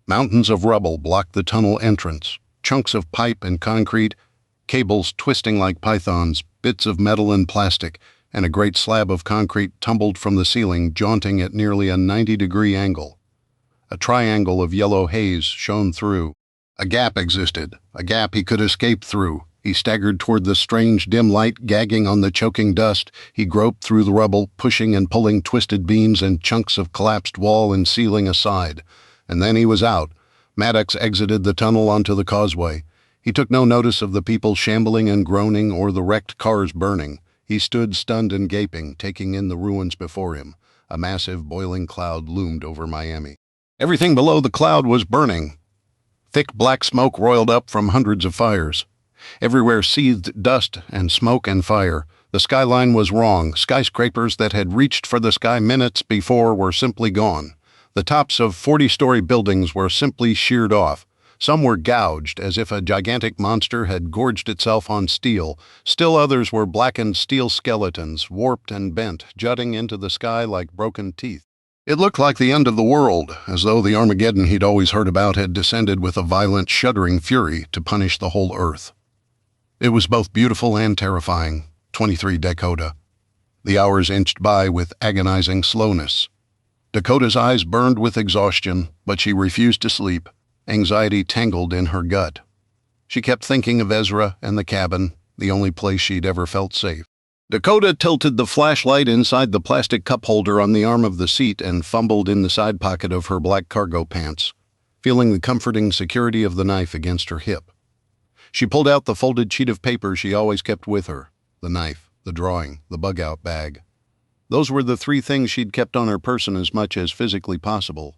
Mountains of rubble blocked the tunnel entrance, chunks of pipe and concrete, cables twisting like pythons, bits of metal and plastic, and a great slab of concrete tumbled from the ceiling, jaunting at nearly a 90-degree angle. A triangle of yellow haze shone through. A gap existed, a gap he could escape through. He staggered toward the strange dim light gagging on the choking dust. He groped through the rubble, pushing and pulling twisted beams and chunks of collapsed wall and ceiling aside. And then he was out. Maddox exited the tunnel onto the causeway. He took no notice of the people shambling and groaning or the wrecked cars burning. He stood stunned and gaping, taking in the ruins before him. A massive boiling cloud loomed over Miami. Everything below the cloud was burning. Thick black smoke roiled up from hundreds of fires. Everywhere seethed dust and smoke and fire. The skyline was wrong. Skyscrapers that had reached for the sky minutes before were simply gone. The tops of 40-story buildings were simply sheared off. Some were gouged, as if a gigantic monster had gorged itself on steel. Still others were blackened steel skeletons, warped and bent, jutting into the sky like broken teeth. It looked like the end of the world, as though the Armageddon he'd always heard about had descended with a violent, shuddering fury to punish the whole Earth. It was both beautiful and terrifying. 23 Dakota. The hours inched by with agonizing slowness. Dakota's eyes burned with exhaustion, but she refused to sleep. Anxiety tangled in her gut. She kept thinking of Ezra and the cabin, the only place she'd ever felt safe. Dakota tilted the flashlight inside the plastic cup holder on the arm of the seat and fumbled in the side pocket of her black cargo pants, feeling the comforting security of the knife against her hip. She pulled out the folded sheet of paper she always kept with her, the knife, the drawing, the bug-out bag. Those were the three things she'd kept on her person as much as physically possible.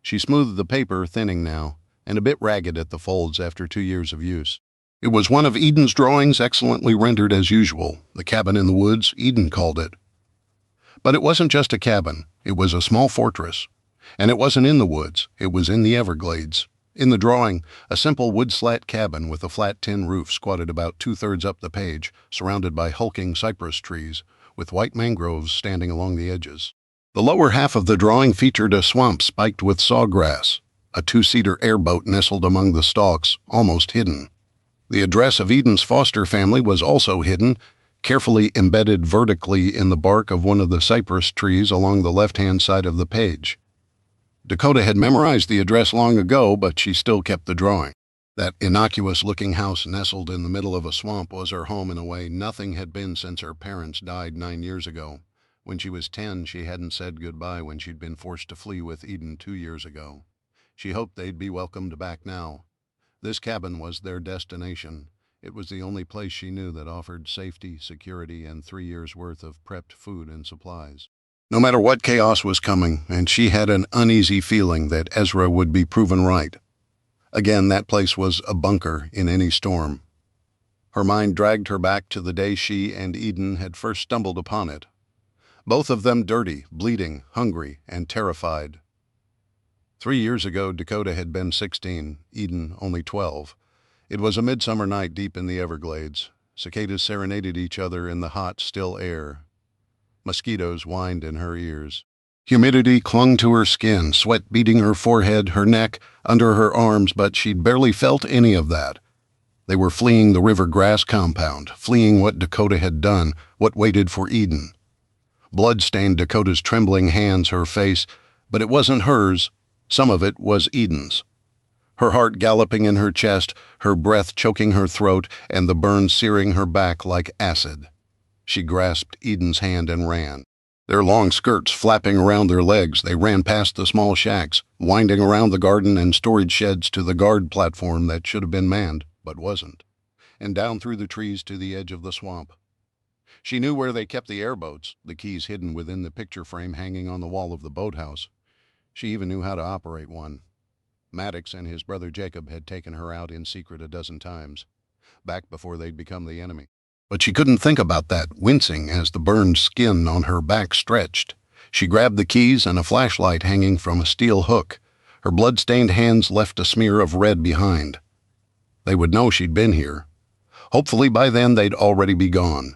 She smoothed the paper, thinning now, and a bit ragged at the folds after 2 years of use. It was one of Eden's drawings, excellently rendered as usual. The cabin in the woods, Eden called it. But it wasn't just a cabin. It was a small fortress. And it wasn't in the woods. It was in the Everglades. In the drawing, a simple wood slat cabin with a flat tin roof squatted about 2/3 up the page, surrounded by hulking cypress trees, with white mangroves standing along the edges. The lower half of the drawing featured a swamp spiked with sawgrass, a 2-seater airboat nestled among the stalks, almost hidden. The address of Eden's foster family was also hidden, carefully embedded vertically in the bark of one of the cypress trees along the left-hand side of the page. Dakota had memorized the address long ago, but she still kept the drawing. That innocuous-looking house nestled in the middle of a swamp was her home in a way nothing had been since her parents died 9 years ago. When she was 10, she hadn't said goodbye when she'd been forced to flee with Eden 2 years ago. She hoped they'd be welcomed back now. This cabin was their destination. It was the only place she knew that offered safety, security, and 3 years' worth of prepped food and supplies. No matter what chaos was coming, and she had an uneasy feeling that Ezra would be proven right. Again, that place was a bunker in any storm. Her mind dragged her back to the day she and Eden had first stumbled upon it. Both of them dirty, bleeding, hungry, and terrified. 3 years ago, Dakota had been 16, Eden only 12. It was a midsummer night deep in the Everglades. Cicadas serenaded each other in the hot, still air. Mosquitoes whined in her ears. Humidity clung to her skin, sweat beading her forehead, her neck, under her arms, but she'd barely felt any of that. They were fleeing the river grass compound, fleeing what Dakota had done, what waited for Eden. Blood stained Dakota's trembling hands, her face, but it wasn't hers. Some of it was Eden's. Her heart galloping in her chest, her breath choking her throat, and the burn searing her back like acid. She grasped Eden's hand and ran. Their long skirts flapping around their legs, they ran past the small shacks, winding around the garden and storage sheds to the guard platform that should have been manned, but wasn't, and down through the trees to the edge of the swamp. She knew where they kept the airboats, the keys hidden within the picture frame hanging on the wall of the boathouse. She even knew how to operate one. Maddox and his brother Jacob had taken her out in secret a dozen times, back before they'd become the enemy. But she couldn't think about that, wincing as the burned skin on her back stretched. She grabbed the keys and a flashlight hanging from a steel hook. Her blood-stained hands left a smear of red behind. They would know she'd been here. Hopefully by then they'd already be gone.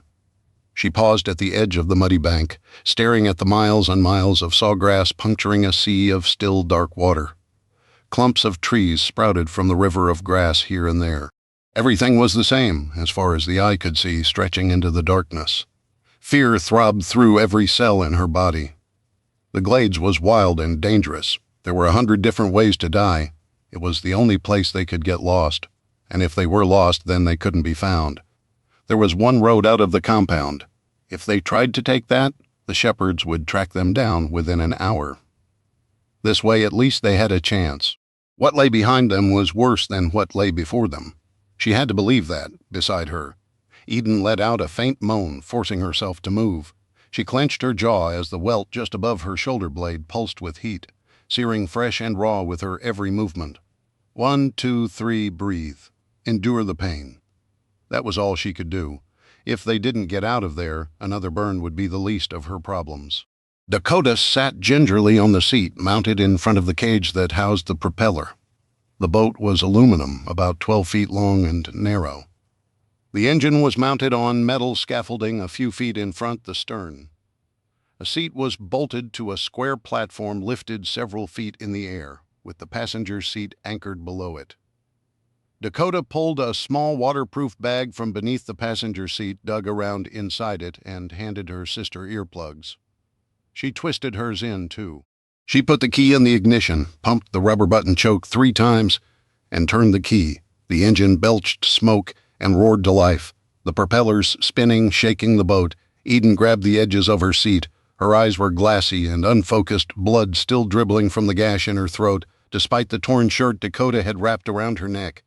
She paused at the edge of the muddy bank, staring at the miles and miles of sawgrass puncturing a sea of still dark water. Clumps of trees sprouted from the river of grass here and there. Everything was the same, as far as the eye could see, stretching into the darkness. Fear throbbed through every cell in her body. The Glades was wild and dangerous. There were 100 different ways to die. It was the only place they could get lost, and if they were lost, then they couldn't be found. There was one road out of the compound. If they tried to take that, the shepherds would track them down within an hour. This way, at least they had a chance. What lay behind them was worse than what lay before them. She had to believe that, beside her. Eden let out a faint moan, forcing herself to move. She clenched her jaw as the welt just above her shoulder blade pulsed with heat, searing fresh and raw with her every movement. 1, 2, 3, breathe. Endure the pain. That was all she could do. If they didn't get out of there, another burn would be the least of her problems. Dakota sat gingerly on the seat, mounted in front of the cage that housed the propeller. The boat was aluminum, about 12 feet long and narrow. The engine was mounted on metal scaffolding a few feet in front the stern. A seat was bolted to a square platform lifted several feet in the air, with the passenger seat anchored below it. Dakota pulled a small waterproof bag from beneath the passenger seat, dug around inside it, and handed her sister earplugs. She twisted hers in, too. She put the key in the ignition, pumped the rubber button choke 3 times, and turned the key. The engine belched smoke and roared to life, the propellers spinning, shaking the boat. Eden grabbed the edges of her seat. Her eyes were glassy and unfocused, blood still dribbling from the gash in her throat, despite the torn shirt Dakota had wrapped around her neck.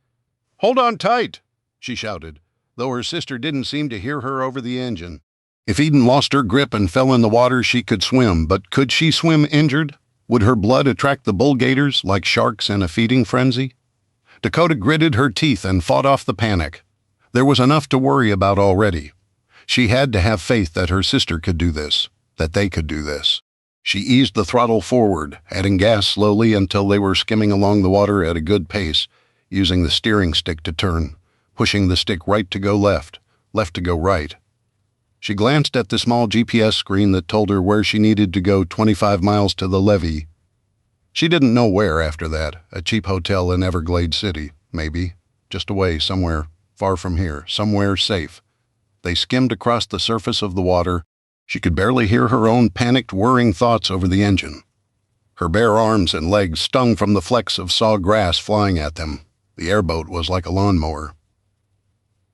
"Hold on tight," she shouted, though her sister didn't seem to hear her over the engine. If Eden lost her grip and fell in the water, she could swim, but could she swim injured? Would her blood attract the bull gators like sharks in a feeding frenzy? Dakota gritted her teeth and fought off the panic. There was enough to worry about already. She had to have faith that her sister could do this, that they could do this. She eased the throttle forward, adding gas slowly until they were skimming along the water at a good pace, using the steering stick to turn, pushing the stick right to go left, left to go right. She glanced at the small GPS screen that told her where she needed to go 25 miles to the levee. She didn't know where after that, a cheap hotel in Everglades City, maybe, just away somewhere, far from here, somewhere safe. They skimmed across the surface of the water. She could barely hear her own panicked, whirring thoughts over the engine. Her bare arms and legs stung from the flecks of saw grass flying at them. The airboat was like a lawnmower.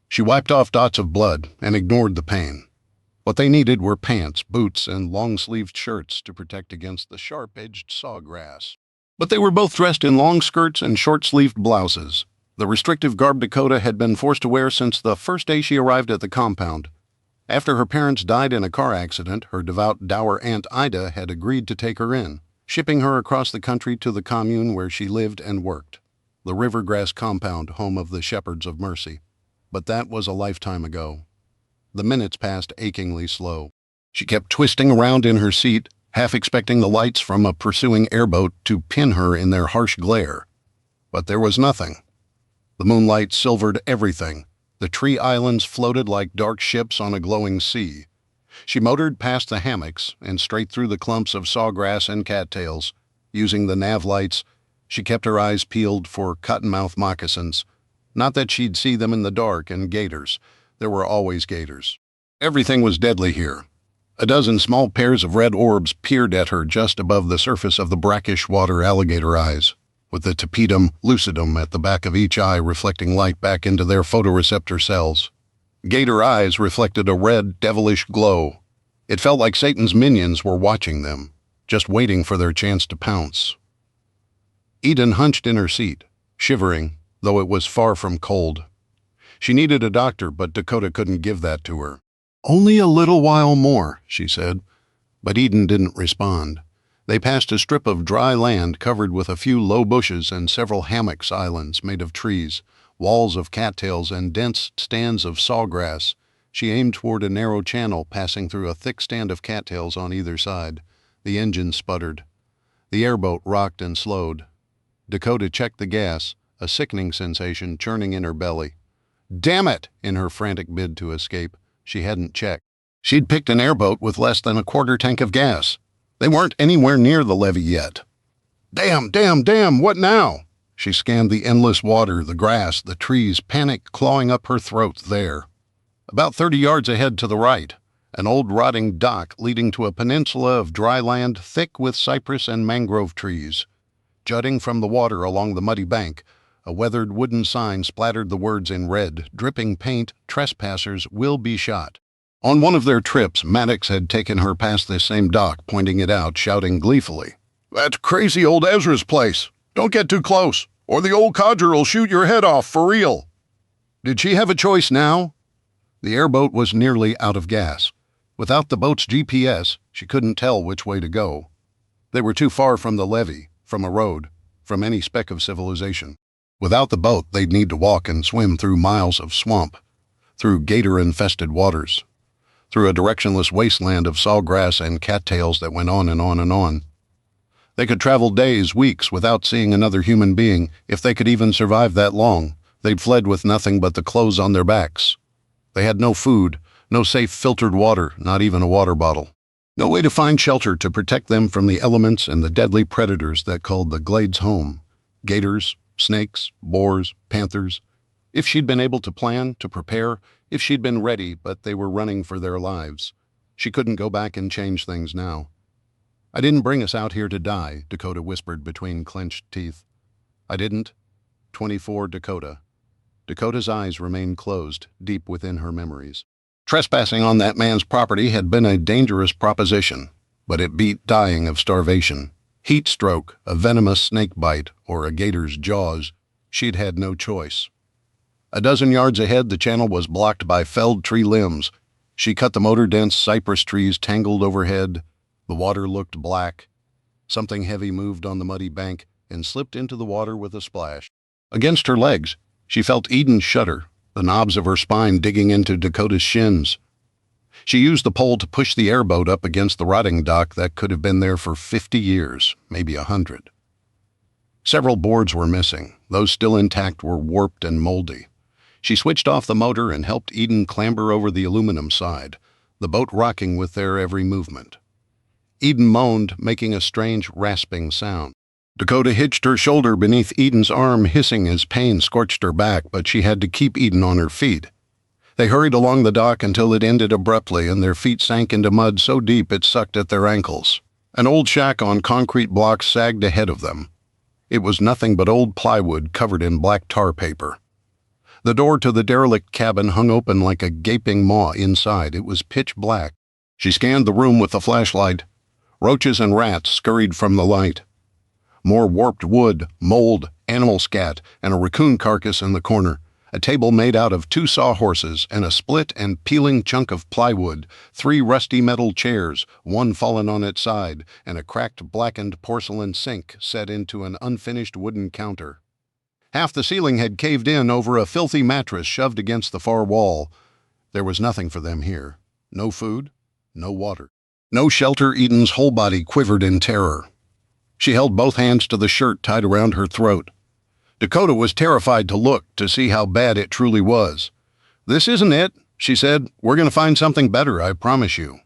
She wiped off dots of blood and ignored the pain. What they needed were pants, boots, and long-sleeved shirts to protect against the sharp-edged sawgrass. But they were both dressed in long skirts and short-sleeved blouses, the restrictive garb Dakota had been forced to wear since the first day she arrived at the compound. After her parents died in a car accident, her devout dour Aunt Ida had agreed to take her in, shipping her across the country to the commune where she lived and worked, the Rivergrass compound, home of the Shepherds of Mercy. But that was a lifetime ago. The minutes passed achingly slow. She kept twisting around in her seat, half expecting the lights from a pursuing airboat to pin her in their harsh glare. But there was nothing. The moonlight silvered everything. The tree islands floated like dark ships on a glowing sea. She motored past the hammocks and straight through the clumps of sawgrass and cattails. Using the nav lights, she kept her eyes peeled for cottonmouth moccasins. Not that she'd see them in the dark, and gators. There were always gators. Everything was deadly here. A dozen small pairs of red orbs peered at her just above the surface of the brackish water alligator eyes, with the tapetum lucidum at the back of each eye reflecting light back into their photoreceptor cells. Gator eyes reflected a red, devilish glow. It felt like Satan's minions were watching them, just waiting for their chance to pounce. Eden hunched in her seat, shivering, though it was far from cold. She needed a doctor, but Dakota couldn't give that to her. "Only a little while more," she said. But Eden didn't respond. They passed a strip of dry land covered with a few low bushes and several hammocks islands made of trees, walls of cattails, and dense stands of sawgrass. She aimed toward a narrow channel passing through a thick stand of cattails on either side. The engine sputtered. The airboat rocked and slowed. Dakota checked the gas, a sickening sensation churning in her belly. Damn it! In her frantic bid to escape, she hadn't checked. She'd picked an airboat with less than a quarter tank of gas. They weren't anywhere near the levee yet. Damn, damn, damn, what now? She scanned the endless water, the grass, the trees, panic clawing up her throat there. About 30 yards ahead to the right, an old rotting dock leading to a peninsula of dry land thick with cypress and mangrove trees. Jutting from the water along the muddy bank, a weathered wooden sign splattered the words in red, dripping paint, "Trespassers will be shot." On one of their trips, Maddox had taken her past this same dock, pointing it out, shouting gleefully, "That's crazy old Ezra's place. Don't get too close, or the old codger'll shoot your head off for real." Did she have a choice now? The airboat was nearly out of gas. Without the boat's GPS, she couldn't tell which way to go. They were too far from the levee, from a road, from any speck of civilization. Without the boat, they'd need to walk and swim through miles of swamp, through gator-infested waters, through a directionless wasteland of sawgrass and cattails that went on and on and on. They could travel days, weeks, without seeing another human being, if they could even survive that long. They'd fled with nothing but the clothes on their backs. They had no food, no safe filtered water, not even a water bottle. No way to find shelter to protect them from the elements and the deadly predators that called the glades home. Gators, snakes, boars, panthers. If she'd been able to plan, to prepare, if she'd been ready, but they were running for their lives. She couldn't go back and change things now. "I didn't bring us out here to die," Dakota whispered between clenched teeth. "I didn't." 24 Dakota. Dakota's eyes remained closed, deep within her memories. Trespassing on that man's property had been a dangerous proposition, but it beat dying of starvation. Heat stroke, a venomous snake bite, or a gator's jaws. She'd had no choice. A dozen yards ahead, the channel was blocked by felled tree limbs. She cut the motor-dense cypress trees tangled overhead. The water looked black. Something heavy moved on the muddy bank and slipped into the water with a splash. Against her legs, she felt Eden shudder, the knobs of her spine digging into Dakota's shins. She used the pole to push the airboat up against the rotting dock that could have been there for 50 years, maybe 100. Several boards were missing. Those still intact were warped and moldy. She switched off the motor and helped Eden clamber over the aluminum side, the boat rocking with their every movement. Eden moaned, making a strange rasping sound. Dakota hitched her shoulder beneath Eden's arm, hissing as pain scorched her back, but she had to keep Eden on her feet. They hurried along the dock until it ended abruptly, and their feet sank into mud so deep it sucked at their ankles. An old shack on concrete blocks sagged ahead of them. It was nothing but old plywood covered in black tar paper. The door to the derelict cabin hung open like a gaping maw inside. It was pitch black. She scanned the room with a flashlight. Roaches and rats scurried from the light. More warped wood, mold, animal scat, and a raccoon carcass in the corner. A table made out of 2 sawhorses and a split and peeling chunk of plywood, 3 rusty metal chairs, one fallen on its side, and a cracked, blackened porcelain sink set into an unfinished wooden counter. Half the ceiling had caved in over a filthy mattress shoved against the far wall. There was nothing for them here. No food, no water. No shelter. Eden's whole body quivered in terror. She held both hands to the shirt tied around her throat. Dakota was terrified to look, to see how bad it truly was. "This isn't it," she said. "We're going to find something better, I promise you."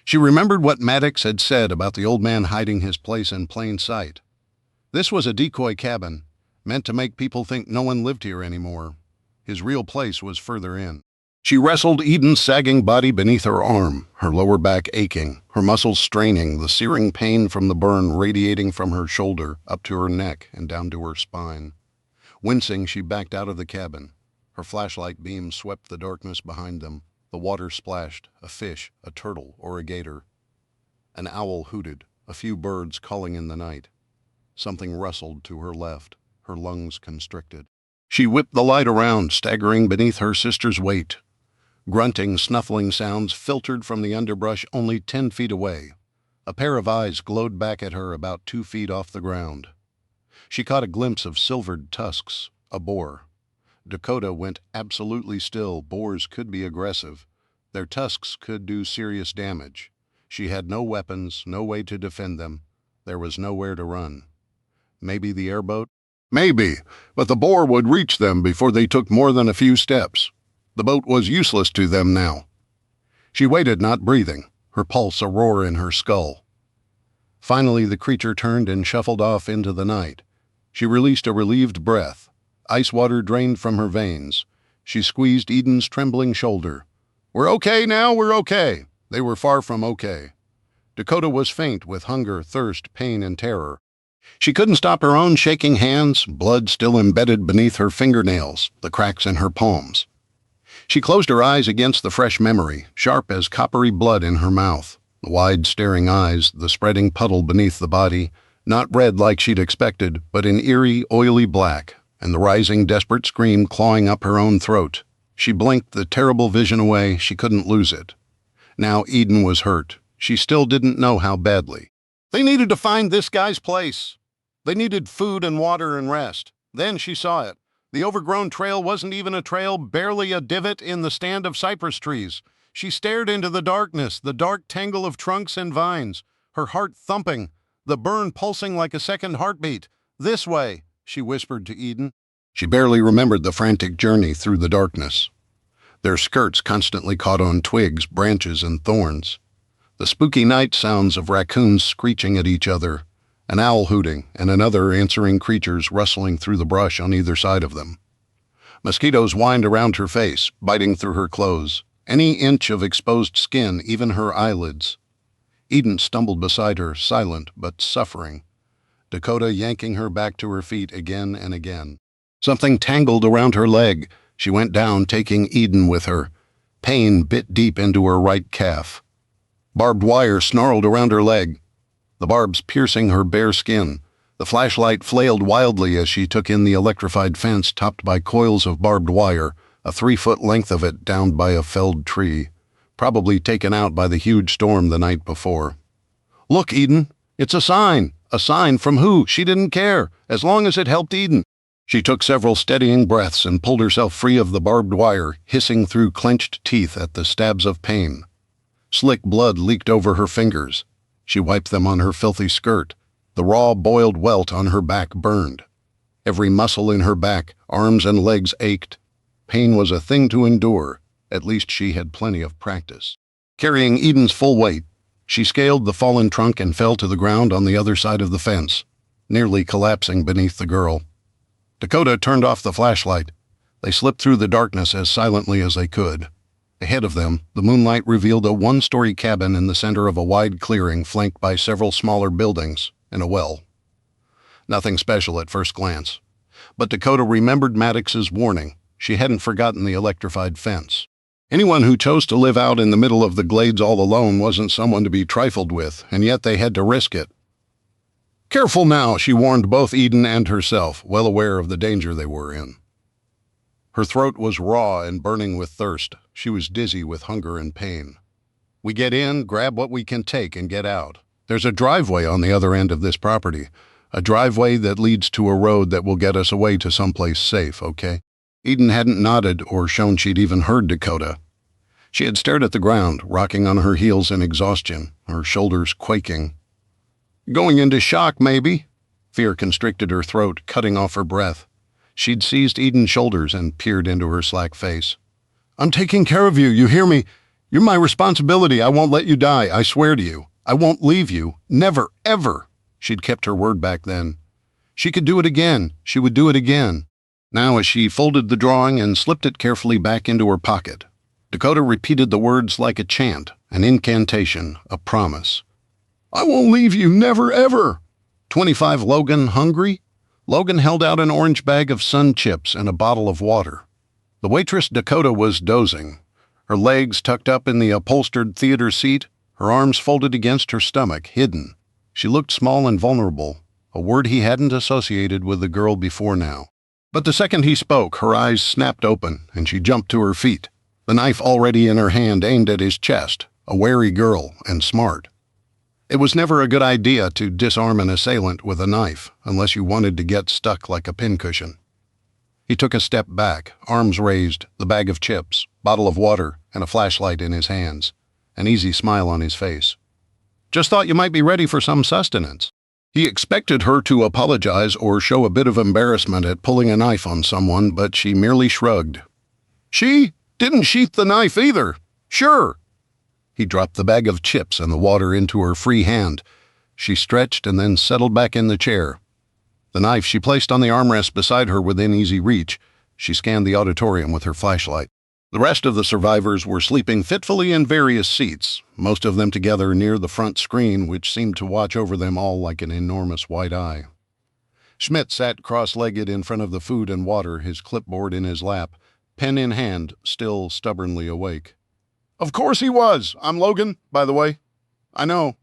She remembered what Maddox had said about the old man hiding his place in plain sight. This was a decoy cabin, meant to make people think no one lived here anymore. His real place was further in. She wrestled Eden's sagging body beneath her arm, her lower back aching, her muscles straining, the searing pain from the burn radiating from her shoulder up to her neck and down to her spine. Wincing, she backed out of the cabin. Her flashlight beam swept the darkness behind them. The water splashed, a fish, a turtle, or a gator. An owl hooted, a few birds calling in the night. Something rustled to her left, her lungs constricted. She whipped the light around, staggering beneath her sister's weight. Grunting, snuffling sounds filtered from the underbrush only 10 feet away. A pair of eyes glowed back at her about 2 feet off the ground. She caught a glimpse of silvered tusks, a boar. Dakota went absolutely still. Boars could be aggressive. Their tusks could do serious damage. She had no weapons, no way to defend them. There was nowhere to run. Maybe the airboat? Maybe, but the boar would reach them before they took more than a few steps. The boat was useless to them now. She waited, not breathing, her pulse a roar in her skull. Finally, the creature turned and shuffled off into the night. She released a relieved breath. Ice water drained from her veins. She squeezed Eden's trembling shoulder. "We're okay now, we're okay." They were far from okay. Dakota was faint with hunger, thirst, pain, and terror. She couldn't stop her own shaking hands, blood still embedded beneath her fingernails, the cracks in her palms. She closed her eyes against the fresh memory, sharp as coppery blood in her mouth. The wide, staring eyes, the spreading puddle beneath the body, not red like she'd expected, but an eerie, oily black, and the rising, desperate scream clawing up her own throat. She blinked the terrible vision away. She couldn't lose it. Now Eden was hurt. She still didn't know how badly. They needed to find this guy's place. They needed food and water and rest. Then she saw it. The overgrown trail wasn't even a trail, barely a divot in the stand of cypress trees. She stared into the darkness, the dark tangle of trunks and vines, her heart thumping. the burn pulsing like a second heartbeat. This way, she whispered to Eden. She barely remembered the frantic journey through the darkness. Their skirts constantly caught on twigs, branches, and thorns. The spooky night sounds of raccoons screeching at each other, an owl hooting, and another answering creatures rustling through the brush on either side of them. Mosquitoes whined around her face, biting through her clothes, any inch of exposed skin, even her eyelids. Eden stumbled beside her, silent but suffering, Dakota yanking her back to her feet again and again. Something tangled around her leg. She went down, taking Eden with her. Pain bit deep into her right calf. Barbed wire snarled around her leg, the barbs piercing her bare skin. The flashlight flailed wildly as she took in the electrified fence topped by coils of barbed wire, a 3-foot length of it downed by a felled tree, probably taken out by the huge storm the night before. Look, Eden, it's a sign. A sign from who? She didn't care, as long as it helped Eden. She took several steadying breaths and pulled herself free of the barbed wire, hissing through clenched teeth at the stabs of pain. Slick blood leaked over her fingers. She wiped them on her filthy skirt. The raw, boiled welt on her back burned. Every muscle in her back, arms and legs ached. Pain was a thing to endure. At least she had plenty of practice. Carrying Eden's full weight, she scaled the fallen trunk and fell to the ground on the other side of the fence, nearly collapsing beneath the girl. Dakota turned off the flashlight. They slipped through the darkness as silently as they could. Ahead of them, the moonlight revealed a 1-story cabin in the center of a wide clearing flanked by several smaller buildings and a well. Nothing special at first glance, but Dakota remembered Maddox's warning. She hadn't forgotten the electrified fence. Anyone who chose to live out in the middle of the glades all alone wasn't someone to be trifled with, and yet they had to risk it. Careful now, she warned both Eden and herself, well aware of the danger they were in. Her throat was raw and burning with thirst. She was dizzy with hunger and pain. We get in, grab what we can take, and get out. There's a driveway on the other end of this property, a driveway that leads to a road that will get us away to someplace safe, okay? Eden hadn't nodded or shown she'd even heard Dakota. She had stared at the ground, rocking on her heels in exhaustion, her shoulders quaking. Going into shock, maybe? Fear constricted her throat, cutting off her breath. She'd seized Eden's shoulders and peered into her slack face. I'm taking care of you, you hear me? You're my responsibility. I won't let you die, I swear to you. I won't leave you. Never, ever. She'd kept her word back then. She could do it again. She would do it again. Now, as she folded the drawing and slipped it carefully back into her pocket, Dakota repeated the words like a chant, an incantation, a promise. I won't leave you, never, ever. 25 Logan hungry? Logan held out an orange bag of Sun Chips and a bottle of water. The waitress Dakota was dozing, her legs tucked up in the upholstered theater seat, her arms folded against her stomach, hidden. She looked small and vulnerable, a word he hadn't associated with the girl before now. But the second he spoke, her eyes snapped open, and she jumped to her feet, the knife already in her hand aimed at his chest, a wary girl and smart. It was never a good idea to disarm an assailant with a knife unless you wanted to get stuck like a pincushion. He took a step back, arms raised, the bag of chips, bottle of water, and a flashlight in his hands, an easy smile on his face. Just thought you might be ready for some sustenance. He expected her to apologize or show a bit of embarrassment at pulling a knife on someone, but she merely shrugged. She didn't sheath the knife either. Sure. He dropped the bag of chips and the water into her free hand. She stretched and then settled back in the chair. The knife she placed on the armrest beside her within easy reach. She scanned the auditorium with her flashlight. The rest of the survivors were sleeping fitfully in various seats, most of them together near the front screen, which seemed to watch over them all like an enormous white eye. Schmidt sat cross-legged in front of the food and water, his clipboard in his lap, pen in hand, still stubbornly awake. Of course he was. I'm Logan, by the way. I know.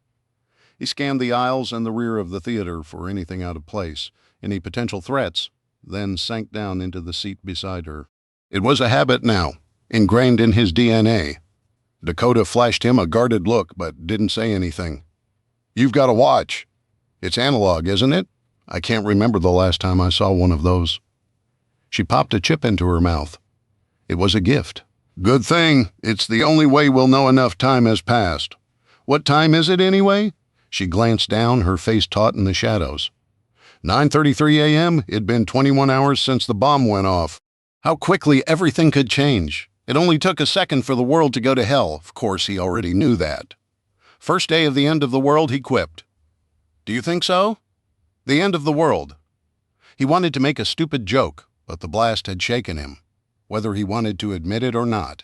He scanned the aisles and the rear of the theater for anything out of place, any potential threats, then sank down into the seat beside her. It was a habit now, ingrained in his DNA. Dakota flashed him a guarded look, but didn't say anything. You've got a watch. It's analog, isn't it? I can't remember the last time I saw one of those. She popped a chip into her mouth. It was a gift. Good thing. It's the only way we'll know enough time has passed. What time is it anyway? She glanced down, her face taut in the shadows. 9:33 a.m. It'd been 21 hours since the bomb went off. How quickly everything could change. It only took a second for the world to go to hell. Of course, he already knew that. First day of the end of the world, he quipped. Do you think so? The end of the world. He wanted to make a stupid joke, but the blast had shaken him, whether he wanted to admit it or not.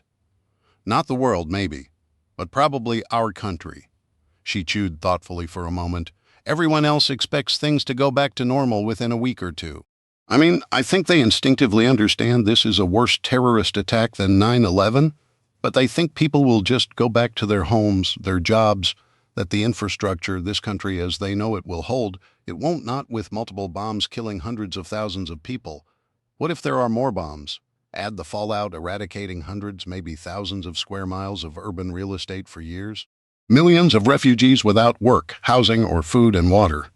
Not the world, maybe, but probably our country. She chewed thoughtfully for a moment. Everyone else expects things to go back to normal within a week or two. I mean, I think they instinctively understand this is a worse terrorist attack than 9/11, but they think people will just go back to their homes, their jobs, that the infrastructure this country as they know it will hold. It won't, not with multiple bombs killing hundreds of thousands of people. What if there are more bombs? Add the fallout eradicating hundreds, maybe thousands of square miles of urban real estate for years. Millions of refugees without work, housing, or food and water.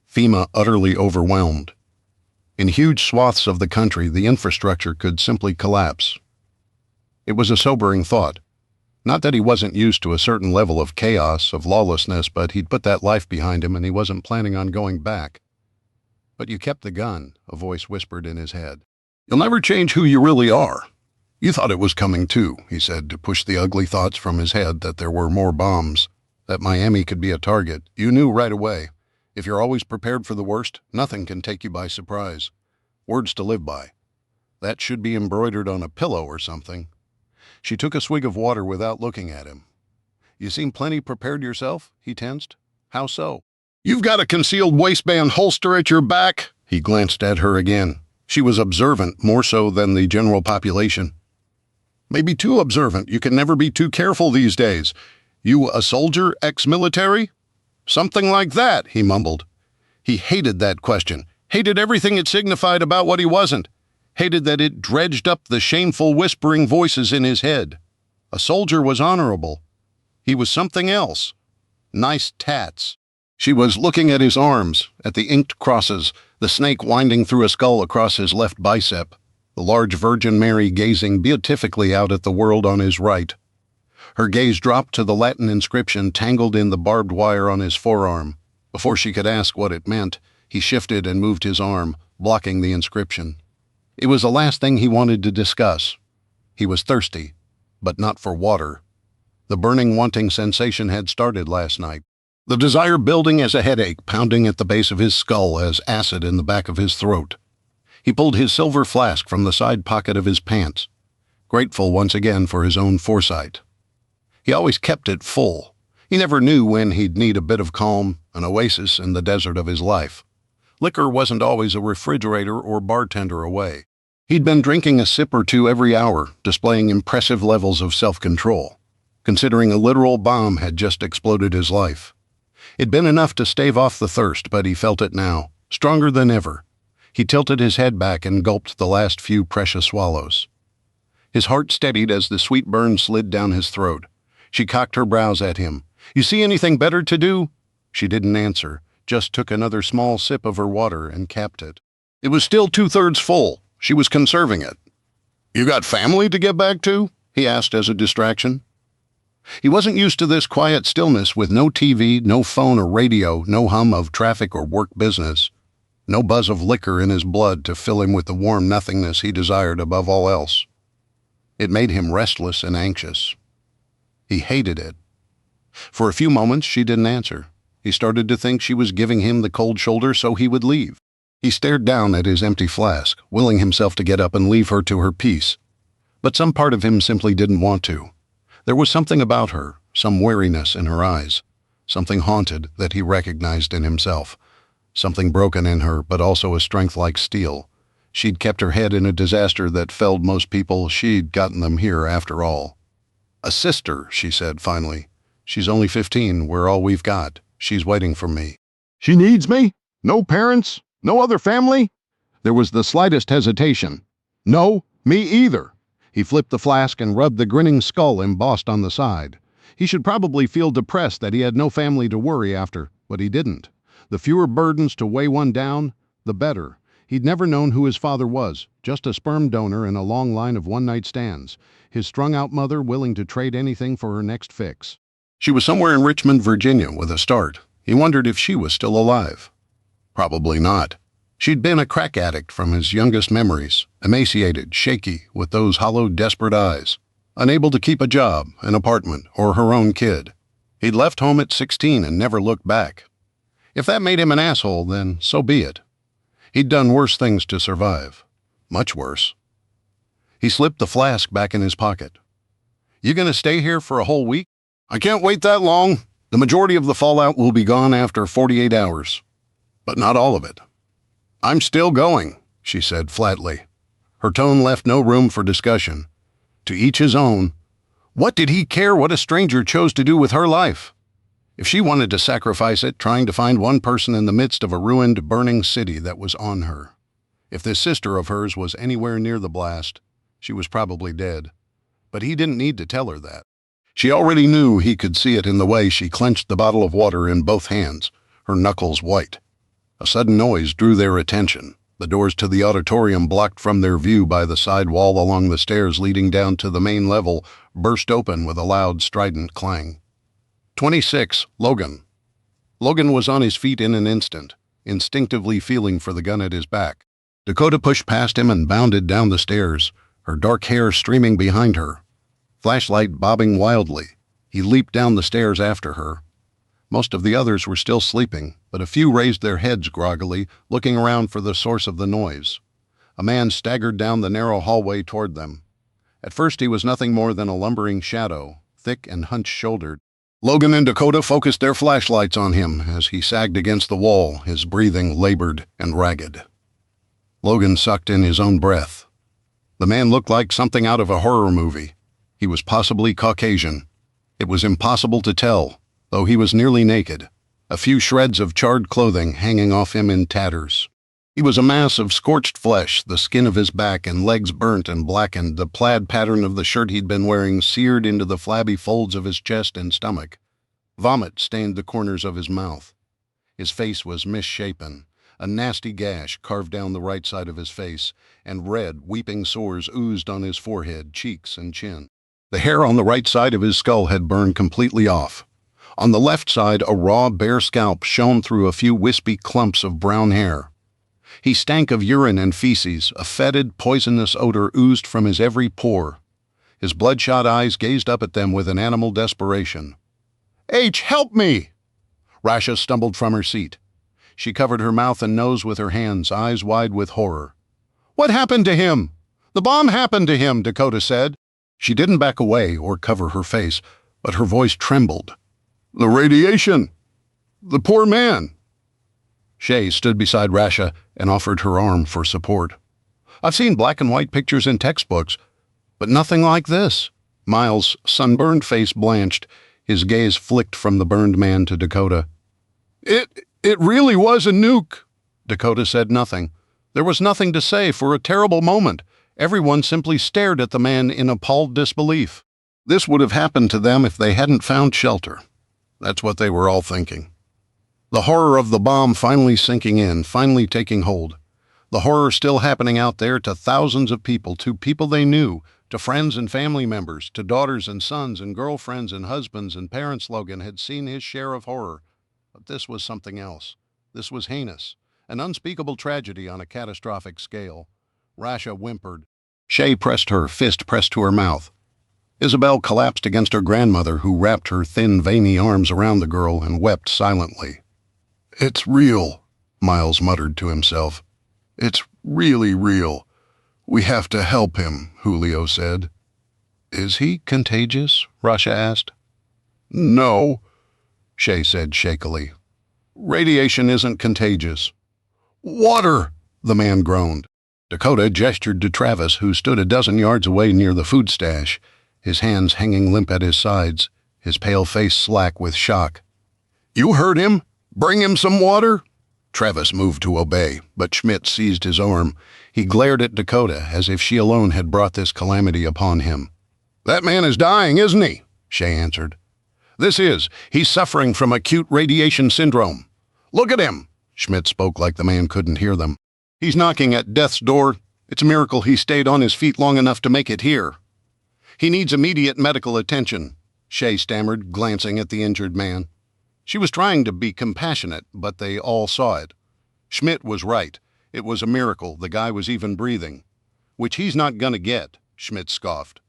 FEMA utterly overwhelmed. In huge swaths of the country, the infrastructure could simply collapse. It was a sobering thought. Not that he wasn't used to a certain level of chaos, of lawlessness, but he'd put that life behind him and he wasn't planning on going back. But you kept the gun, a voice whispered in his head. You'll never change who you really are. You thought it was coming too, he said, to push the ugly thoughts from his head that there were more bombs, that Miami could be a target. You knew right away. If you're always prepared for the worst, nothing can take you by surprise. Words to live by. That should be embroidered on a pillow or something. She took a swig of water without looking at him. You seem plenty prepared yourself, he tensed. How so? You've got a concealed waistband holster at your back. He glanced at her again. She was observant, more so than the general population. Maybe too observant. You can never be too careful these days. You a soldier, ex-military? Something like that, he mumbled. He hated that question, hated everything it signified about what he wasn't, hated that it dredged up the shameful whispering voices in his head. A soldier was honorable. He was something else. Nice tats. She was looking at his arms, at the inked crosses, the snake winding through a skull across his left bicep, the large Virgin Mary gazing beatifically out at the world on his right. Her gaze dropped to the Latin inscription tangled in the barbed wire on his forearm. Before she could ask what it meant, he shifted and moved his arm, blocking the inscription. It was the last thing he wanted to discuss. He was thirsty, but not for water. The burning, wanting sensation had started last night. The desire building as a headache, pounding at the base of his skull as acid in the back of his throat. He pulled his silver flask from the side pocket of his pants, grateful once again for his own foresight. He always kept it full. He never knew when he'd need a bit of calm, an oasis in the desert of his life. Liquor wasn't always a refrigerator or bartender away. He'd been drinking a sip or two every hour, displaying impressive levels of self-control, considering a literal bomb had just exploded his life. It'd been enough to stave off the thirst, but he felt it now, stronger than ever. He tilted his head back and gulped the last few precious swallows. His heart steadied as the sweet burn slid down his throat. She cocked her brows at him. You see anything better to do? She didn't answer, just took another small sip of her water and capped it. It was still 2/3 full. She was conserving it. You got family to get back to? He asked as a distraction. He wasn't used to this quiet stillness with no TV, no phone or radio, no hum of traffic or work business, no buzz of liquor in his blood to fill him with the warm nothingness he desired above all else. It made him restless and anxious. He hated it. For a few moments, she didn't answer. He started to think she was giving him the cold shoulder so he would leave. He stared down at his empty flask, willing himself to get up and leave her to her peace. But some part of him simply didn't want to. There was something about her, some weariness in her eyes, something haunted that he recognized in himself, something broken in her, but also a strength like steel. She'd kept her head in a disaster that felled most people. She'd gotten them here after all. A sister, she said finally. She's only 15. We're all we've got. She's waiting for me. She needs me? No parents? No other family? There was the slightest hesitation. No, me either. He flipped the flask and rubbed the grinning skull embossed on the side. He should probably feel depressed that he had no family to worry after, but he didn't. The fewer burdens to weigh one down, the better. He'd never known who his father was, just a sperm donor in a long line of one-night stands, his strung-out mother willing to trade anything for her next fix. She was somewhere in Richmond, Virginia, with a start. He wondered if she was still alive. Probably not. She'd been a crack addict from his youngest memories, emaciated, shaky, with those hollow, desperate eyes, unable to keep a job, an apartment, or her own kid. He'd left home at 16 and never looked back. If that made him an asshole, then so be it. He'd done worse things to survive. Much worse. He slipped the flask back in his pocket. "You gonna stay here for a whole week?" "I can't wait that long. The majority of the fallout will be gone after 48 hours. But not all of it." "I'm still going," she said flatly. Her tone left no room for discussion. To each his own. What did he care what a stranger chose to do with her life? If she wanted to sacrifice it trying to find one person in the midst of a ruined, burning city that was on her. If this sister of hers was anywhere near the blast, she was probably dead. But he didn't need to tell her that. She already knew he could see it in the way she clenched the bottle of water in both hands, her knuckles white. A sudden noise drew their attention. The doors to the auditorium, blocked from their view by the side wall along the stairs leading down to the main level, burst open with a loud, strident clang. 26, Logan. Logan was on his feet in an instant, instinctively feeling for the gun at his back. Dakota pushed past him and bounded down the stairs, her dark hair streaming behind her. Flashlight bobbing wildly, he leaped down the stairs after her. Most of the others were still sleeping, but a few raised their heads groggily, looking around for the source of the noise. A man staggered down the narrow hallway toward them. At first he was nothing more than a lumbering shadow, thick and hunch-shouldered. Logan and Dakota focused their flashlights on him as he sagged against the wall, his breathing labored and ragged. Logan sucked in his own breath. The man looked like something out of a horror movie. He was possibly Caucasian. It was impossible to tell, though he was nearly naked, a few shreds of charred clothing hanging off him in tatters. He was a mass of scorched flesh, the skin of his back and legs burnt and blackened, the plaid pattern of the shirt he'd been wearing seared into the flabby folds of his chest and stomach. Vomit stained the corners of his mouth. His face was misshapen, a nasty gash carved down the right side of his face, and red, weeping sores oozed on his forehead, cheeks, and chin. The hair on the right side of his skull had burned completely off. On the left side, a raw, bare scalp shone through a few wispy clumps of brown hair. He stank of urine and feces. A fetid, poisonous odor oozed from his every pore. His bloodshot eyes gazed up at them with an animal desperation. "H, help me!" Rasha stumbled from her seat. She covered her mouth and nose with her hands, eyes wide with horror. "What happened to him?" "The bomb happened to him," Dakota said. She didn't back away or cover her face, but her voice trembled. "The radiation! The poor man!" Shay stood beside Rasha and offered her arm for support. "I've seen black and white pictures in textbooks, but nothing like this." Miles' sunburned face blanched. His gaze flicked from the burned man to Dakota. It really was a nuke." Dakota said nothing. There was nothing to say for a terrible moment. Everyone simply stared at the man in appalled disbelief. This would have happened to them if they hadn't found shelter. That's what they were all thinking. The horror of the bomb finally sinking in, finally taking hold. The horror still happening out there to thousands of people, to people they knew, to friends and family members, to daughters and sons and girlfriends and husbands and parents. Logan had seen his share of horror. But this was something else. This was heinous, an unspeakable tragedy on a catastrophic scale. Rasha whimpered. Shay pressed her, fist pressed to her mouth. Isabel collapsed against her grandmother, who wrapped her thin, veiny arms around the girl and wept silently. "It's real," Miles muttered to himself. "It's really real. We have to help him," Julio said. "Is he contagious?" Rasha asked. "No," Shay said shakily. "Radiation isn't contagious." "Water!" the man groaned. Dakota gestured to Travis, who stood a dozen yards away near the food stash, his hands hanging limp at his sides, his pale face slack with shock. "You heard him. Bring him some water." Travis moved to obey, but Schmidt seized his arm. He glared at Dakota as if she alone had brought this calamity upon him. "That man is dying, isn't he?" Shay answered. "This is. He's suffering from acute radiation syndrome. Look at him." Schmidt spoke like the man couldn't hear them. "He's knocking at death's door. It's a miracle he stayed on his feet long enough to make it here. He needs immediate medical attention," Shay stammered, glancing at the injured man. She was trying to be compassionate, but they all saw it. Schmidt was right. It was a miracle the guy was even breathing. Which he's not gonna get, Schmidt scoffed.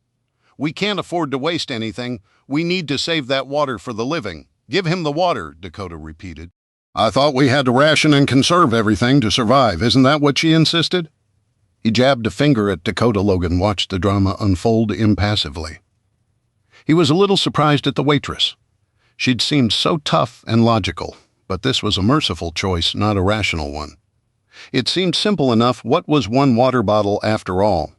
We can't afford to waste anything. We need to save that water for the living. Give him the water, Dakota repeated. I thought we had to ration and conserve everything to survive. Isn't that what she insisted? He jabbed a finger at Dakota. Logan watched the drama unfold impassively. He was a little surprised at the waitress. She'd seemed so tough and logical, but this was a merciful choice, not a rational one. It seemed simple enough. What was one water bottle after all?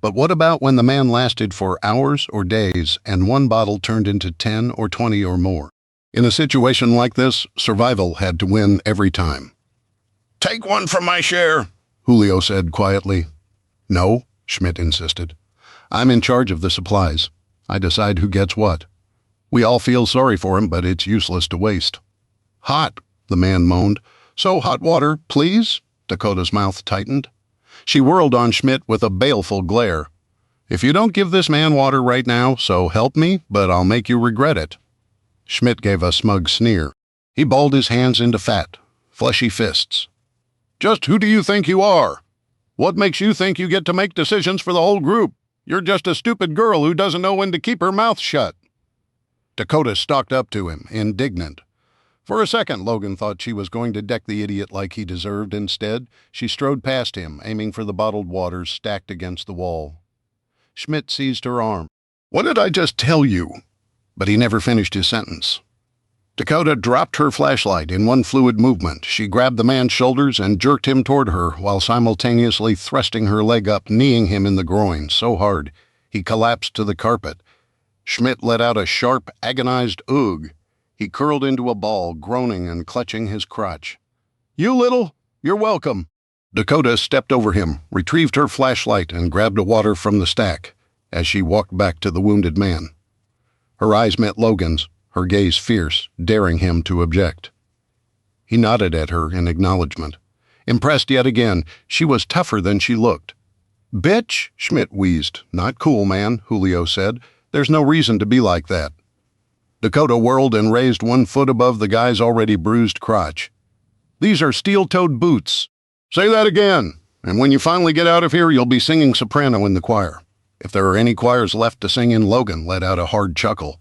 But what about when the man lasted for hours or days and one bottle turned into 10 or 20 or more? In a situation like this, survival had to win every time. Take one from my share, Julio said quietly. No, Schmidt insisted. I'm in charge of the supplies. I decide who gets what. We all feel sorry for him, but it's useless to waste. Hot, the man moaned. So hot water, please? Dakota's mouth tightened. She whirled on Schmidt with a baleful glare. If you don't give this man water right now, so help me, but I'll make you regret it. Schmidt gave a smug sneer. He balled his hands into fat, fleshy fists. Just who do you think you are? What makes you think you get to make decisions for the whole group? You're just a stupid girl who doesn't know when to keep her mouth shut. Dakota stalked up to him, indignant. For a second, Logan thought she was going to deck the idiot like he deserved. Instead, she strode past him, aiming for the bottled waters stacked against the wall. Schmidt seized her arm. What did I just tell you? But he never finished his sentence. Dakota dropped her flashlight in one fluid movement. She grabbed the man's shoulders and jerked him toward her while simultaneously thrusting her leg up, kneeing him in the groin so hard he collapsed to the carpet. Schmidt let out a sharp, agonized oog. He curled into a ball, groaning and clutching his crotch. You little, you're welcome. Dakota stepped over him, retrieved her flashlight, and grabbed a water from the stack as she walked back to the wounded man. Her eyes met Logan's, her gaze fierce, daring him to object. He nodded at her in acknowledgement. Impressed yet again, she was tougher than she looked. Bitch, Schmidt wheezed. Not cool, man, Julio said. There's no reason to be like that. Dakota whirled and raised 1 foot above the guy's already bruised crotch. These are steel-toed boots. Say that again, and when you finally get out of here, you'll be singing soprano in the choir. If there are any choirs left to sing in, Logan let out a hard chuckle.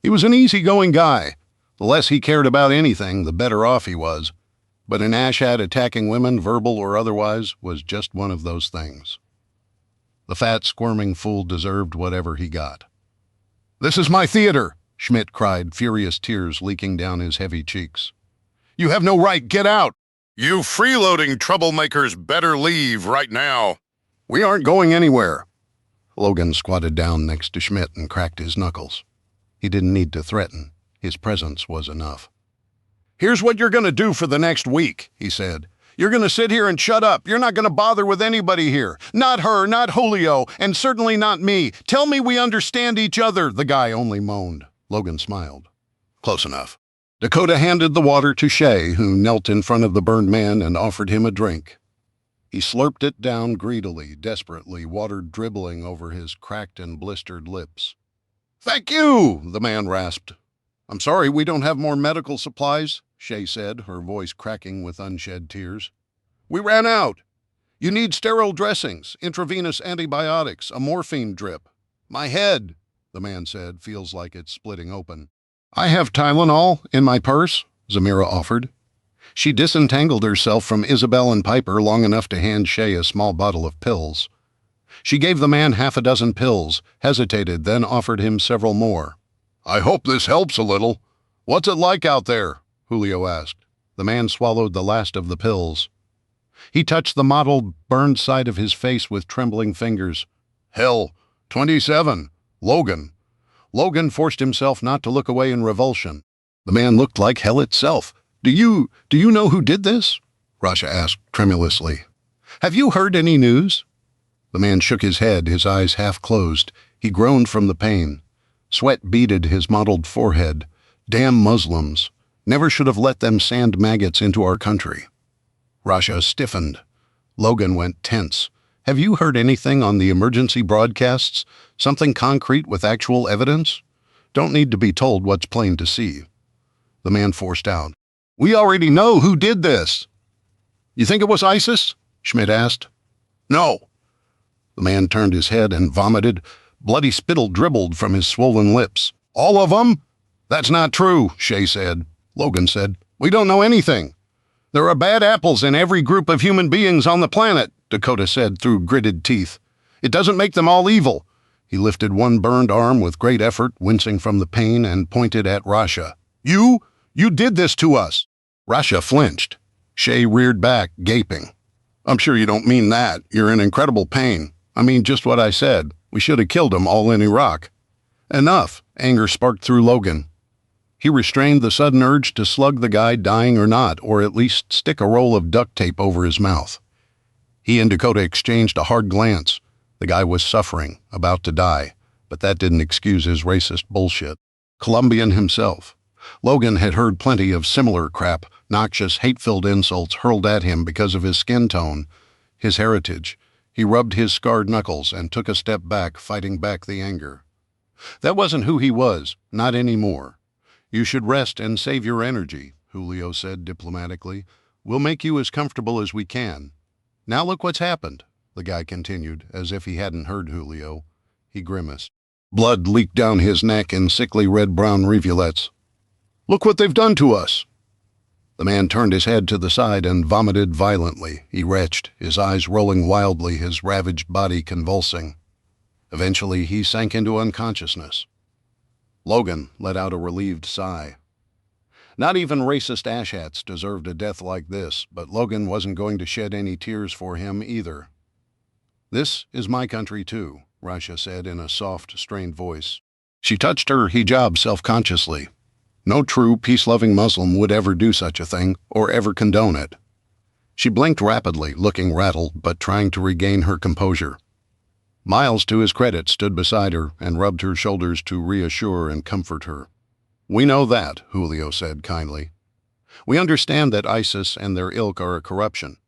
He was an easygoing guy. The less he cared about anything, the better off he was. But an ashhat attacking women, verbal or otherwise, was just one of those things. The fat, squirming fool deserved whatever he got. This is my theater, Schmidt cried, furious tears leaking down his heavy cheeks. You have no right. Get out. You freeloading troublemakers better leave right now. We aren't going anywhere. Logan squatted down next to Schmidt and cracked his knuckles. He didn't need to threaten. His presence was enough. Here's what you're going to do for the next week, he said. You're going to sit here and shut up. You're not going to bother with anybody here. Not her, not Julio, and certainly not me. Tell me we understand each other, the guy only moaned. Logan smiled. Close enough. Dakota handed the water to Shay, who knelt in front of the burned man and offered him a drink. He slurped it down greedily, desperately, water dribbling over his cracked and blistered lips. Thank you, the man rasped. I'm sorry we don't have more medical supplies, Shay said, her voice cracking with unshed tears. We ran out. You need sterile dressings, intravenous antibiotics, a morphine drip. My head, the man said, feels like it's splitting open. I have Tylenol in my purse, Zamira offered. She disentangled herself from Isabel and Piper long enough to hand Shay a small bottle of pills. She gave the man 6 pills, hesitated, then offered him several more. I hope this helps a little. What's it like out there? Julio asked. The man swallowed the last of the pills. He touched the mottled, burned side of his face with trembling fingers. Hell, 27. Logan. Logan forced himself not to look away in revulsion. The man looked like hell itself. Do you know who did this? Rasha asked tremulously. Have you heard any news? The man shook his head, his eyes half closed. He groaned from the pain. Sweat beaded his mottled forehead. Damn Muslims. Never should have let them sand maggots into our country. Rasha stiffened. Logan went tense. Have you heard anything on the emergency broadcasts? Something concrete with actual evidence? Don't need to be told what's plain to see. the man forced out. "We already know who did this." "You think it was ISIS?" Schmidt asked. "No." The man turned his head and vomited. Bloody spittle dribbled from his swollen lips. "All of them?" "That's not true," Shay said. Logan said, "We don't know anything." "There are bad apples in every group of human beings on the planet," Dakota said through gritted teeth. "It doesn't make them all evil." He lifted one burned arm with great effort, wincing from the pain, and pointed at Rasha. You did this to us." Rasha flinched. Shay reared back, gaping. "I'm sure you don't mean that. You're in incredible pain. I mean just what I said. We should have killed them all in Iraq." "Enough." Anger sparked through Logan. He restrained the sudden urge to slug the guy, dying or not, or at least stick a roll of duct tape over his mouth. He and Dakota exchanged a hard glance. The guy was suffering, about to die, but that didn't excuse his racist bullshit. Colombian himself. Logan had heard plenty of similar crap, noxious, hate-filled insults hurled at him because of his skin tone, his heritage. He rubbed his scarred knuckles and took a step back, fighting back the anger. That wasn't who he was, not anymore. "You should rest and save your energy," Julio said diplomatically. "We'll make you as comfortable as we can. Now look what's happened," the guy continued, as if he hadn't heard Julio. He grimaced. Blood leaked down his neck in sickly red-brown rivulets. "Look what they've done to us." The man turned his head to the side and vomited violently. He retched, his eyes rolling wildly, his ravaged body convulsing. Eventually, he sank into unconsciousness. Logan let out a relieved sigh. Not even racist asshats deserved a death like this, but Logan wasn't going to shed any tears for him either. "This is my country, too," Rasha said in a soft, strained voice. She touched her hijab self-consciously. No true, peace-loving Muslim would ever do such a thing, or ever condone it. She blinked rapidly, looking rattled, but trying to regain her composure. Miles, to his credit, stood beside her and rubbed her shoulders to reassure and comfort her. "We know that," Julio said kindly. "We understand that ISIS and their ilk are a corruption.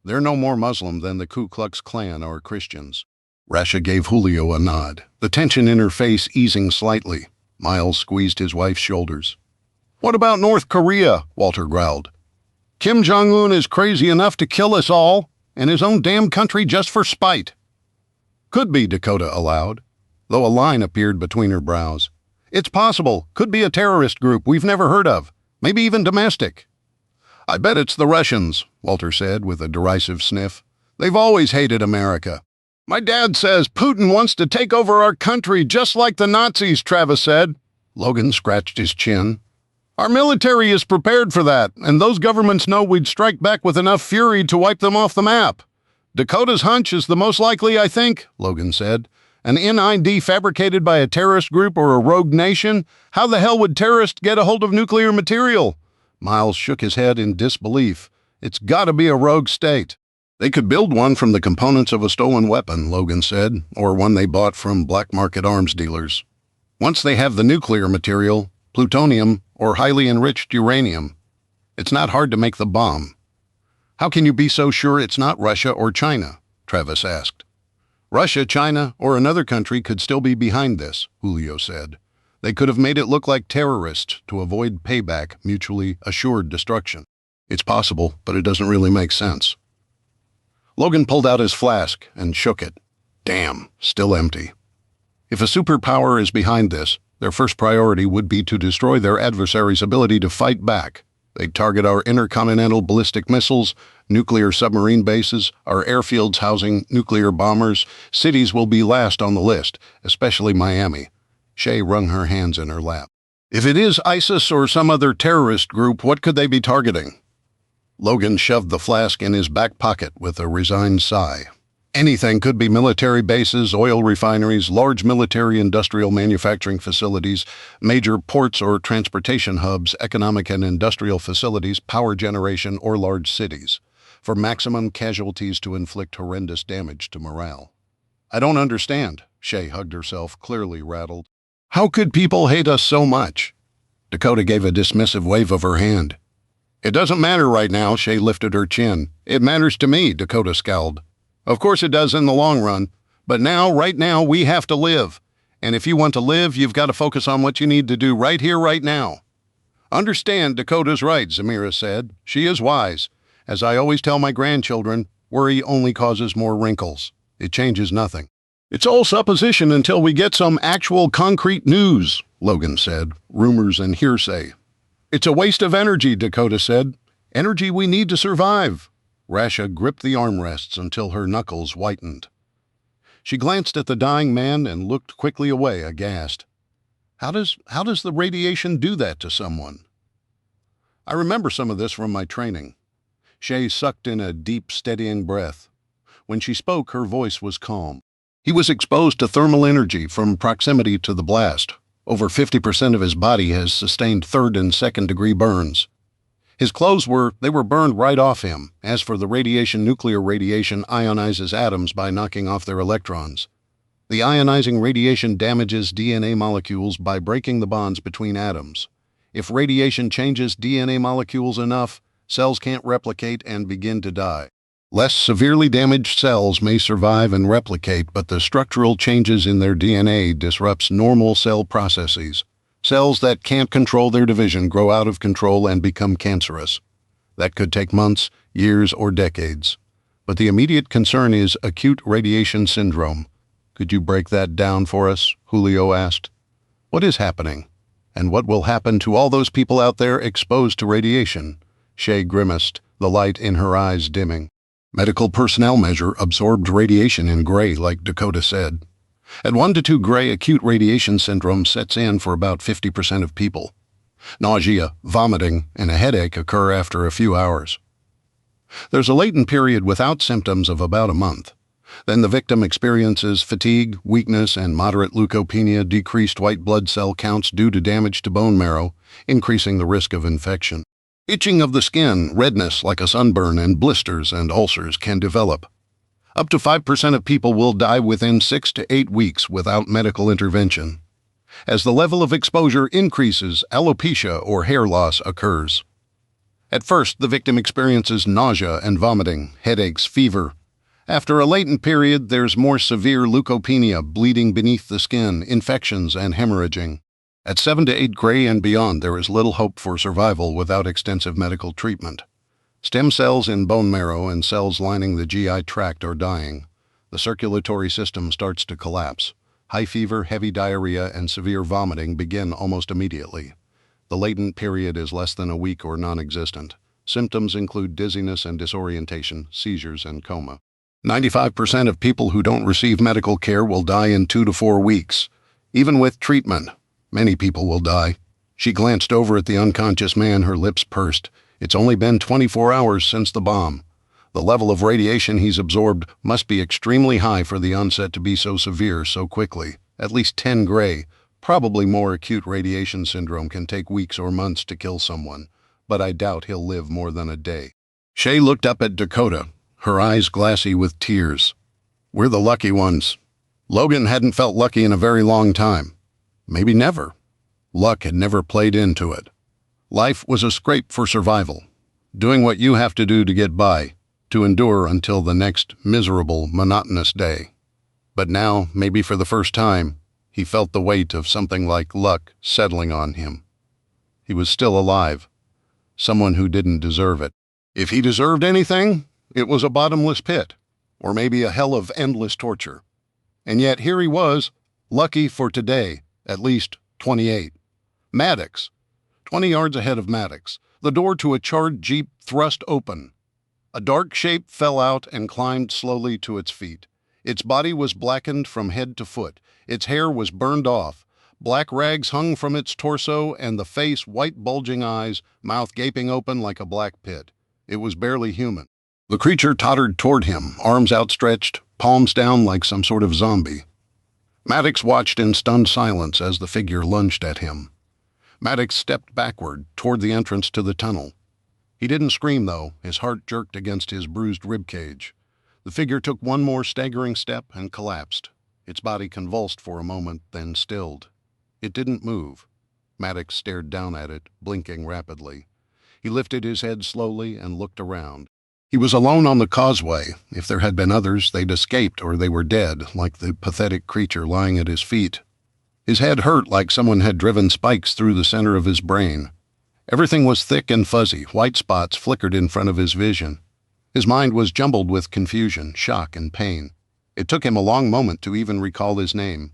They're no more Muslim than the Ku Klux Klan are Christians." Rasha gave Julio a nod, the tension in her face easing slightly. Miles squeezed his wife's shoulders. "What about North Korea?" Walter growled. "Kim Jong-un is crazy enough to kill us all, and his own damn country just for spite." "Could be," Dakota allowed, though a line appeared between her brows. "It's possible. Could be a terrorist group we've never heard of. Maybe even domestic." "I bet it's the Russians," Walter said with a derisive sniff. "They've always hated America." "My dad says Putin wants to take over our country just like the Nazis," Travis said. Logan scratched his chin. "Our military is prepared for that, and those governments know we'd strike back with enough fury to wipe them off the map." "Dakota's hunch is the most likely, I think," Logan said. "An NID fabricated by a terrorist group or a rogue nation? How the hell would terrorists get a hold of nuclear material?" Miles shook his head in disbelief. "It's gotta be a rogue state." "They could build one from the components of a stolen weapon," Logan said, "or one they bought from black market arms dealers. Once they have the nuclear material, plutonium, or highly enriched uranium, it's not hard to make the bomb." "How can you be so sure it's not Russia or China?" Travis asked. "Russia, China, or another country could still be behind this," Julio said. "They could have made it look like terrorists to avoid payback, mutually assured destruction. It's possible, but it doesn't really make sense." Logan pulled out his flask and shook it. Damn, still empty. If a superpower is behind this, their first priority would be to destroy their adversary's ability to fight back. They'd target our intercontinental ballistic missiles, nuclear submarine bases, our airfields housing nuclear bombers. Cities will be last on the list, especially Miami. Shay wrung her hands in her lap. "If it is ISIS or some other terrorist group, what could they be targeting?" Logan shoved the flask in his back pocket with a resigned sigh. "Anything could be military bases, oil refineries, large military industrial manufacturing facilities, major ports or transportation hubs, economic and industrial facilities, power generation, or large cities, for maximum casualties to inflict horrendous damage to morale." "I don't understand." Shay hugged herself, clearly rattled. "How could people hate us so much?" Dakota gave a dismissive wave of her hand. "It doesn't matter right now," Shay lifted her chin. "It matters to me," Dakota scowled. "Of course it does in the long run, but now, right now, we have to live. And if you want to live, you've got to focus on what you need to do right here, right now." Understand, Dakota's right, Zamira said. She is wise. As I always tell my grandchildren, worry only causes more wrinkles. It changes nothing. It's all supposition until we get some actual concrete news, Logan said. Rumors and hearsay. It's a waste of energy, Dakota said. Energy we need to survive. Rasha gripped the armrests until her knuckles whitened. She glanced at the dying man and looked quickly away, aghast. How does the radiation do that to someone? I remember some of this from my training. Shay sucked in a deep, steadying breath. When she spoke, her voice was calm. He was exposed to thermal energy from proximity to the blast. Over 50% of his body has sustained third and second degree burns. His clothes were burned right off him. As for the radiation, nuclear radiation ionizes atoms by knocking off their electrons. The ionizing radiation damages DNA molecules by breaking the bonds between atoms. If radiation changes DNA molecules enough, cells can't replicate and begin to die. Less severely damaged cells may survive and replicate, but the structural changes in their DNA disrupts normal cell processes. Cells that can't control their division grow out of control and become cancerous. That could take months, years, or decades. But the immediate concern is acute radiation syndrome. Could you break that down for us? Julio asked. What is happening? And what will happen to all those people out there exposed to radiation? Shay grimaced, the light in her eyes dimming. Medical personnel measure absorbed radiation in gray, like Dakota said. At 1 to 2 gray, acute radiation syndrome sets in for about 50% of people. Nausea, vomiting, and a headache occur after a few hours. There's a latent period without symptoms of about a month. Then the victim experiences fatigue, weakness, and moderate leukopenia, decreased white blood cell counts due to damage to bone marrow, increasing the risk of infection. Itching of the skin, redness like a sunburn, and blisters and ulcers can develop. Up to 5% of people will die within 6 to 8 weeks without medical intervention. As the level of exposure increases, alopecia or hair loss occurs. At first, the victim experiences nausea and vomiting, headaches, fever. After a latent period, there's more severe leukopenia, bleeding beneath the skin, infections, and hemorrhaging. At 7 to 8 gray and beyond, there is little hope for survival without extensive medical treatment. Stem cells in bone marrow and cells lining the GI tract are dying. The circulatory system starts to collapse. High fever, heavy diarrhea, and severe vomiting begin almost immediately. The latent period is less than a week or non-existent. Symptoms include dizziness and disorientation, seizures, and coma. 95% of people who don't receive medical care will die in 2 to 4 weeks. Even with treatment, many people will die. She glanced over at the unconscious man, her lips pursed. It's only been 24 hours since the bomb. The level of radiation he's absorbed must be extremely high for the onset to be so severe so quickly. At least 10 gray. Probably more. Acute radiation syndrome can take weeks or months to kill someone, but I doubt he'll live more than a day. Shay looked up at Dakota, her eyes glassy with tears. We're the lucky ones. Logan hadn't felt lucky in a very long time. Maybe never. Luck had never played into it. Life was a scrape for survival, doing what you have to do to get by, to endure until the next miserable, monotonous day. But now, maybe for the first time, he felt the weight of something like luck settling on him. He was still alive, someone who didn't deserve it. If he deserved anything, it was a bottomless pit, or maybe a hell of endless torture. And yet here he was, lucky for today, at least 28. Maddox. 20 yards ahead of Maddox, the door to a charred Jeep thrust open. A dark shape fell out and climbed slowly to its feet. Its body was blackened from head to foot. Its hair was burned off. Black rags hung from its torso, and the face, white bulging eyes, mouth gaping open like a black pit. It was barely human. The creature tottered toward him, arms outstretched, palms down like some sort of zombie. Maddox watched in stunned silence as the figure lunged at him. Maddox stepped backward toward the entrance to the tunnel. He didn't scream, though. His heart jerked against his bruised ribcage. The figure took one more staggering step and collapsed. Its body convulsed for a moment, then stilled. It didn't move. Maddox stared down at it, blinking rapidly. He lifted his head slowly and looked around. He was alone on the causeway. If there had been others, they'd escaped or they were dead, like the pathetic creature lying at his feet. His head hurt like someone had driven spikes through the center of his brain. Everything was thick and fuzzy. White spots flickered in front of his vision. His mind was jumbled with confusion, shock, and pain. It took him a long moment to even recall his name.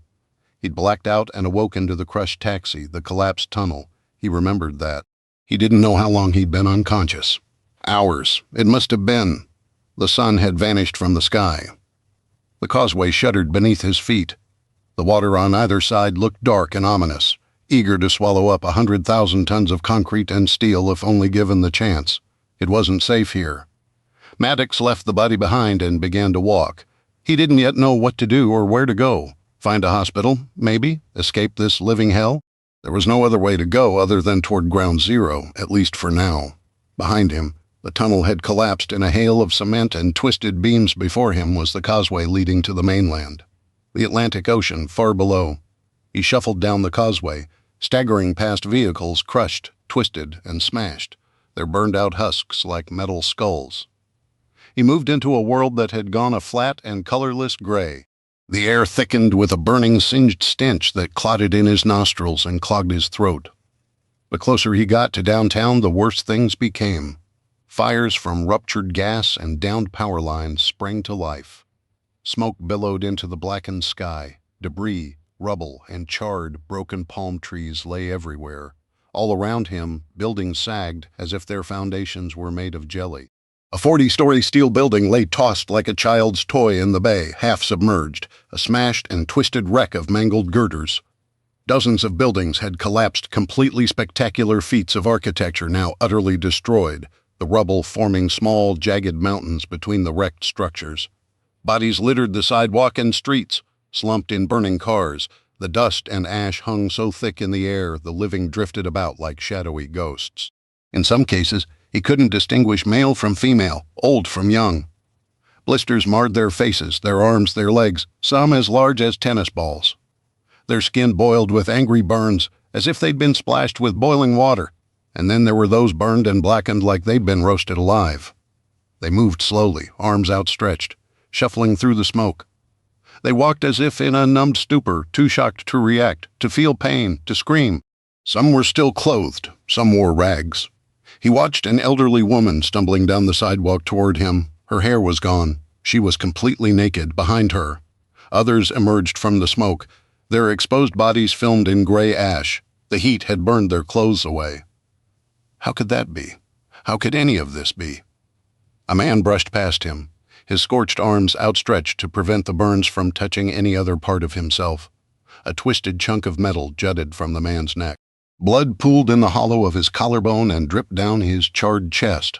He'd blacked out and awoke into the crushed taxi, the collapsed tunnel. He remembered that. He didn't know how long he'd been unconscious. Hours. It must have been. The sun had vanished from the sky. The causeway shuddered beneath his feet. The water on either side looked dark and ominous, eager to swallow up 100,000 tons of concrete and steel if only given the chance. It wasn't safe here. Maddox left the body behind and began to walk. He didn't yet know what to do or where to go. Find a hospital, maybe? Escape this living hell? There was no other way to go other than toward ground zero, at least for now. Behind him, the tunnel had collapsed in a hail of cement, and twisted beams before him was the causeway leading to the mainland. The Atlantic Ocean far below. He shuffled down the causeway, staggering past vehicles crushed, twisted, and smashed, their burned-out husks like metal skulls. He moved into a world that had gone a flat and colorless gray. The air thickened with a burning, singed stench that clotted in his nostrils and clogged his throat. The closer he got to downtown, the worse things became. Fires from ruptured gas and downed power lines sprang to life. Smoke billowed into the blackened sky. Debris, rubble, and charred, broken palm trees lay everywhere. All around him, buildings sagged as if their foundations were made of jelly. A 40-story steel building lay tossed like a child's toy in the bay, half submerged, a smashed and twisted wreck of mangled girders. Dozens of buildings had collapsed, completely spectacular feats of architecture now utterly destroyed, the rubble forming small, jagged mountains between the wrecked structures. Bodies littered the sidewalk and streets, slumped in burning cars. The dust and ash hung so thick in the air, the living drifted about like shadowy ghosts. In some cases, he couldn't distinguish male from female, old from young. Blisters marred their faces, their arms, their legs, some as large as tennis balls. Their skin boiled with angry burns, as if they'd been splashed with boiling water, and then there were those burned and blackened like they'd been roasted alive. They moved slowly, arms outstretched, shuffling through the smoke. They walked as if in a numbed stupor, too shocked to react, to feel pain, to scream. Some were still clothed, some wore rags. He watched an elderly woman stumbling down the sidewalk toward him. Her hair was gone. She was completely naked behind her. Others emerged from the smoke, their exposed bodies filmed in gray ash. The heat had burned their clothes away. How could that be? How could any of this be? A man brushed past him, his scorched arms outstretched to prevent the burns from touching any other part of himself. A twisted chunk of metal jutted from the man's neck. Blood pooled in the hollow of his collarbone and dripped down his charred chest.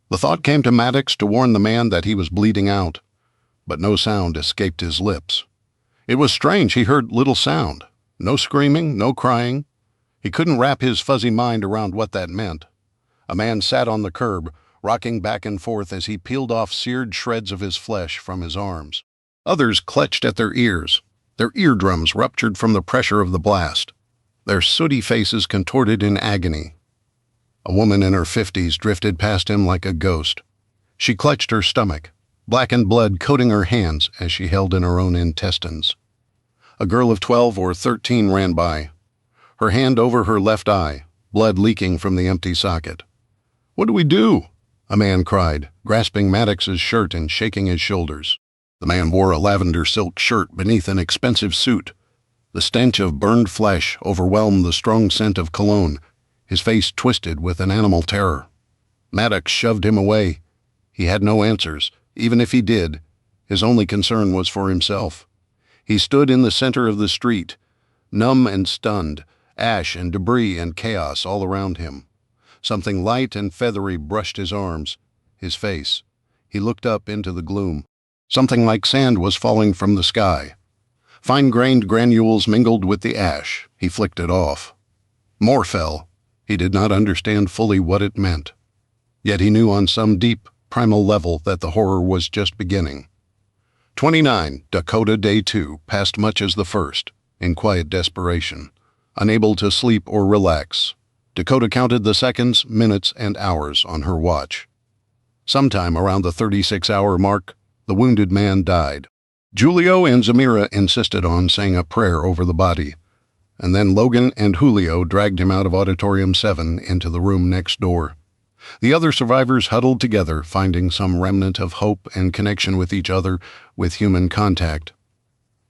The thought came to Maddox to warn the man that he was bleeding out, but no sound escaped his lips. It was strange, he heard little sound. No screaming, no crying. He couldn't wrap his fuzzy mind around what that meant. A man sat on the curb, rocking back and forth as he peeled off seared shreds of his flesh from his arms. Others clutched at their ears, their eardrums ruptured from the pressure of the blast. Their sooty faces contorted in agony. A woman in her 50s drifted past him like a ghost. She clutched her stomach, blackened blood coating her hands as she held in her own intestines. A girl of 12 or 13 ran by, her hand over her left eye, blood leaking from the empty socket. "What do we do?" a man cried, grasping Maddox's shirt and shaking his shoulders. The man wore a lavender silk shirt beneath an expensive suit. The stench of burned flesh overwhelmed the strong scent of cologne, his face twisted with an animal terror. Maddox shoved him away. He had no answers. Even if he did, his only concern was for himself. He stood in the center of the street, numb and stunned, ash and debris and chaos all around him. Something light and feathery brushed his arms, his face. He looked up into the gloom. Something like sand was falling from the sky. Fine-grained granules mingled with the ash. He flicked it off. More fell. He did not understand fully what it meant. Yet he knew on some deep, primal level that the horror was just beginning. 29, Dakota Day 2, passed much as the first, in quiet desperation. Unable to sleep or relax, Dakota counted the seconds, minutes, and hours on her watch. Sometime around the 36-hour mark, the wounded man died. Julio and Zamira insisted on saying a prayer over the body. and then Logan and Julio dragged him out of Auditorium 7 into the room next door. The other survivors huddled together, finding some remnant of hope and connection with each other with human contact.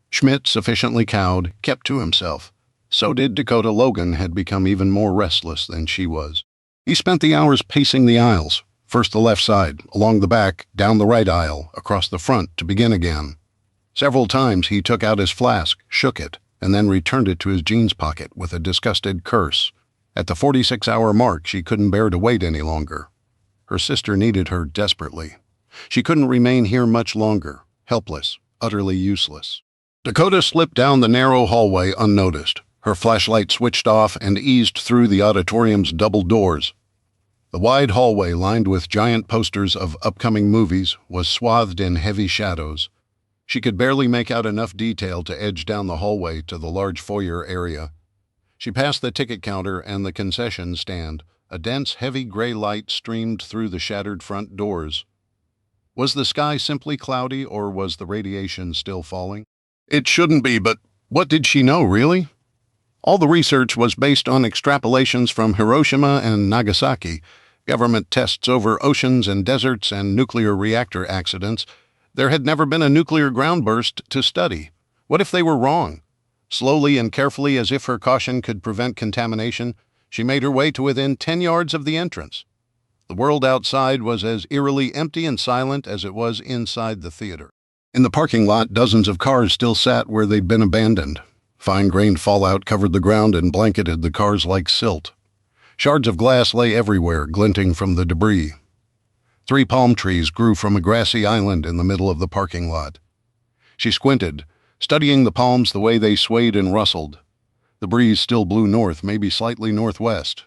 Schmidt, sufficiently cowed, kept to himself. So did Dakota. Logan had become even more restless than she was. He spent the hours pacing the aisles, first the left side, along the back, down the right aisle, across the front to begin again. Several times he took out his flask, shook it, and then returned it to his jeans pocket with a disgusted curse. At the 46-hour mark, she couldn't bear to wait any longer. Her sister needed her desperately. She couldn't remain here much longer, helpless, utterly useless. Dakota slipped down the narrow hallway unnoticed, her flashlight switched off, and eased through the auditorium's double doors. The wide hallway, lined with giant posters of upcoming movies, was swathed in heavy shadows. She could barely make out enough detail to edge down the hallway to the large foyer area. She passed the ticket counter and the concession stand. A dense, heavy gray light streamed through the shattered front doors. Was the sky simply cloudy, or was the radiation still falling? It shouldn't be, but what did she know, really? All the research was based on extrapolations from Hiroshima and Nagasaki, government tests over oceans and deserts and nuclear reactor accidents. There had never been a nuclear groundburst to study. What if they were wrong? Slowly and carefully, as if her caution could prevent contamination, she made her way to within 10 yards of the entrance. The world outside was as eerily empty and silent as it was inside the theater. In the parking lot, dozens of cars still sat where they'd been abandoned. Fine-grained fallout covered the ground and blanketed the cars like silt. Shards of glass lay everywhere, glinting from the debris. 3 palm trees grew from a grassy island in the middle of the parking lot. She squinted, studying the palms the way they swayed and rustled. The breeze still blew north, maybe slightly northwest.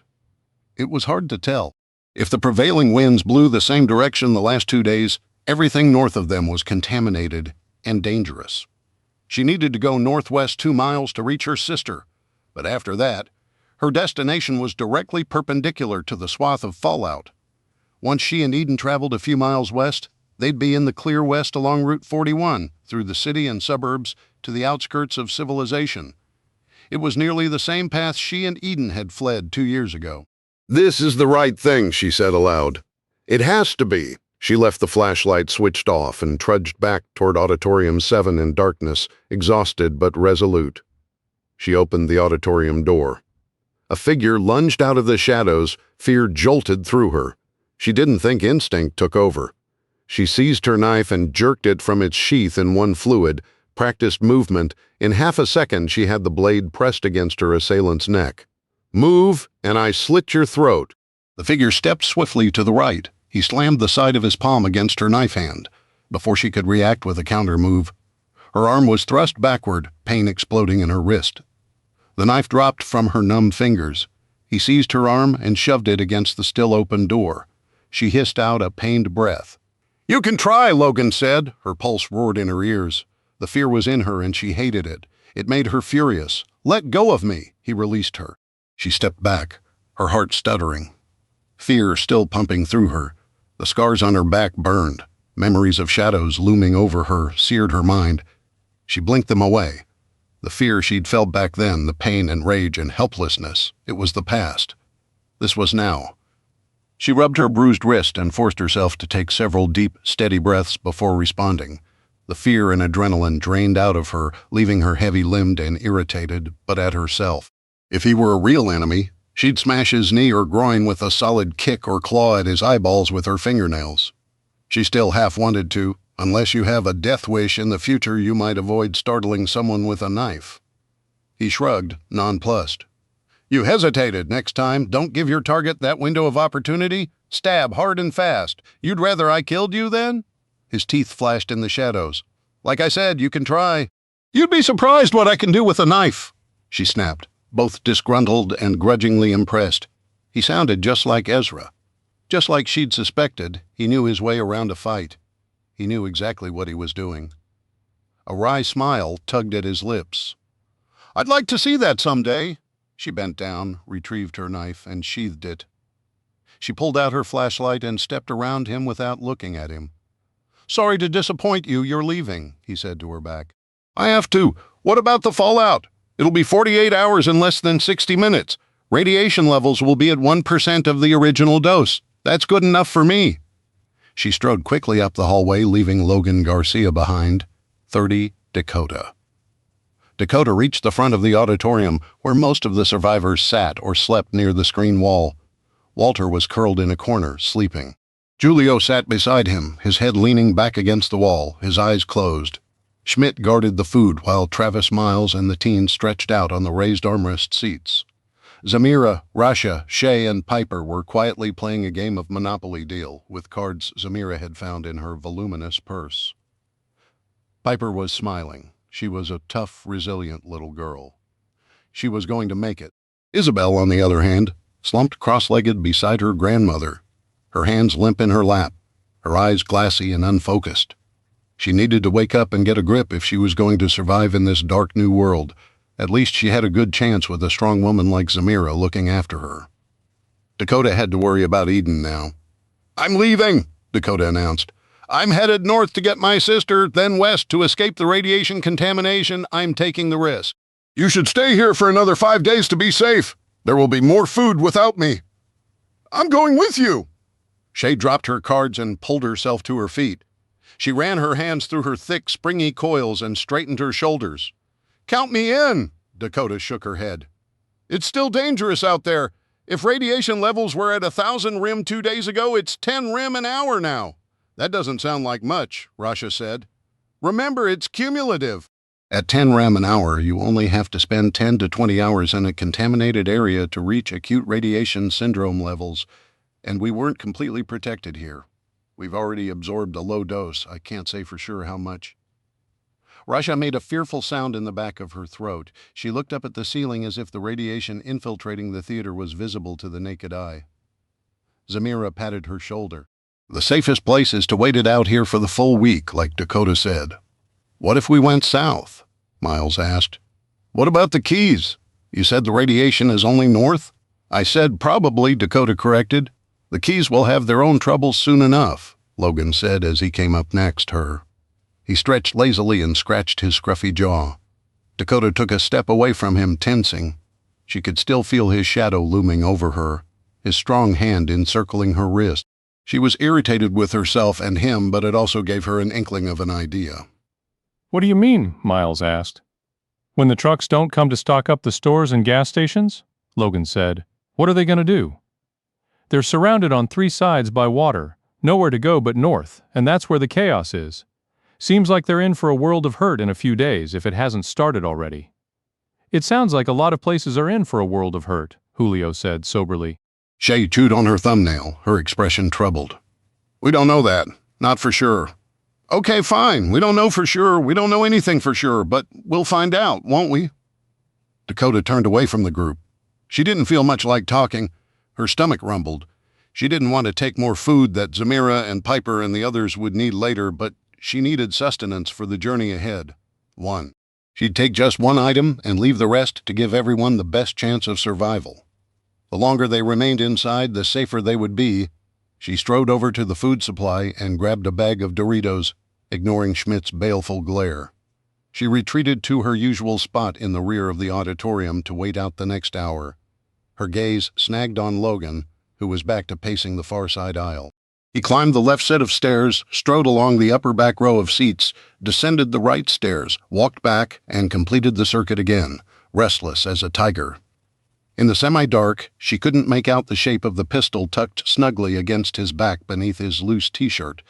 It was hard to tell. If the prevailing winds blew the same direction the last 2 days, everything north of them was contaminated and dangerous. She needed to go northwest 2 miles to reach her sister, but after that, her destination was directly perpendicular to the swath of fallout. Once she and Eden traveled a few miles west, they'd be in the clear west along Route 41, through the city and suburbs to the outskirts of civilization. It was nearly the same path she and Eden had fled 2 years ago. "This is the right thing," she said aloud. "It has to be." She left the flashlight switched off and trudged back toward Auditorium 7 in darkness, exhausted but resolute. She opened the auditorium door. A figure lunged out of the shadows, fear jolted through her. She didn't think instinct took over. She seized her knife and jerked it from its sheath in one fluid, practiced movement. In half a second, she had the blade pressed against her assailant's neck. "Move, and I slit your throat." The figure stepped swiftly to the right. He slammed the side of his palm against her knife hand. Before she could react with a counter move, her arm was thrust backward, pain exploding in her wrist. The knife dropped from her numb fingers. He seized her arm and shoved it against the still open door. She hissed out a pained breath. "You can try," Logan said. Her pulse roared in her ears. The fear was in her and she hated it. It made her furious. "Let go of me." He released her. She stepped back, her heart stuttering. Fear still pumping through her. The scars on her back burned. Memories of shadows looming over her seared her mind. She blinked them away. The fear she'd felt back then, the pain and rage and helplessness, it was the past. This was now. She rubbed her bruised wrist and forced herself to take several deep, steady breaths before responding. The fear and adrenaline drained out of her, leaving her heavy-limbed and irritated, but at herself. If he were a real enemy, she'd smash his knee or groin with a solid kick or claw at his eyeballs with her fingernails. She still half wanted to. Unless you have a death wish in the future, you might avoid startling someone with a knife. He shrugged, nonplussed. "You hesitated. Next time, don't give your target that window of opportunity. Stab hard and fast. You'd rather I killed you then?" His teeth flashed in the shadows. "Like I said, you can try." "You'd be surprised what I can do with a knife," she snapped, both disgruntled and grudgingly impressed. He sounded just like Ezra. Just like she'd suspected, he knew his way around a fight. He knew exactly what he was doing. A wry smile tugged at his lips. "I'd like to see that someday." She bent down, retrieved her knife, and sheathed it. She pulled out her flashlight and stepped around him without looking at him. "Sorry to disappoint you, you're leaving," he said to her back. "I have to. What about the fallout?" It'll be 48 hours in less than 60 minutes. Radiation levels will be at 1% of the original dose. That's good enough for me." She strode quickly up the hallway, leaving Logan Garcia behind. 30 Dakota. Dakota reached the front of the auditorium, where most of the survivors sat or slept near the screen wall. Walter was curled in a corner, sleeping. Julio sat beside him, his head leaning back against the wall, his eyes closed. Schmidt guarded the food while Travis Miles and the teens stretched out on the raised armrest seats. Zamira, Rasha, Shay, and Piper were quietly playing a game of Monopoly Deal with cards Zamira had found in her voluminous purse. Piper was smiling. She was a tough, resilient little girl. She was going to make it. Isabel, on the other hand, slumped cross-legged beside her grandmother, her hands limp in her lap, her eyes glassy and unfocused. She needed to wake up and get a grip if she was going to survive in this dark new world. At least she had a good chance with a strong woman like Zamira looking after her. Dakota had to worry about Eden now. "I'm leaving," Dakota announced. "I'm headed north to get my sister, then west to escape the radiation contamination. I'm taking the risk." "You should stay here for another 5 days to be safe. There will be more food without me." "I'm going with you." Shay dropped her cards and pulled herself to her feet. She ran her hands through her thick, springy coils and straightened her shoulders. "Count me in," Dakota shook her head. "It's still dangerous out there. If radiation levels were at 1,000 rem 2 days ago, it's 10 rem an hour now." "That doesn't sound like much," Rasha said. "Remember, it's cumulative." At 10 rem an hour, you only have to spend 10 to 20 hours in a contaminated area to reach acute radiation syndrome levels, and we weren't completely protected here. We've already absorbed a low dose. I can't say for sure how much. Rasha made a fearful sound in the back of her throat. She looked up at the ceiling as if the radiation infiltrating the theater was visible to the naked eye. Zamira patted her shoulder. "The safest place is to wait it out here for the full week, like Dakota said." "What if we went south?" Miles asked. "What about the Keys? You said the radiation is only north?" "I said probably," Dakota corrected. "The Keys will have their own troubles soon enough," Logan said as he came up next her. He stretched lazily and scratched his scruffy jaw. Dakota took a step away from him, tensing. She could still feel his shadow looming over her, his strong hand encircling her wrist. She was irritated with herself and him, but it also gave her an inkling of an idea. "What do you mean?" Miles asked. "When the trucks don't come to stock up the stores and gas stations?" Logan said. "What are they going to do?" "They're surrounded on 3 sides by water, nowhere to go but north, and that's where the chaos is. Seems like they're in for a world of hurt in a few days if it hasn't started already." "It sounds like a lot of places are in for a world of hurt," Julio said soberly. Shay chewed on her thumbnail, her expression troubled. "We don't know that. Not for sure." "Okay, fine. We don't know for sure. We don't know anything for sure, but we'll find out, won't we?" Dakota turned away from the group. She didn't feel much like talking. Her stomach rumbled. She didn't want to take more food that Zamira and Piper and the others would need later, but she needed sustenance for the journey ahead. One. She'd take just one item and leave the rest to give everyone the best chance of survival. The longer they remained inside, the safer they would be. She strode over to the food supply and grabbed a bag of Doritos, ignoring Schmidt's baleful glare. She retreated to her usual spot in the rear of the auditorium to wait out the next hour. Her gaze snagged on Logan, who was back to pacing the far side aisle. He climbed the left set of stairs, strode along the upper back row of seats, descended the right stairs, walked back, and completed the circuit again, restless as a tiger. In the semi-dark, she couldn't make out the shape of the pistol tucked snugly against his back beneath his loose t-shirt,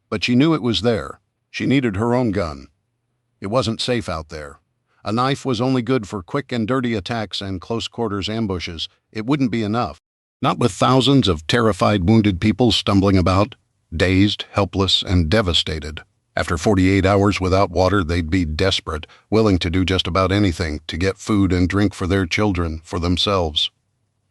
but she knew it was there. She needed her own gun. It wasn't safe out there. A knife was only good for quick and dirty attacks and close-quarters ambushes. It wouldn't be enough. Not with thousands of terrified, wounded people stumbling about, dazed, helpless, and devastated. After 48 hours without water, they'd be desperate, willing to do just about anything to get food and drink for their children, for themselves.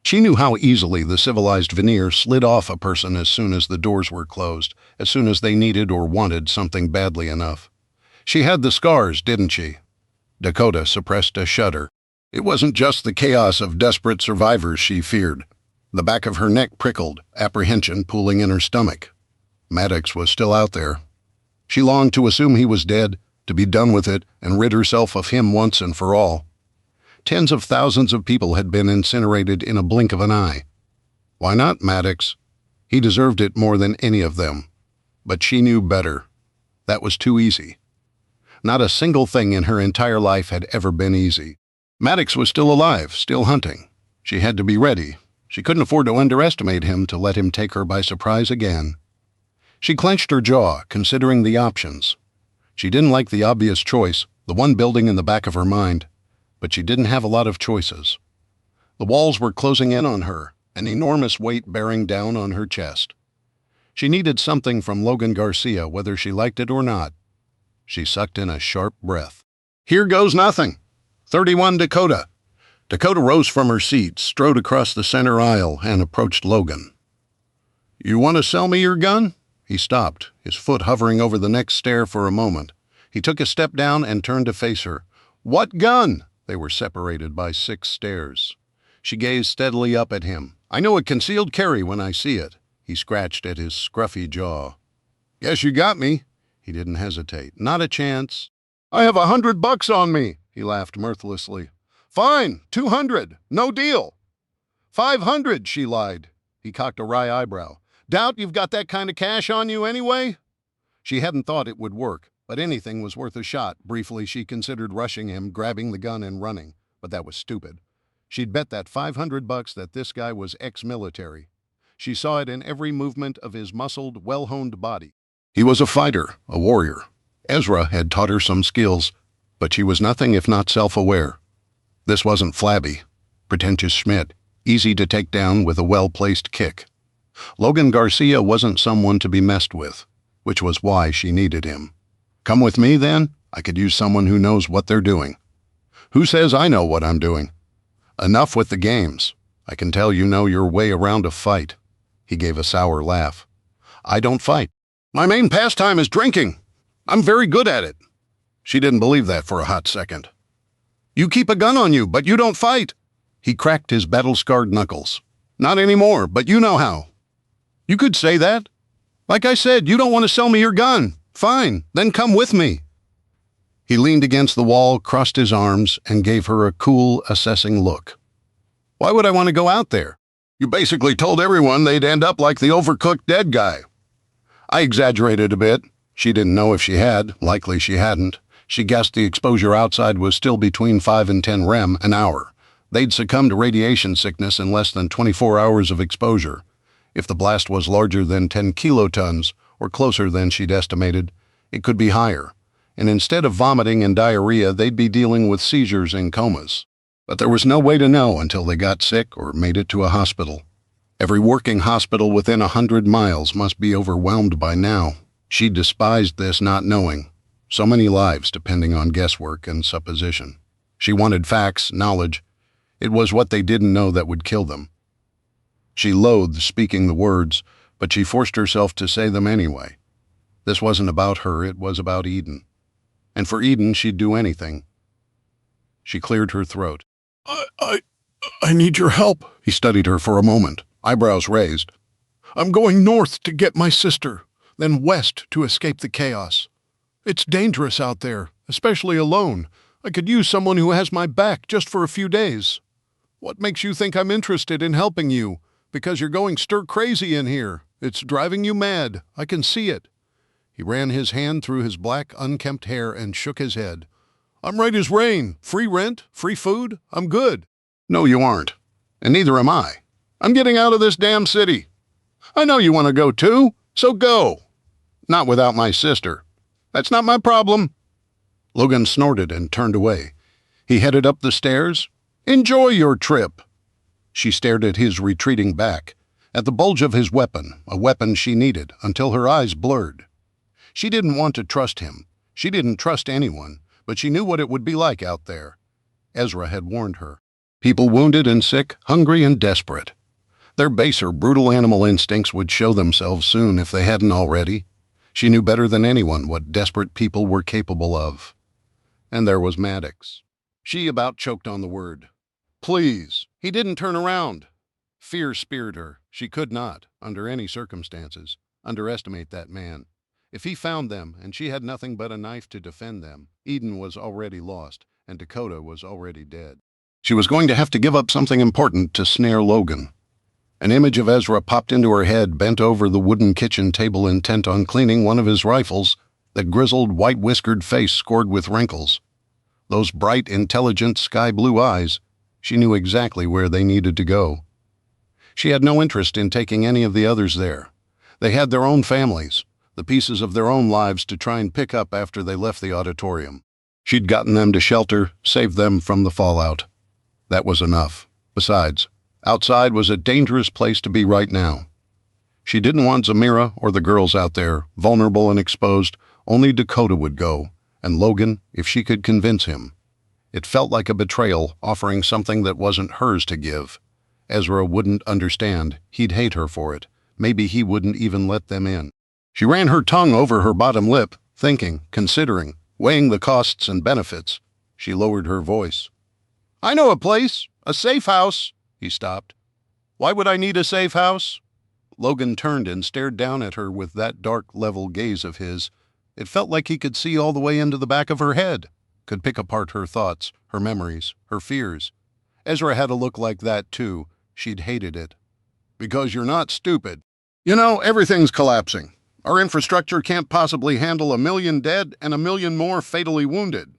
She knew how easily the civilized veneer slid off a person as soon as the doors were closed, as soon as they needed or wanted something badly enough. She had the scars, didn't she? Dakota suppressed a shudder. It wasn't just the chaos of desperate survivors she feared. The back of her neck prickled, apprehension pooling in her stomach. Maddox was still out there. She longed to assume he was dead, to be done with it, and rid herself of him once and for all. Tens of thousands of people had been incinerated in a blink of an eye. Why not Maddox? He deserved it more than any of them. But she knew better. That was too easy. Not a single thing in her entire life had ever been easy. Maddox was still alive, still hunting. She had to be ready. She couldn't afford to underestimate him, to let him take her by surprise again. She clenched her jaw, considering the options. She didn't like the obvious choice, the one building in the back of her mind, but she didn't have a lot of choices. The walls were closing in on her, an enormous weight bearing down on her chest. She needed something from Logan Garcia, whether she liked it or not. She sucked in a sharp breath. Here goes nothing. 31 Dakota. Dakota rose from her seat, strode across the center aisle, and approached Logan. You want to sell me your gun? He stopped, his foot hovering over the next stair for a moment. He took a step down and turned to face her. What gun? They were separated by 6 stairs. She gazed steadily up at him. I know a concealed carry when I see it. He scratched at his scruffy jaw. Guess you got me. He didn't hesitate. Not a chance. I have $100 on me, he laughed mirthlessly. Fine, 200. No deal. 500, she lied. He cocked a wry eyebrow. Doubt you've got that kind of cash on you anyway? She hadn't thought it would work, but anything was worth a shot. Briefly, she considered rushing him, grabbing the gun and running, but that was stupid. She'd bet that $500 that this guy was ex-military. She saw it in every movement of his muscled, well-honed body. He was a fighter, a warrior. Ezra had taught her some skills, but she was nothing if not self-aware. This wasn't flabby, pretentious Schmidt, easy to take down with a well-placed kick. Logan Garcia wasn't someone to be messed with, which was why she needed him. Come with me, then? I could use someone who knows what they're doing. Who says I know what I'm doing? Enough with the games. I can tell you know your way around a fight. He gave a sour laugh. I don't fight. My main pastime is drinking. I'm very good at it. She didn't believe that for a hot second. You keep a gun on you, but you don't fight. He cracked his battle-scarred knuckles. Not anymore, but you know how. You could say that. Like I said, you don't want to sell me your gun. Fine, then come with me. He leaned against the wall, crossed his arms, and gave her a cool, assessing look. Why would I want to go out there? You basically told everyone they'd end up like the overcooked dead guy. I exaggerated a bit. She didn't know if she had. Likely she hadn't. She guessed the exposure outside was still between 5 and 10 rem an hour. They'd succumb to radiation sickness in less than 24 hours of exposure. If the blast was larger than 10 kilotons, or closer than she'd estimated, it could be higher. And instead of vomiting and diarrhea, they'd be dealing with seizures and comas. But there was no way to know until they got sick or made it to a hospital. Every working hospital within 100 miles must be overwhelmed by now. She despised this not knowing. So many lives depending on guesswork and supposition. She wanted facts, knowledge. It was what they didn't know that would kill them. She loathed speaking the words, but she forced herself to say them anyway. This wasn't about her, it was about Eden. And for Eden, she'd do anything. She cleared her throat. I need your help. He studied her for a moment, eyebrows raised. I'm going north to get my sister, then west to escape the chaos. It's dangerous out there, especially alone. I could use someone who has my back just for a few days. What makes you think I'm interested in helping you? Because you're going stir-crazy in here. It's driving you mad. I can see it. He ran his hand through his black, unkempt hair and shook his head. I'm right as rain. Free rent, free food. I'm good. No, you aren't. And neither am I. I'm getting out of this damn city. I know you want to go too, so go. Not without my sister. That's not my problem. Logan snorted and turned away. He headed up the stairs. Enjoy your trip. She stared at his retreating back, at the bulge of his weapon, a weapon she needed, until her eyes blurred. She didn't want to trust him. She didn't trust anyone, but she knew what it would be like out there. Ezra had warned her. People wounded and sick, hungry and desperate. Their baser, brutal animal instincts would show themselves soon if they hadn't already. She knew better than anyone what desperate people were capable of. And there was Maddox. She about choked on the word. Please. He didn't turn around. Fear speared her. She could not, under any circumstances, underestimate that man. If he found them, and she had nothing but a knife to defend them, Eden was already lost, and Dakota was already dead. She was going to have to give up something important to snare Logan. An image of Ezra popped into her head, bent over the wooden kitchen table intent on cleaning one of his rifles, that grizzled, white-whiskered face scored with wrinkles. Those bright, intelligent, sky-blue eyes, she knew exactly where they needed to go. She had no interest in taking any of the others there. They had their own families, the pieces of their own lives to try and pick up after they left the auditorium. She'd gotten them to shelter, saved them from the fallout. That was enough. Besides, outside was a dangerous place to be right now. She didn't want Zamira or the girls out there, vulnerable and exposed. Only Dakota would go, and Logan, if she could convince him. It felt like a betrayal, offering something that wasn't hers to give. Ezra wouldn't understand. He'd hate her for it. Maybe he wouldn't even let them in. She ran her tongue over her bottom lip, thinking, considering, weighing the costs and benefits. She lowered her voice. "I know a place, a safe house." He stopped. "Why would I need a safe house?" Logan turned and stared down at her with that dark, level gaze of his. It felt like he could see all the way into the back of her head, could pick apart her thoughts, her memories, her fears. Ezra had a look like that, too. She'd hated it. "Because you're not stupid. You know, everything's collapsing. Our infrastructure can't possibly handle 1 million dead and 1 million more fatally wounded.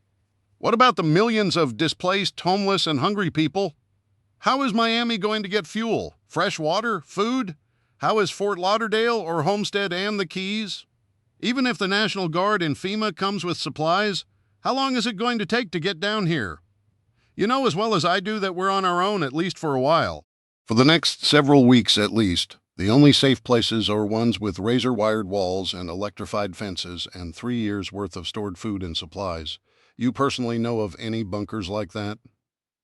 What about the millions of displaced, homeless, and hungry people? How is Miami going to get fuel, fresh water, food? How is Fort Lauderdale or Homestead and the Keys? Even if the National Guard and FEMA comes with supplies, how long is it going to take to get down here? You know as well as I do that we're on our own, at least for a while." For the next several weeks at least, the only safe places are ones with razor-wired walls and electrified fences and 3 years' worth of stored food and supplies. You personally know of any bunkers like that?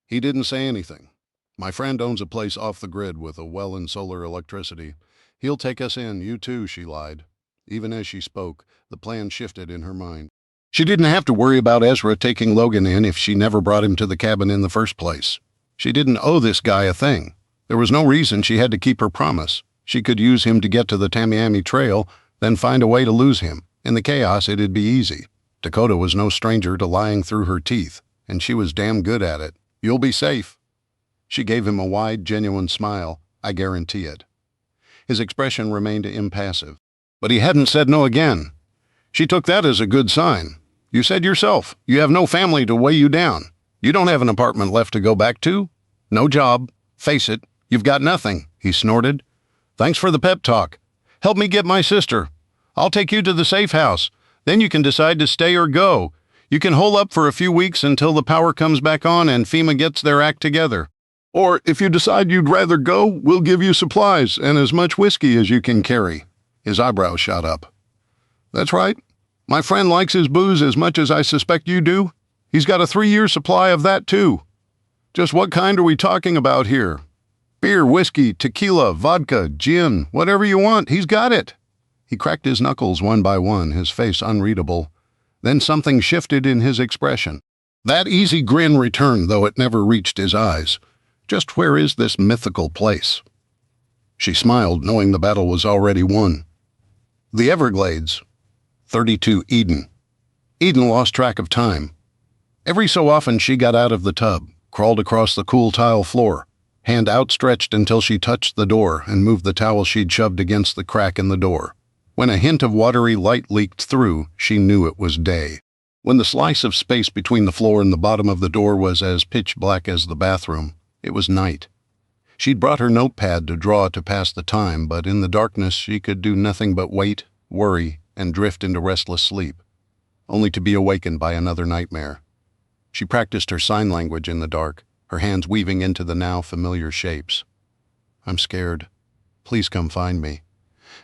He didn't say anything. "My friend owns a place off the grid with a well and solar electricity. He'll take us in, you too," she lied. Even as she spoke, the plan shifted in her mind. She didn't have to worry about Ezra taking Logan in if she never brought him to the cabin in the first place. She didn't owe this guy a thing. There was no reason she had to keep her promise. She could use him to get to the Tamiami Trail, then find a way to lose him. In the chaos, it'd be easy. Dakota was no stranger to lying through her teeth, and she was damn good at it. "You'll be safe." She gave him a wide, genuine smile. "I guarantee it." His expression remained impassive. But he hadn't said no again. She took that as a good sign. "You said yourself, you have no family to weigh you down. You don't have an apartment left to go back to. No job. Face it, you've got nothing," he snorted. "Thanks for the pep talk. Help me get my sister. I'll take you to the safe house. Then you can decide to stay or go. You can hole up for a few weeks until the power comes back on and FEMA gets their act together. Or if you decide you'd rather go, we'll give you supplies and as much whiskey as you can carry." His eyebrows shot up. "That's right. My friend likes his booze as much as I suspect you do. He's got a 3-year supply of that, too. Just what kind are we talking about here? Beer, whiskey, tequila, vodka, gin, whatever you want, he's got it." He cracked his knuckles one by one, his face unreadable. Then something shifted in his expression. That easy grin returned, though it never reached his eyes. "Just where is this mythical place?" She smiled, knowing the battle was already won. "The Everglades. 32 Eden." Eden lost track of time. Every so often she got out of the tub, crawled across the cool tile floor, hand outstretched until she touched the door and moved the towel she'd shoved against the crack in the door. When a hint of watery light leaked through, she knew it was day. When the slice of space between the floor and the bottom of the door was as pitch black as the bathroom, it was night. She'd brought her notepad to draw to pass the time, but in the darkness she could do nothing but wait, worry, and drift into restless sleep, only to be awakened by another nightmare. She practiced her sign language in the dark, her hands weaving into the now familiar shapes. "I'm scared. Please come find me.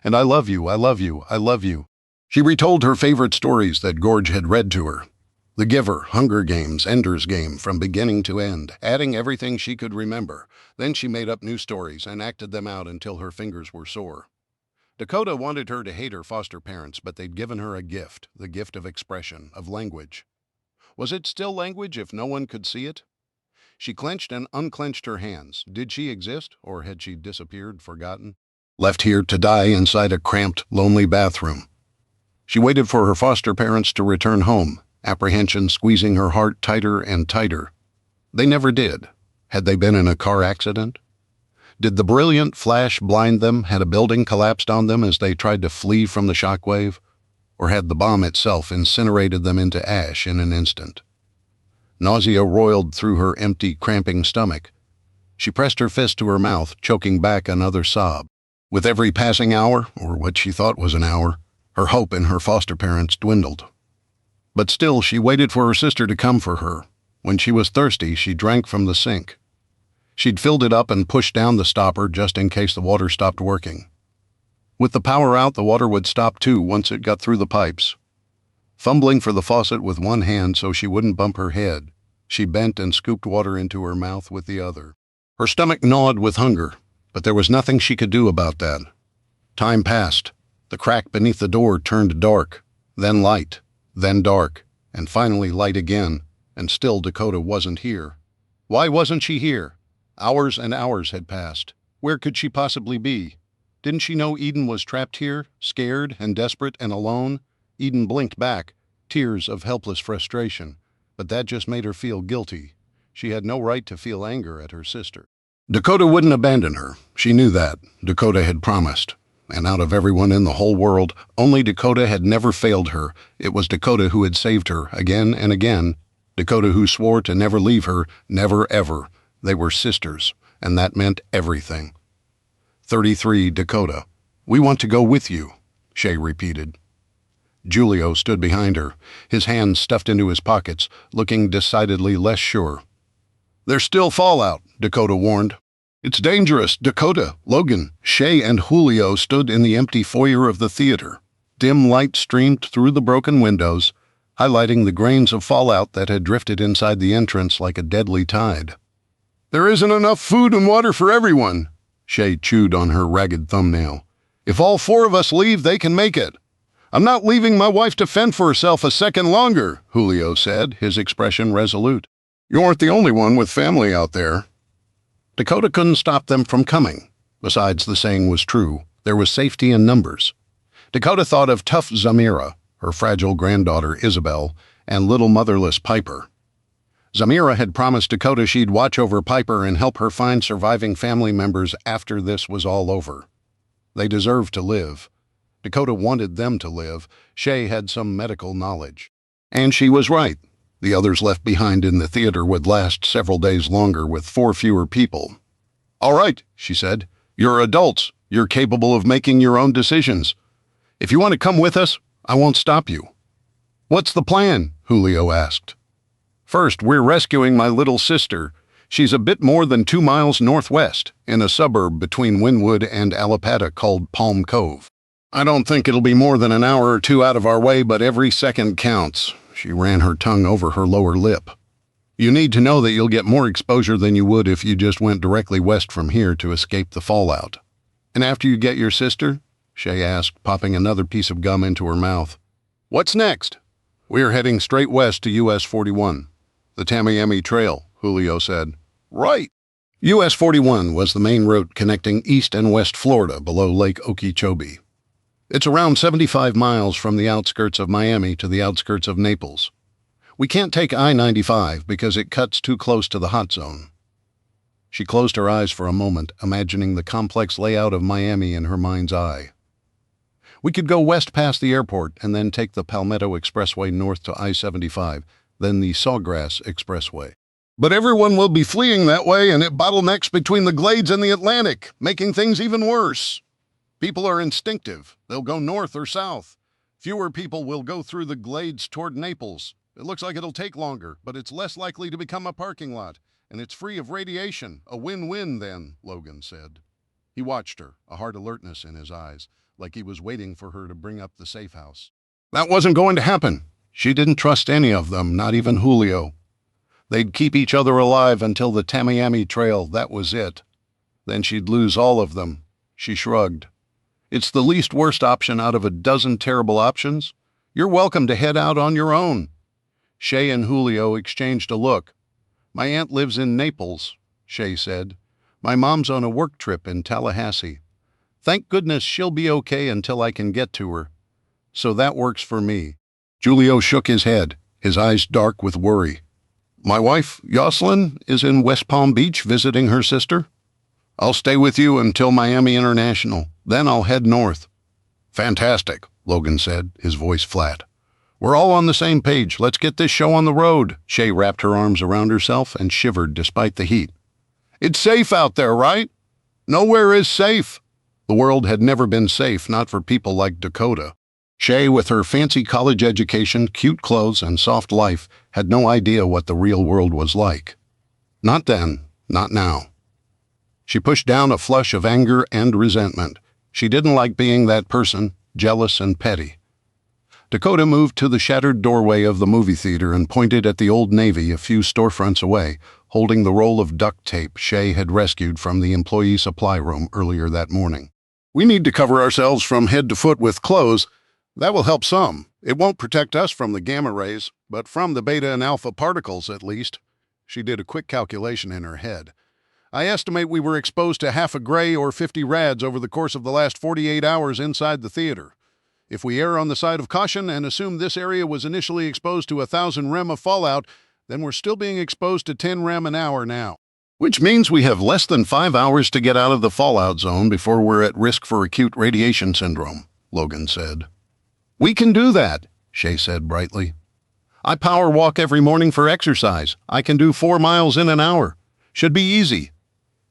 And I love you, I love you, I love you." She retold her favorite stories that Gorge had read to her. The Giver, Hunger Games, Ender's Game, from beginning to end, adding everything she could remember. Then she made up new stories and acted them out until her fingers were sore. Dakota wanted her to hate her foster parents, but they'd given her a gift, the gift of expression, of language. Was it still language if no one could see it? She clenched and unclenched her hands. Did she exist, or had she disappeared, forgotten? Left here to die inside a cramped, lonely bathroom. She waited for her foster parents to return home, apprehension squeezing her heart tighter and tighter. They never did. Had they been in a car accident? Did the brilliant flash blind them? Had a building collapsed on them as they tried to flee from the shockwave? Or had the bomb itself incinerated them into ash in an instant? Nausea roiled through her empty, cramping stomach. She pressed her fist to her mouth, choking back another sob. With every passing hour, or what she thought was an hour, her hope in her foster parents dwindled. But still, she waited for her sister to come for her. When she was thirsty, she drank from the sink. She'd filled it up and pushed down the stopper just in case the water stopped working. With the power out, the water would stop too once it got through the pipes. Fumbling for the faucet with one hand so she wouldn't bump her head, she bent and scooped water into her mouth with the other. Her stomach gnawed with hunger, but there was nothing she could do about that. Time passed. The crack beneath the door turned dark, then light, then dark, and finally light again, and still Dakota wasn't here. Why wasn't she here? Hours and hours had passed. Where could she possibly be? Didn't she know Eden was trapped here, scared and desperate and alone? Eden blinked back, tears of helpless frustration, but that just made her feel guilty. She had no right to feel anger at her sister. Dakota wouldn't abandon her. She knew that. Dakota had promised. And out of everyone in the whole world, only Dakota had never failed her. It was Dakota who had saved her again and again. Dakota who swore to never leave her, never ever. They were sisters, and that meant everything. 33 Dakota. We want to go with you, Shay repeated. Julio stood behind her, his hands stuffed into his pockets, looking decidedly less sure. There's still fallout, Dakota warned. It's dangerous, Dakota, Logan, Shay, and Julio stood in the empty foyer of the theater. Dim light streamed through the broken windows, highlighting the grains of fallout that had drifted inside the entrance like a deadly tide. There isn't enough food and water for everyone, Shay chewed on her ragged thumbnail. If all 4 of us leave, they can make it. I'm not leaving my wife to fend for herself a second longer, Julio said, his expression resolute. You aren't the only one with family out there. Dakota couldn't stop them from coming. Besides, the saying was true. There was safety in numbers. Dakota thought of tough Zamira, her fragile granddaughter Isabel, and little motherless Piper. Zamira had promised Dakota she'd watch over Piper and help her find surviving family members after this was all over. They deserved to live. Dakota wanted them to live. Shay had some medical knowledge. And she was right. The others left behind in the theater would last several days longer with 4 fewer people. All right, she said. You're adults. You're capable of making your own decisions. If you want to come with us, I won't stop you. What's the plan? Julio asked. First, we're rescuing my little sister. She's a bit more than 2 miles northwest, in a suburb between Wynwood and Allapattah called Palm Cove. I don't think it'll be more than an hour or 2 out of our way, but every second counts. She ran her tongue over her lower lip. You need to know that you'll get more exposure than you would if you just went directly west from here to escape the fallout. And after you get your sister? Shay asked, popping another piece of gum into her mouth. What's next? We're heading straight west to US 41. The Tamiami Trail, Julio said. Right. US 41 was the main route connecting east and west Florida below Lake Okeechobee. It's around 75 miles from the outskirts of Miami to the outskirts of Naples. We can't take I-95 because it cuts too close to the hot zone. She closed her eyes for a moment, imagining the complex layout of Miami in her mind's eye. We could go west past the airport and then take the Palmetto Expressway north to I-75, then the Sawgrass Expressway. But everyone will be fleeing that way, and it bottlenecks between the Glades and the Atlantic, making things even worse. People are instinctive. They'll go north or south. Fewer people will go through the Glades toward Naples. It looks like it'll take longer, but it's less likely to become a parking lot, and it's free of radiation. A win-win, then, Logan said. He watched her, a hard alertness in his eyes, like he was waiting for her to bring up the safe house. That wasn't going to happen. She didn't trust any of them, not even Julio. They'd keep each other alive until the Tamiami Trail, that was it. Then she'd lose all of them. She shrugged. It's the least worst option out of a dozen terrible options. You're welcome to head out on your own. Shay and Julio exchanged a look. My aunt lives in Naples, Shay said. My mom's on a work trip in Tallahassee. Thank goodness she'll be okay until I can get to her. So that works for me. Julio shook his head, his eyes dark with worry. My wife, Jocelyn, is in West Palm Beach visiting her sister. I'll stay with you until Miami International. Then I'll head north. Fantastic, Logan said, his voice flat. We're all on the same page. Let's get this show on the road. Shay wrapped her arms around herself and shivered despite the heat. It's safe out there, right? Nowhere is safe. The world had never been safe, not for people like Dakota. Shay, with her fancy college education, cute clothes, and soft life, had no idea what the real world was like. Not then, not now. She pushed down a flush of anger and resentment. She didn't like being that person, jealous and petty. Dakota moved to the shattered doorway of the movie theater and pointed at the Old Navy a few storefronts away, holding the roll of duct tape Shay had rescued from the employee supply room earlier that morning. We need to cover ourselves from head to foot with clothes. That will help some. It won't protect us from the gamma rays, but from the beta and alpha particles at least. She did a quick calculation in her head. I estimate we were exposed to half a gray or 50 rads over the course of the last 48 hours inside the theater. If we err on the side of caution and assume this area was initially exposed to 1,000 rem of fallout, then we're still being exposed to 10 rem an hour now. Which means we have less than 5 hours to get out of the fallout zone before we're at risk for acute radiation syndrome, Logan said. We can do that, Shay said brightly. I power walk every morning for exercise. I can do 4 miles in an hour. Should be easy.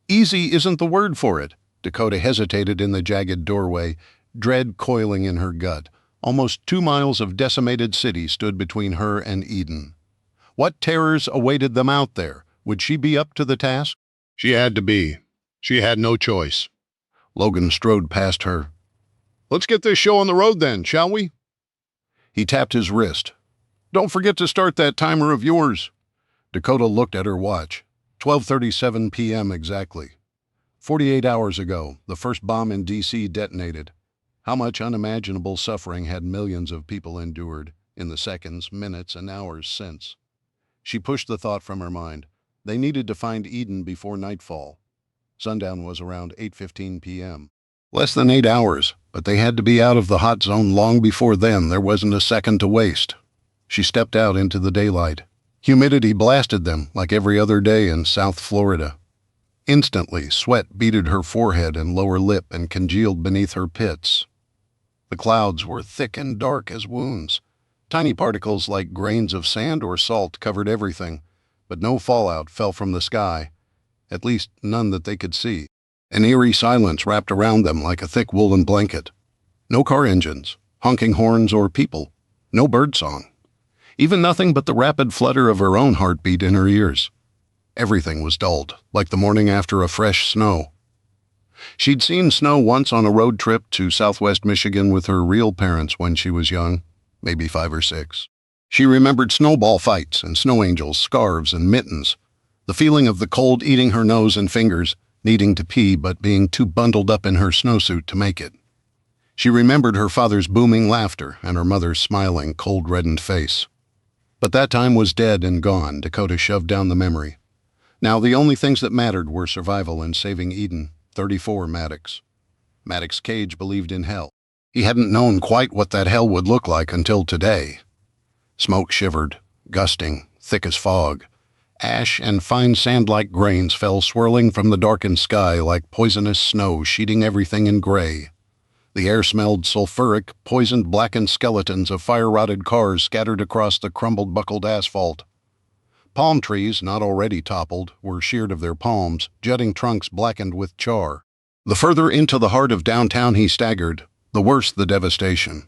Easy isn't the word for it. Dakota hesitated in the jagged doorway, dread coiling in her gut. Almost 2 miles of decimated city stood between her and Eden. What terrors awaited them out there? Would she be up to the task? She had to be. She had no choice. Logan strode past her. Let's get this show on the road then, shall we? He tapped his wrist. Don't forget to start that timer of yours. Dakota looked at her watch. 12:37 p.m. exactly. 48 hours ago, the first bomb in D.C. detonated. How much unimaginable suffering had millions of people endured in the seconds, minutes, and hours since? She pushed the thought from her mind. They needed to find Eden before nightfall. Sundown was around 8:15 p.m. Less than 8 hours, but they had to be out of the hot zone long before then. There wasn't a second to waste. She stepped out into the daylight. Humidity blasted them like every other day in South Florida. Instantly, sweat beaded her forehead and lower lip and congealed beneath her pits. The clouds were thick and dark as wounds. Tiny particles like grains of sand or salt covered everything, but no fallout fell from the sky, at least none that they could see. An eerie silence wrapped around them like a thick woolen blanket. No car engines, honking horns, or people. No birdsong. Even nothing but the rapid flutter of her own heartbeat in her ears. Everything was dulled, like the morning after a fresh snow. She'd seen snow once on a road trip to southwest Michigan with her real parents when she was young, maybe 5 or 6. She remembered snowball fights and snow angels, scarves, and mittens. The feeling of the cold eating her nose and fingers, needing to pee but being too bundled up in her snowsuit to make it. She remembered her father's booming laughter and her mother's smiling, cold-reddened face. But that time was dead and gone. Dakota shoved down the memory. Now the only things that mattered were survival and saving Eden. 34 Maddox. Maddox Cage believed in hell. He hadn't known quite what that hell would look like until today. Smoke shivered, gusting, thick as fog. Ash and fine sand-like grains fell swirling from the darkened sky like poisonous snow, sheeting everything in gray. The air smelled sulfuric, poisoned, blackened skeletons of fire-rotted cars scattered across the crumbled, buckled asphalt. Palm trees, not already toppled, were sheared of their palms, jutting trunks blackened with char. The further into the heart of downtown he staggered, the worse the devastation.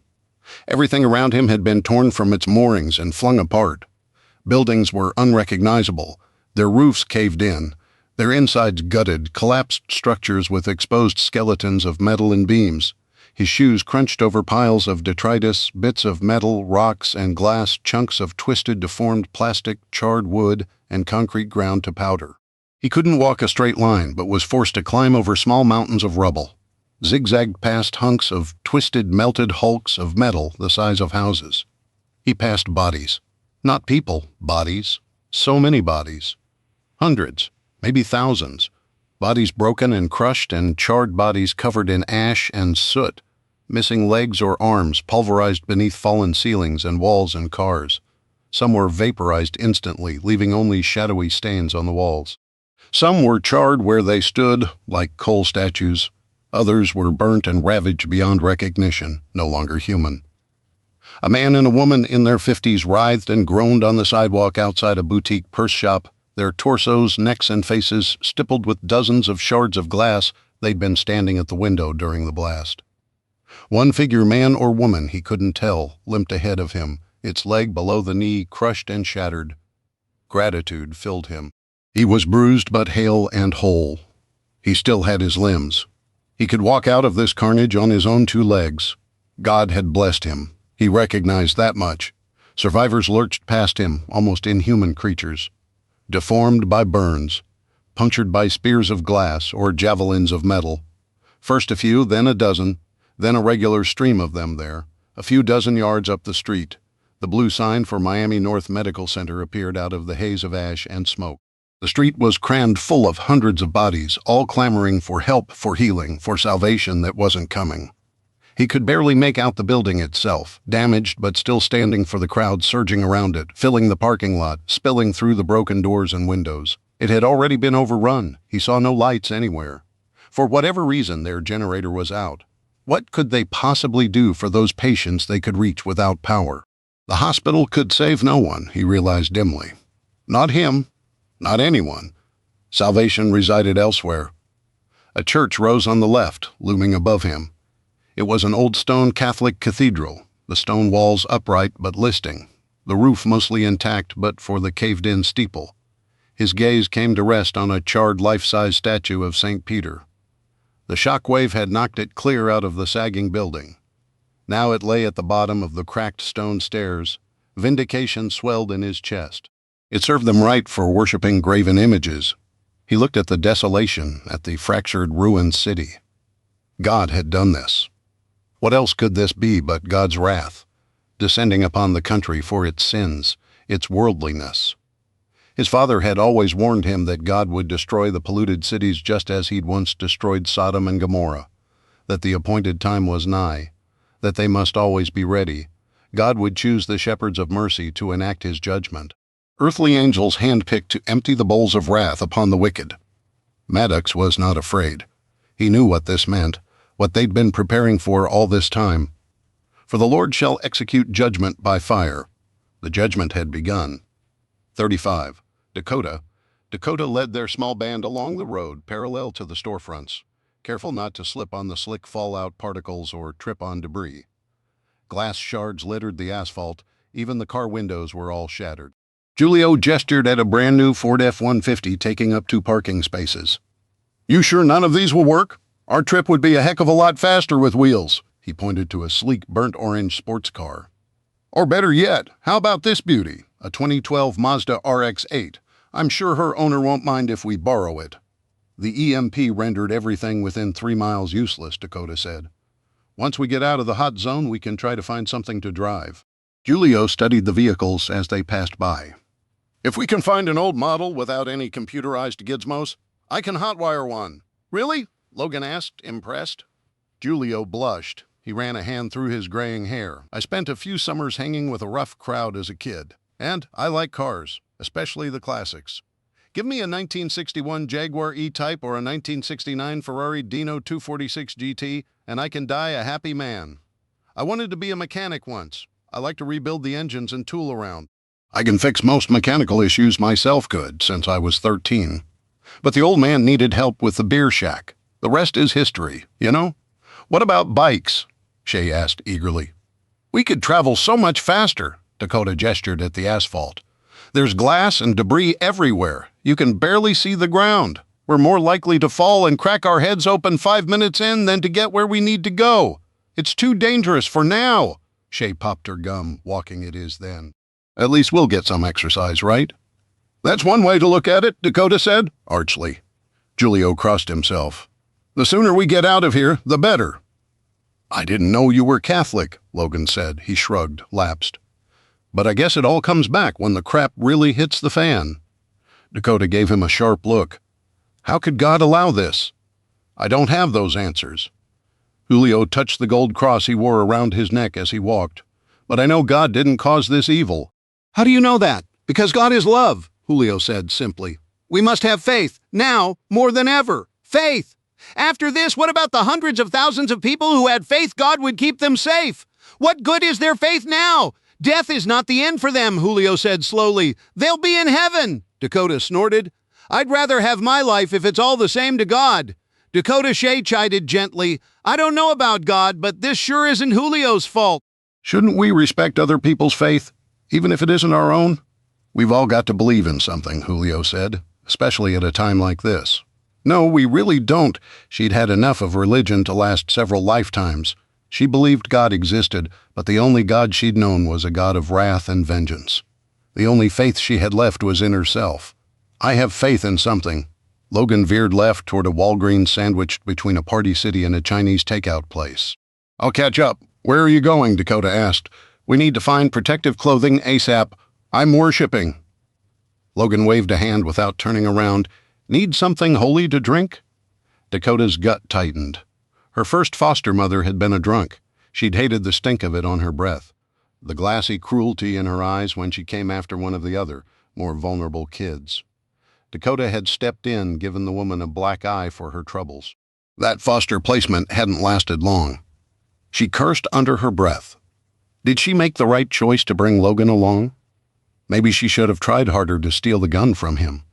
Everything around him had been torn from its moorings and flung apart. Buildings were unrecognizable, their roofs caved in, their insides gutted, collapsed structures with exposed skeletons of metal and beams. His shoes crunched over piles of detritus, bits of metal, rocks, and glass, chunks of twisted, deformed plastic, charred wood, and concrete ground to powder. He couldn't walk a straight line, but was forced to climb over small mountains of rubble, zigzagged past hunks of twisted, melted hulks of metal the size of houses. He passed bodies. Not people, bodies. So many bodies. Hundreds, maybe thousands. Bodies broken and crushed and charred bodies covered in ash and soot. Missing legs or arms pulverized beneath fallen ceilings and walls and cars. Some were vaporized instantly, leaving only shadowy stains on the walls. Some were charred where they stood, like coal statues. Others were burnt and ravaged beyond recognition, no longer human. A man and a woman in their 50s writhed and groaned on the sidewalk outside a boutique purse shop, their torsos, necks, and faces stippled with dozens of shards of glass they'd been standing at the window during the blast. One figure, man or woman, he couldn't tell, limped ahead of him, its leg below the knee crushed and shattered. Gratitude filled him. He was bruised but hale and whole. He still had his limbs. He could walk out of this carnage on his own 2 legs. God had blessed him. He recognized that much. Survivors lurched past him, almost inhuman creatures, deformed by burns, punctured by spears of glass or javelins of metal. First a few, then a dozen, then a regular stream of them there. A few dozen yards up the street, the blue sign for Miami North Medical Center appeared out of the haze of ash and smoke. The street was crammed full of hundreds of bodies, all clamoring for help, for healing, for salvation that wasn't coming. He could barely make out the building itself, damaged but still standing for the crowd surging around it, filling the parking lot, spilling through the broken doors and windows. It had already been overrun. He saw no lights anywhere. For whatever reason, their generator was out. What could they possibly do for those patients they could reach without power? The hospital could save no one, he realized dimly. Not him. Not anyone. Salvation resided elsewhere. A church rose on the left, looming above him. It was an old stone Catholic cathedral, the stone walls upright but listing, the roof mostly intact but for the caved-in steeple. His gaze came to rest on a charred life-size statue of St. Peter. The shock wave had knocked it clear out of the sagging building. Now it lay at the bottom of the cracked stone stairs. Vindication swelled in his chest. It served them right for worshiping graven images. He looked at the desolation, at the fractured, ruined city. God had done this. What else could this be but God's wrath, descending upon the country for its sins, its worldliness? His father had always warned him that God would destroy the polluted cities just as he'd once destroyed Sodom and Gomorrah, that the appointed time was nigh, that they must always be ready. God would choose the shepherds of mercy to enact his judgment. Earthly angels handpicked to empty the bowls of wrath upon the wicked. Maddox was not afraid. He knew what this meant, what they'd been preparing for all this time. For the Lord shall execute judgment by fire. The judgment had begun. 35. Dakota led their small band along the road parallel to the storefronts, careful not to slip on the slick fallout particles or trip on debris. Glass shards littered the asphalt, even the car windows were all shattered. Julio gestured at a brand new Ford F-150 taking up 2 parking spaces. "You sure none of these will work? Our trip would be a heck of a lot faster with wheels." He pointed to a sleek burnt orange sports car. "Or better yet, how about this beauty? A 2012 Mazda RX-8. I'm sure her owner won't mind if we borrow it." The EMP rendered everything within 3 miles useless, Dakota said. "Once we get out of the hot zone, we can try to find something to drive." Julio studied the vehicles as they passed by. "If we can find an old model without any computerized gizmos, I can hotwire one." "Really?" Logan asked, impressed. Julio blushed. He ran a hand through his graying hair. "I spent a few summers hanging with a rough crowd as a kid, and I like cars, especially the classics. Give me a 1961 Jaguar E-Type or a 1969 Ferrari Dino 246 GT, and I can die a happy man. I wanted to be a mechanic once. I like to rebuild the engines and tool around. I can fix most mechanical issues myself could, since I was 13. But the old man needed help with the beer shack. The rest is history, you know? What about bikes?" Shay asked eagerly. "We could travel so much faster." Dakota gestured at the asphalt. "There's glass and debris everywhere. You can barely see the ground. We're more likely to fall and crack our heads open 5 minutes in than to get where we need to go. It's too dangerous for now." Shay popped her gum, walking it is then. "At least we'll get some exercise, right?" "That's one way to look at it," Dakota said, archly. Julio crossed himself. "The sooner we get out of here, the better." "I didn't know you were Catholic," Logan said. He shrugged, lapsed. "But I guess it all comes back when the crap really hits the fan." Dakota gave him a sharp look. "How could God allow this?" "I don't have those answers." Julio touched the gold cross he wore around his neck as he walked. "But I know God didn't cause this evil. How do you know that? Because God is love, Julio said simply. We must have faith, now more than ever. Faith! After this, what about the hundreds of thousands of people who had faith God would keep them safe? What good is their faith now? Death is not the end for them, Julio said slowly. They'll be in heaven, Dakota snorted. I'd rather have my life if it's all the same to God. Dakota Shea chided gently. I don't know about God, but this sure isn't Julio's fault. Shouldn't we respect other people's faith, even if it isn't our own? We've all got to believe in something, Julio said, especially at a time like this. No, we really don't. She'd had enough of religion to last several lifetimes. She believed God existed, but the only God she'd known was a God of wrath and vengeance. The only faith she had left was in herself. I have faith in something. Logan veered left toward a Walgreens sandwiched between a party city and a Chinese takeout place. I'll catch up. Where are you going? Dakota asked. We need to find protective clothing ASAP. I'm worshipping. Logan waved a hand without turning around. Need something holy to drink? Dakota's gut tightened. Her first foster mother had been a drunk. She'd hated the stink of it on her breath, the glassy cruelty in her eyes when she came after one of the other, more vulnerable kids. Dakota had stepped in, given the woman a black eye for her troubles. That foster placement hadn't lasted long. She cursed under her breath. Did she make the right choice to bring Logan along? Maybe she should have tried harder to steal the gun from him.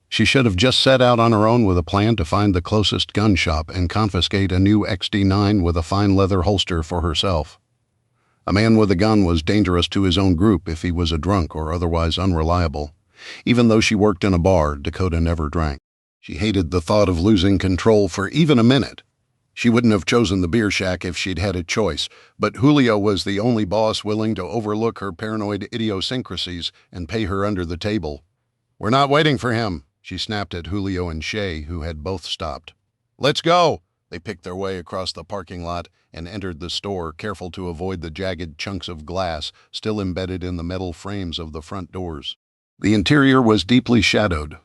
She should have just set out on her own with a plan to find the closest gun shop and confiscate a new XD9 with a fine leather holster for herself. A man with a gun was dangerous to his own group if he was a drunk or otherwise unreliable. Even though she worked in a bar, Dakota never drank. She hated the thought of losing control for even a minute. She wouldn't have chosen the beer shack if she'd had a choice, but Julio was the only boss willing to overlook her paranoid idiosyncrasies and pay her under the table. We're not waiting for him, she snapped at Julio and Shea, who had both stopped. Let's go! They picked their way across the parking lot and entered the store, careful to avoid the jagged chunks of glass still embedded in the metal frames of the front doors. The interior was deeply shadowed.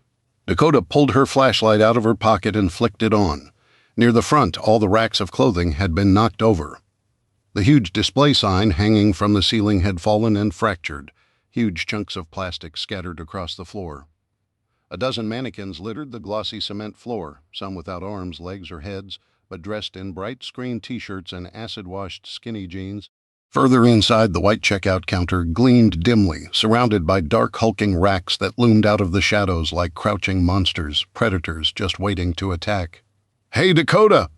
Dakota pulled her flashlight out of her pocket and flicked it on. Near the front, all the racks of clothing had been knocked over. The huge display sign hanging from the ceiling had fallen and fractured, huge chunks of plastic scattered across the floor. A dozen mannequins littered the glossy cement floor, some without arms, legs, or heads, but dressed in bright screen t-shirts and acid-washed skinny jeans. Further inside, the white checkout counter gleamed dimly, surrounded by dark hulking racks that loomed out of the shadows like crouching monsters, predators just waiting to attack. Hey, Dakota!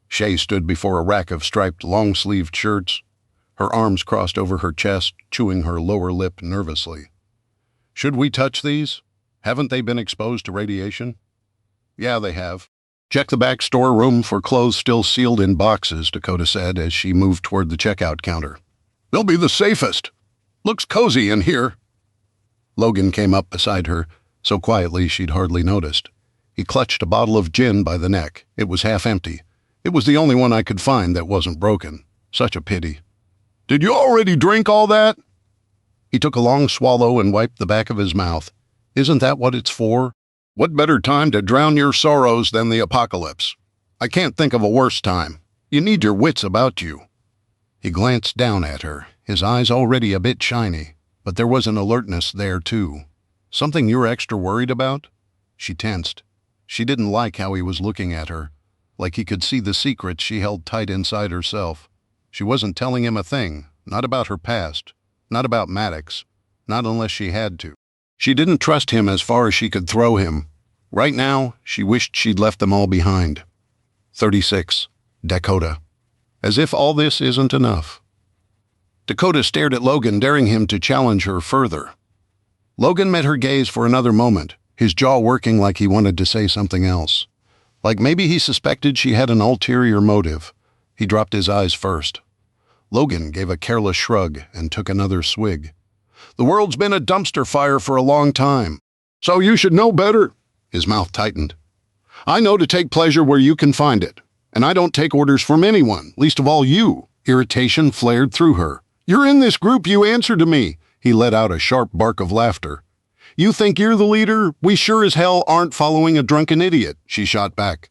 Shea stood before a rack of striped, long-sleeved shirts, her arms crossed over her chest, chewing her lower lip nervously. Should we touch these? Haven't they been exposed to radiation? Yeah, they have. Check the back storeroom for clothes still sealed in boxes, Dakota said as she moved toward the checkout counter. They'll be the safest. Looks cozy in here. Logan came up beside her, so quietly she'd hardly noticed. He clutched a bottle of gin by the neck. It was half empty. It was the only one I could find that wasn't broken. Such a pity. Did you already drink all that? He took a long swallow and wiped the back of his mouth. Isn't that what it's for? What better time to drown your sorrows than the apocalypse? I can't think of a worse time. You need your wits about you. He glanced down at her, his eyes already a bit shiny, but there was an alertness there too. Something you're extra worried about? She tensed. She didn't like how he was looking at her, like he could see the secrets she held tight inside herself. She wasn't telling him a thing, not about her past, not about Maddox, not unless she had to. She didn't trust him as far as she could throw him. Right now, she wished she'd left them all behind. 36. Dakota. As if all this isn't enough. Dakota stared at Logan, daring him to challenge her further. Logan met her gaze for another moment, his jaw working like he wanted to say something else. Like maybe he suspected she had an ulterior motive. He dropped his eyes first. Logan gave a careless shrug and took another swig. The world's been a dumpster fire for a long time. So you should know better. His mouth tightened. I know to take pleasure where you can find it, and I don't take orders from anyone, least of all you. Irritation flared through her. You're in this group, you answer to me. He let out a sharp bark of laughter. You think you're the leader? We sure as hell aren't following a drunken idiot, she shot back.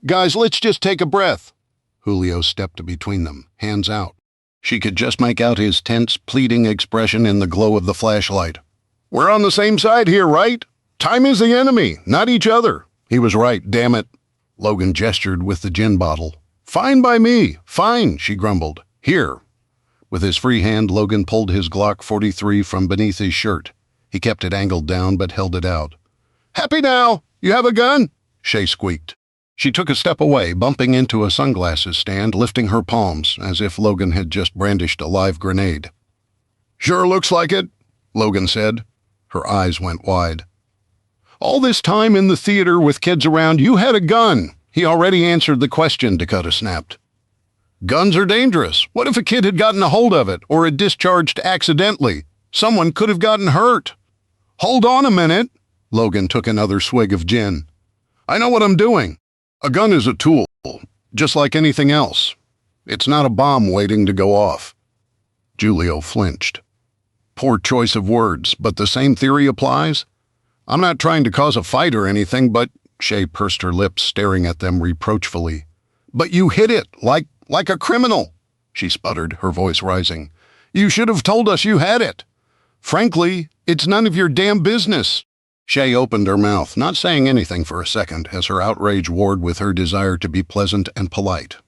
Guys, let's just take a breath. Julio stepped between them, hands out. She could just make out his tense, pleading expression in the glow of the flashlight. "We're on the same side here, right? Time is the enemy, not each other." He was right, damn it. Logan gestured with the gin bottle. "Fine by me, fine," she grumbled. "Here." With his free hand, Logan pulled his Glock 43 from beneath his shirt. He kept it angled down but held it out. "Happy now? You have a gun?" Shay squeaked. She took a step away, bumping into a sunglasses stand, lifting her palms, as if Logan had just brandished a live grenade. "Sure looks like it," Logan said. Her eyes went wide. "All this time in the theater with kids around, you had a gun." "He already answered the question," Dakota snapped. "Guns are dangerous. What if a kid had gotten a hold of it, or had discharged accidentally? Someone could have gotten hurt." "Hold on a minute." Logan took another swig of gin. "I know what I'm doing. A gun is a tool, just like anything else. It's not a bomb waiting to go off." Julio flinched. Poor choice of words, but the same theory applies? "I'm not trying to cause a fight or anything, but—" Shay pursed her lips, staring at them reproachfully. "But you hid it, like a criminal," she sputtered, her voice rising. "You should have told us you had it. Frankly, it's none of your damn business." Shay opened her mouth, not saying anything for a second, as her outrage warred with her desire to be pleasant and polite.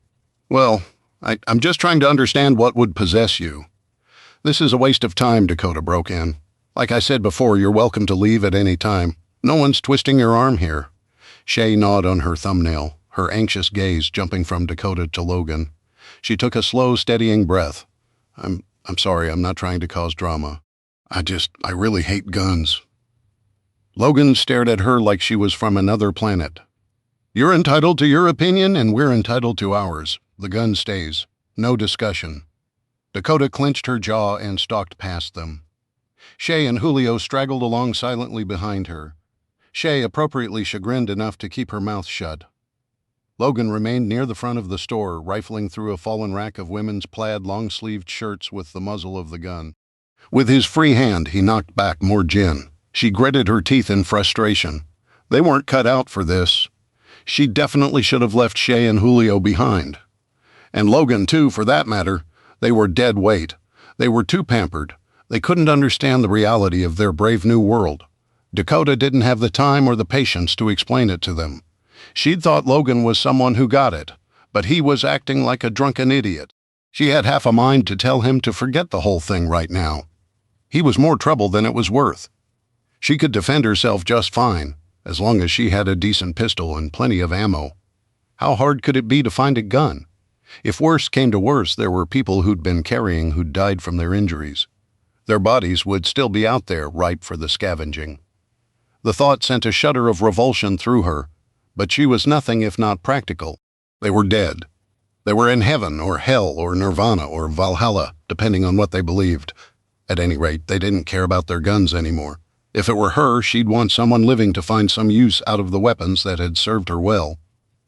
"Well, I'm just trying to understand what would possess you." "This is a waste of time," Dakota broke in. "Like I said before, you're welcome to leave at any time. No one's twisting your arm here." Shay gnawed on her thumbnail, her anxious gaze jumping from Dakota to Logan. She took a slow, steadying breath. I'm sorry, I'm not trying to cause drama. I really hate guns." Logan stared at her like she was from another planet. "You're entitled to your opinion, and we're entitled to ours. The gun stays. No discussion." Dakota clenched her jaw and stalked past them. Shay and Julio straggled along silently behind her. Shay appropriately chagrined enough to keep her mouth shut. Logan remained near the front of the store, rifling through a fallen rack of women's plaid long-sleeved shirts with the muzzle of the gun. With his free hand, he knocked back more gin. She gritted her teeth in frustration. They weren't cut out for this. She definitely should have left Shay and Julio behind. And Logan, too, for that matter. They were dead weight. They were too pampered. They couldn't understand the reality of their brave new world. Dakota didn't have the time or the patience to explain it to them. She'd thought Logan was someone who got it, but he was acting like a drunken idiot. She had half a mind to tell him to forget the whole thing right now. He was more trouble than it was worth. She could defend herself just fine, as long as she had a decent pistol and plenty of ammo. How hard could it be to find a gun? If worse came to worse, there were people who'd been carrying who'd died from their injuries. Their bodies would still be out there, ripe for the scavenging. The thought sent a shudder of revulsion through her, but she was nothing if not practical. They were dead. They were in heaven or hell or nirvana or Valhalla, depending on what they believed. At any rate, they didn't care about their guns anymore. If it were her, she'd want someone living to find some use out of the weapons that had served her well.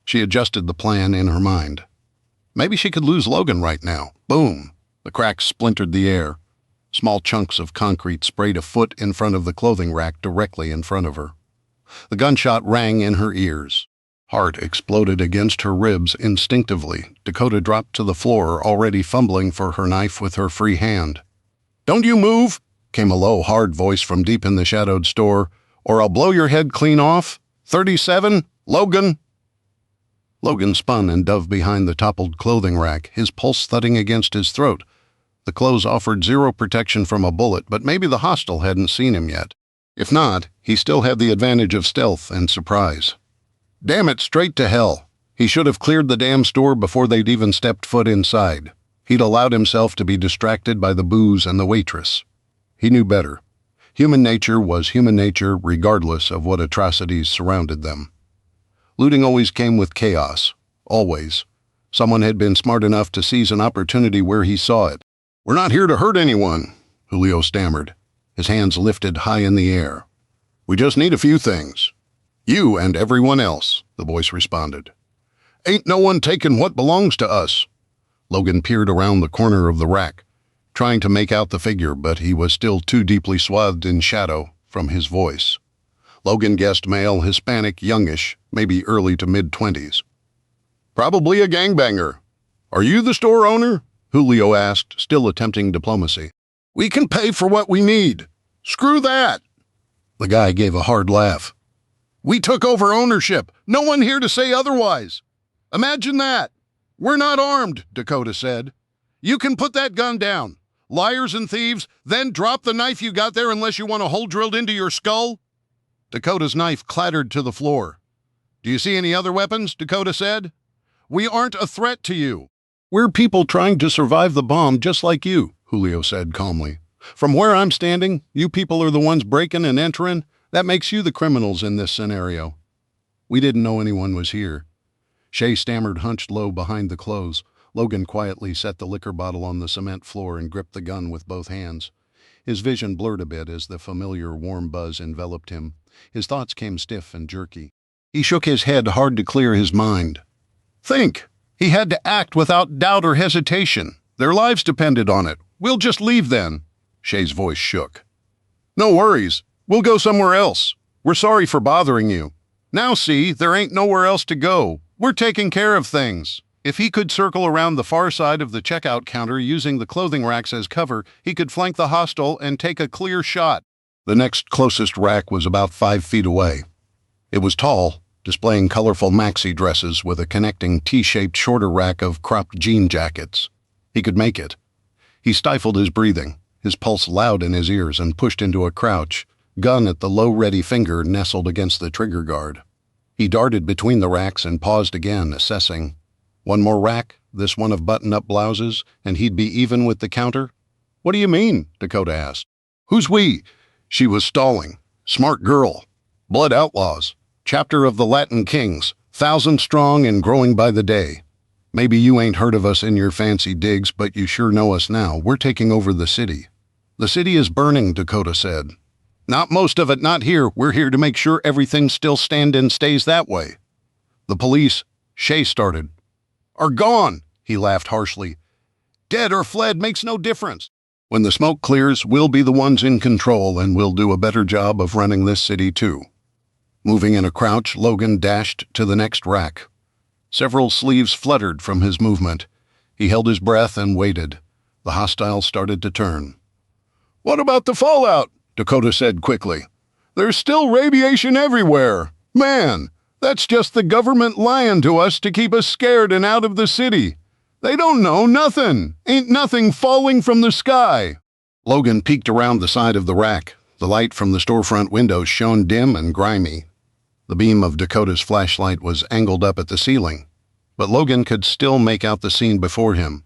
She adjusted the plan in her mind. Maybe she could lose Logan right now. Boom! The cracks splintered the air. Small chunks of concrete sprayed a foot in front of the clothing rack directly in front of her. The gunshot rang in her ears. Heart exploded against her ribs instinctively. Dakota dropped to the floor, already fumbling for her knife with her free hand. "Don't you move!" came a low, hard voice from deep in the shadowed store, "or I'll blow your head clean off. 37, Logan!" Logan spun and dove behind the toppled clothing rack, his pulse thudding against his throat. The clothes offered zero protection from a bullet, but maybe the hostile hadn't seen him yet. If not, he still had the advantage of stealth and surprise. Damn it, straight to hell. He should have cleared the damn store before they'd even stepped foot inside. He'd allowed himself to be distracted by the booze and the waitress. He knew better. Human nature was human nature regardless of what atrocities surrounded them. Looting always came with chaos. Always. Someone had been smart enough to seize an opportunity where he saw it. "We're not here to hurt anyone," Julio stammered, his hands lifted high in the air. "We just need a few things." "You and everyone else," the voice responded. "Ain't no one taking what belongs to us." Logan peered around the corner of the rack, trying to make out the figure, but he was still too deeply swathed in shadow from his voice. Logan guessed male, Hispanic, youngish, maybe early to mid-20s. "Probably a gangbanger. Are you the store owner?" Julio asked, still attempting diplomacy. We can pay for what we need. Screw that. The guy gave a hard laugh. We took over ownership. No one here to say otherwise. Imagine that. We're not armed, Dakota said. You can put that gun down. Liars and thieves, then drop the knife you got there unless you want a hole drilled into your skull. Dakota's knife clattered to the floor. Do you see any other weapons? Dakota said. We aren't a threat to you. We're people trying to survive the bomb just like you, Julio said calmly. From where I'm standing, you people are the ones breaking and entering. That makes you the criminals in this scenario. We didn't know anyone was here. Shay stammered, hunched low behind the clothes. Logan quietly set the liquor bottle on the cement floor and gripped the gun with both hands. His vision blurred a bit as the familiar warm buzz enveloped him. His thoughts came stiff and jerky. He shook his head hard to clear his mind. Think! He had to act without doubt or hesitation. Their lives depended on it. We'll just leave then. Shay's voice shook. No worries. We'll go somewhere else. We're sorry for bothering you. Now see, there ain't nowhere else to go. We're taking care of things. If he could circle around the far side of the checkout counter using the clothing racks as cover, he could flank the hostel and take a clear shot. The next closest rack was about 5 feet away. It was tall, displaying colorful maxi dresses with a connecting T-shaped shorter rack of cropped jean jackets. He could make it. He stifled his breathing, his pulse loud in his ears, and pushed into a crouch, gun at the low ready finger nestled against the trigger guard. He darted between the racks and paused again, assessing. One more rack, this one of button-up blouses, and he'd be even with the counter? What do you mean? Dakota asked. Who's we? She was stalling. Smart girl. Blood outlaws. Chapter of the Latin Kings. 1,000 strong and growing by the day. Maybe you ain't heard of us in your fancy digs, but you sure know us now. We're taking over the city. The city is burning, Dakota said. Not most of it, not here. We're here to make sure everything still stays that way. The police, Shay started, are gone, he laughed harshly. Dead or fled makes no difference. When the smoke clears, we'll be the ones in control, and we'll do a better job of running this city too. Moving in a crouch, Logan dashed to the next rack. Several sleeves fluttered from his movement. He held his breath and waited. The hostiles started to turn. What about the fallout? Dakota said quickly. There's still radiation everywhere. Man, that's just the government lying to us to keep us scared and out of the city. They don't know nothing. Ain't nothing falling from the sky. Logan peeked around the side of the rack. The light from the storefront windows shone dim and grimy. The beam of Dakota's flashlight was angled up at the ceiling, but Logan could still make out the scene before him.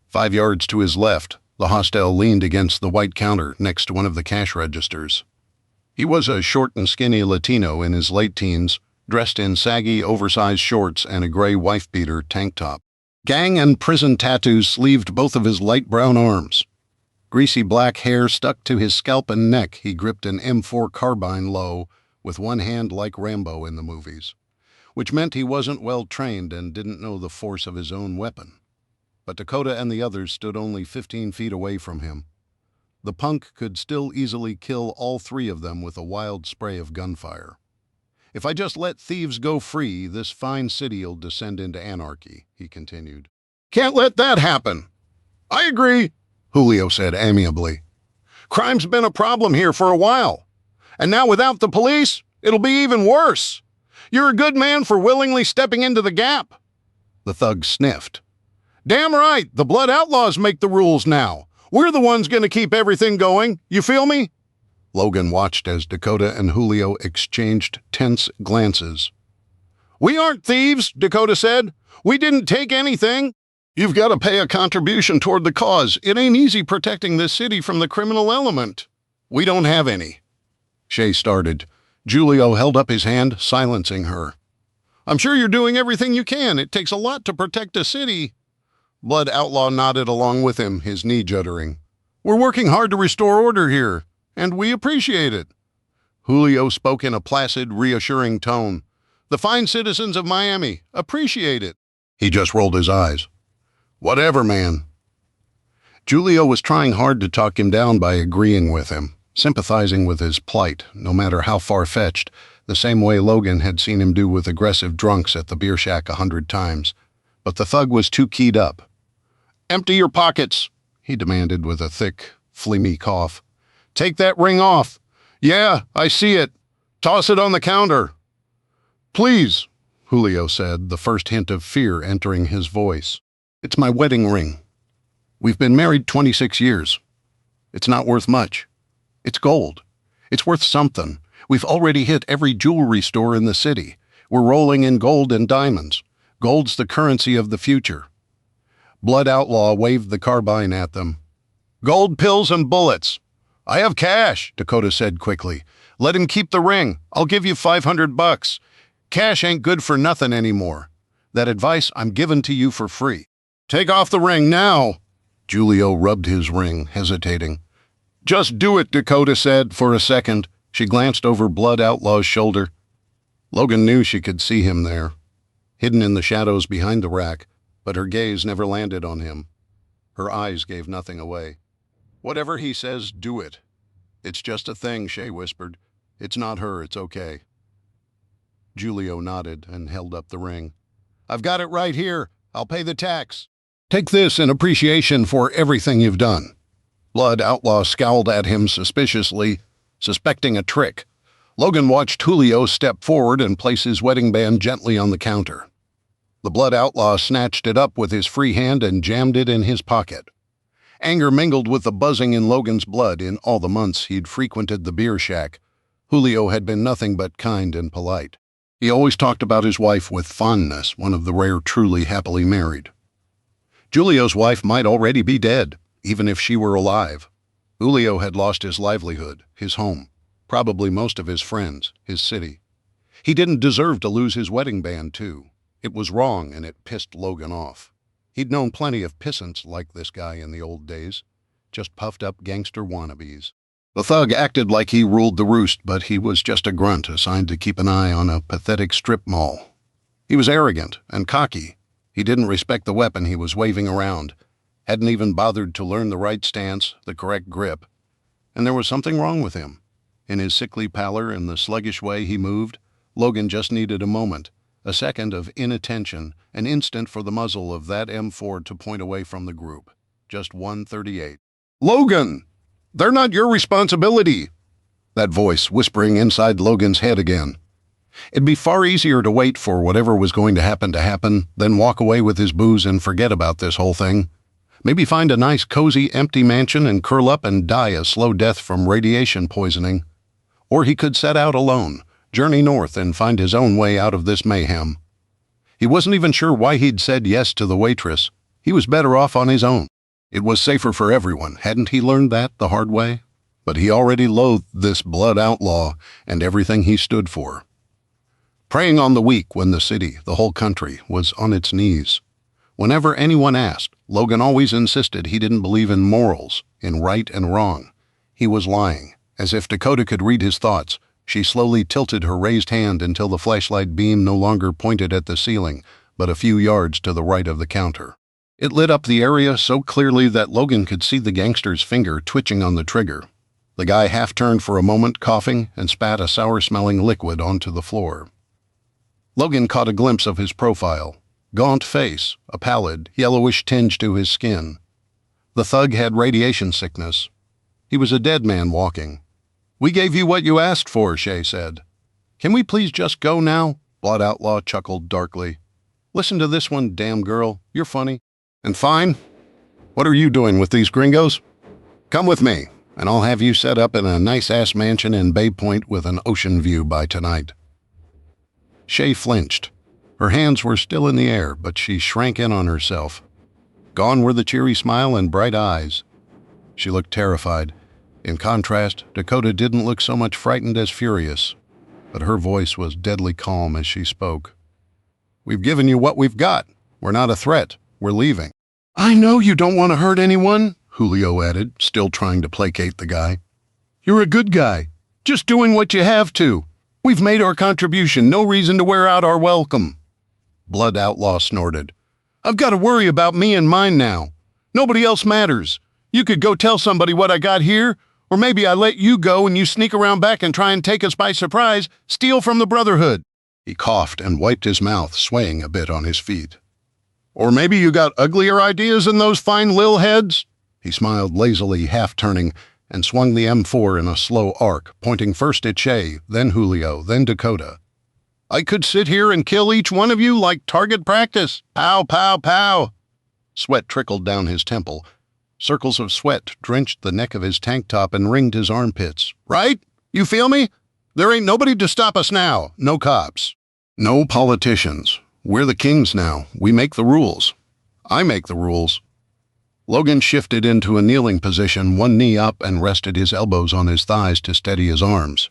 5 yards to his left, the hostile leaned against the white counter next to one of the cash registers. He was a short and skinny Latino in his late teens, dressed in saggy, oversized shorts and a gray wife-beater tank top. Gang and prison tattoos sleeved both of his light brown arms. Greasy black hair stuck to his scalp and neck. He gripped an M4 carbine low, with one hand like Rambo in the movies, which meant he wasn't well trained and didn't know the force of his own weapon. But Dakota and the others stood only 15 feet away from him. The punk could still easily kill all 3 of them with a wild spray of gunfire. If I just let thieves go free, this fine city'll descend into anarchy, he continued. Can't let that happen. I agree, Julio said amiably. Crime's been a problem here for a while. And now without the police, it'll be even worse. You're a good man for willingly stepping into the gap. The thug sniffed. Damn right, the blood outlaws make the rules now. We're the ones going to keep everything going. You feel me? Logan watched as Dakota and Julio exchanged tense glances. We aren't thieves, Dakota said. We didn't take anything. You've got to pay a contribution toward the cause. It ain't easy protecting this city from the criminal element. We don't have any. Shay started. Julio held up his hand, silencing her. I'm sure you're doing everything you can. It takes a lot to protect a city. Blood Outlaw nodded along with him, his knee juddering. We're working hard to restore order here, and we appreciate it. Julio spoke in a placid, reassuring tone. The fine citizens of Miami appreciate it. He just rolled his eyes. Whatever, man. Julio was trying hard to talk him down by agreeing with him, sympathizing with his plight, no matter how far-fetched, the same way Logan had seen him do with aggressive drunks at the beer shack 100 times. But the thug was too keyed up. Empty your pockets, he demanded with a thick, phlegmy cough. Take that ring off. Yeah, I see it. Toss it on the counter. Please, Julio said, the first hint of fear entering his voice. It's my wedding ring. We've been married 26 years. It's not worth much. It's gold. It's worth something. We've already hit every jewelry store in the city. We're rolling in gold and diamonds. Gold's the currency of the future. Blood Outlaw waved the carbine at them. Gold pills and bullets. I have cash, Dakota said quickly. Let him keep the ring. I'll give you $500. Cash ain't good for nothing anymore. That advice I'm giving to you for free. Take off the ring now. Julio rubbed his ring, hesitating. Just do it, Dakota said for a second. She glanced over Blood Outlaw's shoulder. Logan knew she could see him there, hidden in the shadows behind the rack, but her gaze never landed on him. Her eyes gave nothing away. Whatever he says, do it. It's just a thing, Shay whispered. It's not her, it's okay. Julio nodded and held up the ring. I've got it right here. I'll pay the tax. Take this in appreciation for everything you've done. Blood Outlaw scowled at him suspiciously, suspecting a trick. Logan watched Julio step forward and place his wedding band gently on the counter. The Blood Outlaw snatched it up with his free hand and jammed it in his pocket. Anger mingled with the buzzing in Logan's blood in all the months he'd frequented the beer shack. Julio had been nothing but kind and polite. He always talked about his wife with fondness, one of the rare truly happily married. Julio's wife might already be dead, even if she were alive. Julio had lost his livelihood, his home, probably most of his friends, his city. He didn't deserve to lose his wedding band, too. It was wrong, and it pissed Logan off. He'd known plenty of pissants like this guy in the old days, just puffed-up gangster wannabes. The thug acted like he ruled the roost, but he was just a grunt assigned to keep an eye on a pathetic strip mall. He was arrogant and cocky. He didn't respect the weapon he was waving around, hadn't even bothered to learn the right stance, the correct grip. And there was something wrong with him. In his sickly pallor and the sluggish way he moved, Logan just needed a moment, a second of inattention, an instant for the muzzle of that M4 to point away from the group. Just 138. Logan! They're not your responsibility! That voice whispering inside Logan's head again. It'd be far easier to wait for whatever was going to happen than walk away with his booze and forget about this whole thing. Maybe find a nice, cozy, empty mansion and curl up and die a slow death from radiation poisoning. Or he could set out alone, journey north and find his own way out of this mayhem. He wasn't even sure why he'd said yes to the waitress. He was better off on his own. It was safer for everyone. Hadn't he learned that the hard way? But he already loathed this Blood Outlaw and everything he stood for. Preying on the weak when the city, the whole country, was on its knees. Whenever anyone asked, Logan always insisted he didn't believe in morals, in right and wrong. He was lying. As if Dakota could read his thoughts, she slowly tilted her raised hand until the flashlight beam no longer pointed at the ceiling, but a few yards to the right of the counter. It lit up the area so clearly that Logan could see the gangster's finger twitching on the trigger. The guy half-turned for a moment, coughing, and spat a sour-smelling liquid onto the floor. Logan caught a glimpse of his profile. Gaunt face, a pallid, yellowish tinge to his skin. The thug had radiation sickness. He was a dead man walking. We gave you what you asked for, Shay said. Can we please just go now? Blood Outlaw chuckled darkly. Listen to this one, damn girl. You're funny. And fine. What are you doing with these gringos? Come with me, and I'll have you set up in a nice-ass mansion in Bay Point with an ocean view by tonight. Shay flinched. Her hands were still in the air, but she shrank in on herself. Gone were the cheery smile and bright eyes. She looked terrified. In contrast, Dakota didn't look so much frightened as furious, but her voice was deadly calm as she spoke. We've given you what we've got. We're not a threat. We're leaving. I know you don't want to hurt anyone, Julio added, still trying to placate the guy. You're a good guy. Just doing what you have to. We've made our contribution. No reason to wear out our welcome. Blood Outlaw snorted. I've got to worry about me and mine now. Nobody else matters. You could go tell somebody what I got here, or maybe I let you go and you sneak around back and try and take us by surprise, steal from the Brotherhood. He coughed and wiped his mouth, swaying a bit on his feet. Or maybe you got uglier ideas than those fine lil heads? He smiled lazily, half-turning, and swung the M4 in a slow arc, pointing first at Shay, then Julio, then Dakota. I could sit here and kill each one of you like target practice. Pow, pow, pow. Sweat trickled down his temple. Circles of sweat drenched the neck of his tank top and ringed his armpits. Right? You feel me? There ain't nobody to stop us now. No cops. No politicians. We're the kings now. We make the rules. I make the rules. Logan shifted into a kneeling position, one knee up, and rested his elbows on his thighs to steady his arms.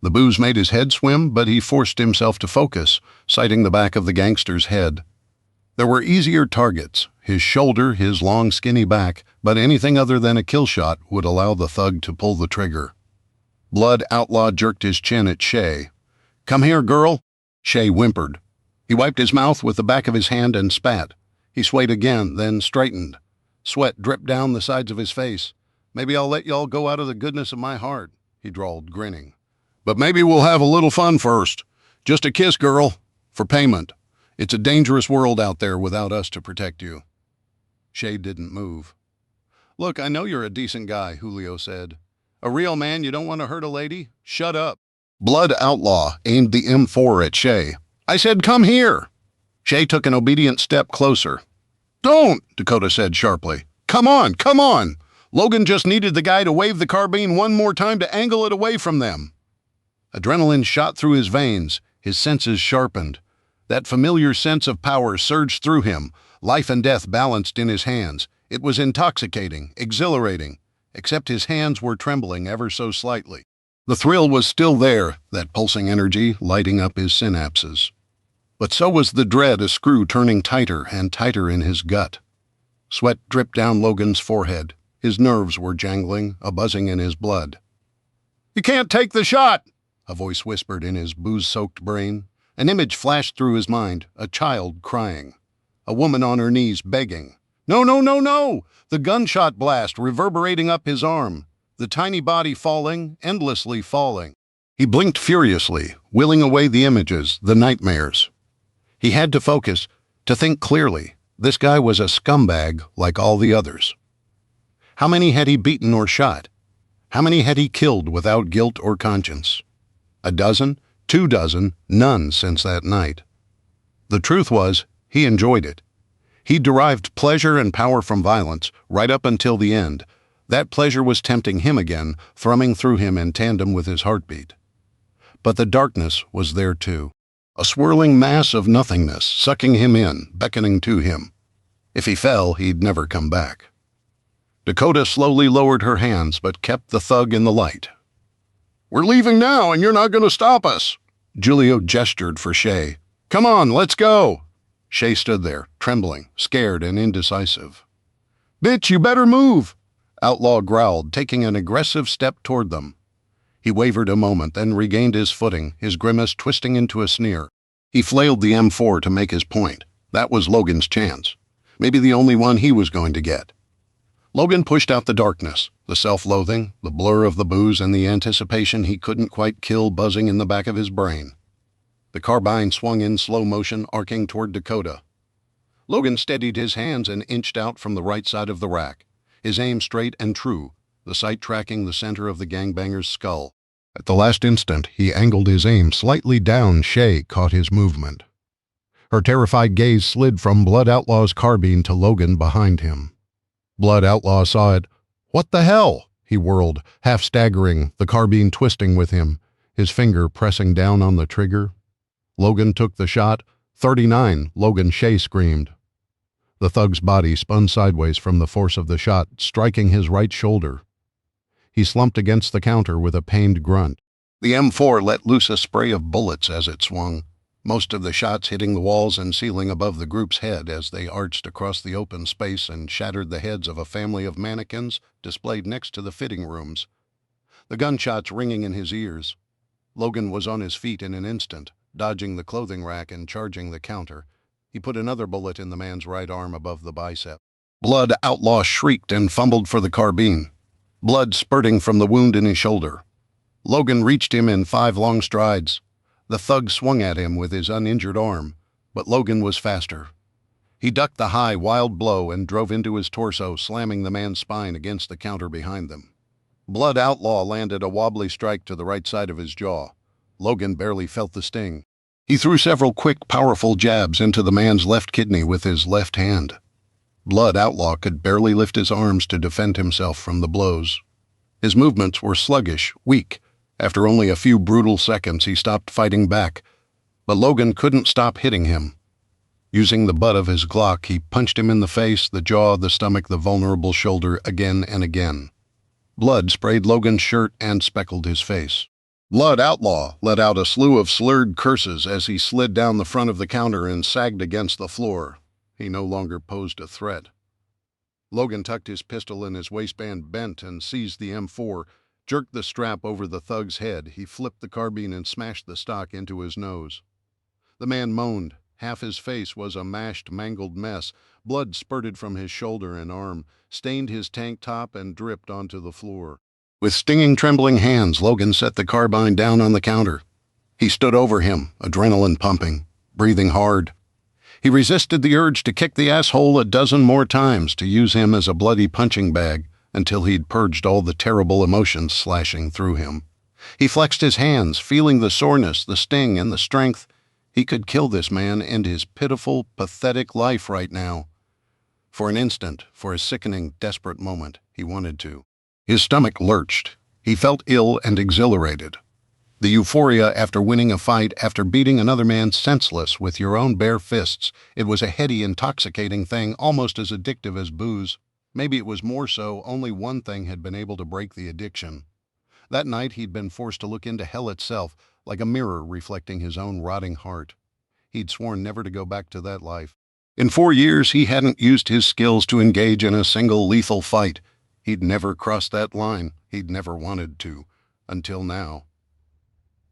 The booze made his head swim, but he forced himself to focus, sighting the back of the gangster's head. There were easier targets, his shoulder, his long skinny back, but anything other than a kill shot would allow the thug to pull the trigger. Blood Outlaw jerked his chin at Shay. Come here, girl. Shay whimpered. He wiped his mouth with the back of his hand and spat. He swayed again, then straightened. Sweat dripped down the sides of his face. Maybe I'll let y'all go out of the goodness of my heart, he drawled, grinning. But maybe we'll have a little fun first. Just a kiss, girl, for payment. It's a dangerous world out there without us to protect you. Shay didn't move. Look, I know you're a decent guy, Julio said. A real man, you don't want to hurt a lady? Shut up. Blood Outlaw aimed the M4 at Shay. I said, come here. Shay took an obedient step closer. Don't, Dakota said sharply. Come on, come on. Logan just needed the guy to wave the carbine one more time to angle it away from them. Adrenaline shot through his veins, his senses sharpened. That familiar sense of power surged through him, life and death balanced in his hands. It was intoxicating, exhilarating, except his hands were trembling ever so slightly. The thrill was still there, that pulsing energy lighting up his synapses. But so was the dread, a screw turning tighter and tighter in his gut. Sweat dripped down Logan's forehead. His nerves were jangling, a buzzing in his blood. You can't take the shot, a voice whispered in his booze-soaked brain. An image flashed through his mind, a child crying. A woman on her knees begging. No, no, no, no! The gunshot blast reverberating up his arm. The tiny body falling, endlessly falling. He blinked furiously, willing away the images, the nightmares. He had to focus, to think clearly. This guy was a scumbag like all the others. How many had he beaten or shot? How many had he killed without guilt or conscience? A dozen? 2 dozen? None since that night. The truth was, he enjoyed it. He derived pleasure and power from violence right up until the end. That pleasure was tempting him again, thrumming through him in tandem with his heartbeat. But the darkness was there too. A swirling mass of nothingness, sucking him in, beckoning to him. If he fell, he'd never come back. Dakota slowly lowered her hands, but kept the thug in the light. We're leaving now, and you're not going to stop us. Julio gestured for Shay. Come on, let's go. Shay stood there, trembling, scared and indecisive. Bitch, you better move, Outlaw growled, taking an aggressive step toward them. He wavered a moment, then regained his footing, his grimace twisting into a sneer. He flailed the M4 to make his point. That was Logan's chance. Maybe the only one he was going to get. Logan pushed out the darkness, the self-loathing, the blur of the booze, and the anticipation he couldn't quite kill buzzing in the back of his brain. The carbine swung in slow motion, arcing toward Dakota. Logan steadied his hands and inched out from the right side of the rack, his aim straight and true, the sight tracking the center of the gangbanger's skull. At the last instant, he angled his aim slightly down. Shay caught his movement. Her terrified gaze slid from Blood Outlaw's carbine to Logan behind him. Blood Outlaw saw it. What the hell? He whirled, half staggering, the carbine twisting with him, his finger pressing down on the trigger. Logan took the shot. 39, Logan Shay screamed. The thug's body spun sideways from the force of the shot, striking his right shoulder. He slumped against the counter with a pained grunt. The M4 let loose a spray of bullets as it swung, most of the shots hitting the walls and ceiling above the group's head as they arched across the open space and shattered the heads of a family of mannequins displayed next to the fitting rooms. The gunshots ringing in his ears. Logan was on his feet in an instant, dodging the clothing rack and charging the counter. He put another bullet in the man's right arm above the bicep. Blood Outlaw shrieked and fumbled for the carbine, blood spurting from the wound in his shoulder. Logan reached him in 5 long strides. The thug swung at him with his uninjured arm, but Logan was faster. He ducked the high, wild blow and drove into his torso, slamming the man's spine against the counter behind them. Blood Outlaw landed a wobbly strike to the right side of his jaw. Logan barely felt the sting. He threw several quick, powerful jabs into the man's left kidney with his left hand. Blood Outlaw could barely lift his arms to defend himself from the blows. His movements were sluggish, weak. After only a few brutal seconds, he stopped fighting back. But Logan couldn't stop hitting him. Using the butt of his Glock, he punched him in the face, the jaw, the stomach, the vulnerable shoulder, again and again. Blood sprayed Logan's shirt and speckled his face. Blood Outlaw let out a slew of slurred curses as he slid down the front of the counter and sagged against the floor. He no longer posed a threat. Logan tucked his pistol in his waistband, bent and seized the M4, jerked the strap over the thug's head. He flipped the carbine and smashed the stock into his nose. The man moaned. Half his face was a mashed, mangled mess. Blood spurted from his shoulder and arm, stained his tank top, and dripped onto the floor. With stinging, trembling hands, Logan set the carbine down on the counter. He stood over him, adrenaline pumping, breathing hard. He resisted the urge to kick the asshole a dozen more times, to use him as a bloody punching bag, until he'd purged all the terrible emotions slashing through him. He flexed his hands, feeling the soreness, the sting, and the strength. He could kill this man and his pitiful, pathetic life right now. For an instant, for a sickening, desperate moment, he wanted to. His stomach lurched. He felt ill and exhilarated. The euphoria after winning a fight, after beating another man senseless with your own bare fists. It was a heady, intoxicating thing, almost as addictive as booze. Maybe it was more so. Only one thing had been able to break the addiction. That night he'd been forced to look into hell itself, like a mirror reflecting his own rotting heart. He'd sworn never to go back to that life. In 4 years, he hadn't used his skills to engage in a single lethal fight. He'd never crossed that line. He'd never wanted to. Until now.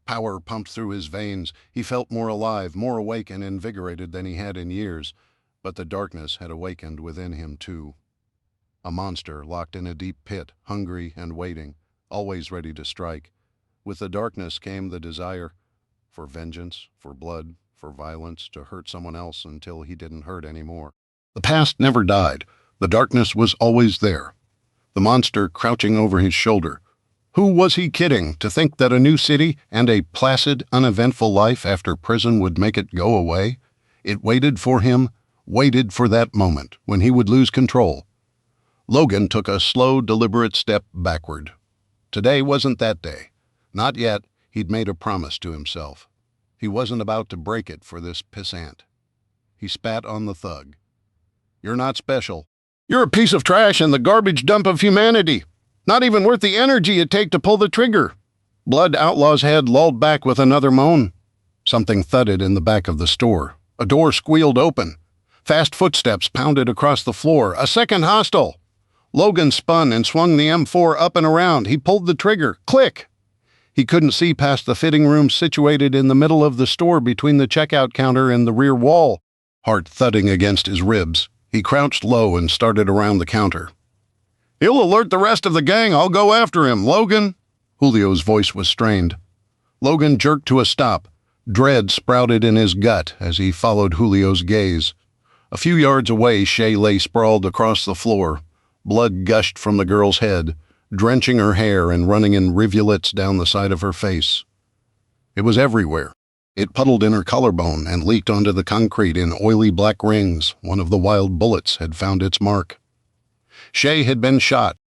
Power pumped through his veins. He felt more alive, more awake and invigorated than he had in years. But the darkness had awakened within him, too. A monster locked in a deep pit, hungry and waiting, always ready to strike. With the darkness came the desire for vengeance, for blood, for violence, to hurt someone else until he didn't hurt anymore. The past never died. The darkness was always there. The monster crouching over his shoulder. Who was he kidding to think that a new city and a placid, uneventful life after prison would make it go away? It waited for him, waited for that moment when he would lose control. Logan took a slow, deliberate step backward. Today wasn't that day. Not yet. He'd made a promise to himself. He wasn't about to break it for this pissant. He spat on the thug. "You're not special. You're a piece of trash in the garbage dump of humanity. Not even worth the energy it'd take to pull the trigger." Blood Outlaw's head lolled back with another moan. Something thudded in the back of the store. A door squealed open. Fast footsteps pounded across the floor. A second hostile. Logan spun and swung the M4 up and around. He pulled the trigger. Click! He couldn't see past the fitting room situated in the middle of the store between the checkout counter and the rear wall. Heart thudding against his ribs, he crouched low and started around the counter. "He'll alert the rest of the gang. I'll go after him, Logan." Julio's voice was strained. Logan jerked to a stop. Dread sprouted in his gut as he followed Julio's gaze. A few yards away, Shay lay sprawled across the floor. Blood gushed from the girl's head, drenching her hair and running in rivulets down the side of her face. It was everywhere. It puddled in her collarbone and leaked onto the concrete in oily black rings. One of the wild bullets had found its mark. Shay had been shot.